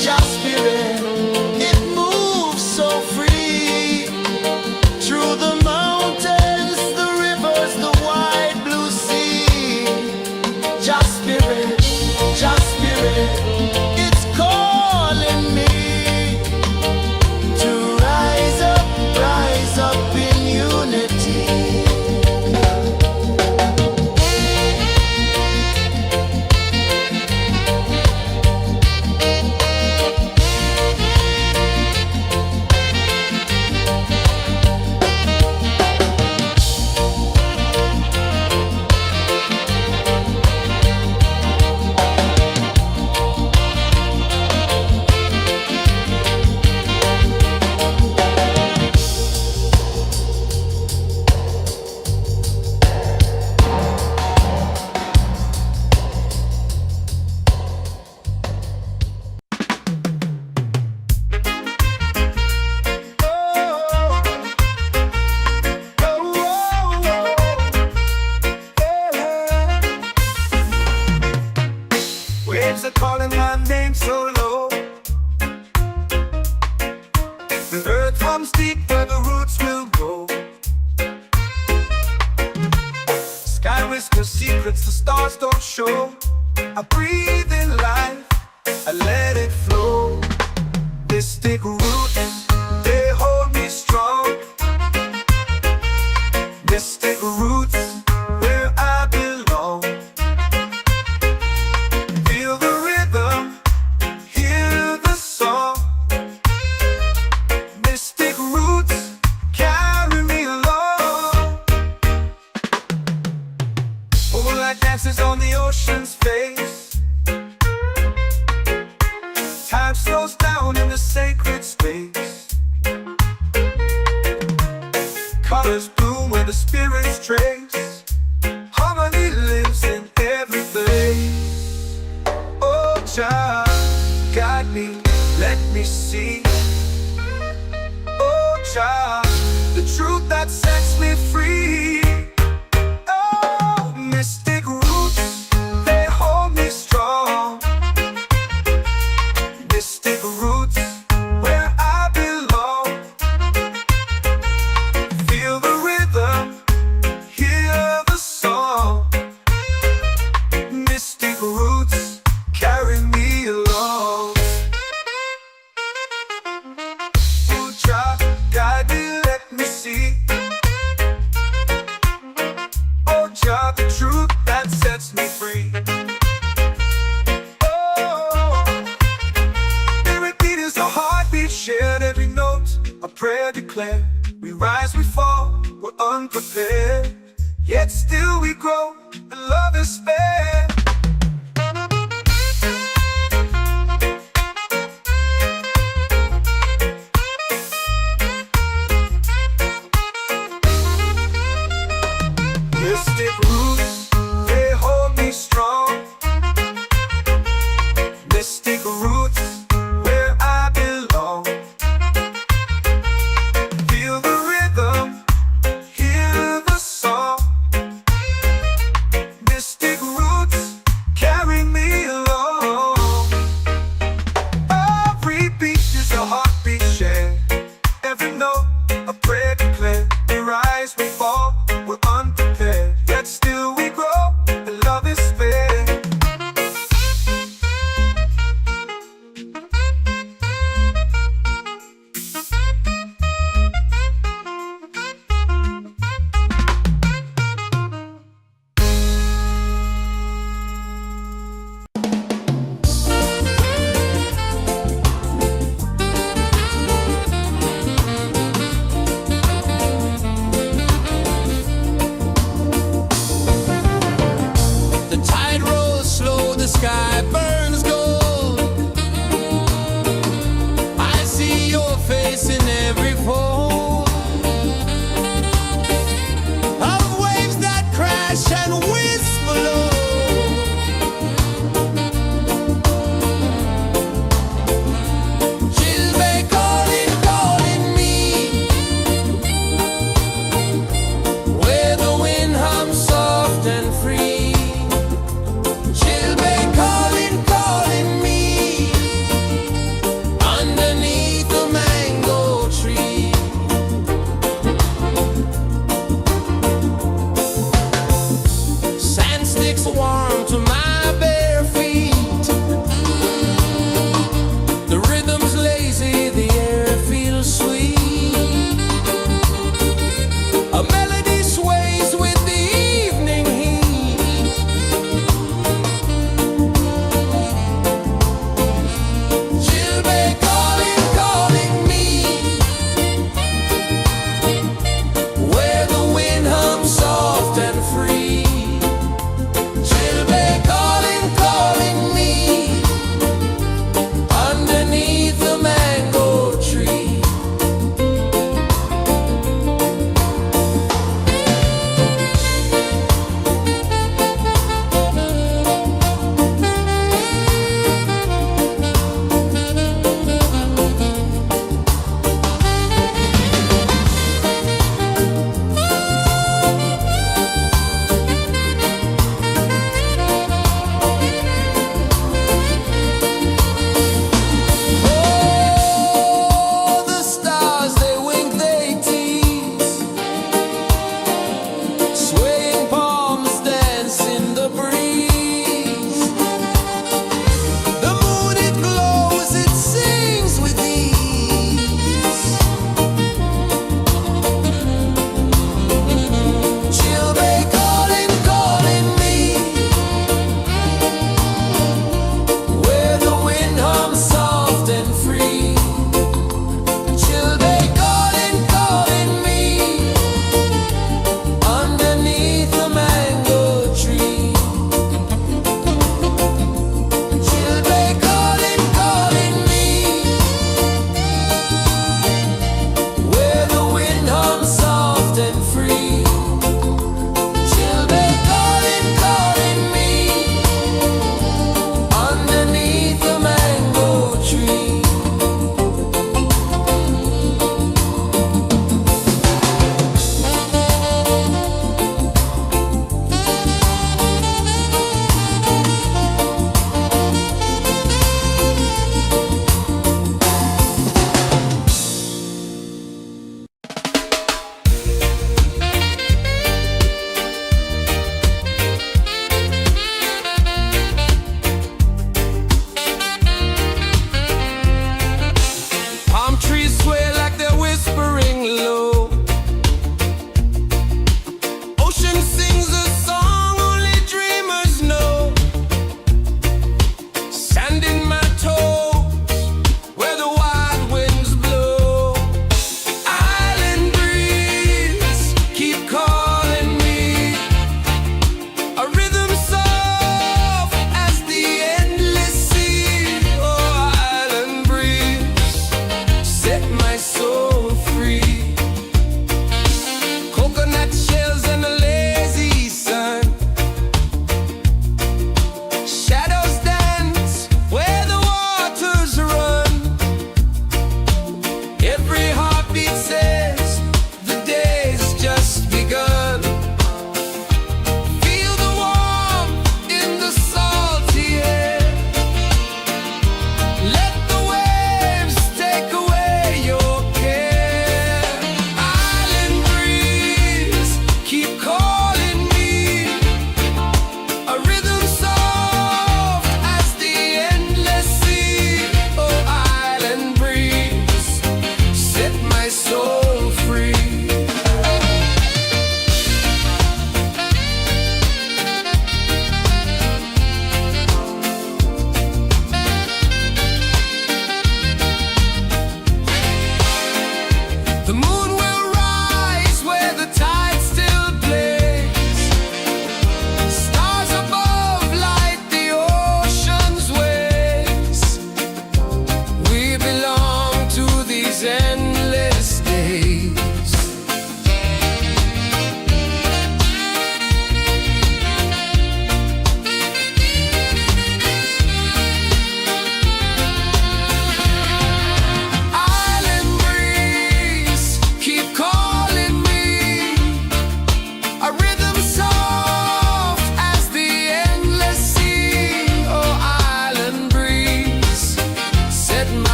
Just spirit, it moves so free. Through the mountains, the rivers, the wide blue sea. Just spirit, it's calling me to rise up in unity. I breathe in life, I let it flow. Mystic roots, they hold me strong. Mystic roots, where I belong. Feel the rhythm, hear the song. Mystic roots, carry me along. Moonlight dances on the ocean's face. Time slows down in the sacred space. Colors bloom where the spirits trace. Harmony lives in every place. Oh, child, guide me, let me see. Oh, child, the truth that sets me free. Oh, mystic roots, they hold me strong. Mystic roots, where I belong. Feel the rhythm, hear the song. Mystic roots, carry me along. Oh, child, guide me, let me see. Oh, child, the truth that sets me free. Oh, spirit beat is a heartbeat shared, every note a prayer declared. We rise, we fall, we're unprepared, yet still we grow, and love is spared. Mystic roots, they hold me strong. Mystic roots, where I belong. Feel the rhythm, hear the song. Mystic roots, carry me along. Every beat is a heartbeat shared, every note a prayer declared. We rise, we fall, we're unprepared, yet still we grow, and love is spared. The tide rolls slow, the sky burns gold. I see your face in every fold of waves that crash and whisper low. She'll be calling, calling me, where the wind hums soft and free. She'll be calling,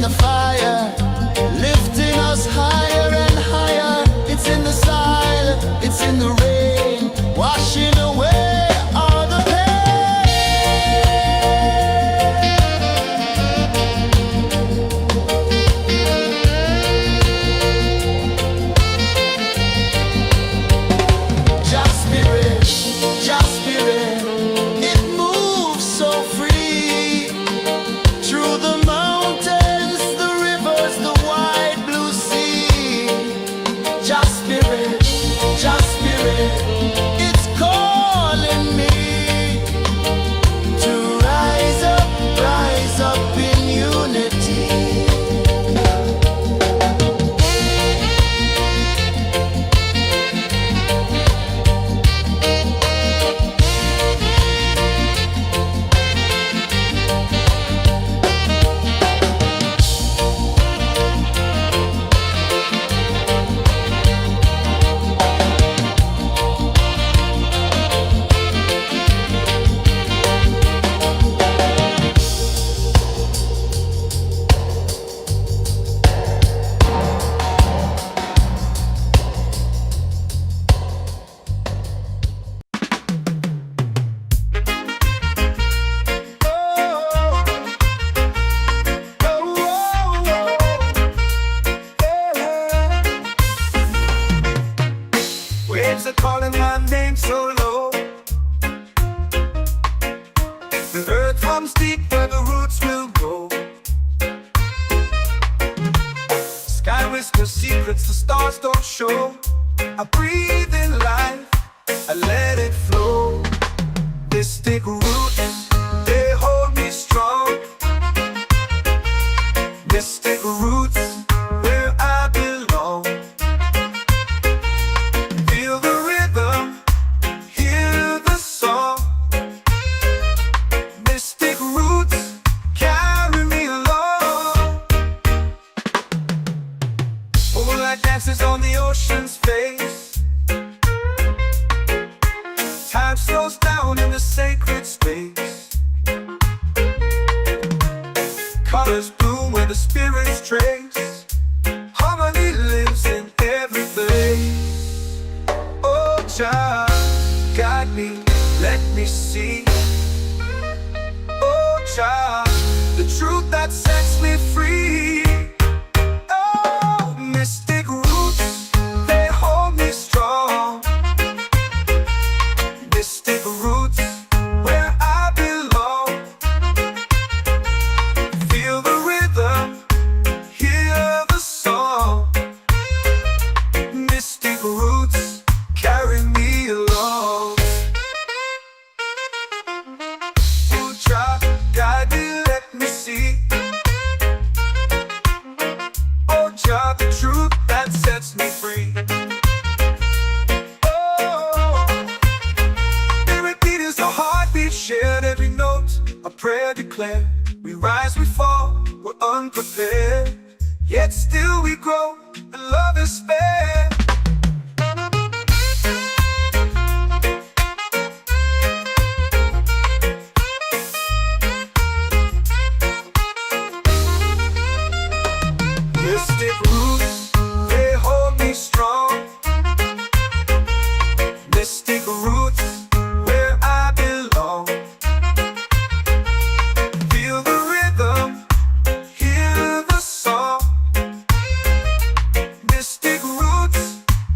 the fire, lifting us higher and higher. It's in the silence, it's in the rain, washing away all the pain. Just spirit, just spirit, it moves so free through the mountains, the rivers, the wide blue sea. Just spirit, it's calling me to rise up in unity. Waves are calling my name so low. The earth comes deep where the roots will go. Sky whispers secrets the stars don't show. I breathe in life, I let it flow. Mystic roots, they hold me strong. Mystic roots, where I belong. Feel the rhythm, hear the song. Mystic roots, carry me along. Moonlight dances on the ocean's face. Time slows down in the sacred space. Colors bloom where the spirits trace. Harmony lives in every place. Oh, child, guide me, let me see. Oh, child, the truth that sets me free. Oh, mystic roots, they hold me strong. Mystic roots, where I belong. Feel the rhythm, hear the song. Mystic roots, carry me along. Oh, child, guide me, let me see. Oh, child, the truth that sets me free. Oh, spirit beat is a heartbeat shared, every note a prayer declared. We rise, we fall, we're unprepared, yet still we grow, and love is spared. Mystic roots, they hold me strong. Mystic roots, where I belong. Feel the rhythm, hear the song. Mystic roots,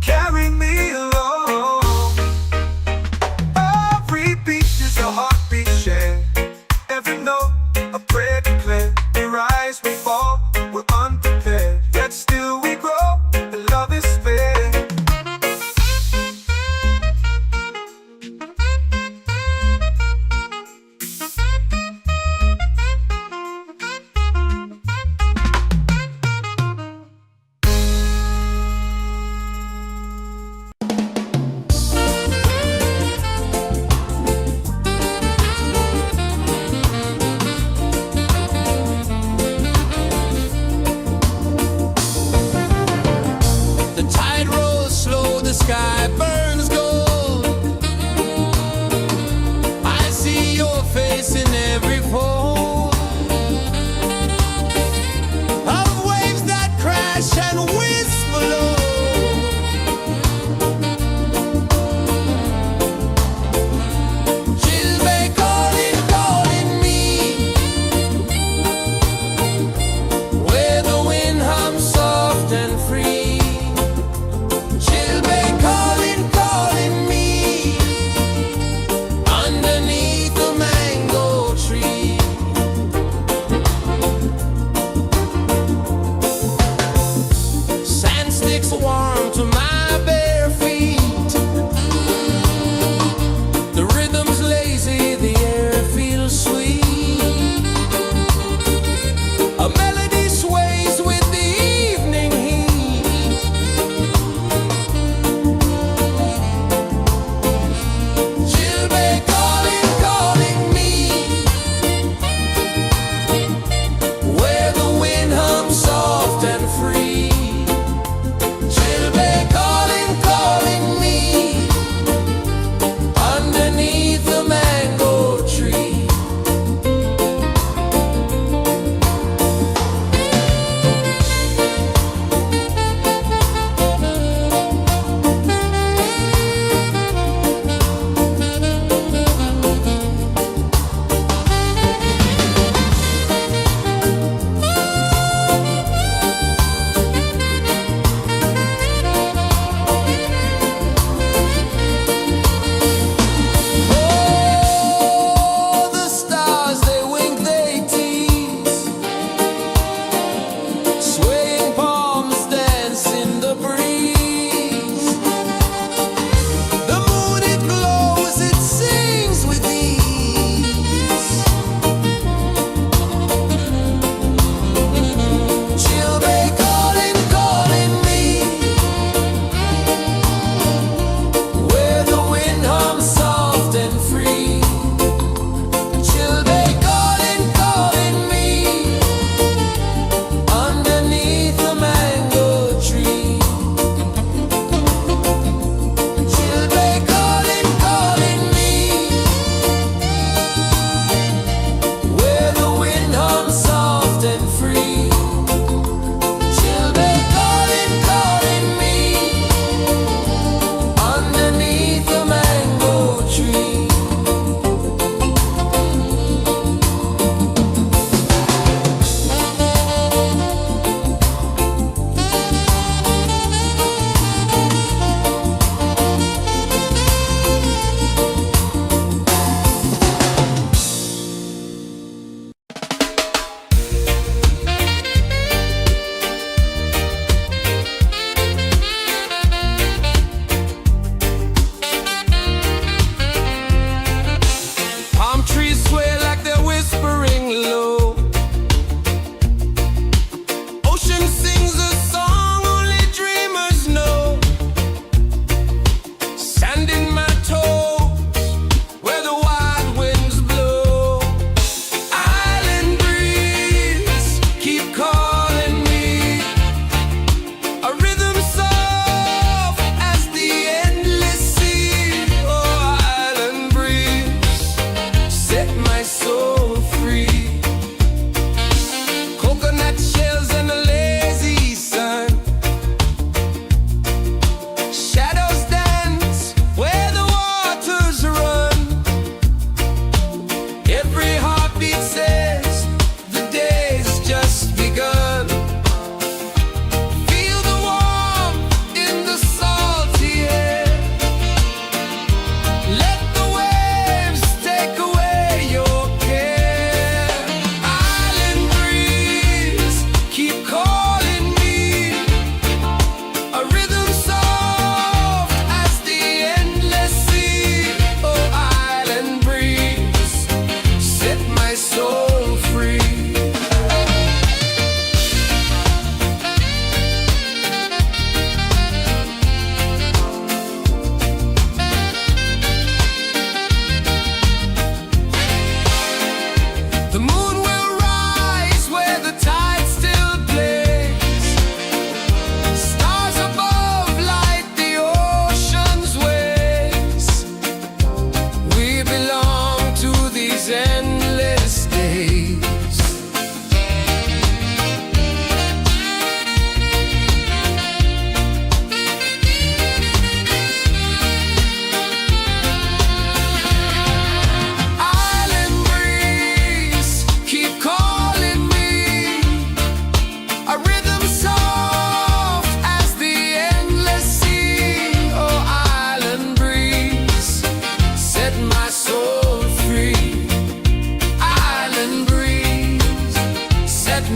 carry me along. Every beat is a heartbeat shared, every note a prayer declared. We rise, we fall, we're unprepared, yet still we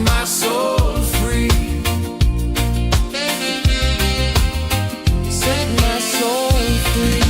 my soul free. Set my soul free.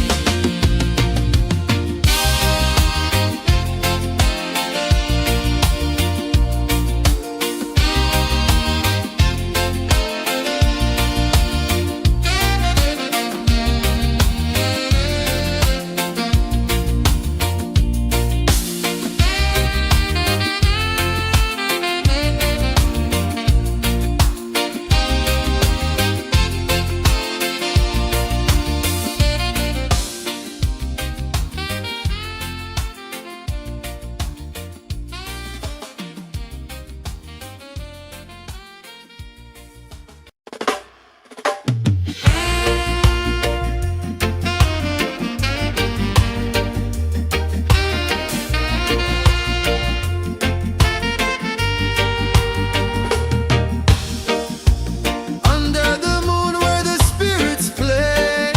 Under the moon where the spirits play,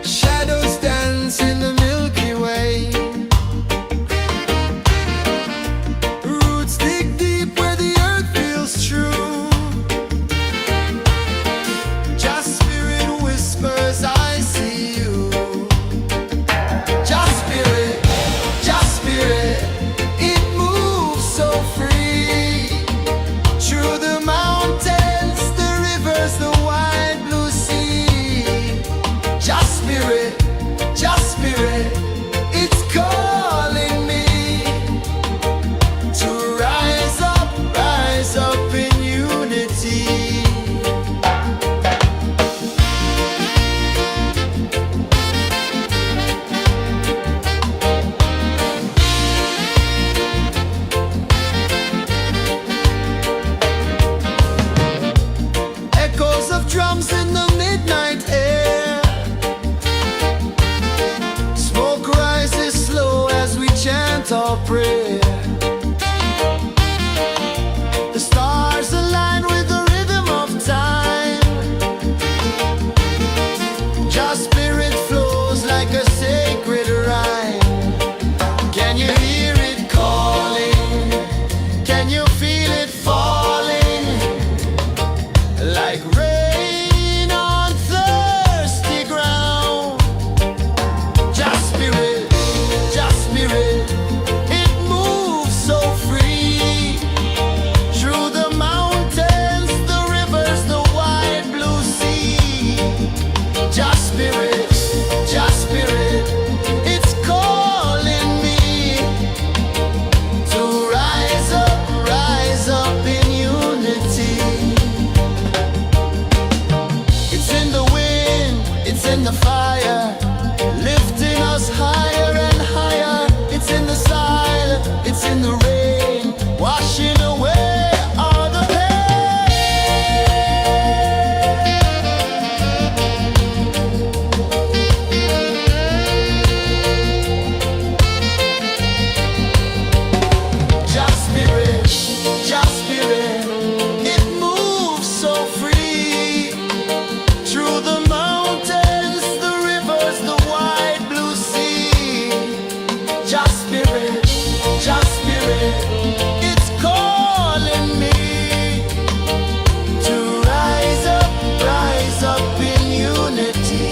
shadows dance in the Milky Way. Roots dig deep where the earth feels true. Just spirit whispers, I see you. Just spirit, it moves so free. Through the mountains, the rivers, the wide blue sea. Just spirit, it's calling me to rise up in unity. Echoes of drums in the midnight air. Smoke rises slow as we chant our prayer. The stars align with the rhythm of time. Just spirit flows like a sacred rhyme. Can you hear it calling? Can you feel it falling? Like rain on thirsty ground. Just spirit, it moves so free. Through the mountains, the rivers, the wide blue sea. Just spirit, it's calling me to rise up in unity. It's in the wind, it's in the fire, lifting us higher and higher. It's in the silence, it's in the rain, washing away all the pain. Just spirit, it moves so free. Through the mountains, the rivers, the wide blue sea. Just spirit, it's calling me to rise up in unity.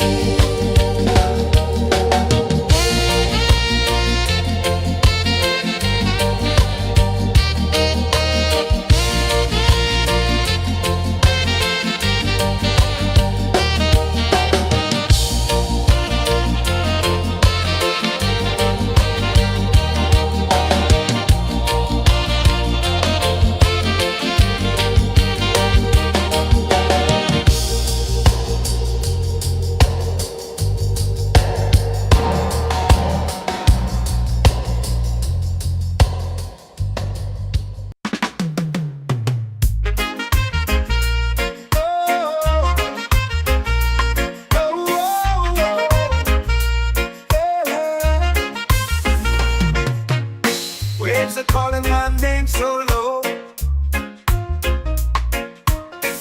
Waves are calling my name so low.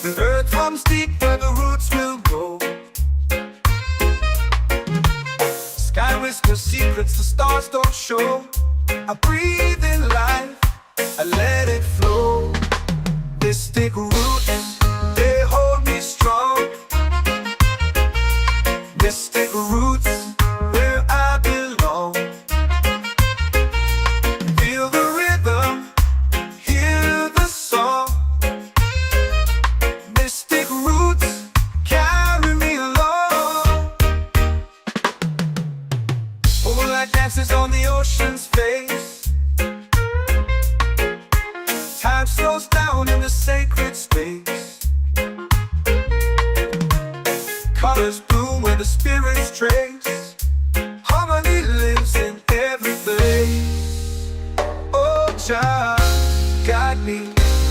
The earth comes deep where the roots will go. Sky whispers secrets the stars don't show. I breathe in life, Jah, guide me,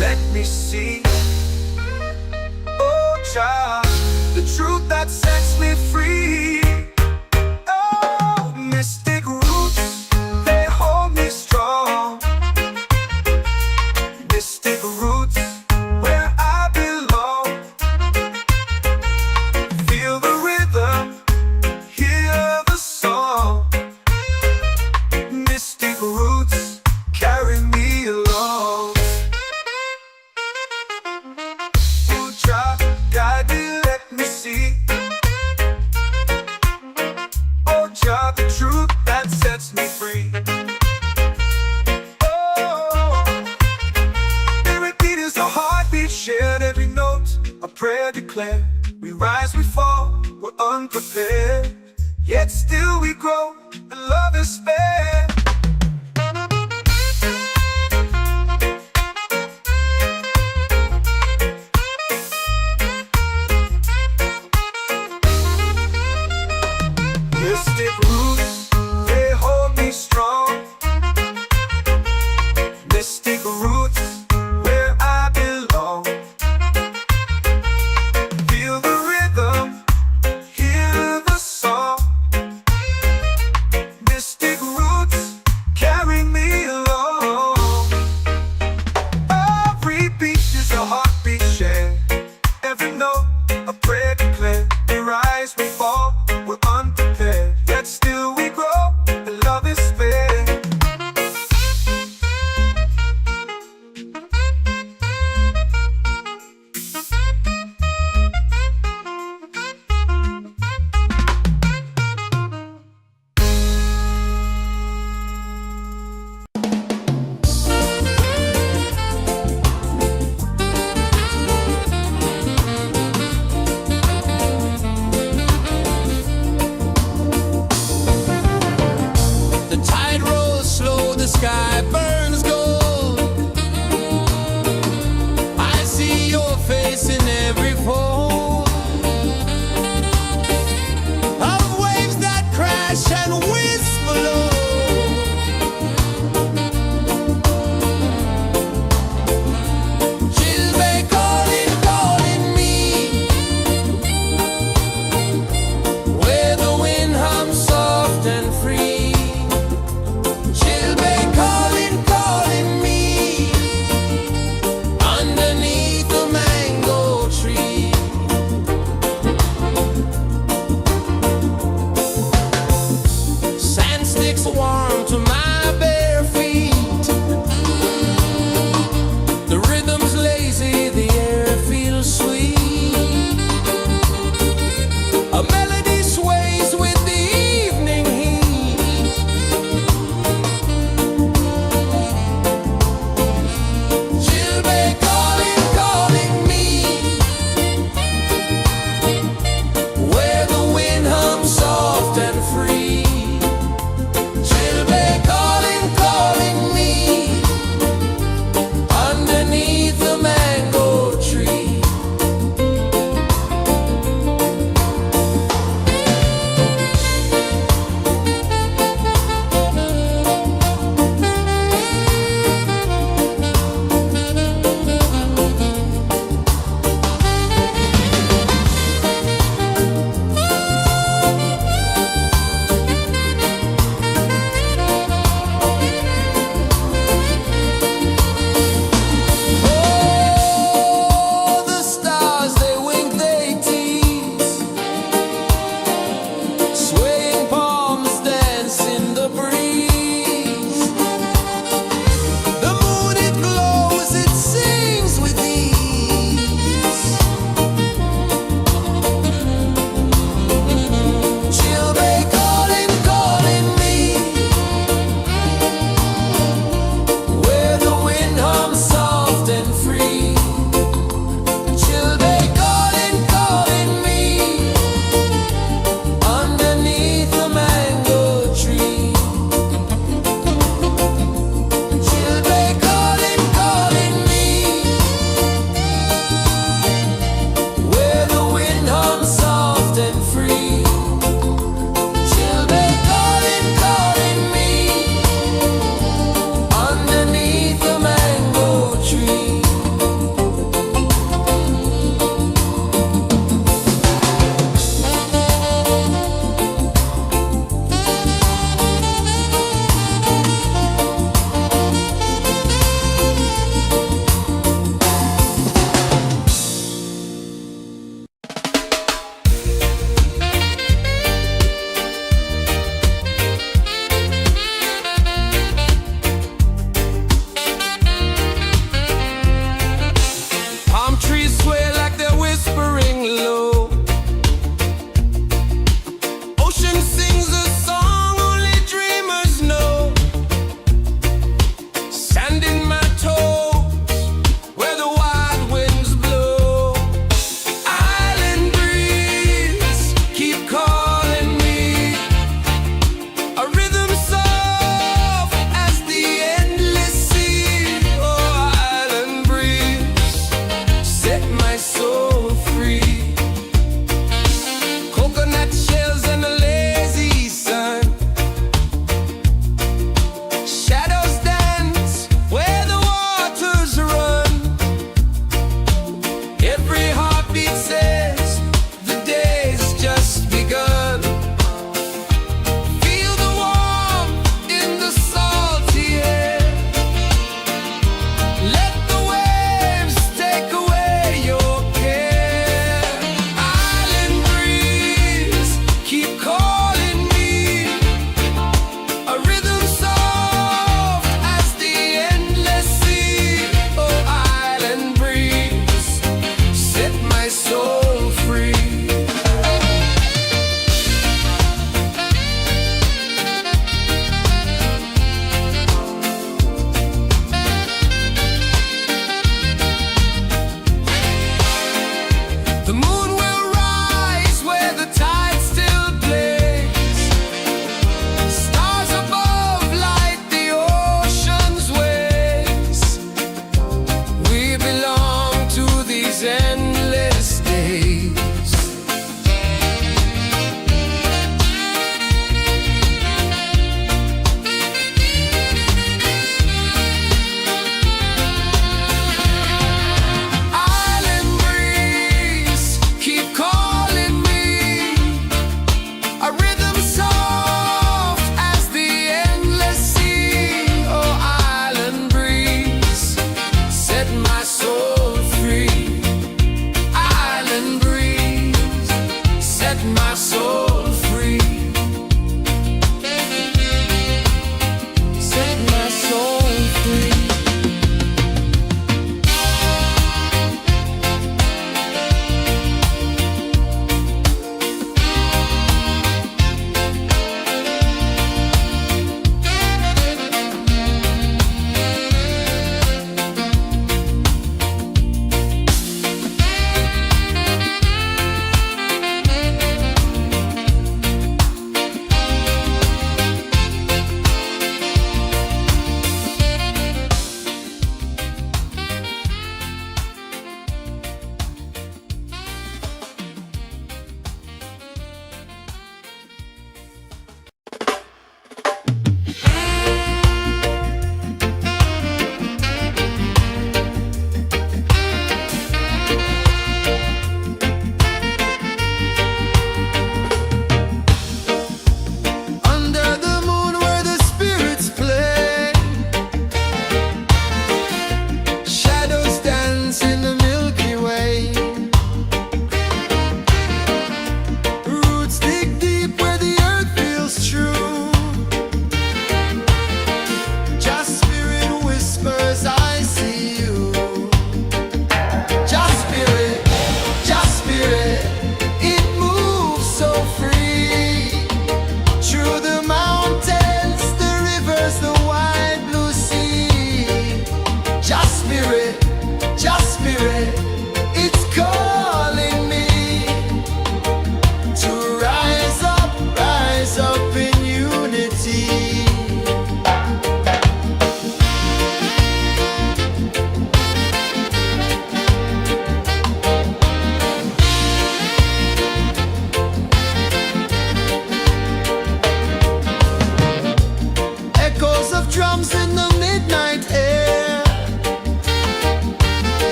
let me see. Oh Jah, the truth that sets me free. Oh, mystic roots, they hold me strong. Mystic roots, where I belong. Feel the rhythm, hear the song. Mystic roots, carry me along. Oh Jah, guide me, let me see. Oh Jah, the truth that sets me free. Oh, every beat is a heartbeat shared, every note a prayer declared. We rise, we fall, we're unprepared, yet still we grow, and love is spared. Mystic roots, they hold me strong. Mystic roots, where I belong. Feel the rhythm, hear the song. Mystic roots,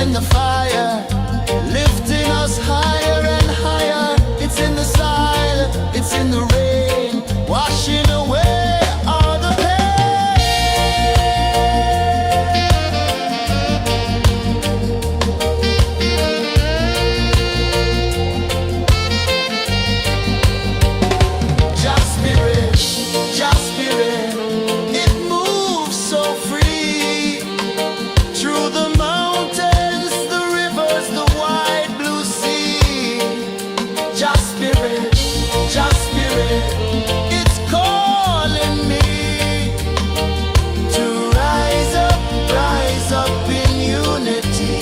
in the fire, lifting us higher and higher. It's in the silence, it's in the rain, washing away all the Just spirit, just spirit, it moves so free through the mountains, the rivers, the wide blue sea. Just spirit, it's calling me to rise up in unity.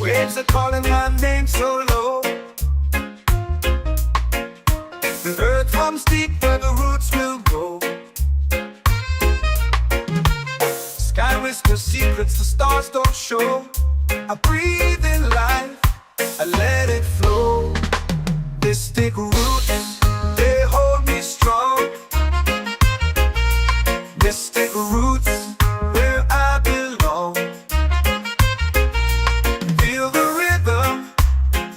Waves are calling my name so low. The earth hums deep where the roots will go. Sky whispers secrets the stars don't show. I breathe in life, I let it flow. Mystic roots, they hold me strong. Mystic roots, where I belong. Feel the rhythm,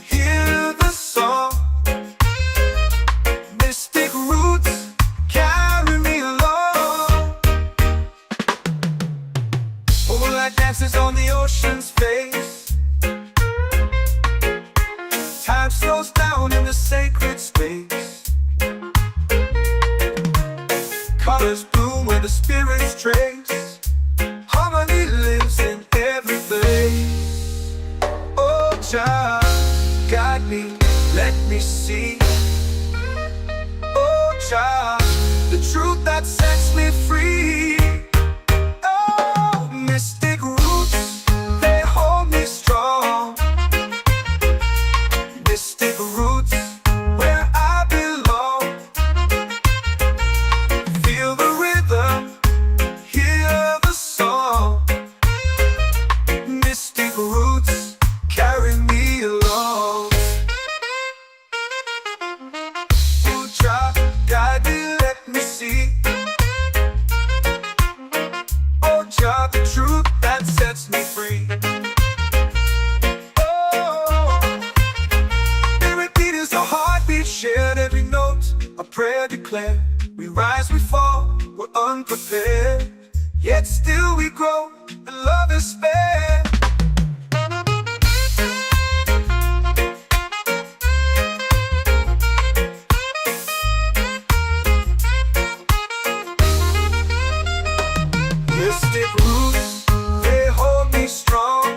hear the song. Mystic roots, carry me along. Moonlight dances on the ocean's face. Time slows down in the sacred space. Colors bloom where the spirits trace. Harmony lives in every place. Oh, child, guide me, let me see. Oh, child, the truth that sets me free. Oh, mystic roots, they hold me strong. Mystic roots, where I belong. Feel the rhythm, hear the song. Mystic roots, carry me along. Oh, child, guide me, let me see. Oh, child, the truth that sets me free. Oh, every beat is a heartbeat shared, every note a prayer declared. We rise, we fall, we're unprepared, yet still we grow, and love is spared. Mystic roots, they hold me strong.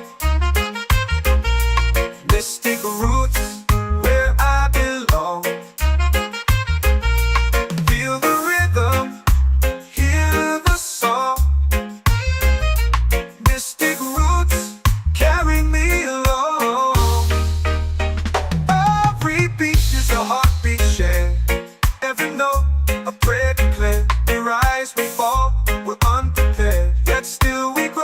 Mystic roots, where I belong. Feel the rhythm, hear the song. Mystic roots, carry me along. Every beat is a heartbeat shared, every note a prayer declared. We rise, we fall, we're unprepared, yet still we grow.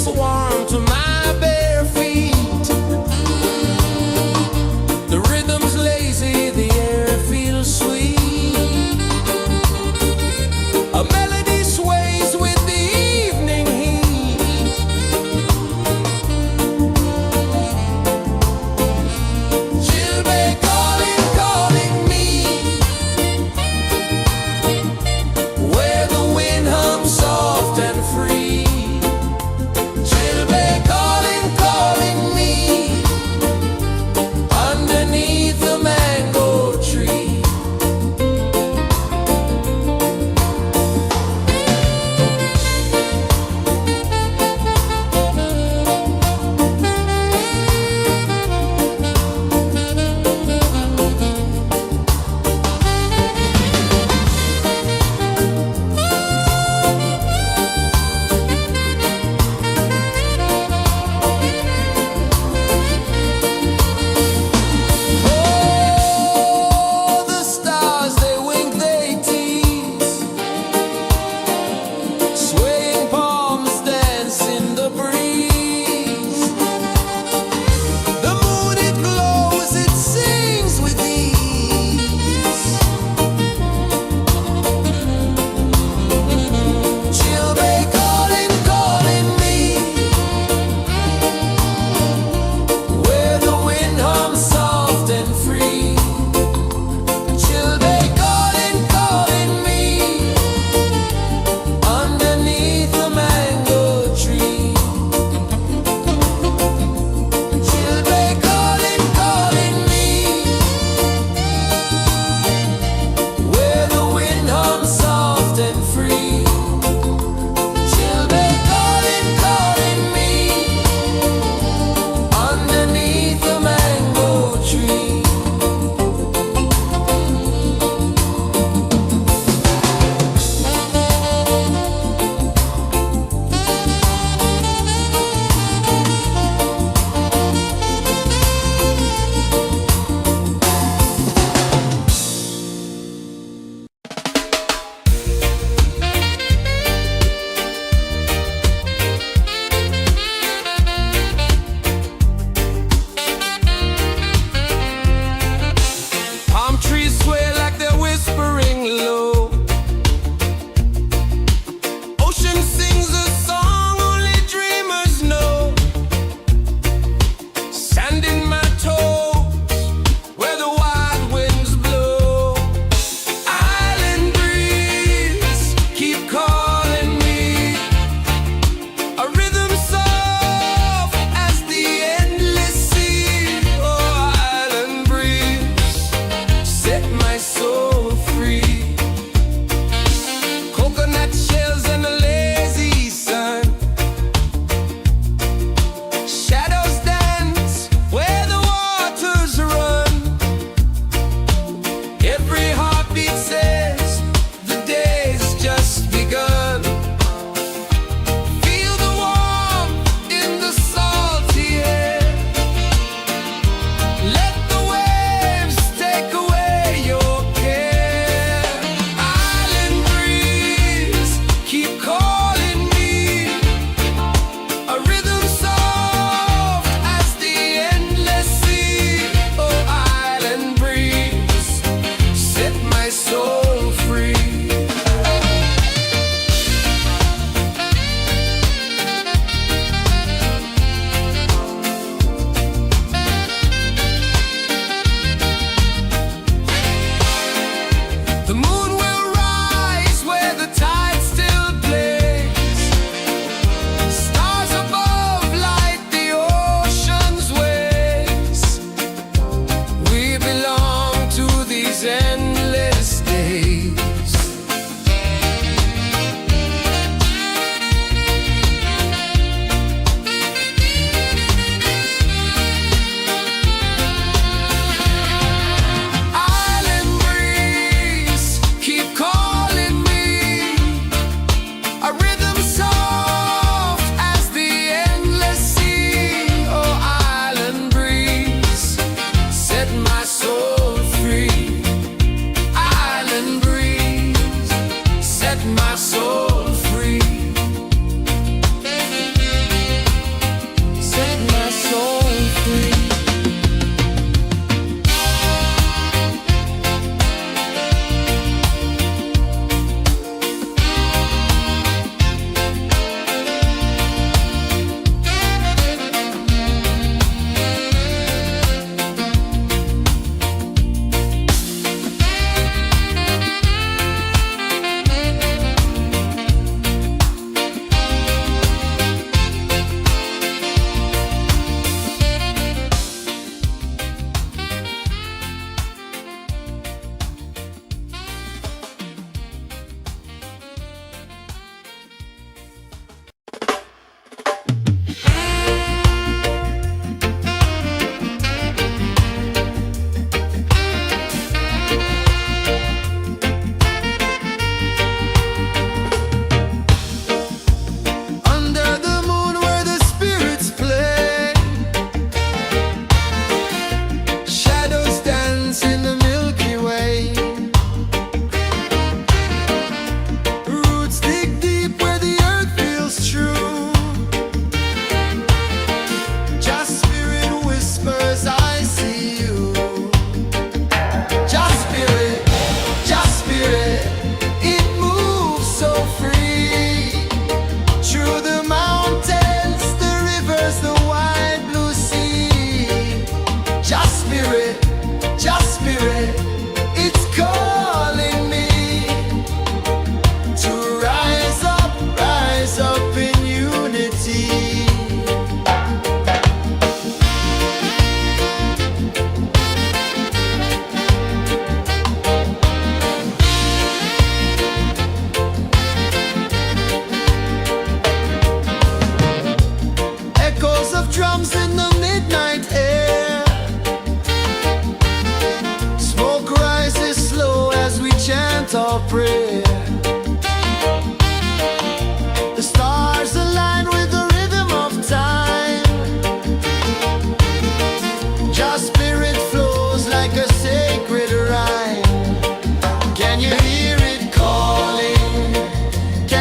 makes warm to my bare feet. The rhythm's lazy, the air feels sweet. A melody sways with the evening heat. Chilbay calling, calling me, where the wind hums soft and free. Chilbay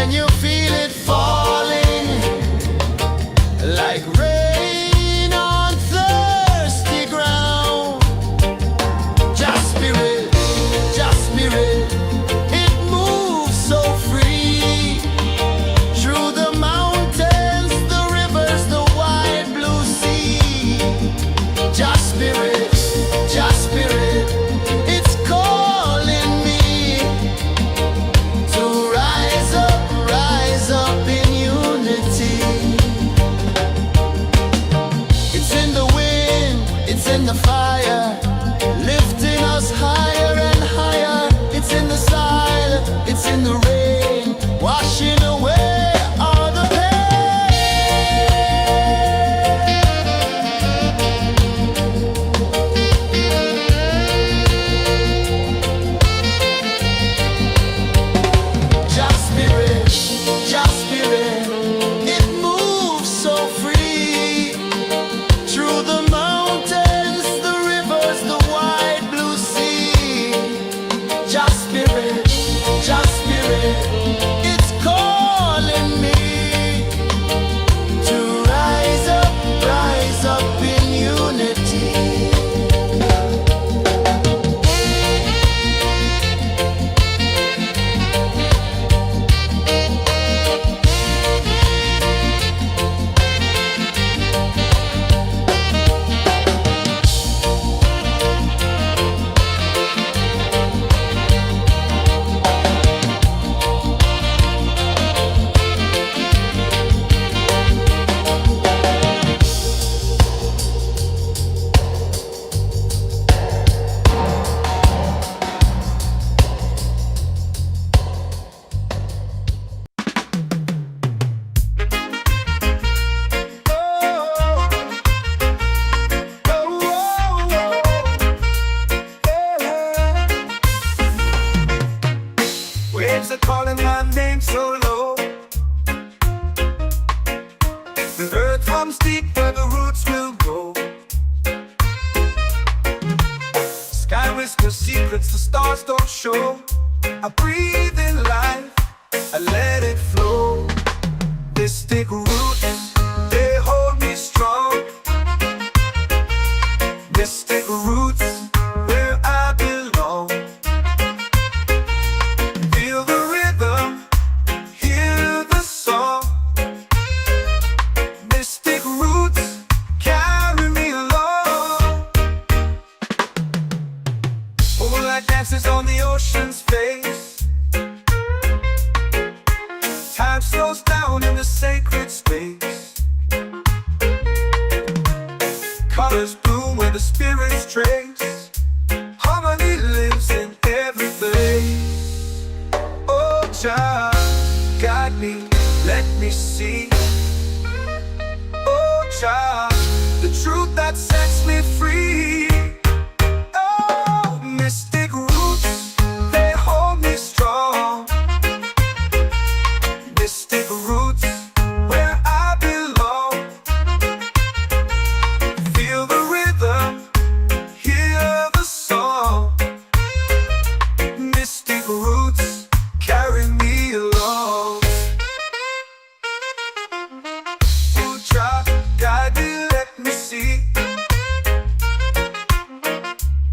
Can you feel it falling like rain on thirsty ground? Just spirit, it moves so free through the mountains, the rivers, the wide blue sea. Just spirit, it's calling me to rise up in unity. It's in the wind, it's in the fire, lifting us higher and higher. It's in the silence, it's in the rain, washing away all the pain. Just spirit, it moves so free through the mountains, the rivers, the wide blue sea. Just spirit, it's calling me to rise up in unity. Waves are calling my name so low. The earth runs deep where the roots will go. Sky whispers secrets the stars don't show. I breathe in life, I let it flow. This thick roots, they hold me strong. This thick roots, where I belong. Feel the rhythm, hear the song. Mystic roots carry me along. Moonlight dances on the ocean's face. Time slows down in the sacred space. Colors bloom where the spirits trace. Harmony lives in every place. Oh, child, guide me, let me see. Oh, child, the truth that sets me free. Oh, mystic roots, they hold me strong. Mystic roots, where I belong. Feel the rhythm, hear the song. Mystic roots carry me along. Oh, child, guide me, let me see.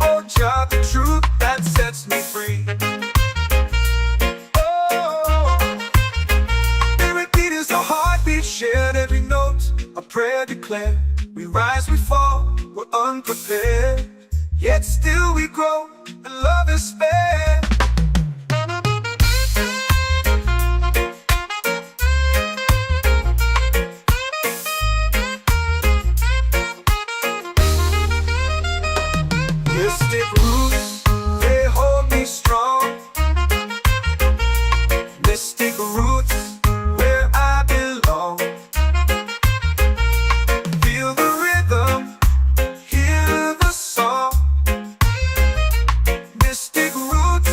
Oh, child, the truth that sets me free. Oh, spirit beat is a heartbeat shared, every note a prayer declared. We rise, we fall, we're unprepared, yet still we grow, and love is spared. Mystic roots, they hold me strong. Mystic roots, where I belong. Feel the rhythm, hear the song. Mystic roots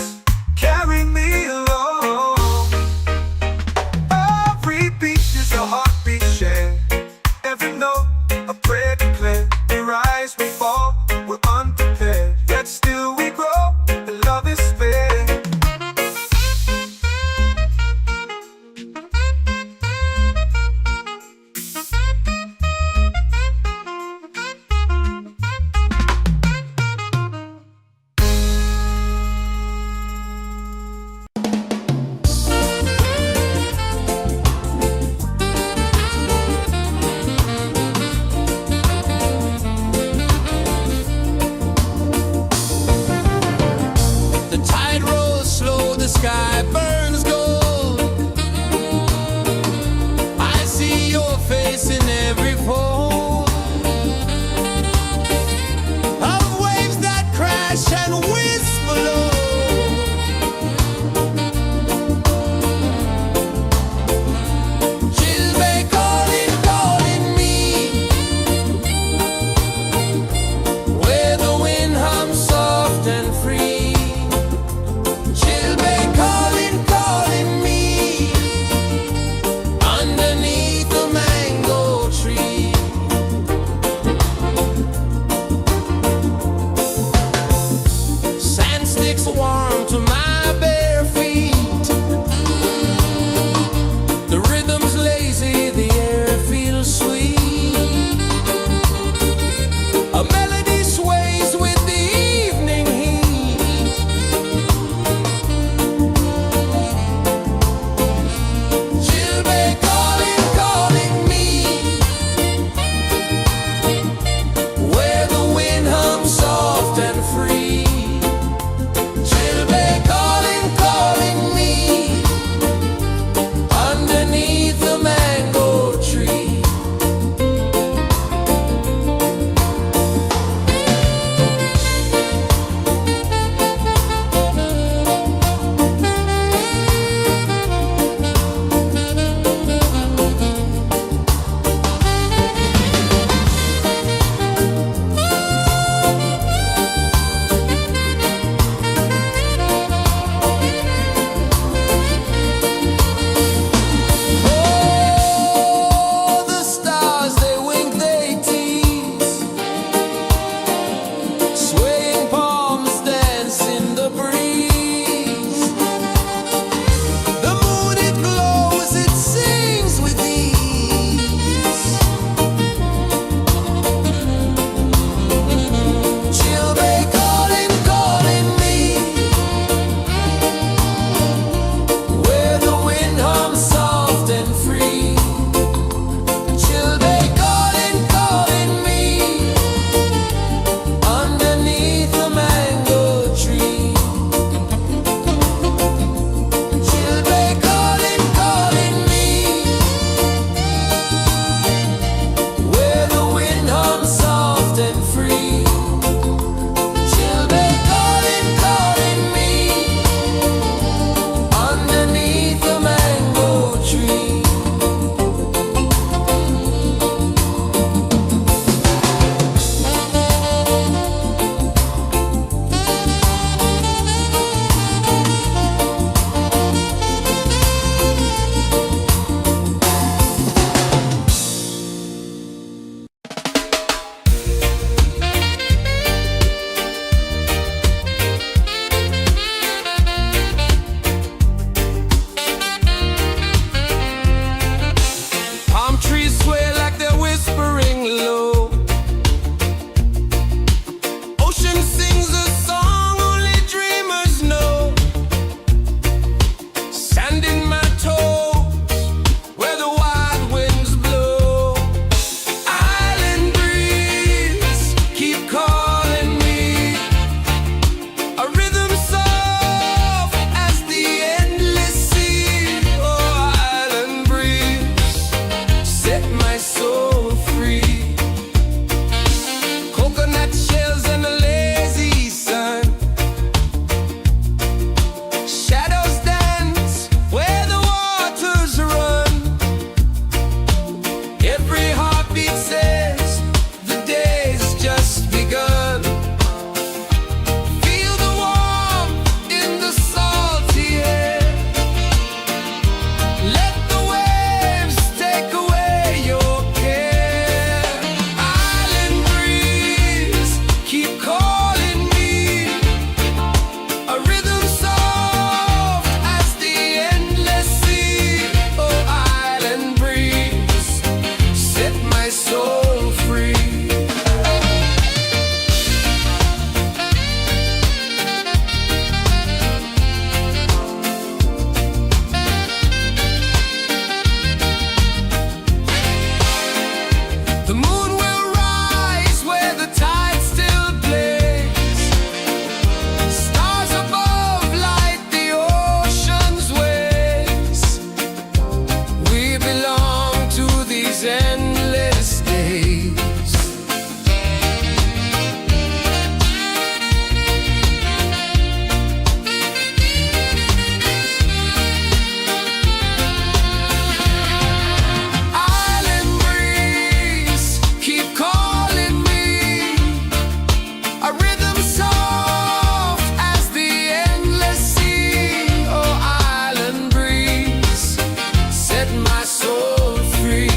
my soul free.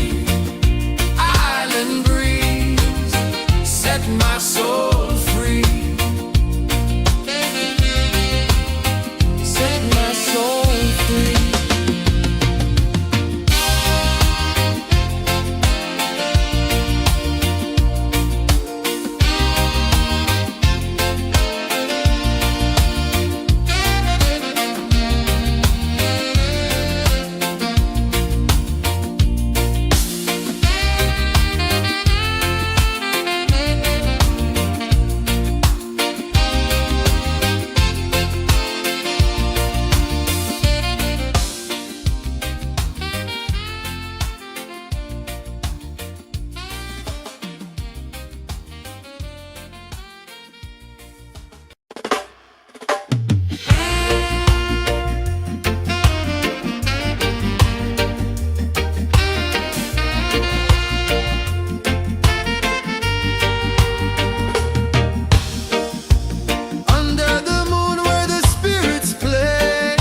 Island breeze, set my soul free. Set my soul free. Under the moon where the spirits play,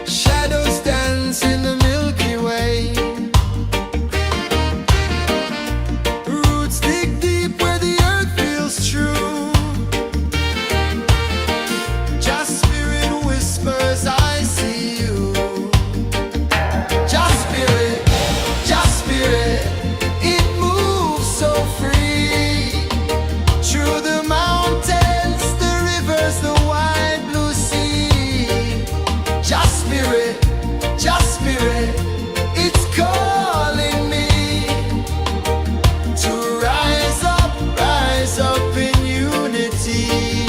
shadows dance in the Milky Way. Roots dig deep where the earth feels true. Just spirit whispers, I see you. Just spirit, it moves so free. Through the mountains, the rivers, the wide blue sea. Just spirit, it's calling me to rise up in unity.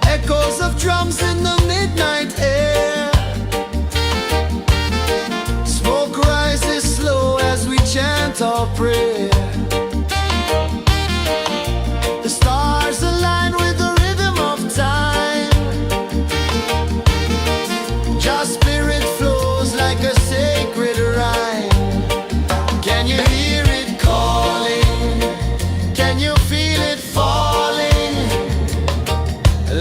Echoes of drums in the midnight air. Smoke rises slow as we chant our prayer. The stars align with the rhythm of time. Just spirit flows like a sacred rhyme. Can you hear it calling? Can you feel it falling?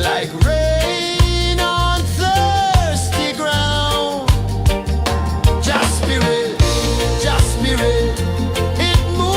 Like rain on thirsty ground. Just spirit, it moves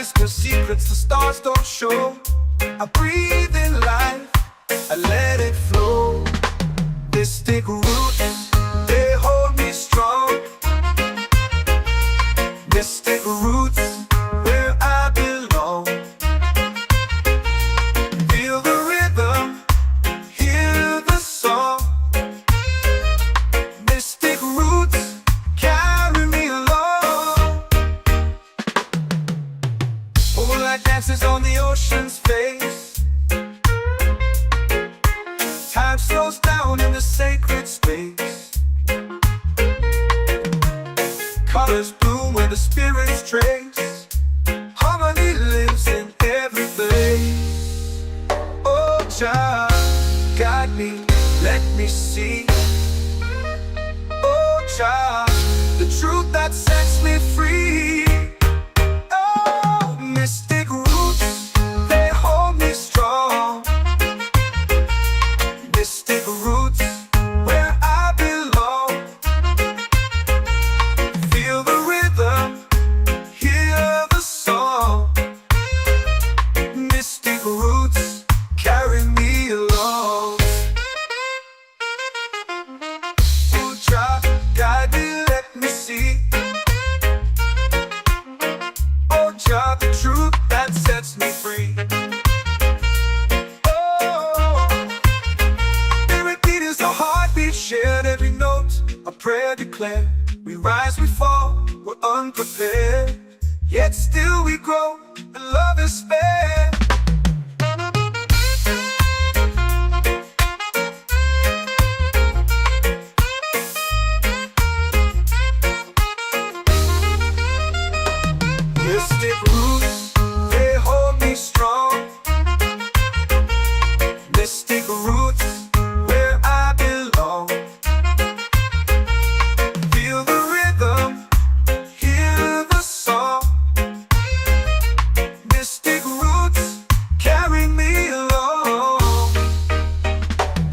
whisper secrets the stars don't show. I breathe in life, I let it flow. Mystic roots, they hold me strong. Mystic roots, where I belong. Feel the rhythm, hear the song. Mystic roots, carry me along. Moonlight dances on the ocean's face. Time slows down in the sacred space. Colors bloom where the spirits trace. Harmony lives in every place. Oh, child, guide me, let me see. Oh, child, the truth that sets me free. Oh, mystic roots, they hold me strong. Mystic roots, where I belong. Feel the rhythm, hear the song. Mystic roots, carry me along. Oh, child, guide me, let me see. Oh, child, the truth that sets me free. Oh, every beat is a heartbeat shared, every note a prayer declared. We rise, we fall, we're unprepared, yet still we grow, and love is spared. Mystic roots, they hold me strong. Mystic roots, where I belong. Feel the rhythm, hear the song. Mystic roots, carry me along.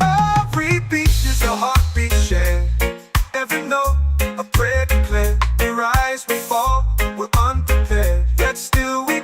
Every beat is a heartbeat shared, every note a prayer declared. We rise, we fall, we're unprepared, yet still we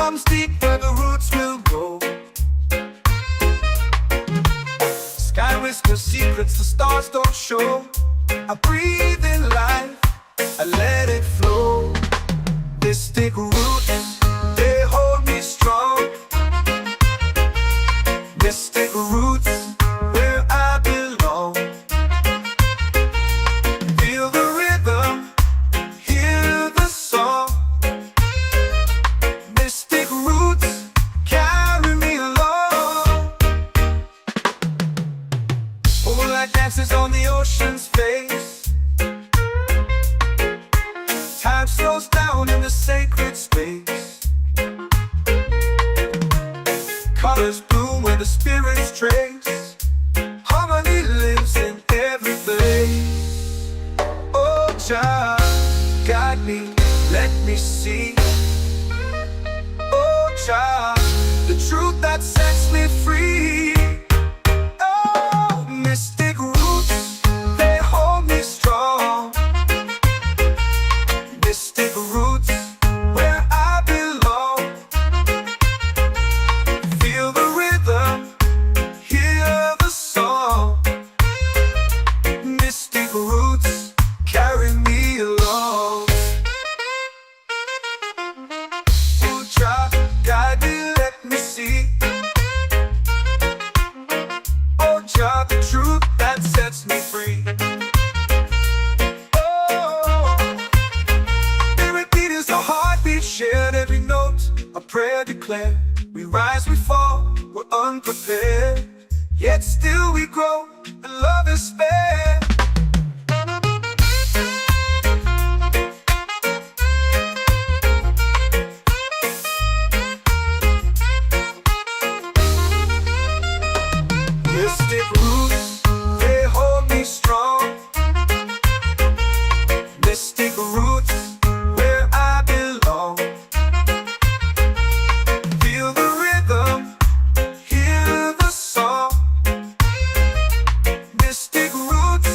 comes deep where the roots will go. Sky whispers secrets the stars don't show. I breathe in life, I let it flow. Mystic roots, they hold me strong. Mystic roots, where I belong. Feel the rhythm, hear the song. Mystic roots, carry me along. Moonlight dances on the ocean's face. Time slows down in the sacred space. Colors bloom where the spirits trace. Harmony lives in every place. Oh, Jah, guide me, let me see. Oh, Jah, the truth that sets me free. Oh, mystic roots, they hold me strong. Mystic roots, where I belong. Feel the rhythm, hear the song. Mystic roots, carry me along. Oh, Jah, guide me, let me see. Oh, Jah, the truth that sets me free. Shared every note, a prayer declared. We rise, we fall, we're unprepared. Yet still we grow, and love is spared. Mystic roots, they hold me strong. Mystic roots, where I belong. Feel the rhythm, hear the song. Mystic roots,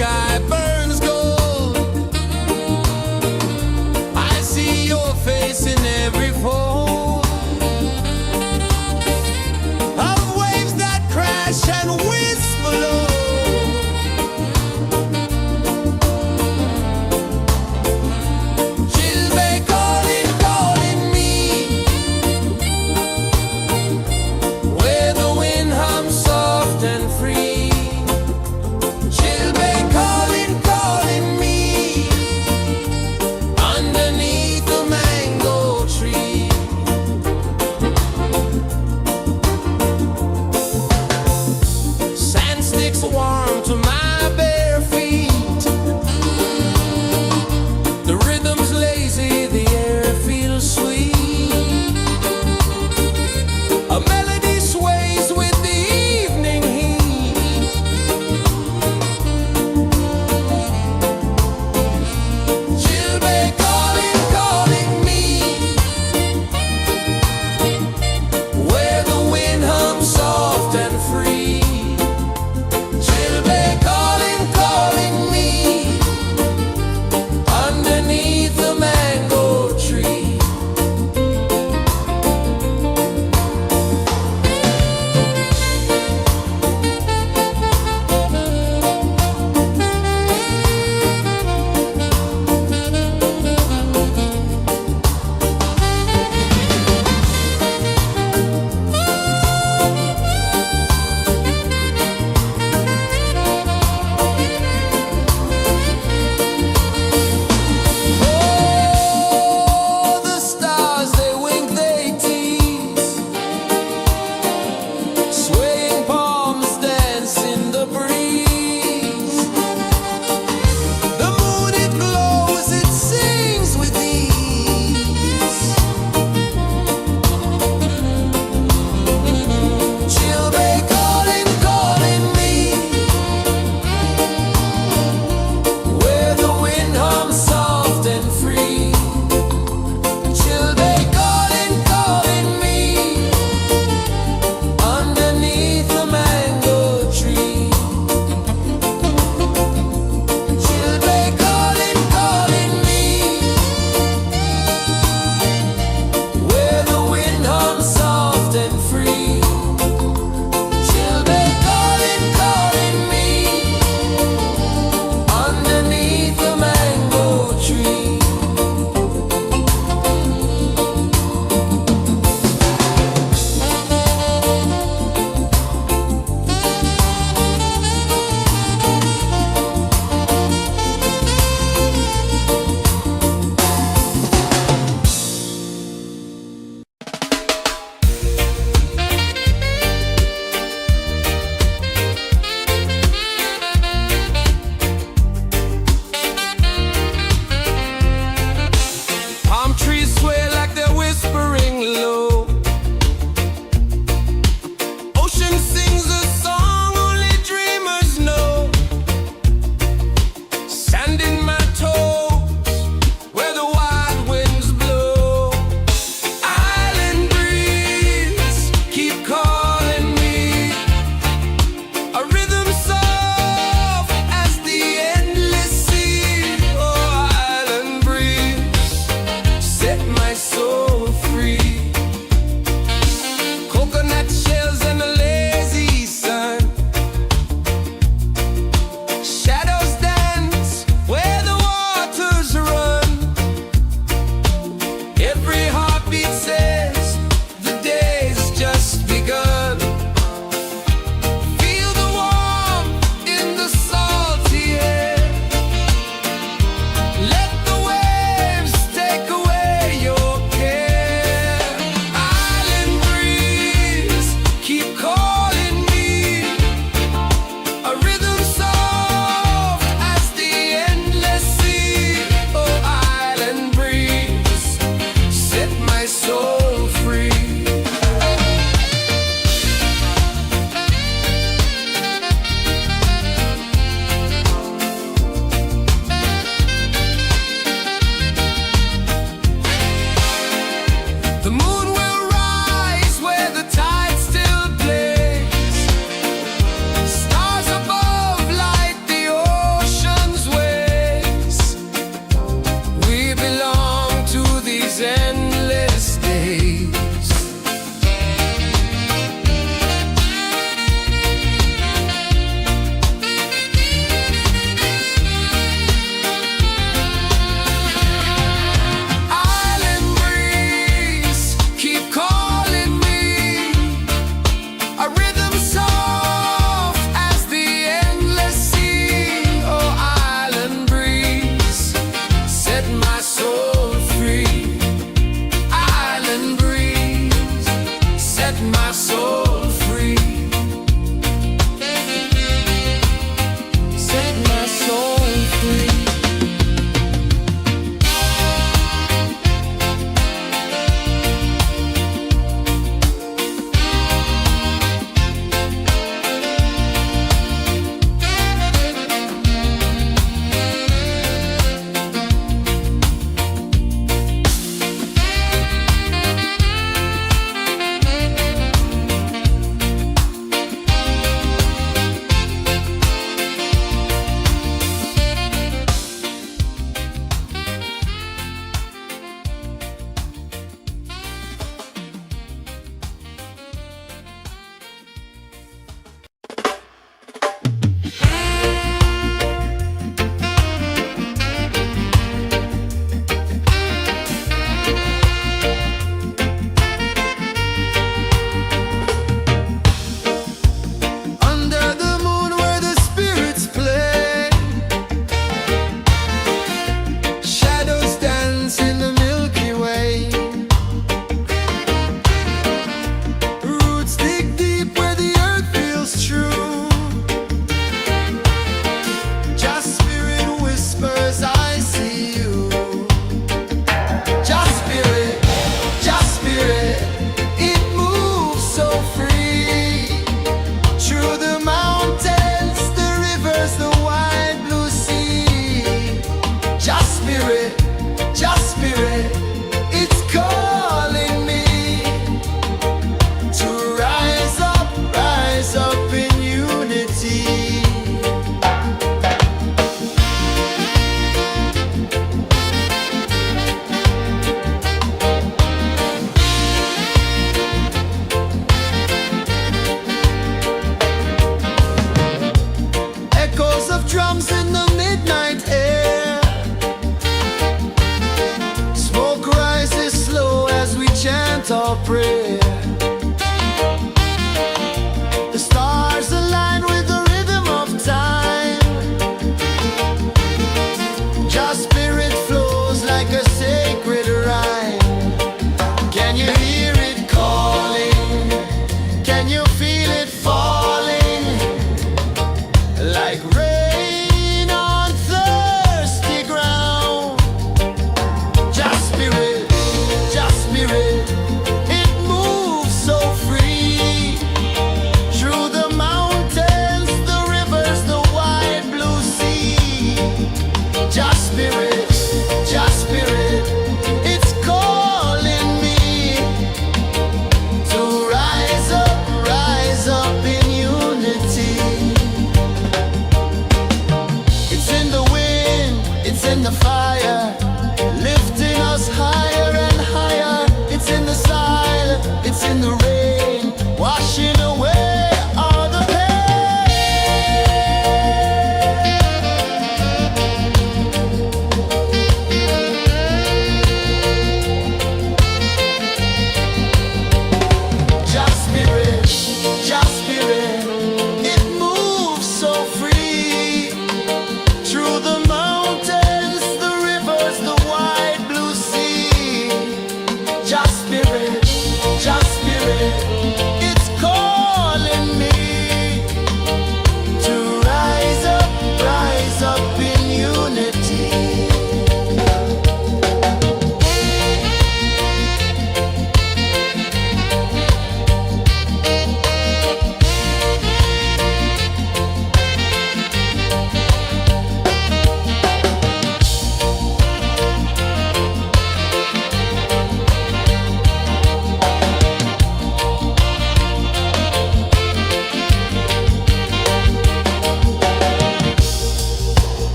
sky burns gold. I see your face in every fold of waves that crash and whisper low. Chilbay calling, calling me, where the wind hums soft and free. Chilbay calling, calling me, underneath the mango tree. Sand sticks warm to my bare feet. The rhythm's lazy, the air feels sweet. A melody sways with the evening heat. Chilbay calling, calling me, where the wind hums soft and free. Chilbay calling, calling me, underneath the mango tree. Oh, the stars, they wink, they tease. Swaying palms dance in the breeze. The moon, it glows, it sings with ease. Chilbay calling, calling me, where the wind hums soft and free. Chilbay calling, calling me, underneath the mango tree.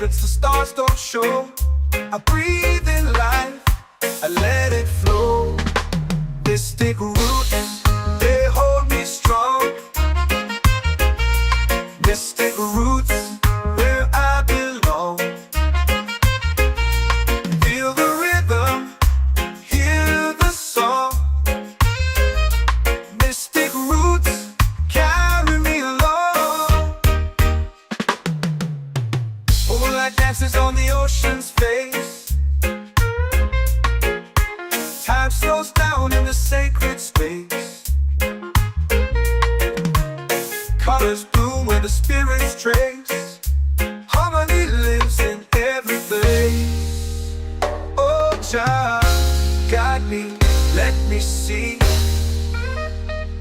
secrets the stars don't show. I breathe in life, I let it flow. Mystic roots, they hold me strong. Mystic roots, where I belong. Feel the rhythm, hear the song. Mystic roots carry me along. Moonlight dances on the ocean's face. Time slows down in the sacred space. Colors bloom where the spirits trace. Harmony lives in every place. Oh, Jah, guide me, let me see.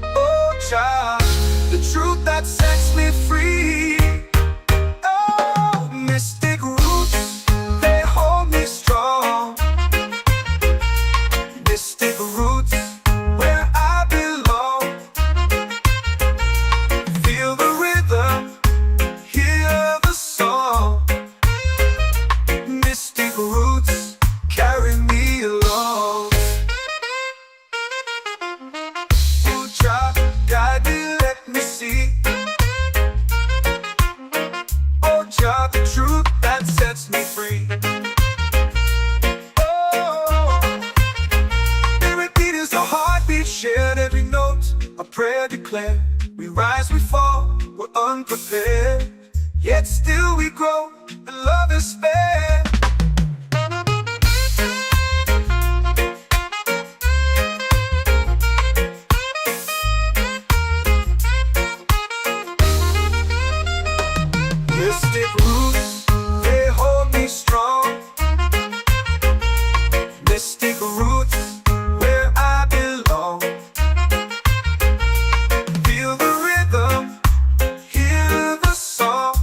Oh, Jah, the truth that sets me free. Oh, mystic roots, they hold me strong. Mystic roots, where I belong. Feel the rhythm, hear the song. Mystic roots carry me along. Oh, Jah, guide me, let me see. Oh, Jah, the truth that sets me free. Oh, every beat is a heartbeat shared, every note a prayer declared. We rise, we fall, we're unprepared, yet still we grow, and love is spared. Mystic roots, they hold me strong. Mystic roots, where I belong. Feel the rhythm, hear the song.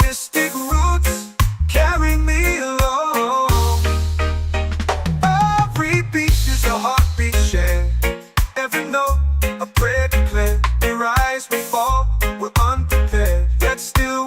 Mystic roots carry me along. Every beat is a heartbeat shared, every note a prayer declared. We rise, we fall, we're unprepared, yet still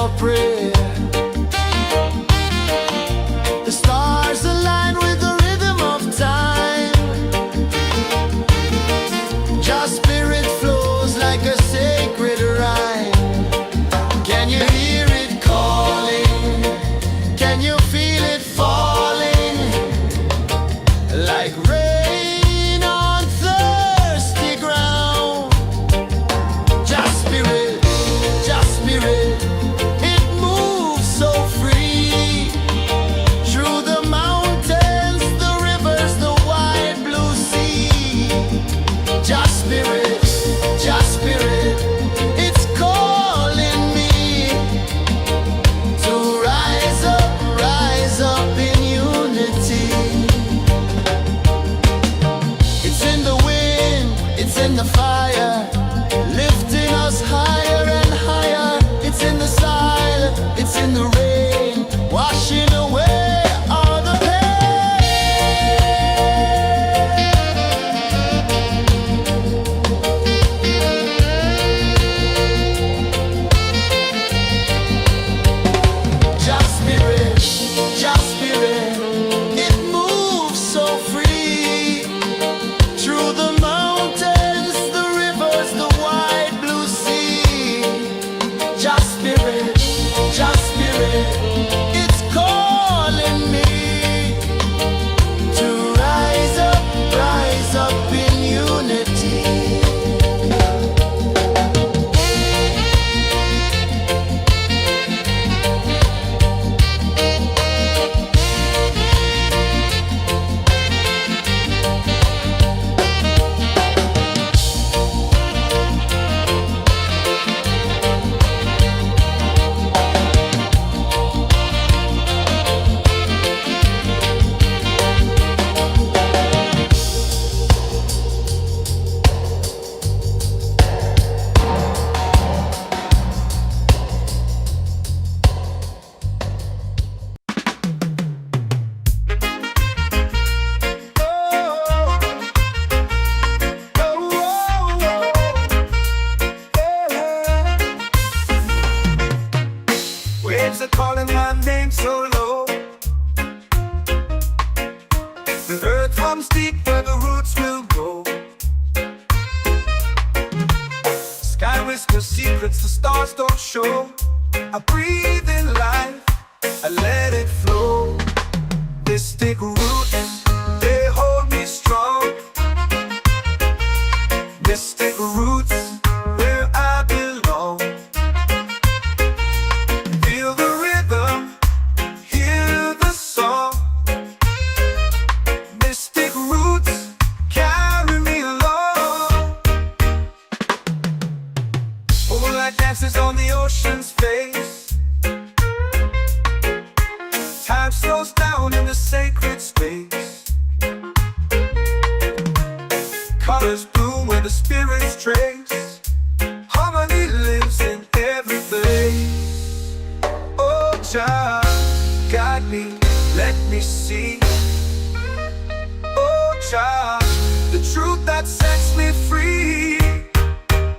for prayer. The stars align with the rhythm of time. Your spirit flows like a sacred rhyme. Can you hear it calling? Can you feel it falling? Like rain on thirsty ground. Just spirit, it moves so free. Through the mountains, the rivers, the wide blue sea. Just spirit, it's calling me to rise up in unity. It's in the wind, it's in the fire, lifting us higher and higher. It's in the silence, it's in the rain, washing away all the Just spirit, it moves so free. Through the mountains, the rivers, the wide blue sea. Just spirit, it's calling me to rise up in unity. Waves are calling my name so low. The earth hums deep where the roots will go. Sky whispers secrets the stars don't show. I breathe in life, I let it flow. Mystic roots, they hold me strong. Mystic roots, where I belong. Feel the rhythm, hear the song. Mystic roots, carry me along. Moonlight dances on the ocean's face. Time slows down in the sacred space. Colors bloom where the spirits trace. Harmony lives in every place. Oh, Jah, guide me, let me see. Oh, Jah, the truth that sets me free.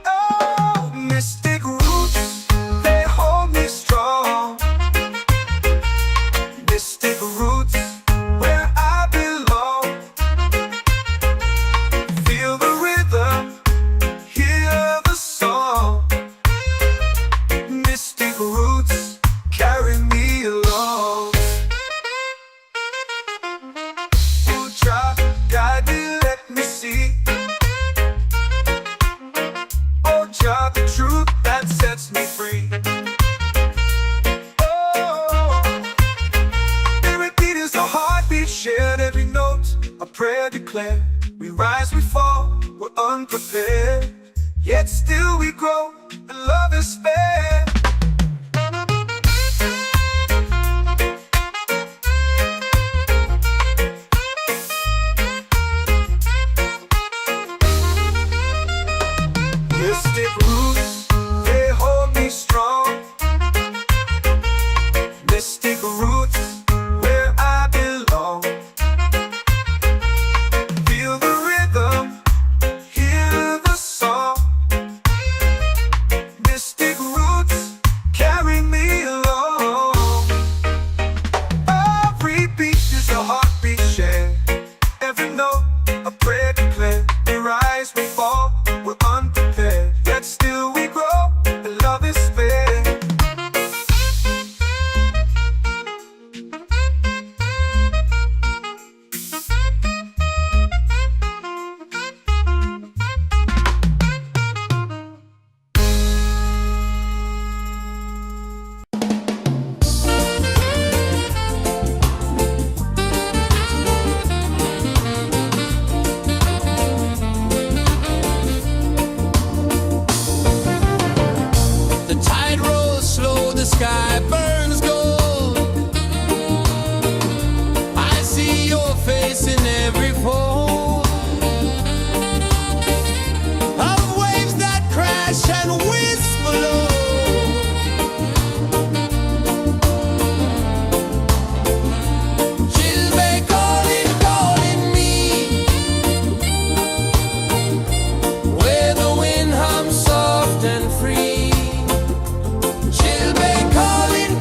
Oh, mystic roots, they hold me strong. Mystic roots, where I belong. Feel the rhythm, hear the song. Mystic roots, carry me along. Oh, Jah, guide me, let me see. Oh, Jah, the truth that sets me free. Oh, every beat is a heartbeat shared, every note a prayer declared. We rise, we fall, we're unprepared, yet still we grow, and love is spared. Mystic roots, they hold me strong. Mystic roots, where I belong. Feel the rhythm, hear the song. Mystic roots. sky burns gold. I see your face in every fold of waves that crash and whisper low. She'll be calling, calling me where the wind hums soft and free. She'll be calling,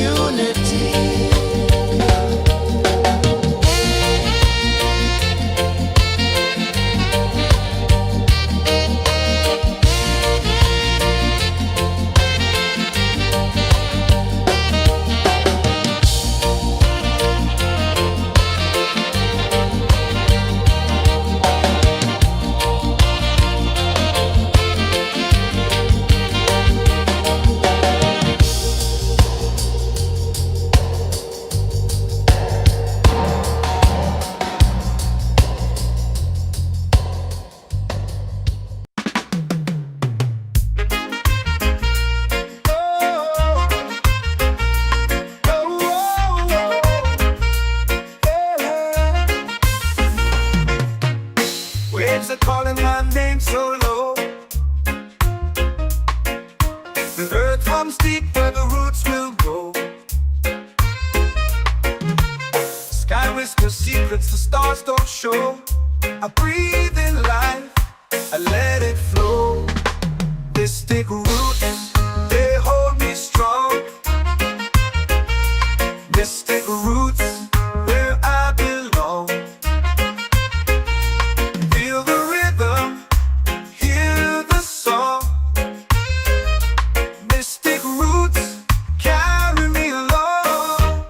unity. Waves are calling my name so low. The earth hums deep where the roots will go. Sky whispers secrets the stars don't show. I breathe in life, I let it flow. Mystic roots, they hold me strong. Mystic roots, where I belong. Feel the rhythm, hear the song. Mystic roots, carry me along.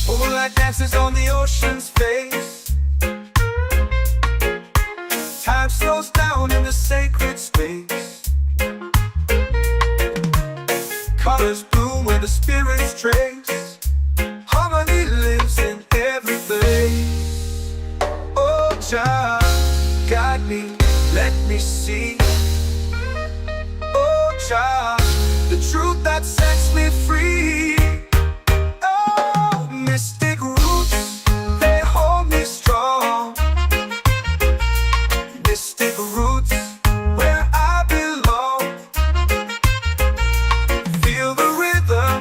Moonlight dances on the ocean's face. Time slows down in the sacred space. Colors bloom where the spirits trace. Harmony lives in every place. Oh, child, guide me, let me see. Oh, child, the truth that sets me free. Oh, mystic roots, they hold me strong. Mystic roots, where I belong. Feel the rhythm,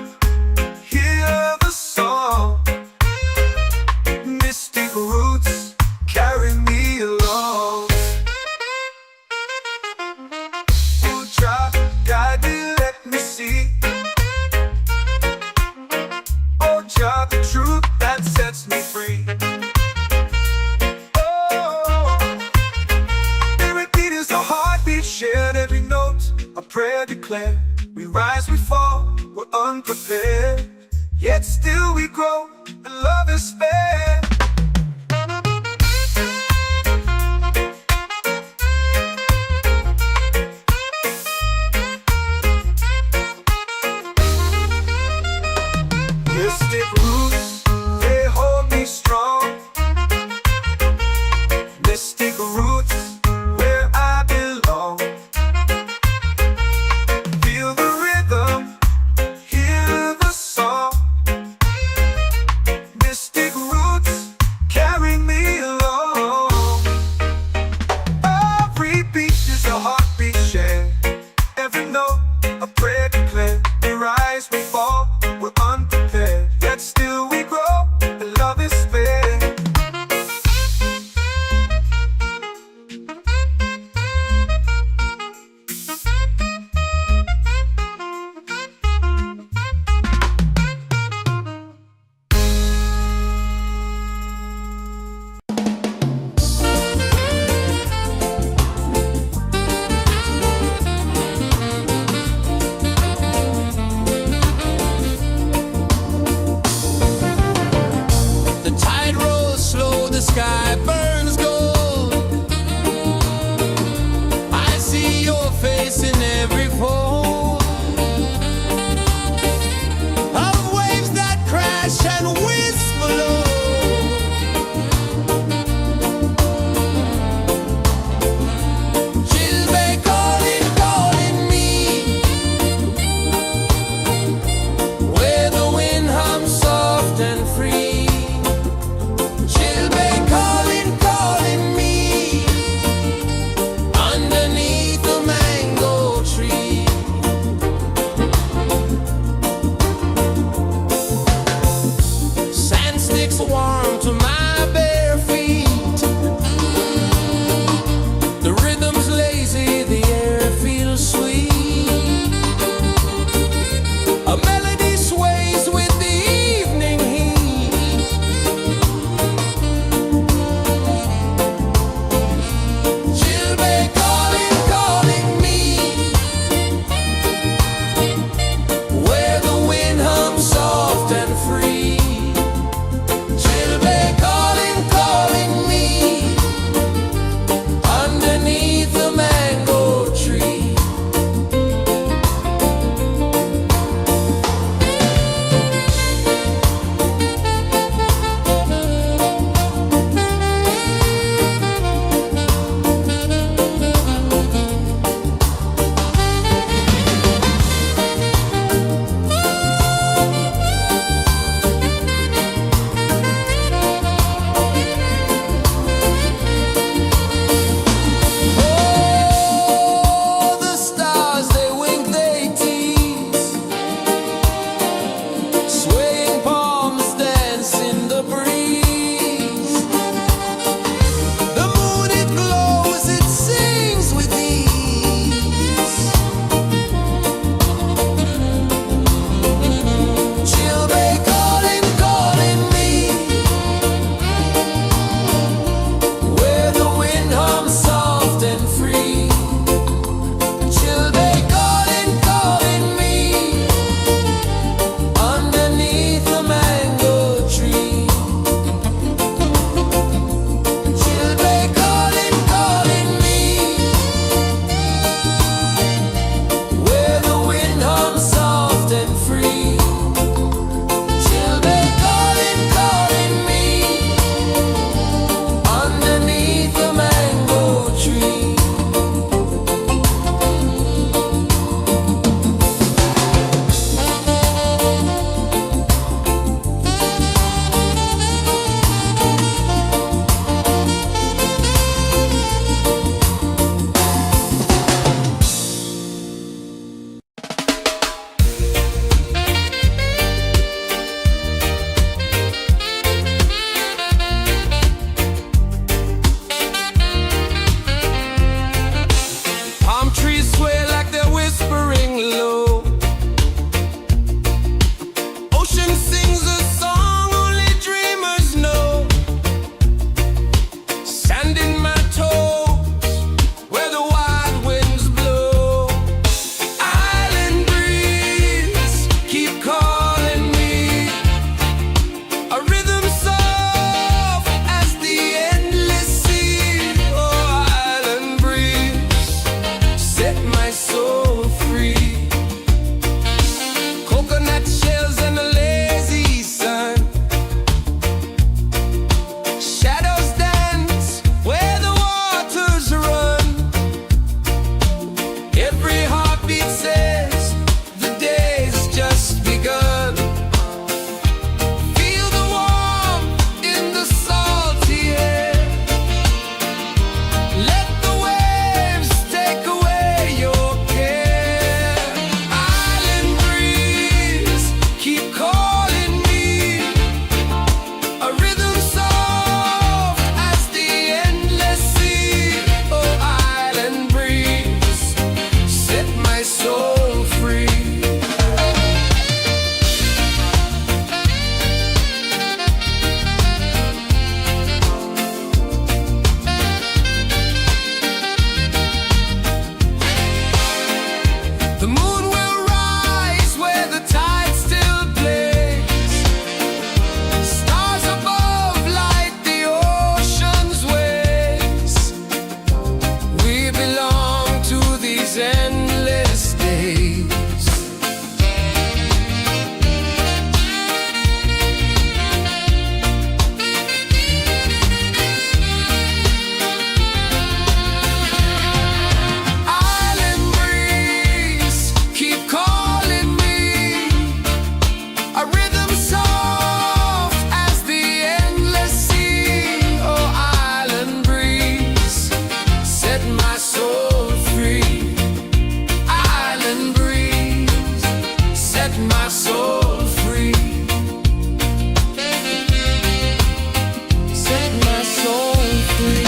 hear the song. Mystic roots, carry me along. Oh, child, guide me, let me see. Oh, child, the truth that sets me free. Oh, every beat is a heartbeat shared, every note a prayer declared. We rise, we fall, we're unprepared, yet still we grow, and love is fair. Mystic roots, they hold me strong. Mystic roots, where I belong. Feel the rhythm, hear the song. Mystic roots, carry me along. Every beat is a heartbeat shared, every note a prayer declared. We rise, we fall, we're unprepared, yet still we grow, and love is fair. my soul free. Set my soul free.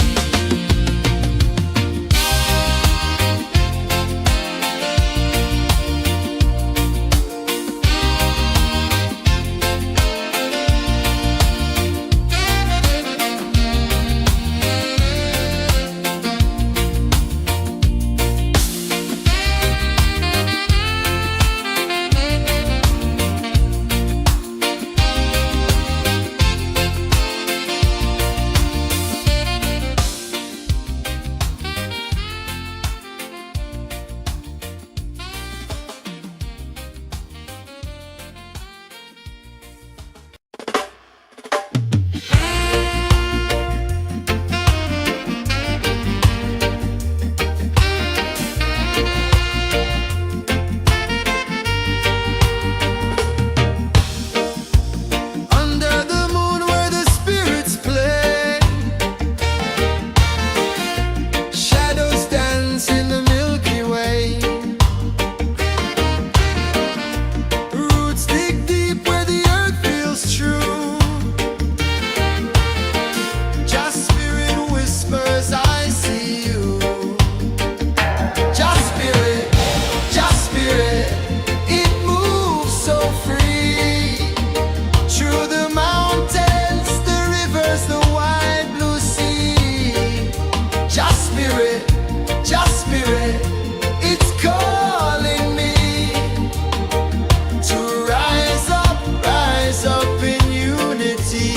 Under the moon where the spirits play, shadows dance in the Milky Way. Roots dig deep where the earth feels true. Just spirit whispers, I see you. Just spirit, it moves so free. Through the mountains, the rivers, the wide blue sea. Just spirit, it's calling me to rise up in unity.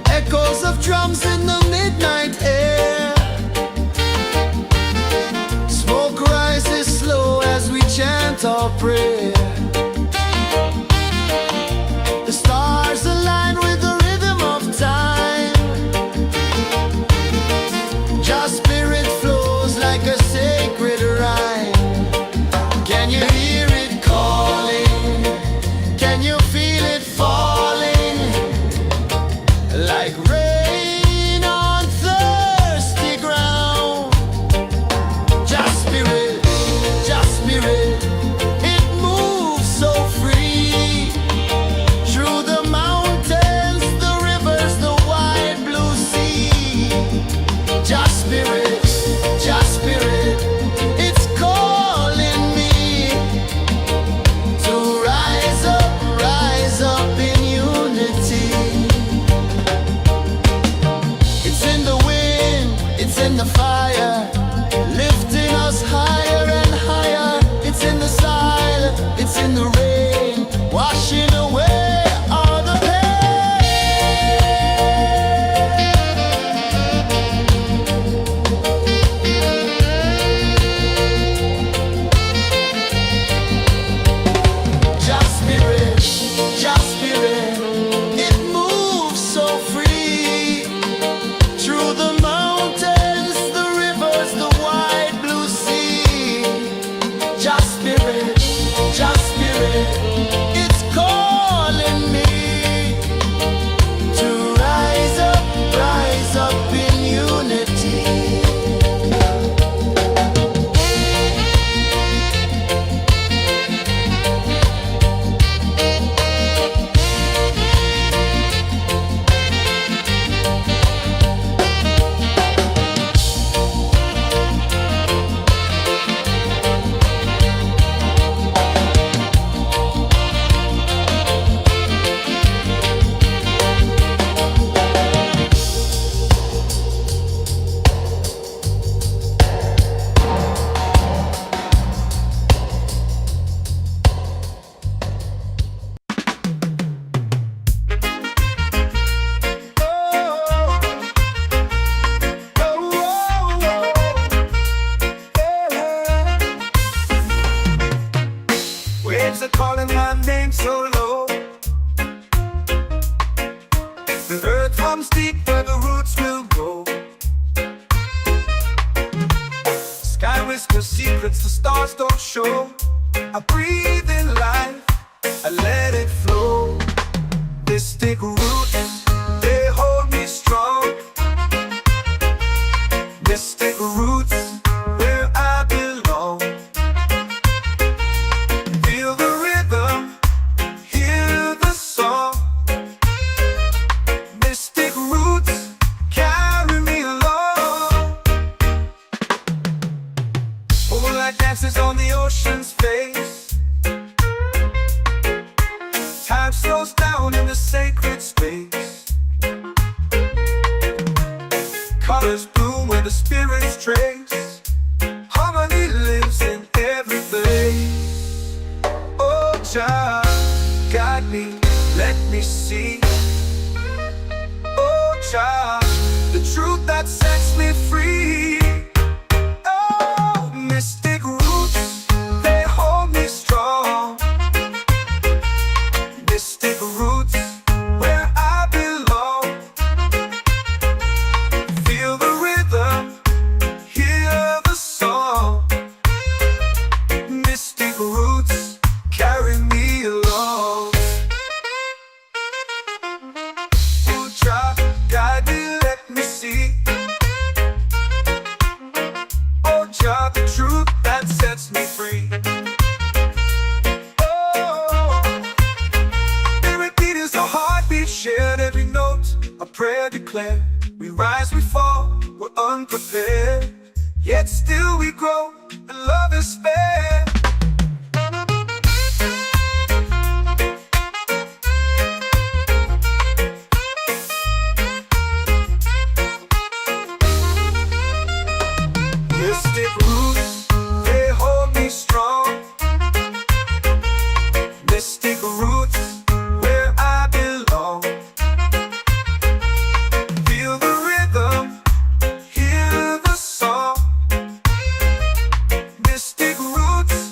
Echoes of drums in the midnight air. Smoke rises slow as we chant our prayer. The stars align with the rhythm of time. Just spirit flows like a sacred rhyme. Can you hear it calling? Can you feel it falling? Like rain on thirsty ground. Just spirit, it moves so free. Through the mountains, the rivers, the wide blue sea. Just spirit, it's calling me to rise up in unity. It's in the wind, it's in the fire, lifting us higher and higher. It's in the silence, it's in the rain, washing away all the pain. Just spirit, it moves so free. Through the mountains, the rivers, the wide blue sea. Just spirit, it's calling me to rise up in unity. Waves are calling my name so low. The earth comes deep where the roots will go. Sky whispers secrets the stars don't show. I breathe in life, let me see. Oh, child, the truth that sets me free. Oh, mystic roots, they hold me strong. Mystic roots, where I belong. Feel the rhythm, hear the song. Mystic roots carry me along. Oh, child, guide me, let me see. Oh, child, the truth that sets me free. Oh, spirit beat is a heartbeat, shared every note, a prayer declared. We rise, we fall, we're unprepared, yet still we grow, and love is spared. Mystic roots, they hold me strong. Mystic roots, where I belong. Feel the rhythm, hear the song. Mystic roots,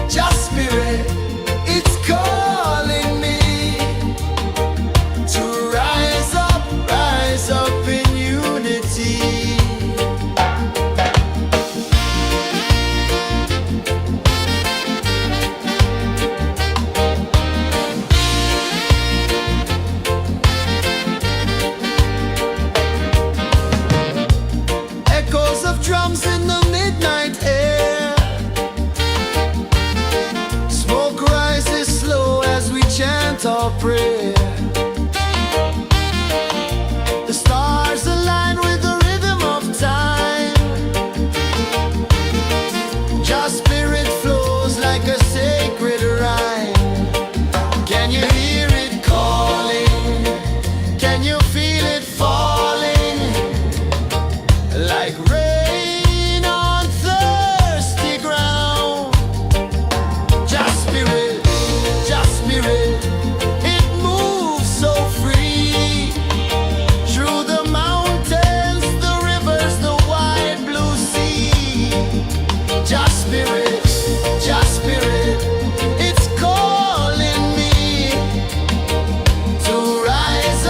just spirit, it's calling me to rise up in unity. Echoes of drums in the midnight air. Smoke rises slow as we chant our prayer. The stars align with the rhythm of time. Just spirit flows like a sacred rhyme. Can you hear it calling? Can you feel it falling? Like rain on thirsty ground. Just spirit, it moves so free. Through the mountains, the rivers, the wide blue sea. Just spirit, it's calling me to rise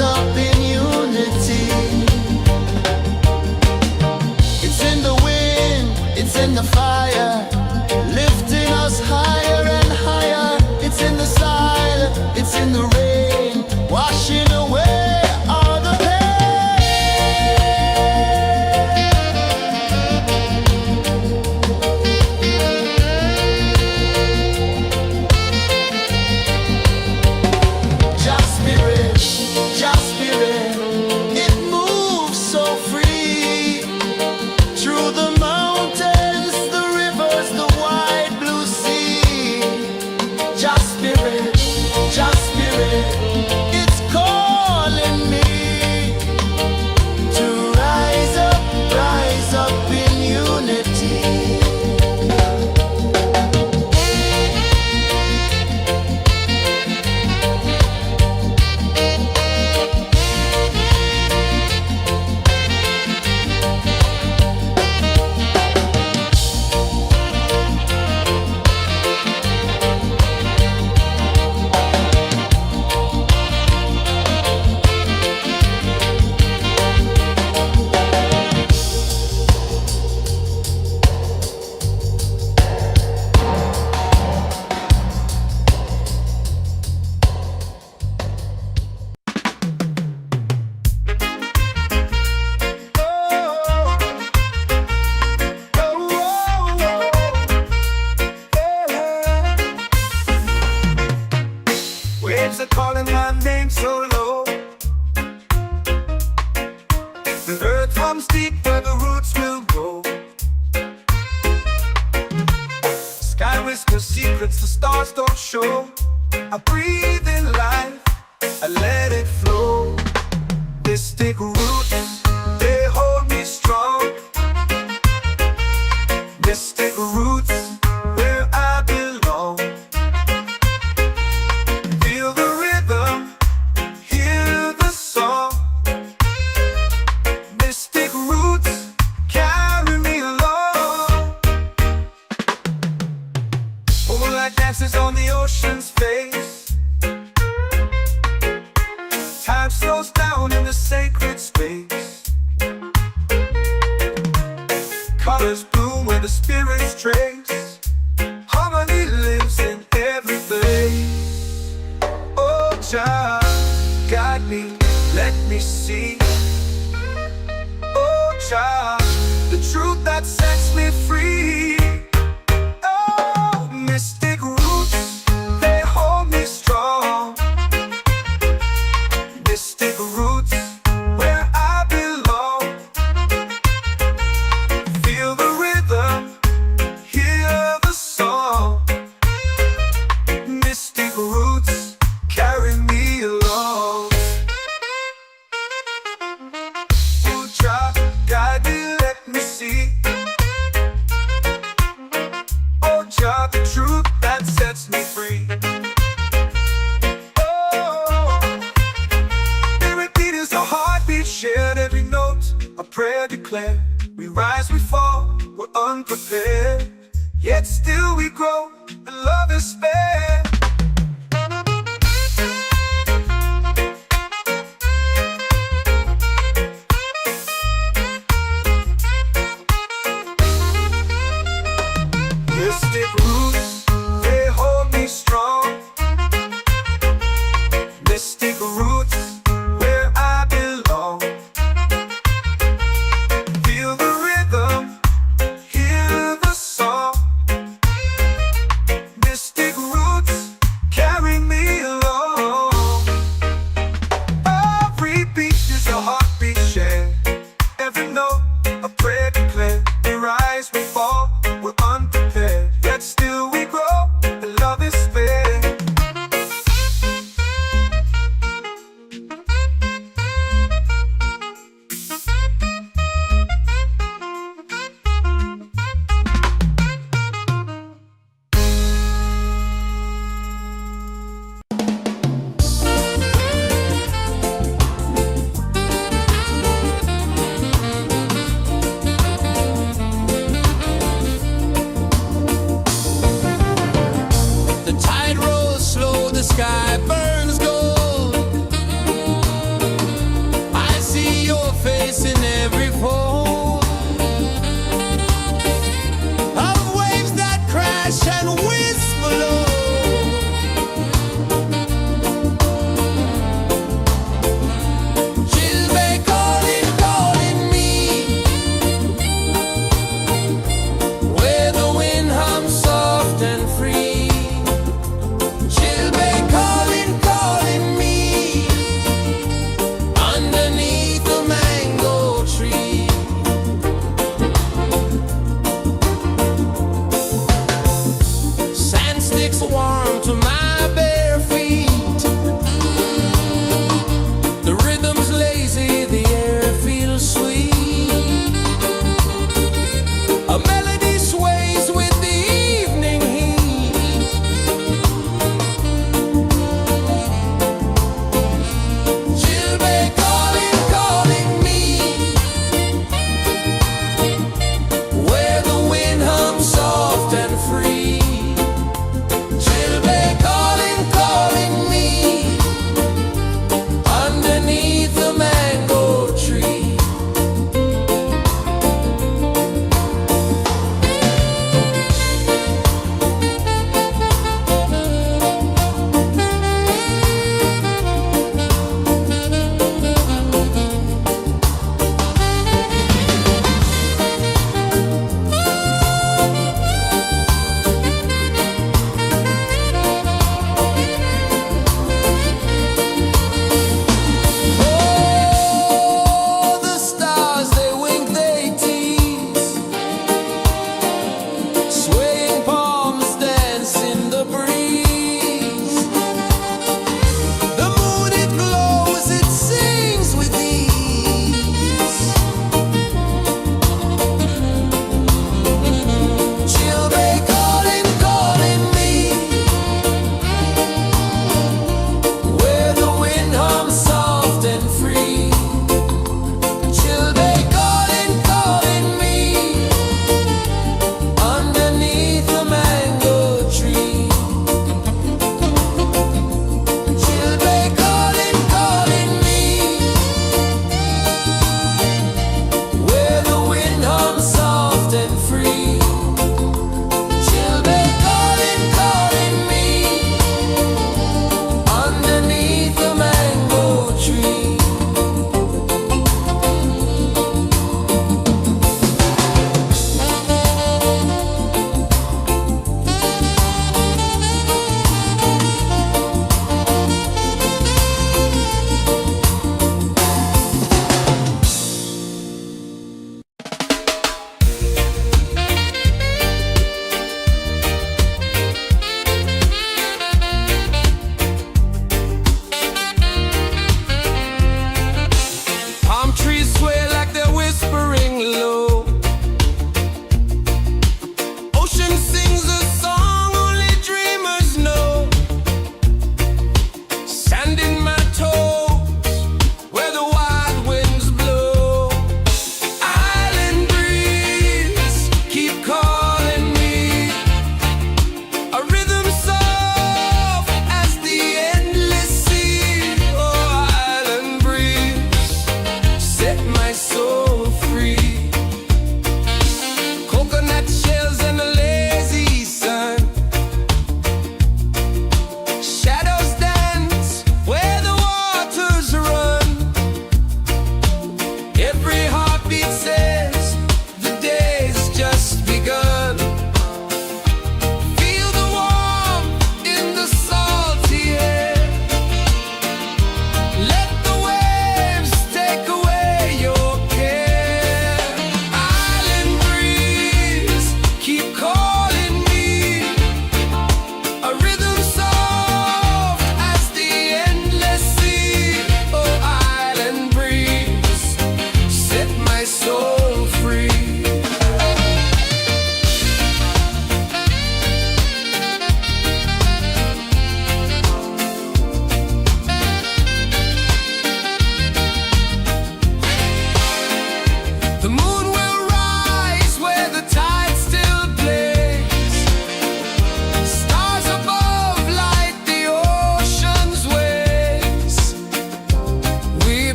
up in unity. It's in the wind, it's in the fire, lifting us higher and higher. It's in the silence, it's in the rain, washing away all the Just spirit, it moves so free. Through the mountains, the rivers, the wide blue sea. Just spirit, it's calling me to rise up in unity. Waves are calling my name so low. The earth hums deep where the roots will go. Sky whispers secrets the stars don't show. I breathe in life, I let it flow. Mystic roots, they hold me strong. Mystic roots, where I belong. Feel the rhythm, hear the song. Mystic roots, carry me along. Moonlight dances on the ocean's face. Time slows down in the sacred space. Colors bloom where the spirits trace. Harmony lives in every place. Oh, child, guide me, let me see. Oh, child, the truth that sets me free. Oh, mystic roots, they hold me strong. Mystic roots, where I belong. Feel the rhythm, hear the song. Mystic roots, carry me along. Oh, child, guide me, Yet still we grow, and love is spared. Mystic roots, they hold me strong. Mystic roots, where I belong. Feel the rhythm, hear the song. Mystic roots, carry me along. Every beat is a heartbeat shared. Every note, a prayer declared. We rise, we fall, we're unprepared. Yet still we grow.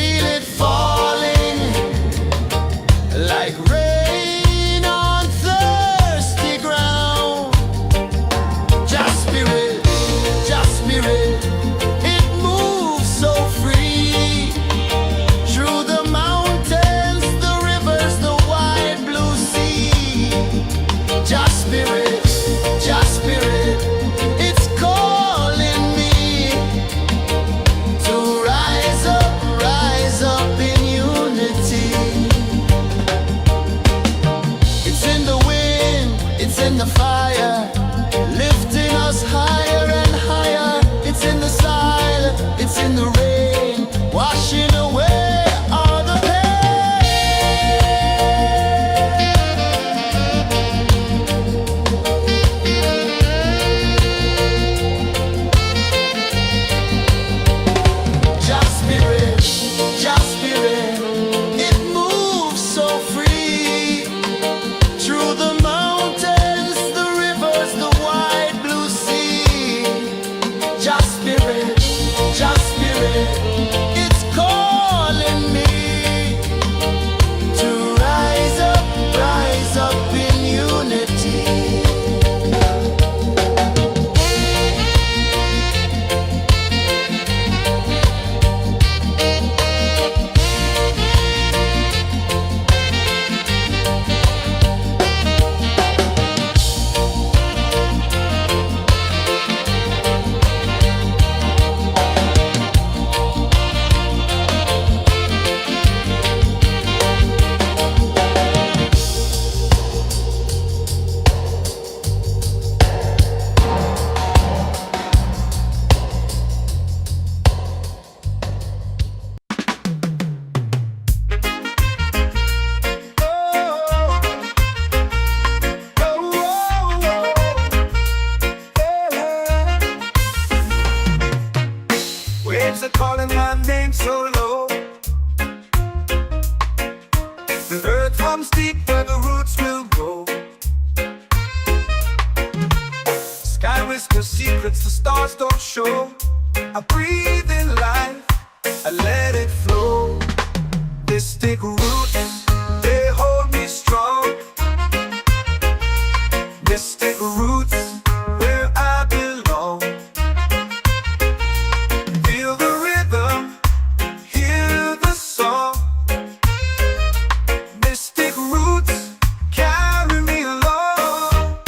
feel it falling like rain on thirsty ground. Just spirit, it moves so free through the mountains, the rivers, the wide blue sea. Just spirit, it's calling me to rise up in unity. It's in the wind, it's in the fire, lifting us higher and higher. It's in the silence, it's in the rain, washing away all the Just spirit, it moves so free through the mountains, the rivers, the wide blue sea. Just spirit, it's calling me to rise up in unity. Waves are calling my name so low. The earth hums deep where the roots will grow. Sky whispers secrets the stars don't show. I breathe in life, I let it flow. Mystic roots, they hold me strong. Mystic roots, where I belong. Feel the rhythm, hear the song. Mystic roots, carry me along.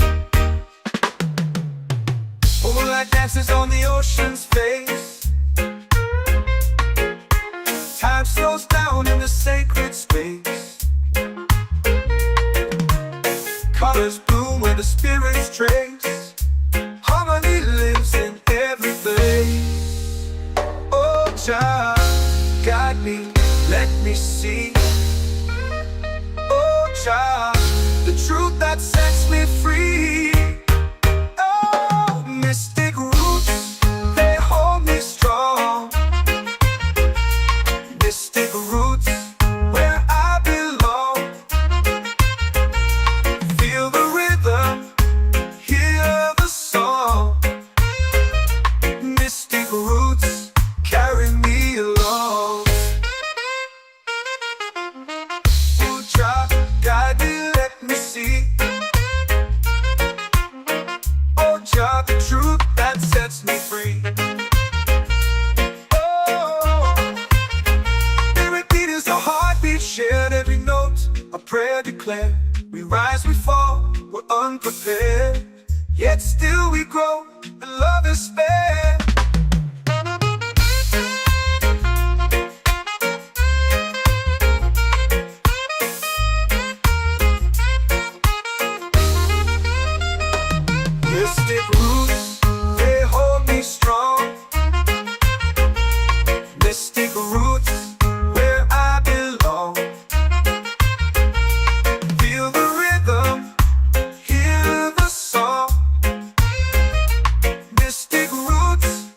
Moonlight dances on the ocean's face. Time slows down in the sacred space. Colors bloom where the spirits trace. Harmony lives in every place. Oh, child, guide me, let me see. Oh, child, the truth that sets me free. Oh, mystic roots, they hold me strong. Mystic roots, where I belong. Feel the rhythm, hear the song. Mystic roots, carry me along. Ooh, child, guide me, let me see. Oh, child, the truth that sets me free. Oh, every beat is a heartbeat shared, every note a prayer declared. We rise, we fall, we're unprepared, yet still we grow, and love is spared. Mystic roots, they hold me strong. Mystic roots, where I belong. Feel the rhythm, hear the song. Mystic roots,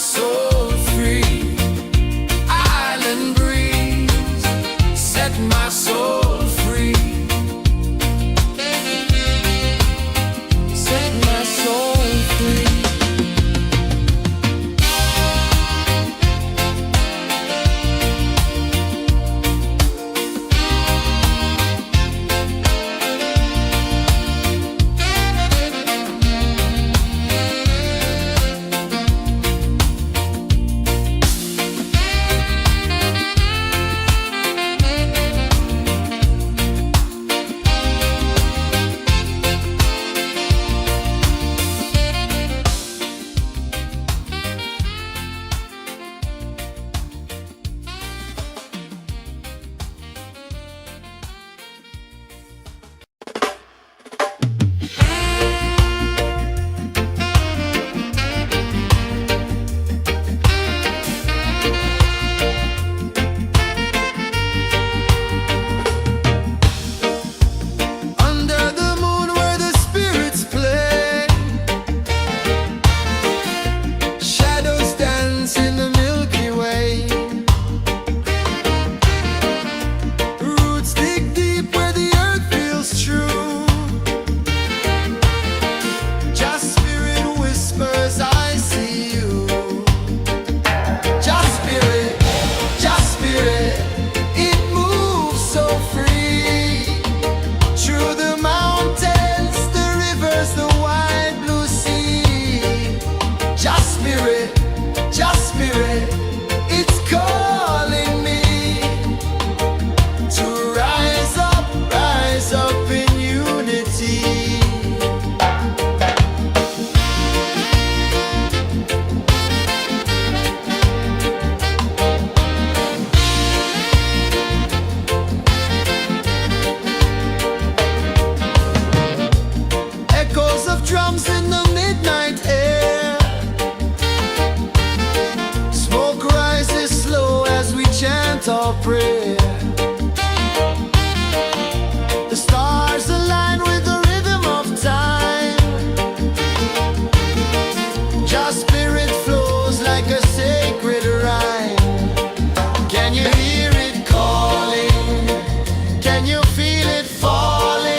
soul free. Island breeze set my soul free. Set my soul free. Under the moon where the spirits play, shadows dance in the Milky Way. Roots dig deep where the earth feels true. Just spirit whispers, I see you. Just spirit, it moves so free. Through the mountains, the rivers, the wide blue sea. Just spirit, it's calling me to rise up in unity. Echoes of drums in the midnight air. Smoke rises slow as we chant our prayer. The stars align with the rhythm of time. Just spirit flows like a sacred rhyme. Can you hear it calling? Can you feel it falling?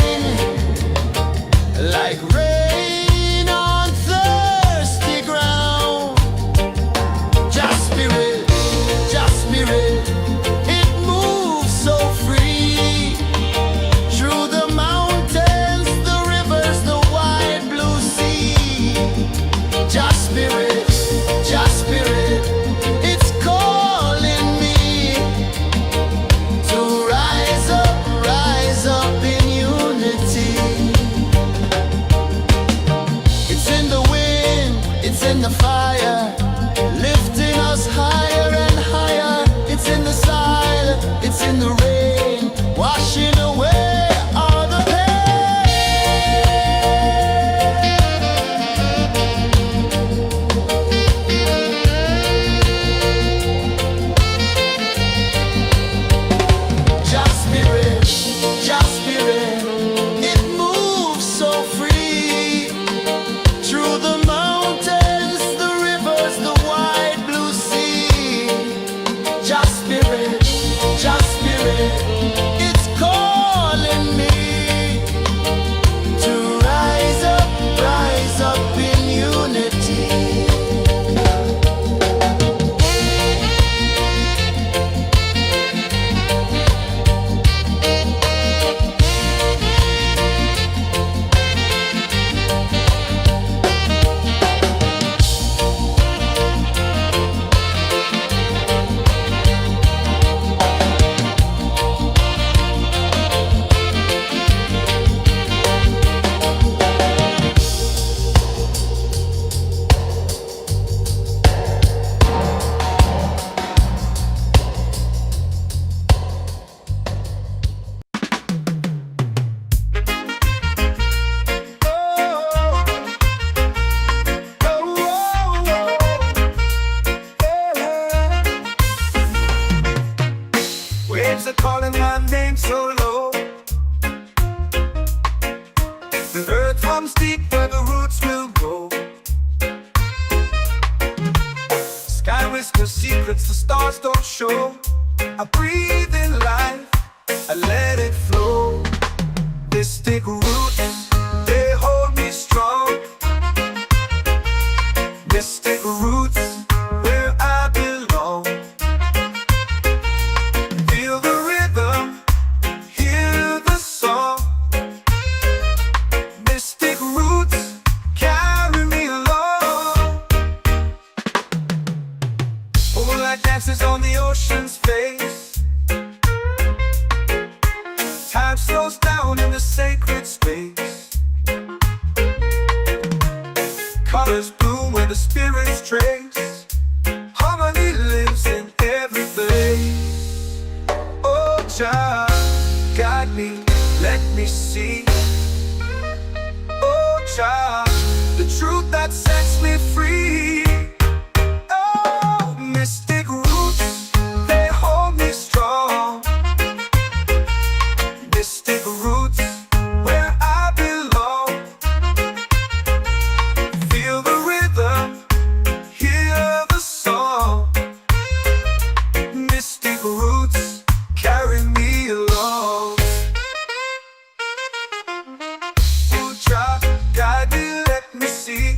Like rain on thirsty ground. Just spirit, it moves so free. Through the mountains, the rivers, the wide blue sea. Just spirit, it's calling me to rise up in unity. It's in the wind, it's in the fire, lifting us higher and higher. It's in the silence, it's in the rain, washing away all the pain. Just spirit, it moves so free. Through the mountains, the rivers, the wide blue sea. Just spirit, it's calling me to rise up in unity. Waves are calling my name so low. The earth runs deep where the roots will go. whisper secrets the stars don't show. I breathe in life, I let it flow. Mystic roots, they hold me strong. Mystic roots, where I belong. Feel the rhythm, hear the song. Mystic roots, carry me along. Moonlight dances on the ocean's face. Time slows down in the sacred space. Colors bloom where the spirits trace. Harmony lives in every place. Oh, Jah, guide me, let me see. Oh, Jah, the truth that sets me free. Oh, mystic roots, they hold me strong. Mystic roots, where I belong. Feel the rhythm, hear the song. Mystic roots, carry me along. Oh, Jah, guide me, let me see.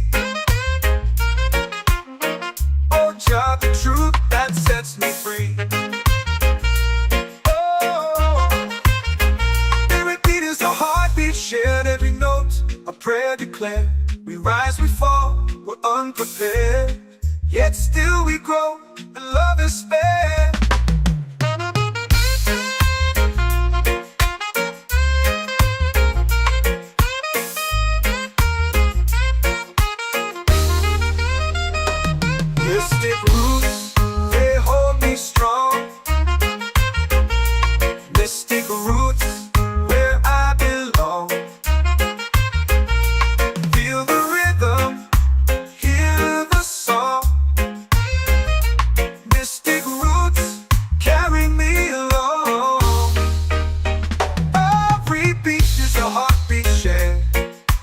Oh, Jah, the truth that sets me free. Shared every note, a prayer declared. We rise, we fall, we're unprepared. Yet still we grow, and love is spared. Mystic roots, they hold me strong. Mystic roots, where I belong. Feel the rhythm, hear the song. Mystic roots, carry me along. Every beat is a heartbeat shared.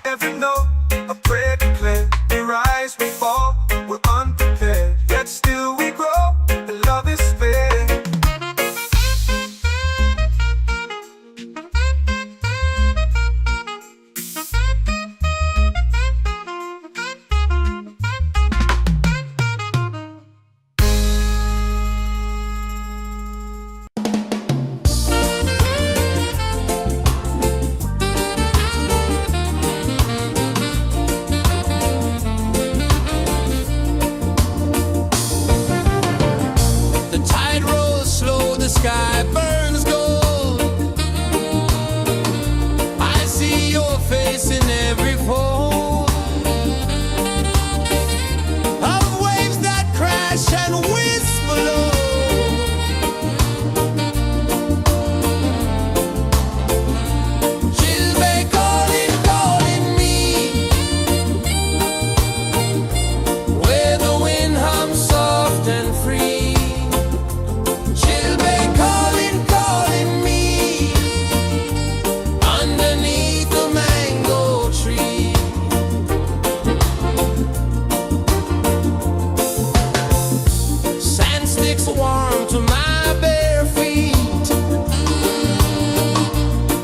Every note, a prayer declared. We rise, we fall, we're unprepared. Yet still we grow, and love is spared. The tide rolls slow, the sky burns gold. I see your face in every fold of waves that crash and whisper low. She'll be calling, calling me, where the wind hums soft and free. She'll be calling, calling me, underneath the mango tree. Sand sticks warm to my bare feet.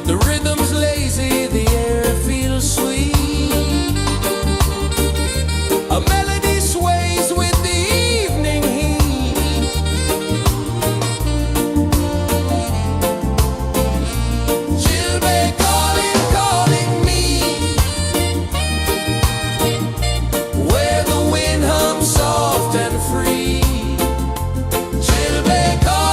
The rhythm's lazy, the air feels sweet. A melody sways with the evening heat. She'll be calling, calling me, where the wind hums soft and free. She'll be calling.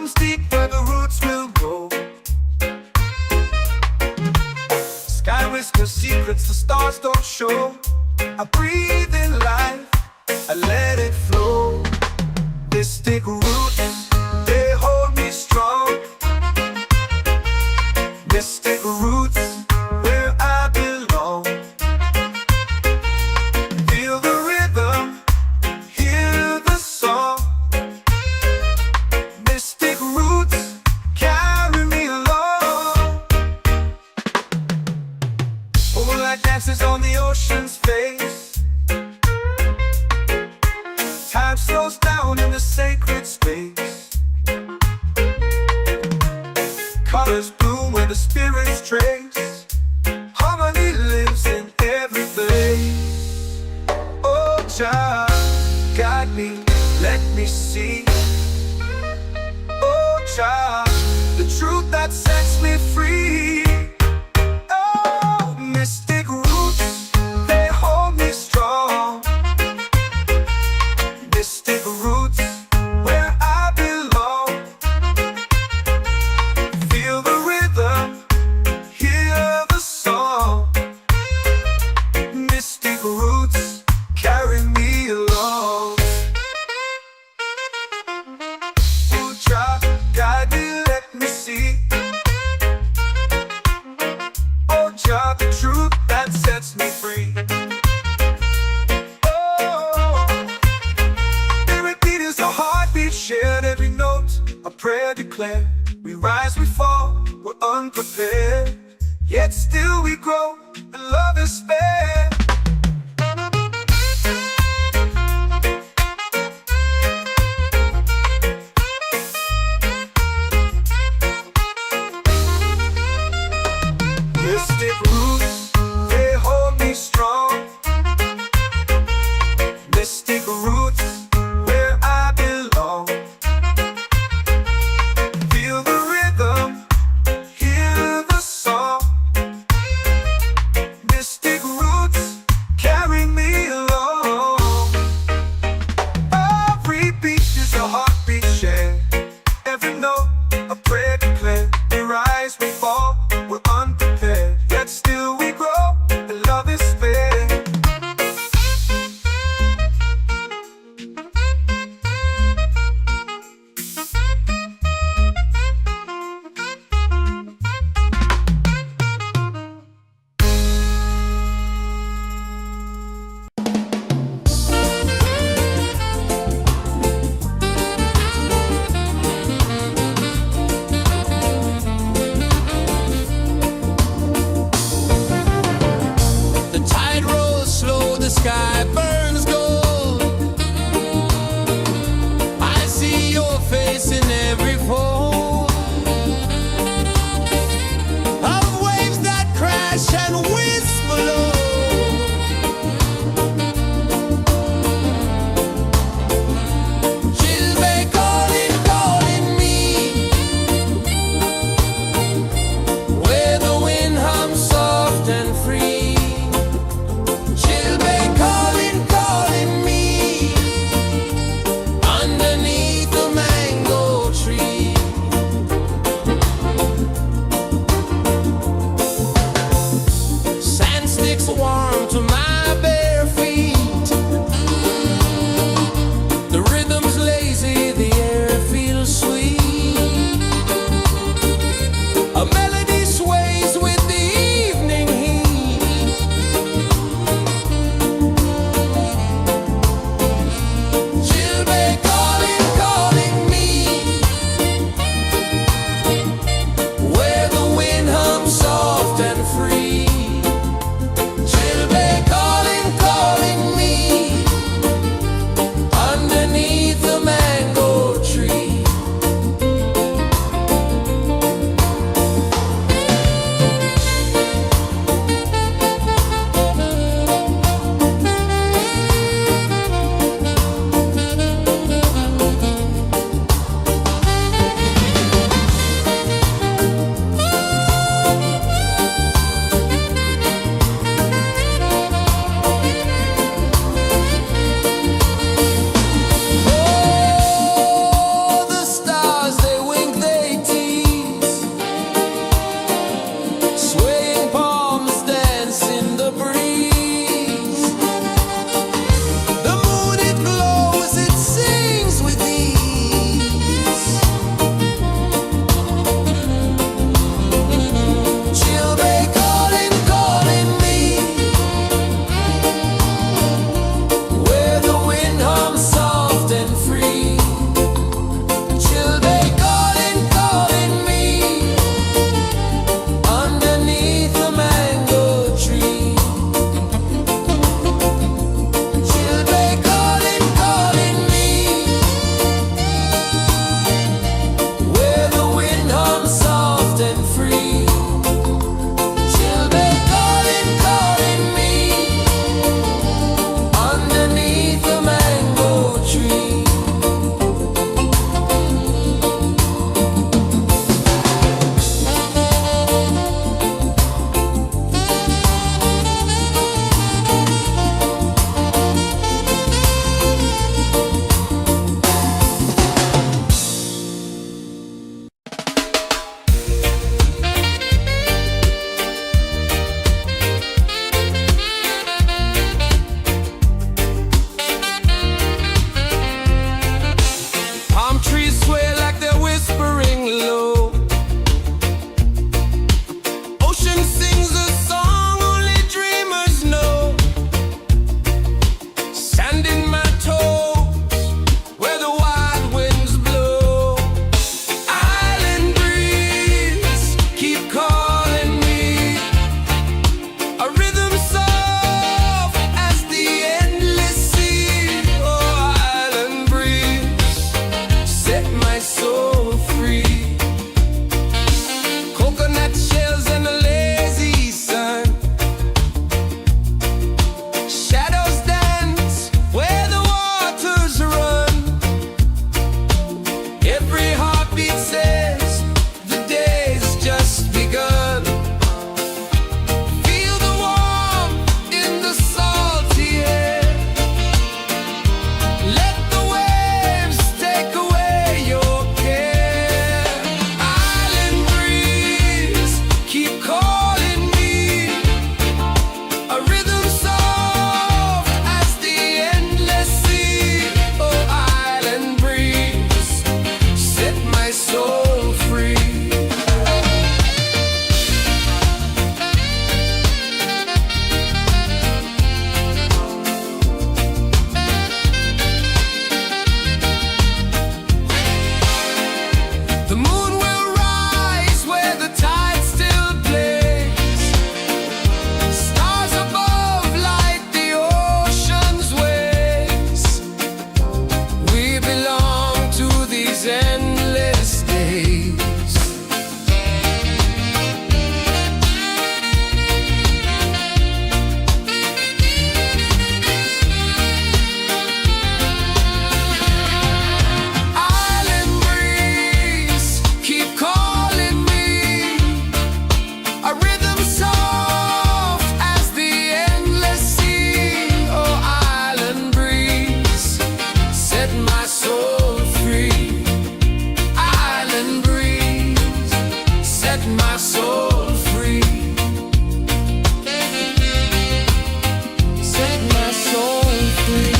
runs deep where the roots will grow. Sky whispers secrets the stars don't show. I breathe in life, I let it flow. Mystic roots, they hold me strong. Mystic roots, where I belong. Feel the rhythm, hear the song. Mystic roots, carry me along. Moonlight dances on the ocean's face. Time slows down in the sacred space. Colors bloom where the spirits trace. Harmony lives in every place. Oh, Jah, guide me, let me see. Oh, Jah, the truth that sets me free. Oh, mystic roots, they hold me strong. Mystic roots, where I belong. Feel the rhythm, hear the song. Mystic roots, carry me along. Oh, Jah, guide me, let me see. Oh, Jah, the truth that sets me free. Oh, spirit beat is a heartbeat shared, every note a prayer declared. We rise, we fall, we're unprepared, yet still we grow, and love is spared. Mystic roots, they hold me strong. Mystic roots, where I belong. Feel the rhythm, hear the song. Mystic roots, carry me along. Every beat is a heartbeat shared, every note a prayer declared. We rise, we fall, we're unprepared, yet still we grow, and love is spared. soul free. Coconut shells and a lazy sun. Shadows dance where the waters run. Every heartbeat says the day's just begun. Feel the warmth in the salty air. Let the waves take away your care. Island breeze, keep calling me. A rhythm soft as the endless sea. Oh, island breeze, set my soul free. The moon will rise where the tide still plays. Stars above light the ocean's waves. We belong to these endless days. Island breeze, keep calling me. A rhythm soft as the endless sea. Oh, island breeze, set my soul free. Island breeze, set my soul free. Set my soul free.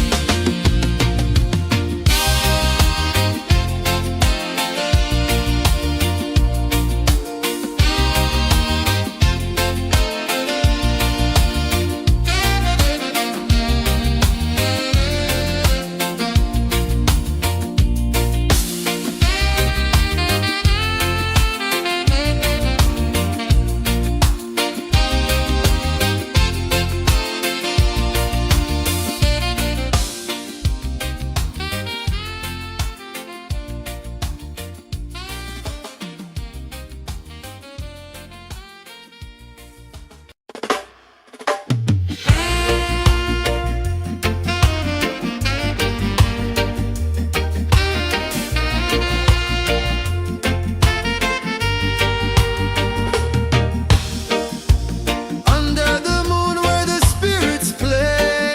Under the moon where the spirits play.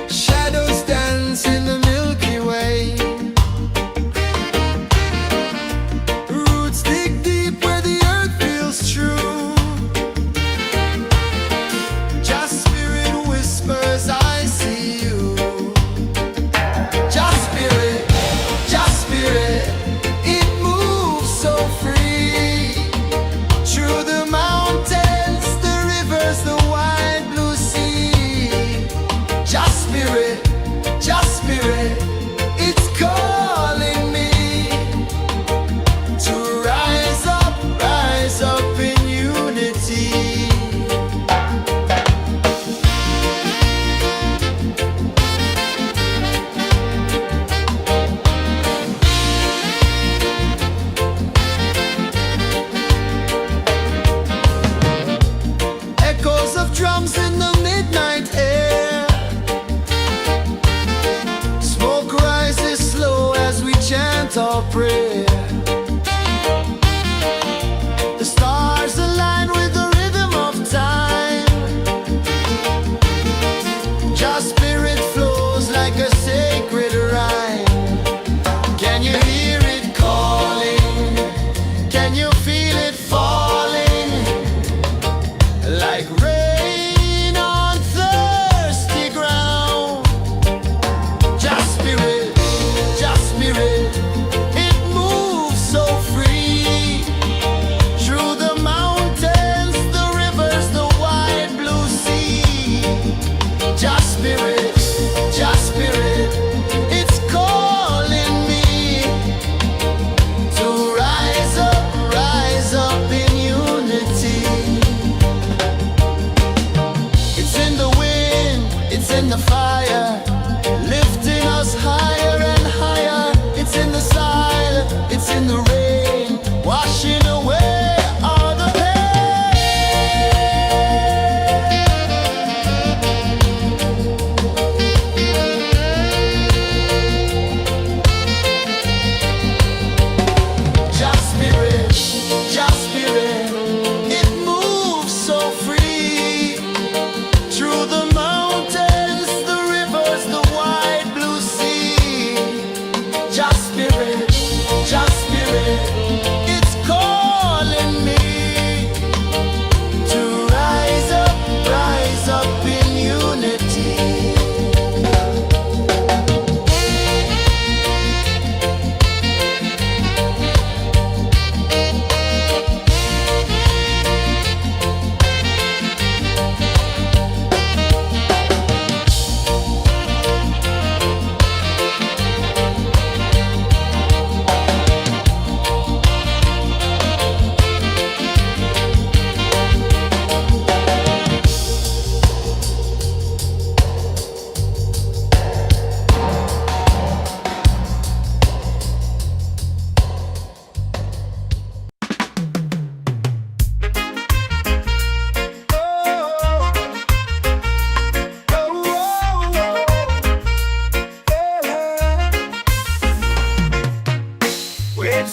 Shadows dance in the Milky Way. Roots dig deep where the earth feels true. Just spirit whispers, I see you. Just spirit, it moves so free. Through the mountains, the rivers, the wide blue sea. Just spirit, it's calling me to rise up in unity. Echoes of drums in the midnight air. Smoke rises slow as we chant our prayer. The stars align with the rhythm of time. Just spirit flows like a sacred rhyme. Can you hear it calling? Can you feel it falling? Like rain on thirsty ground. Just spirit, it moves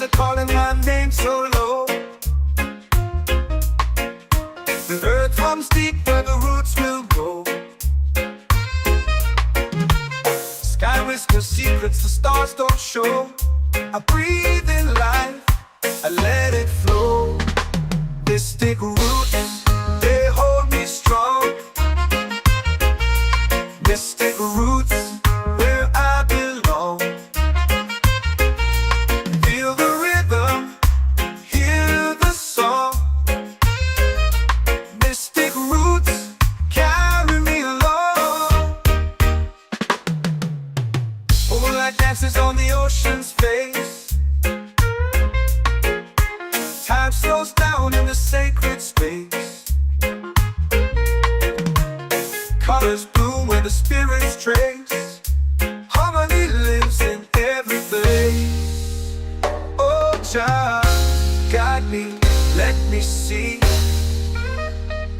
are calling my name so low. The earth comes deep where the roots will grow. Sky whispers secrets the stars don't show. I breathe in life, I let it flow. Mystic roots, they hold me strong. Mystic roots, where I belong. Feel the rhythm, hear the song. Mystic roots, carry me along. Moonlight dances on the ocean's face. Time slows down in the sacred space. Colors bloom where the spirits trace. Harmony lives in every place. Oh, child, guide me, let me see.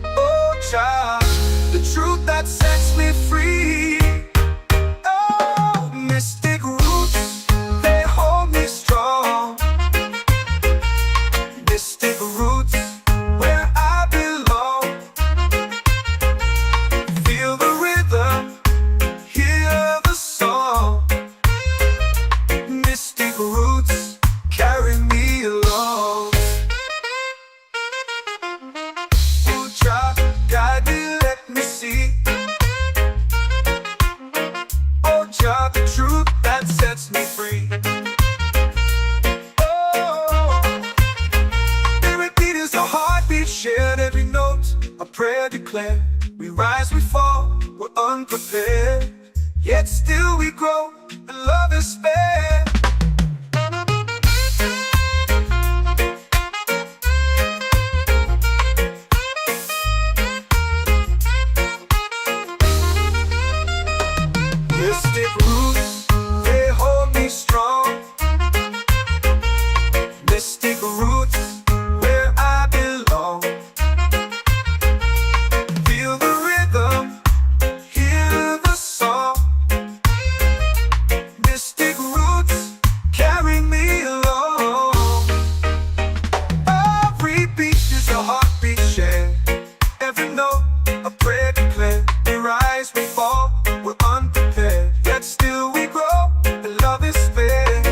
Oh, child, the truth that sets me free. Oh, mystic roots, they hold me strong. Mystic roots, where I belong. Feel the rhythm, hear the song. Mystic roots, carry me along. Oh, child, guide me, let me see. Oh, child, the truth that sets me free. Shared every note, a prayer declared. We rise, we fall, we're unprepared. Yet still we grow, and love is spared. Mystic roots, they hold me strong. Mystic roots, where I belong. Feel the rhythm, hear the song. Mystic roots, carry me along. Every beat is a heartbeat shared. Every note, a prayer declared. We rise, we fall, we're unprepared. Yet still we grow, and love is fair.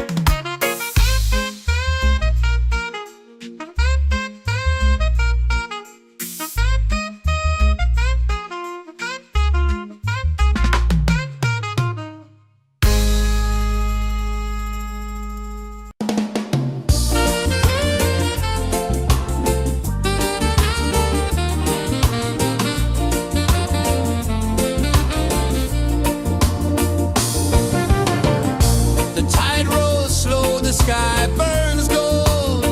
The tide rolls slow, the sky burns gold.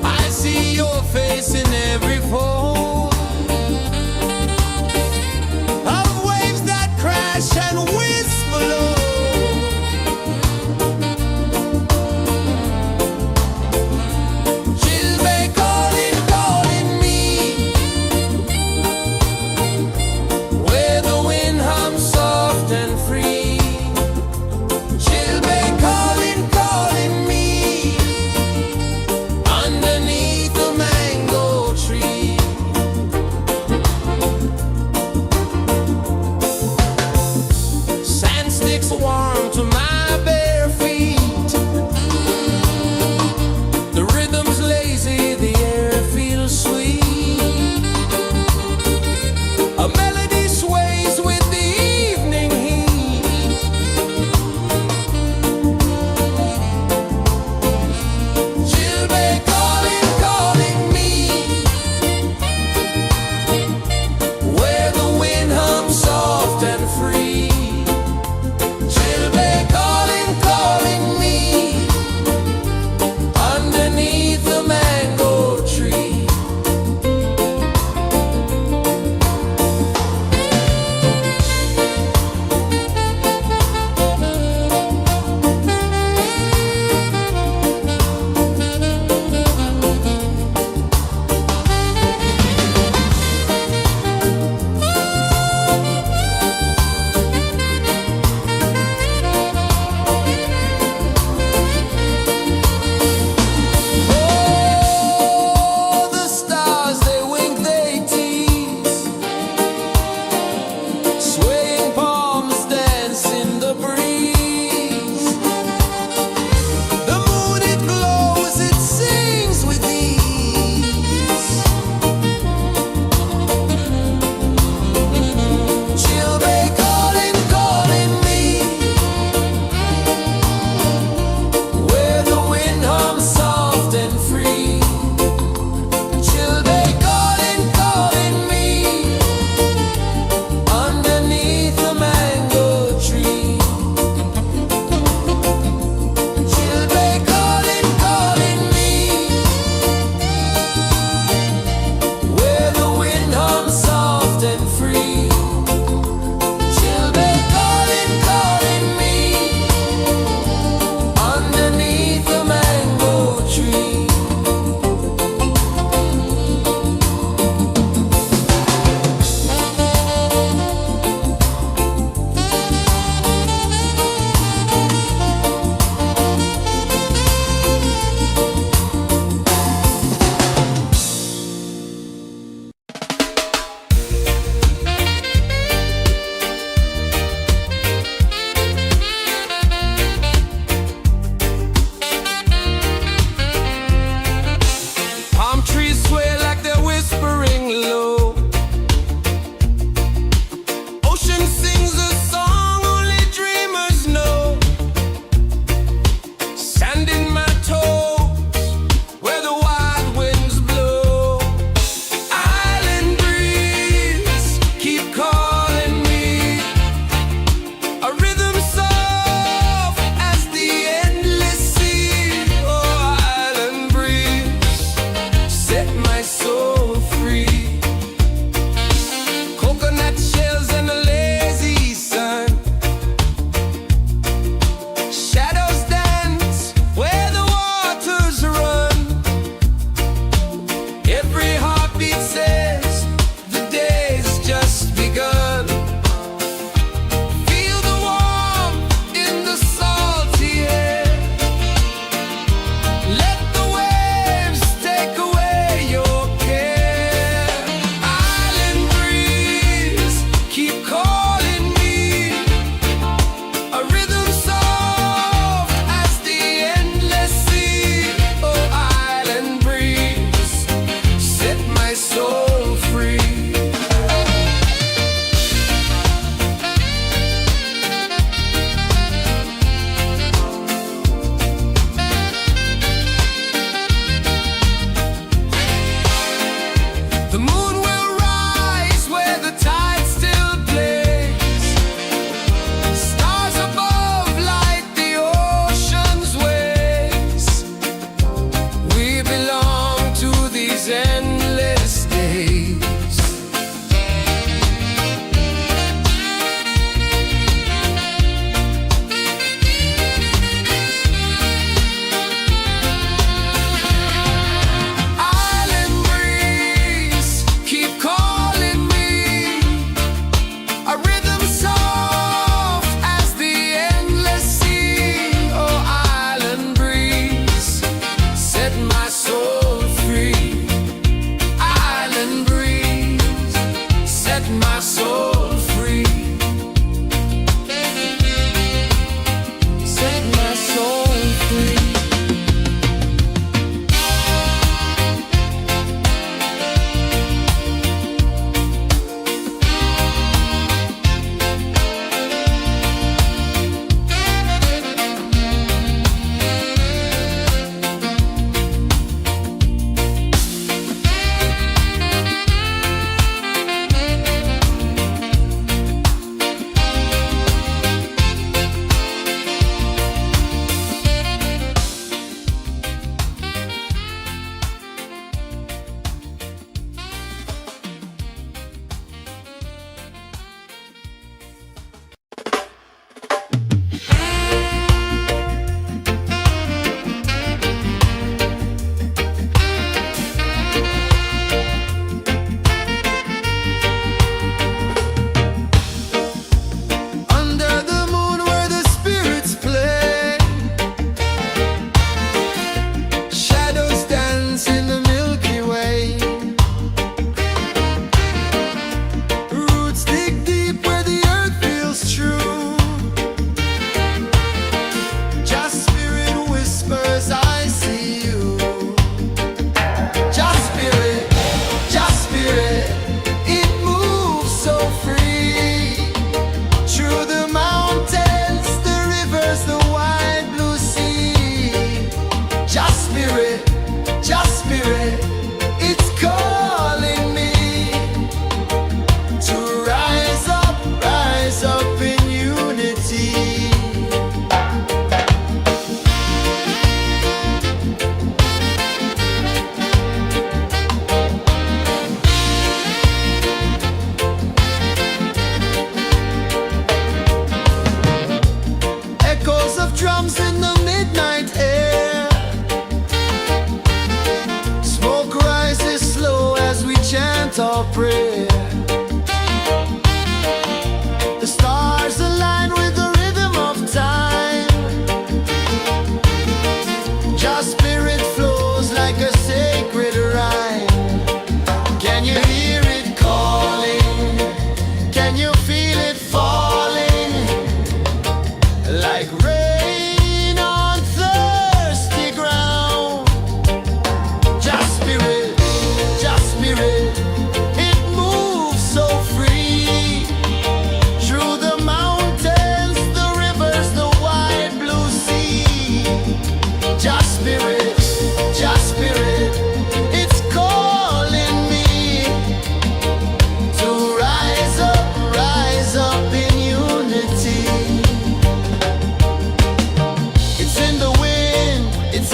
I see your face in every fold of waves that crash and whisper low. She'll be calling, calling me where the wind hums soft and free. She'll be calling, calling me underneath the mango tree. Sand sticks warm to my bare feet. The rhythm's lazy, the air feels sweet. A melody sways with the evening heat. She'll be calling, calling me where the wind hums soft and free. She'll be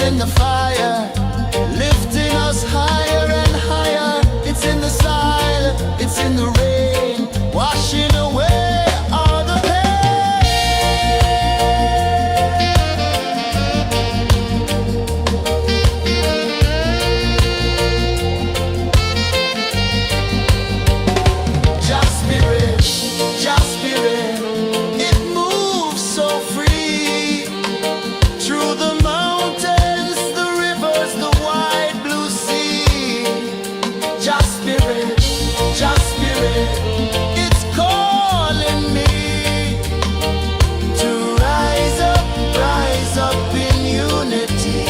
in the fire, lifting us higher and higher. It's in the silence, it's in the rain, washing away all the pain. Just spirit, it moves so free through the mountains, the rivers, the wide blue sea. Just spirit, it's calling me to rise up in unity.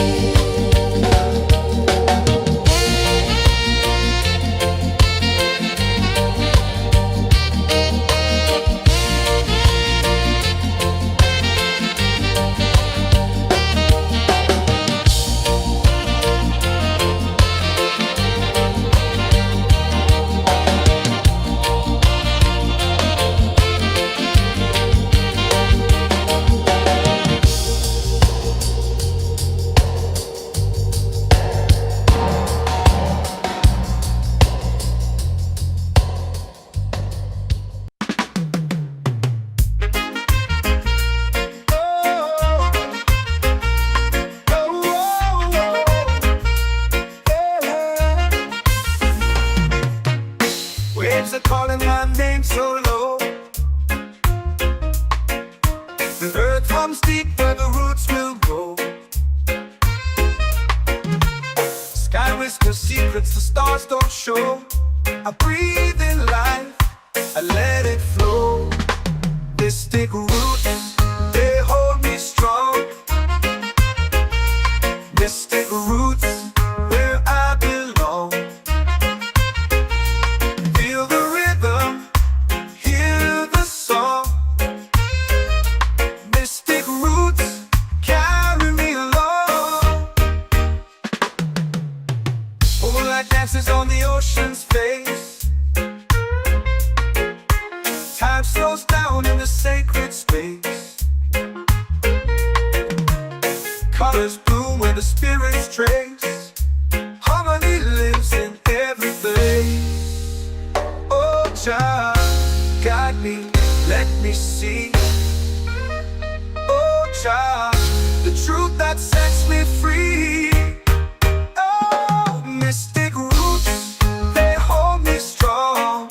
Waves are calling my name so low. The earth comes deep where the roots will grow. Sky whispers secrets the stars don't show. I breathe in life, I let it flow. Mystic roots, they hold me strong. Mystic roots, where I belong. Feel the rhythm, hear the song. Mystic roots, carry me along. Moonlight dances on the ocean's face. Time slows down in the sacred space. Colors bloom where the spirits trace. Harmony lives in every place. Oh, child, guide me, let me see. Oh, child, the truth that sets me free. Oh, mystic roots, they hold me strong.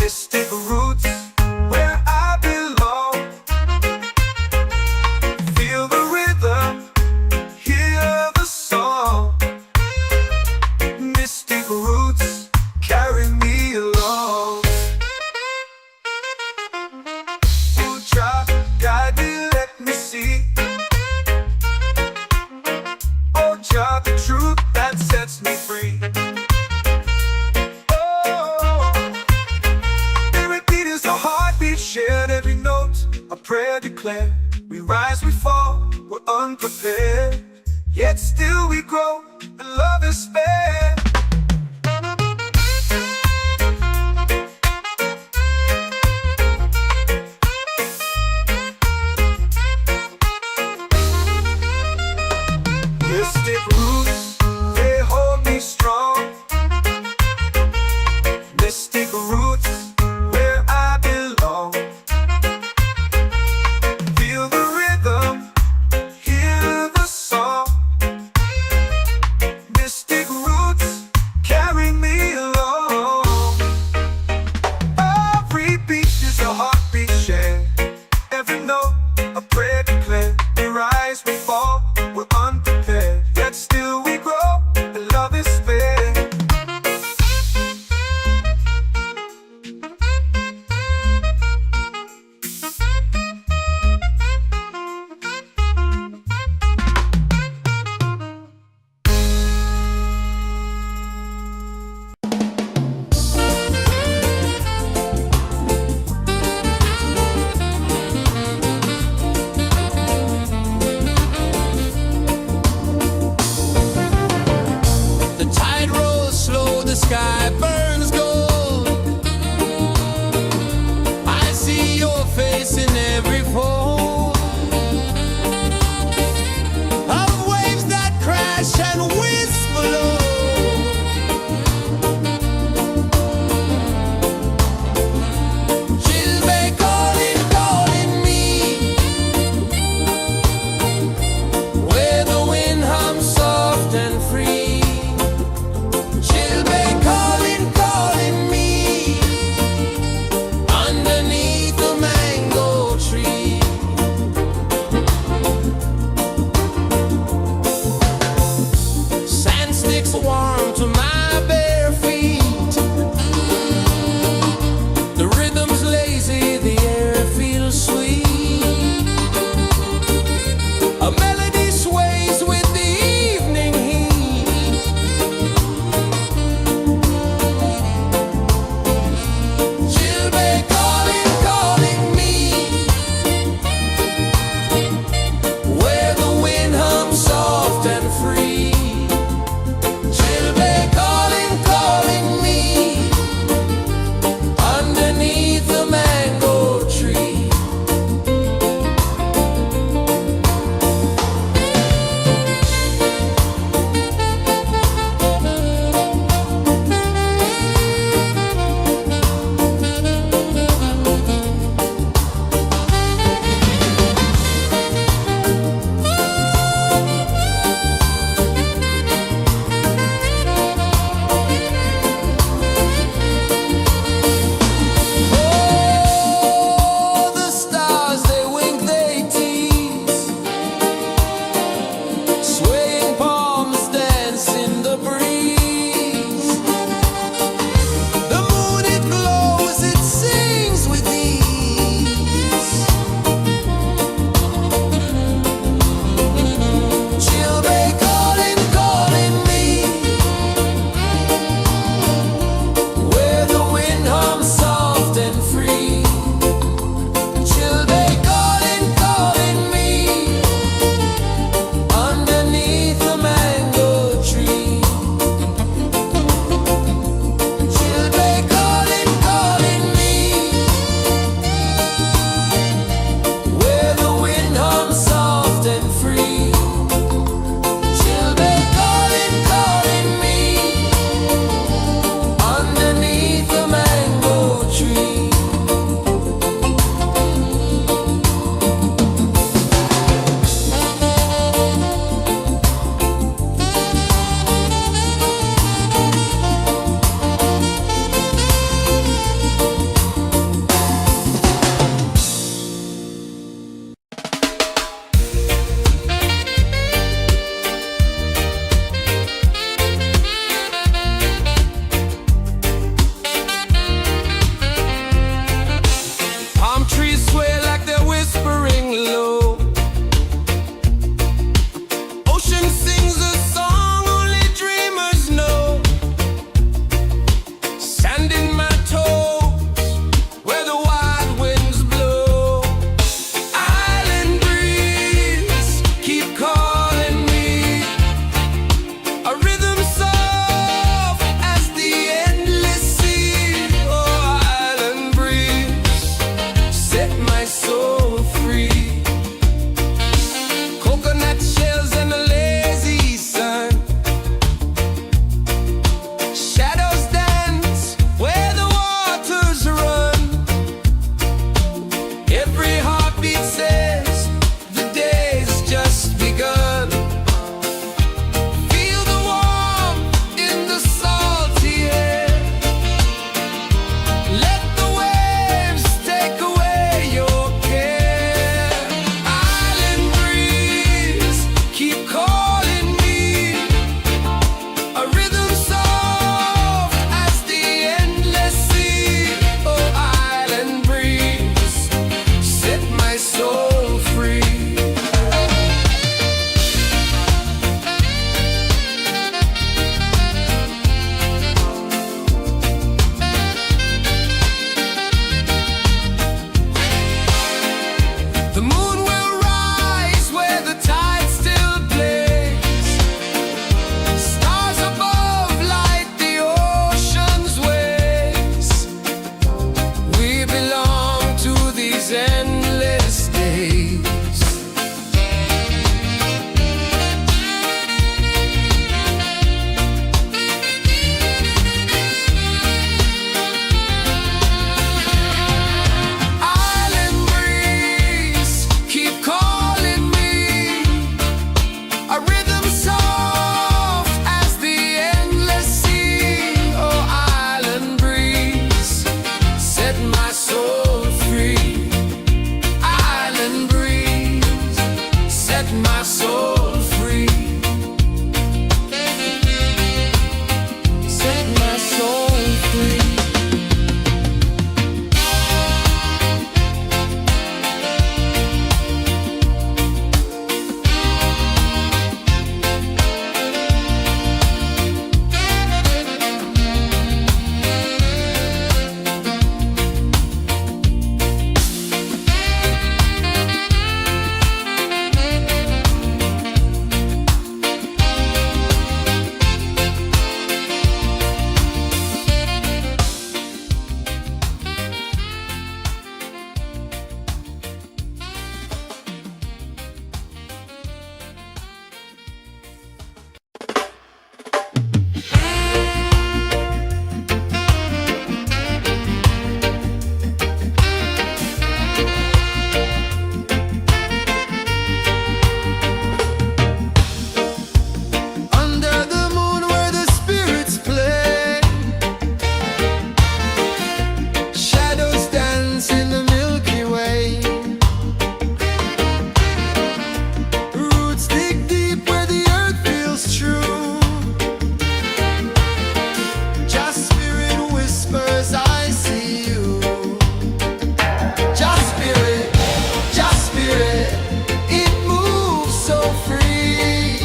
Mystic roots, where I belong. Feel the rhythm, hear the song. Mystic roots, carry me along. Oh, child, guide me, let me see. Oh, child, the truth that sets me free. Oh, every beat is a heartbeat shared, every note a prayer declared. We rise, we fall, we're unprepared, yet still we grow, and love is spared. Mystic roots, they hold me strong. Mystic roots, where I belong. Feel the rhythm, hear the song. Mystic roots, carry me along. Every beat is a heartbeat shared, every note a prayer declared. We rise, we fall, we're unprepared, yet still we grow, and love is spared. set my soul free. Set my soul free. Under the moon where the spirits play, shadows dance in the Milky Way. Roots dig deep where the earth feels true. Just spirit whispers, I see you. Just spirit, it moves so free.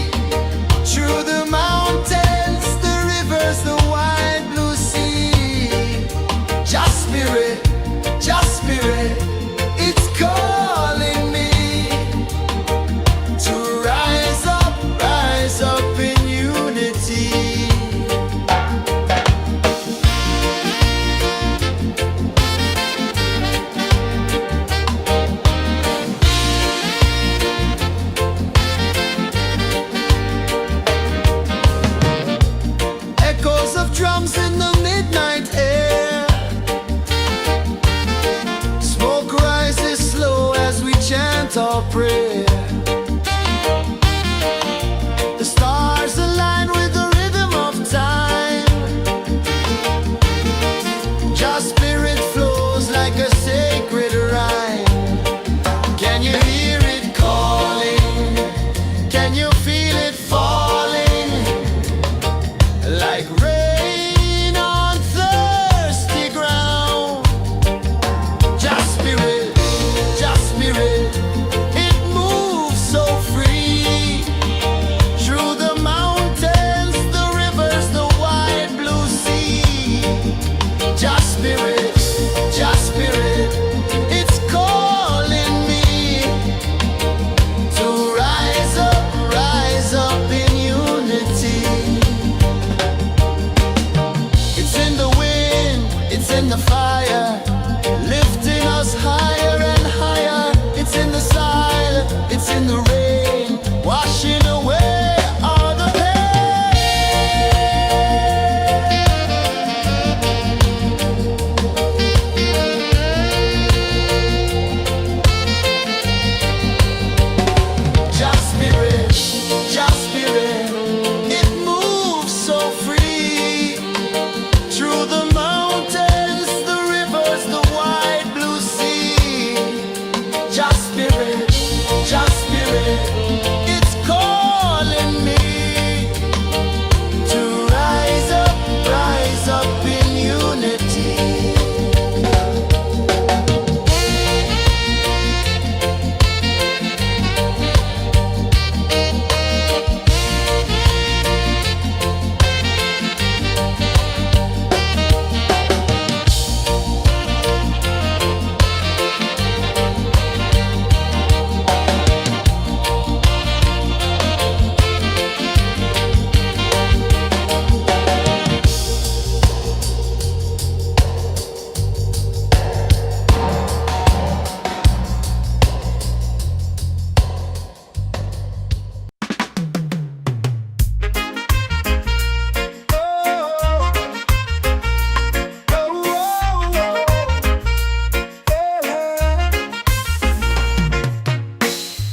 Through the mountains, the rivers, the wide blue sea. Just spirit, it's calling me to rise up in unity. Echoes of drums in the midnight air. Smoke rises slow as we chant our prayer. The stars align with the rhythm of time. Just spirit flows like a sacred rhyme. Can you hear it calling? Can you feel it falling? Like rain on thirsty ground. Just spirit, it moves so free. Through the mountains, the rivers, the wide blue sea. Just spirit, it's calling me to rise up in unity. It's in the wind, it's in the fire, lifting us higher and higher. It's in the silence, it's in the rain, washing away all the pain. Just spirit, it moves so free. Through the mountains, the rivers, the wide blue sea. Just spirit, it's calling me to rise up in unity.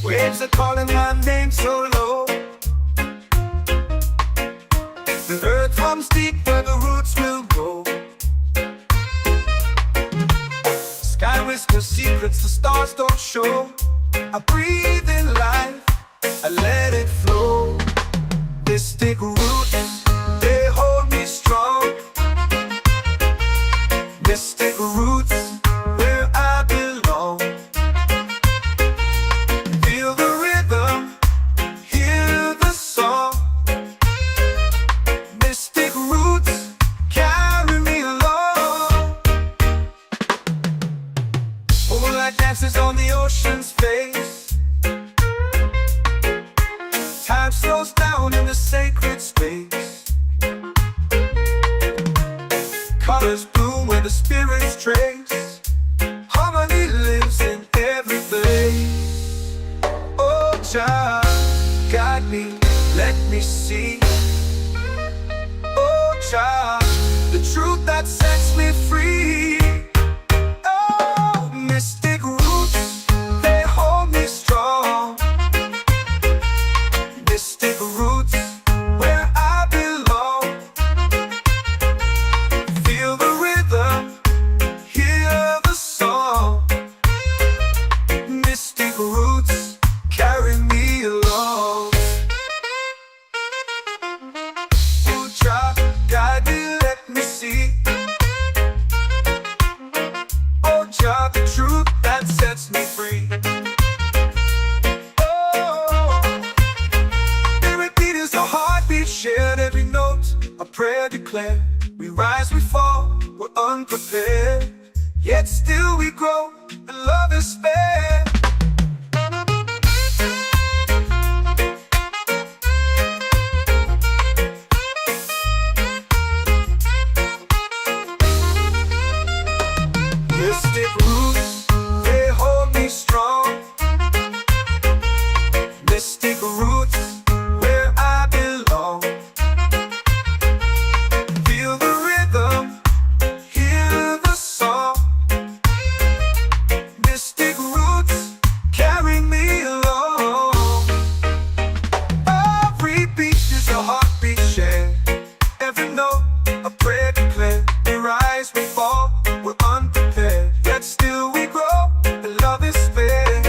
Waves are calling my name so low. The earth runs deep where the roots will go. Sky whispers secrets the stars don't show. I breathe in life, I let it flow. Mystic roots, they hold me strong. Mystic roots, where I belong. Feel the rhythm, hear the song. Mystic roots, carry me along. Moonlight dances on the ocean's face. Time slows down in the sacred space. Colors bloom where the spirits trace. Harmony lives in every place. Oh, child, guide me, let me see. Oh, child, the truth that sets me free. Oh, mystic roots, they hold me strong. Mystic roots, where I belong. Feel the rhythm, hear the song. Mystic roots, carry me along. Oh, child, guide me, let me see. Oh, child, the truth that sets me free. Shared every note, a prayer declared. We rise, we fall, we're unprepared. Yet still we grow, and love is spared. Mystic roots, they hold me strong. Mystic roots, where I belong. Feel the rhythm, hear the song. Mystic roots, carry me along. Every beat is a heartbeat shared. Every note, a prayer declared. We rise, we fall, we're unprepared. Yet still we grow, and love is spared.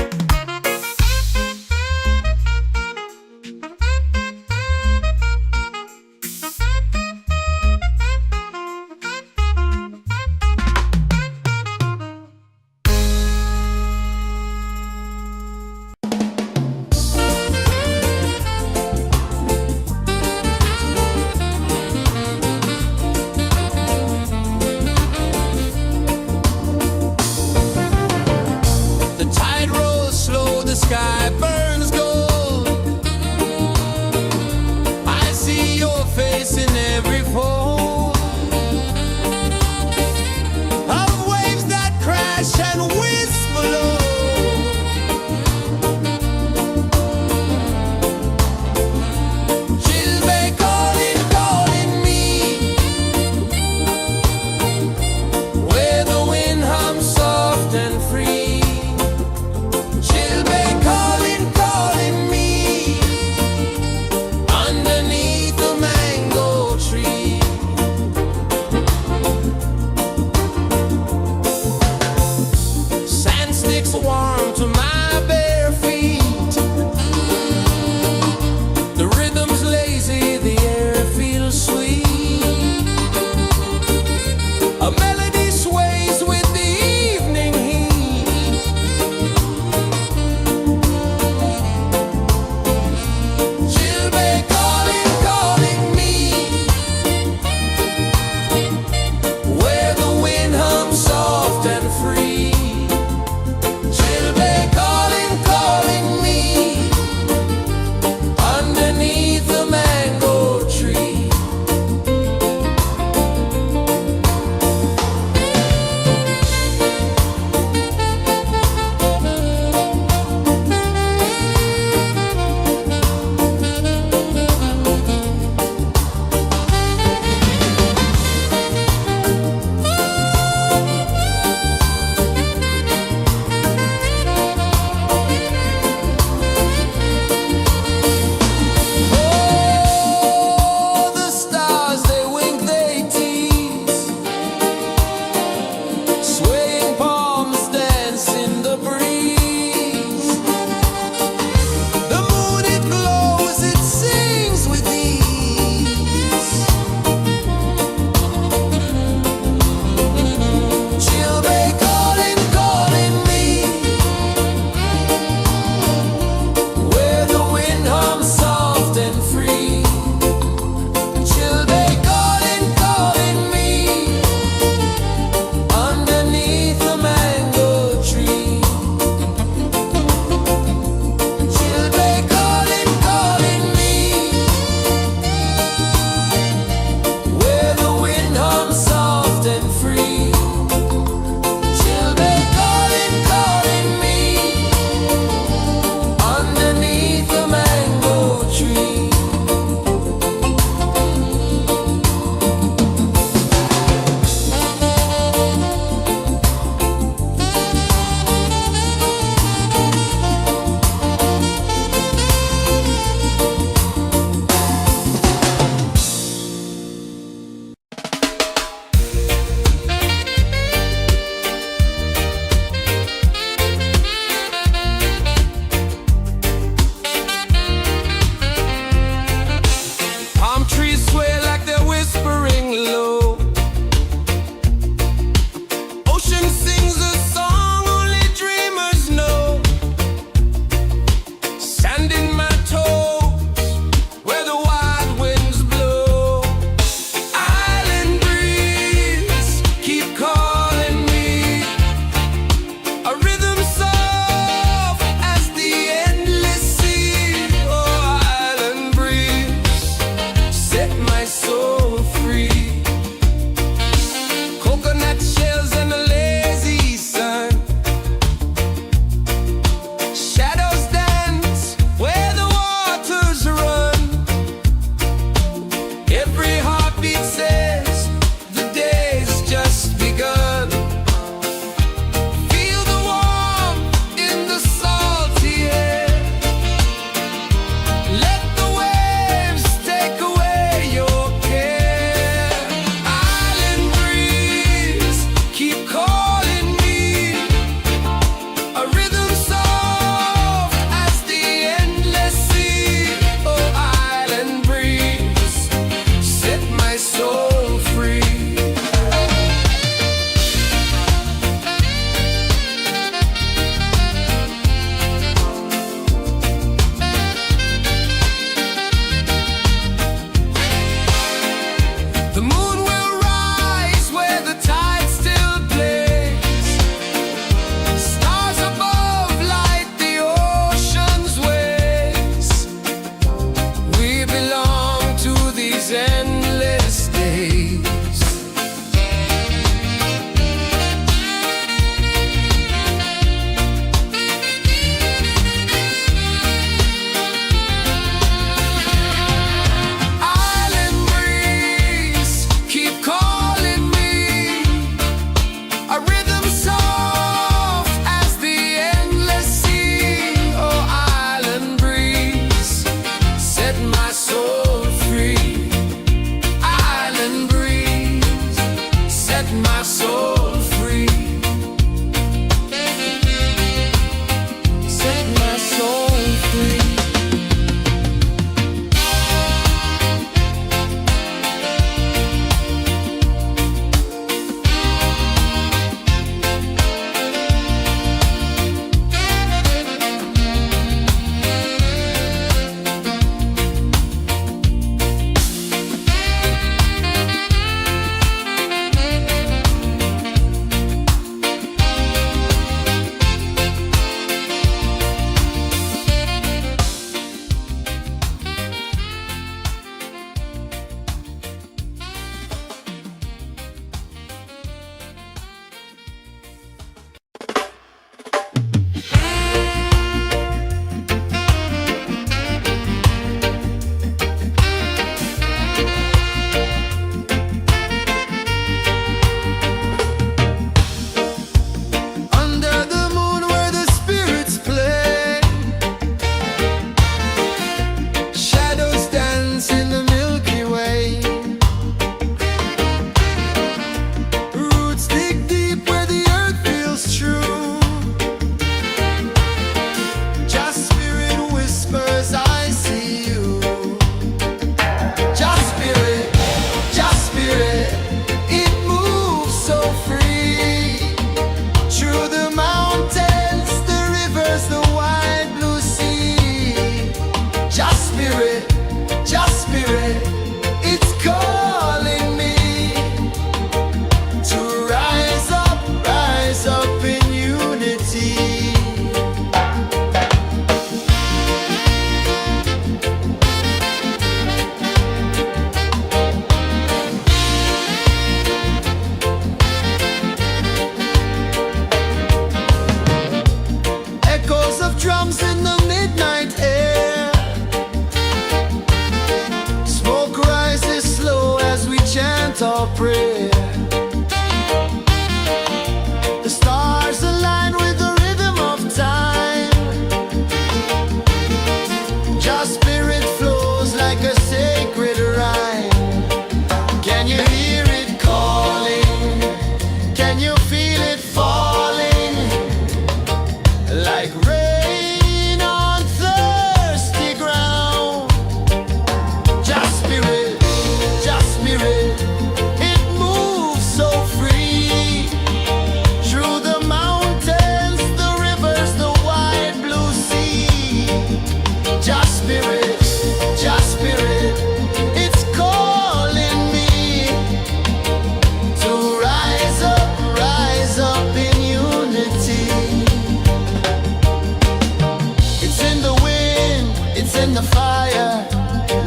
in the fire,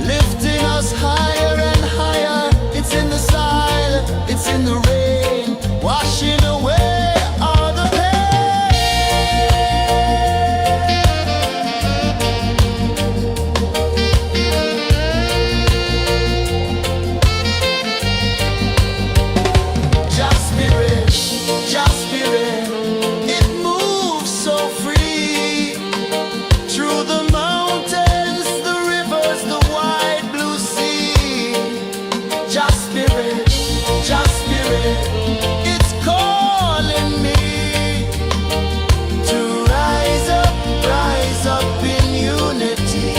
lifting us higher and higher. It's in the silence, it's in the rain, washing away all the pain. Just spirit, just spirit, it moves so free through the mountains, the rivers, the wide blue sea. Just spirit, it's calling me to rise up in unity.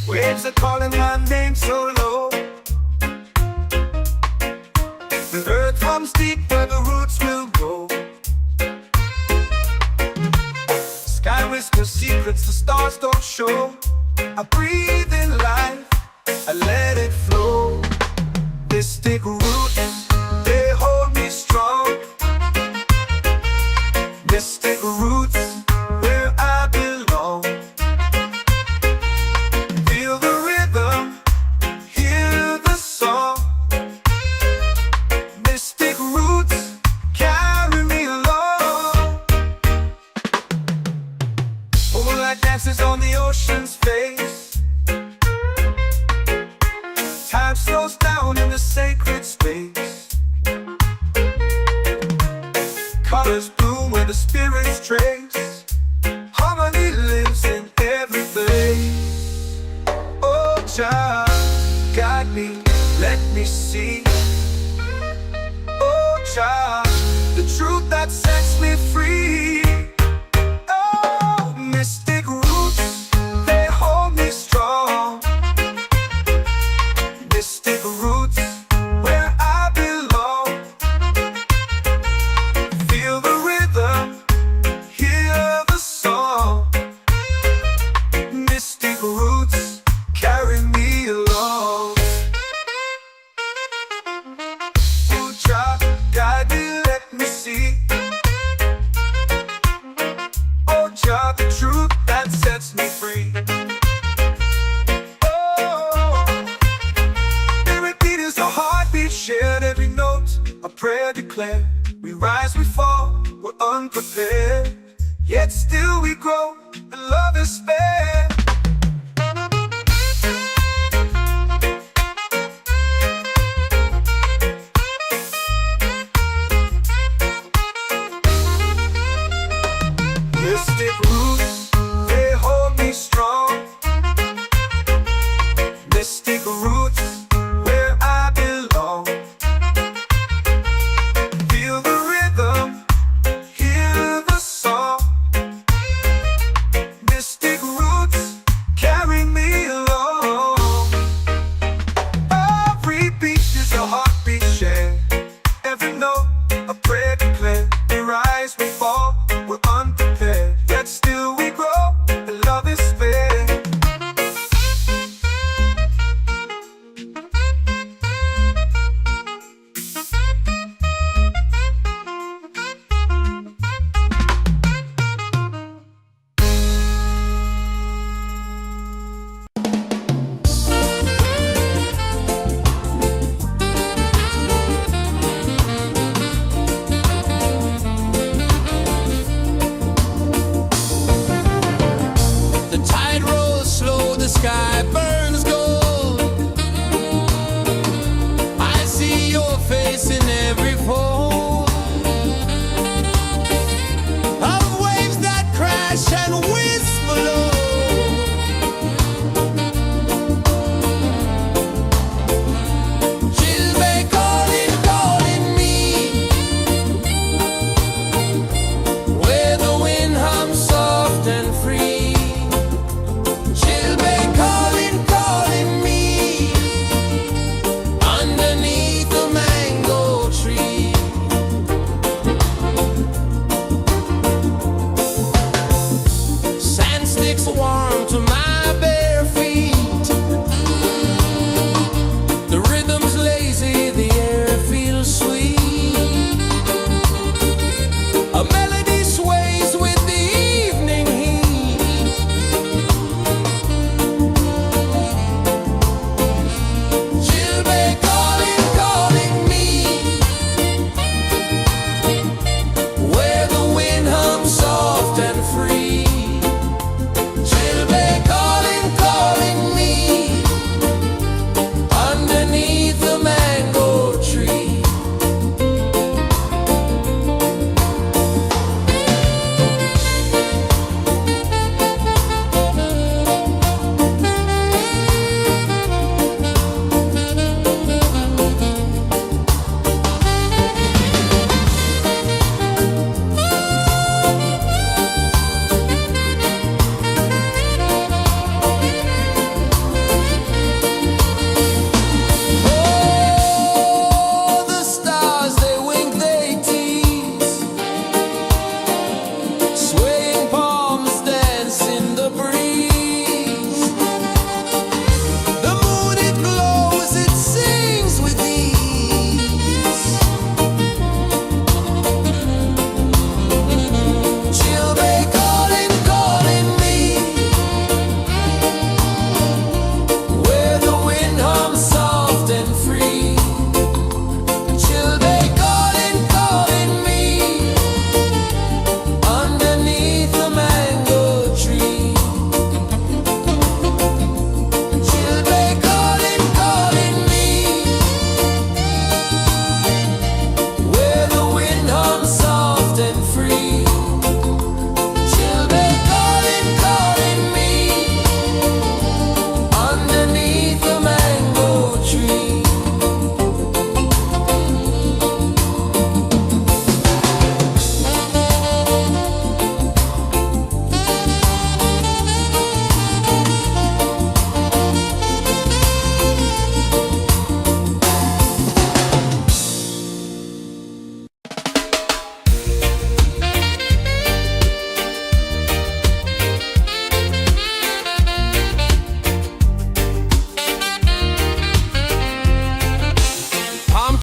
Waves are calling my name so low. The earth comes deep where the roots will go. Sky whispers secrets the stars don't show. I breathe in life, I let it flow. Mystic roots, they hold me strong. Mystic roots, where I belong. Feel the rhythm, hear the song. Mystic roots, carry me along. Moonlight dances on the ocean's face. Time slows down in the sacred space. Colors bloom where the spirits trace. Harmony lives in every face. Oh, child, guide me, let me see. Oh, child, the truth that sets me free. Oh, mystic roots, they hold me strong. Mystic roots, where I belong. Feel the rhythm, hear the song. Mystic roots, carry me along. Oh, child, guide me, let me see. Oh, child, the truth that sets me free. Oh, every beat is a heartbeat shared, every note a prayer declared. We rise, we fall, we're unprepared, yet still we grow, and love is spared.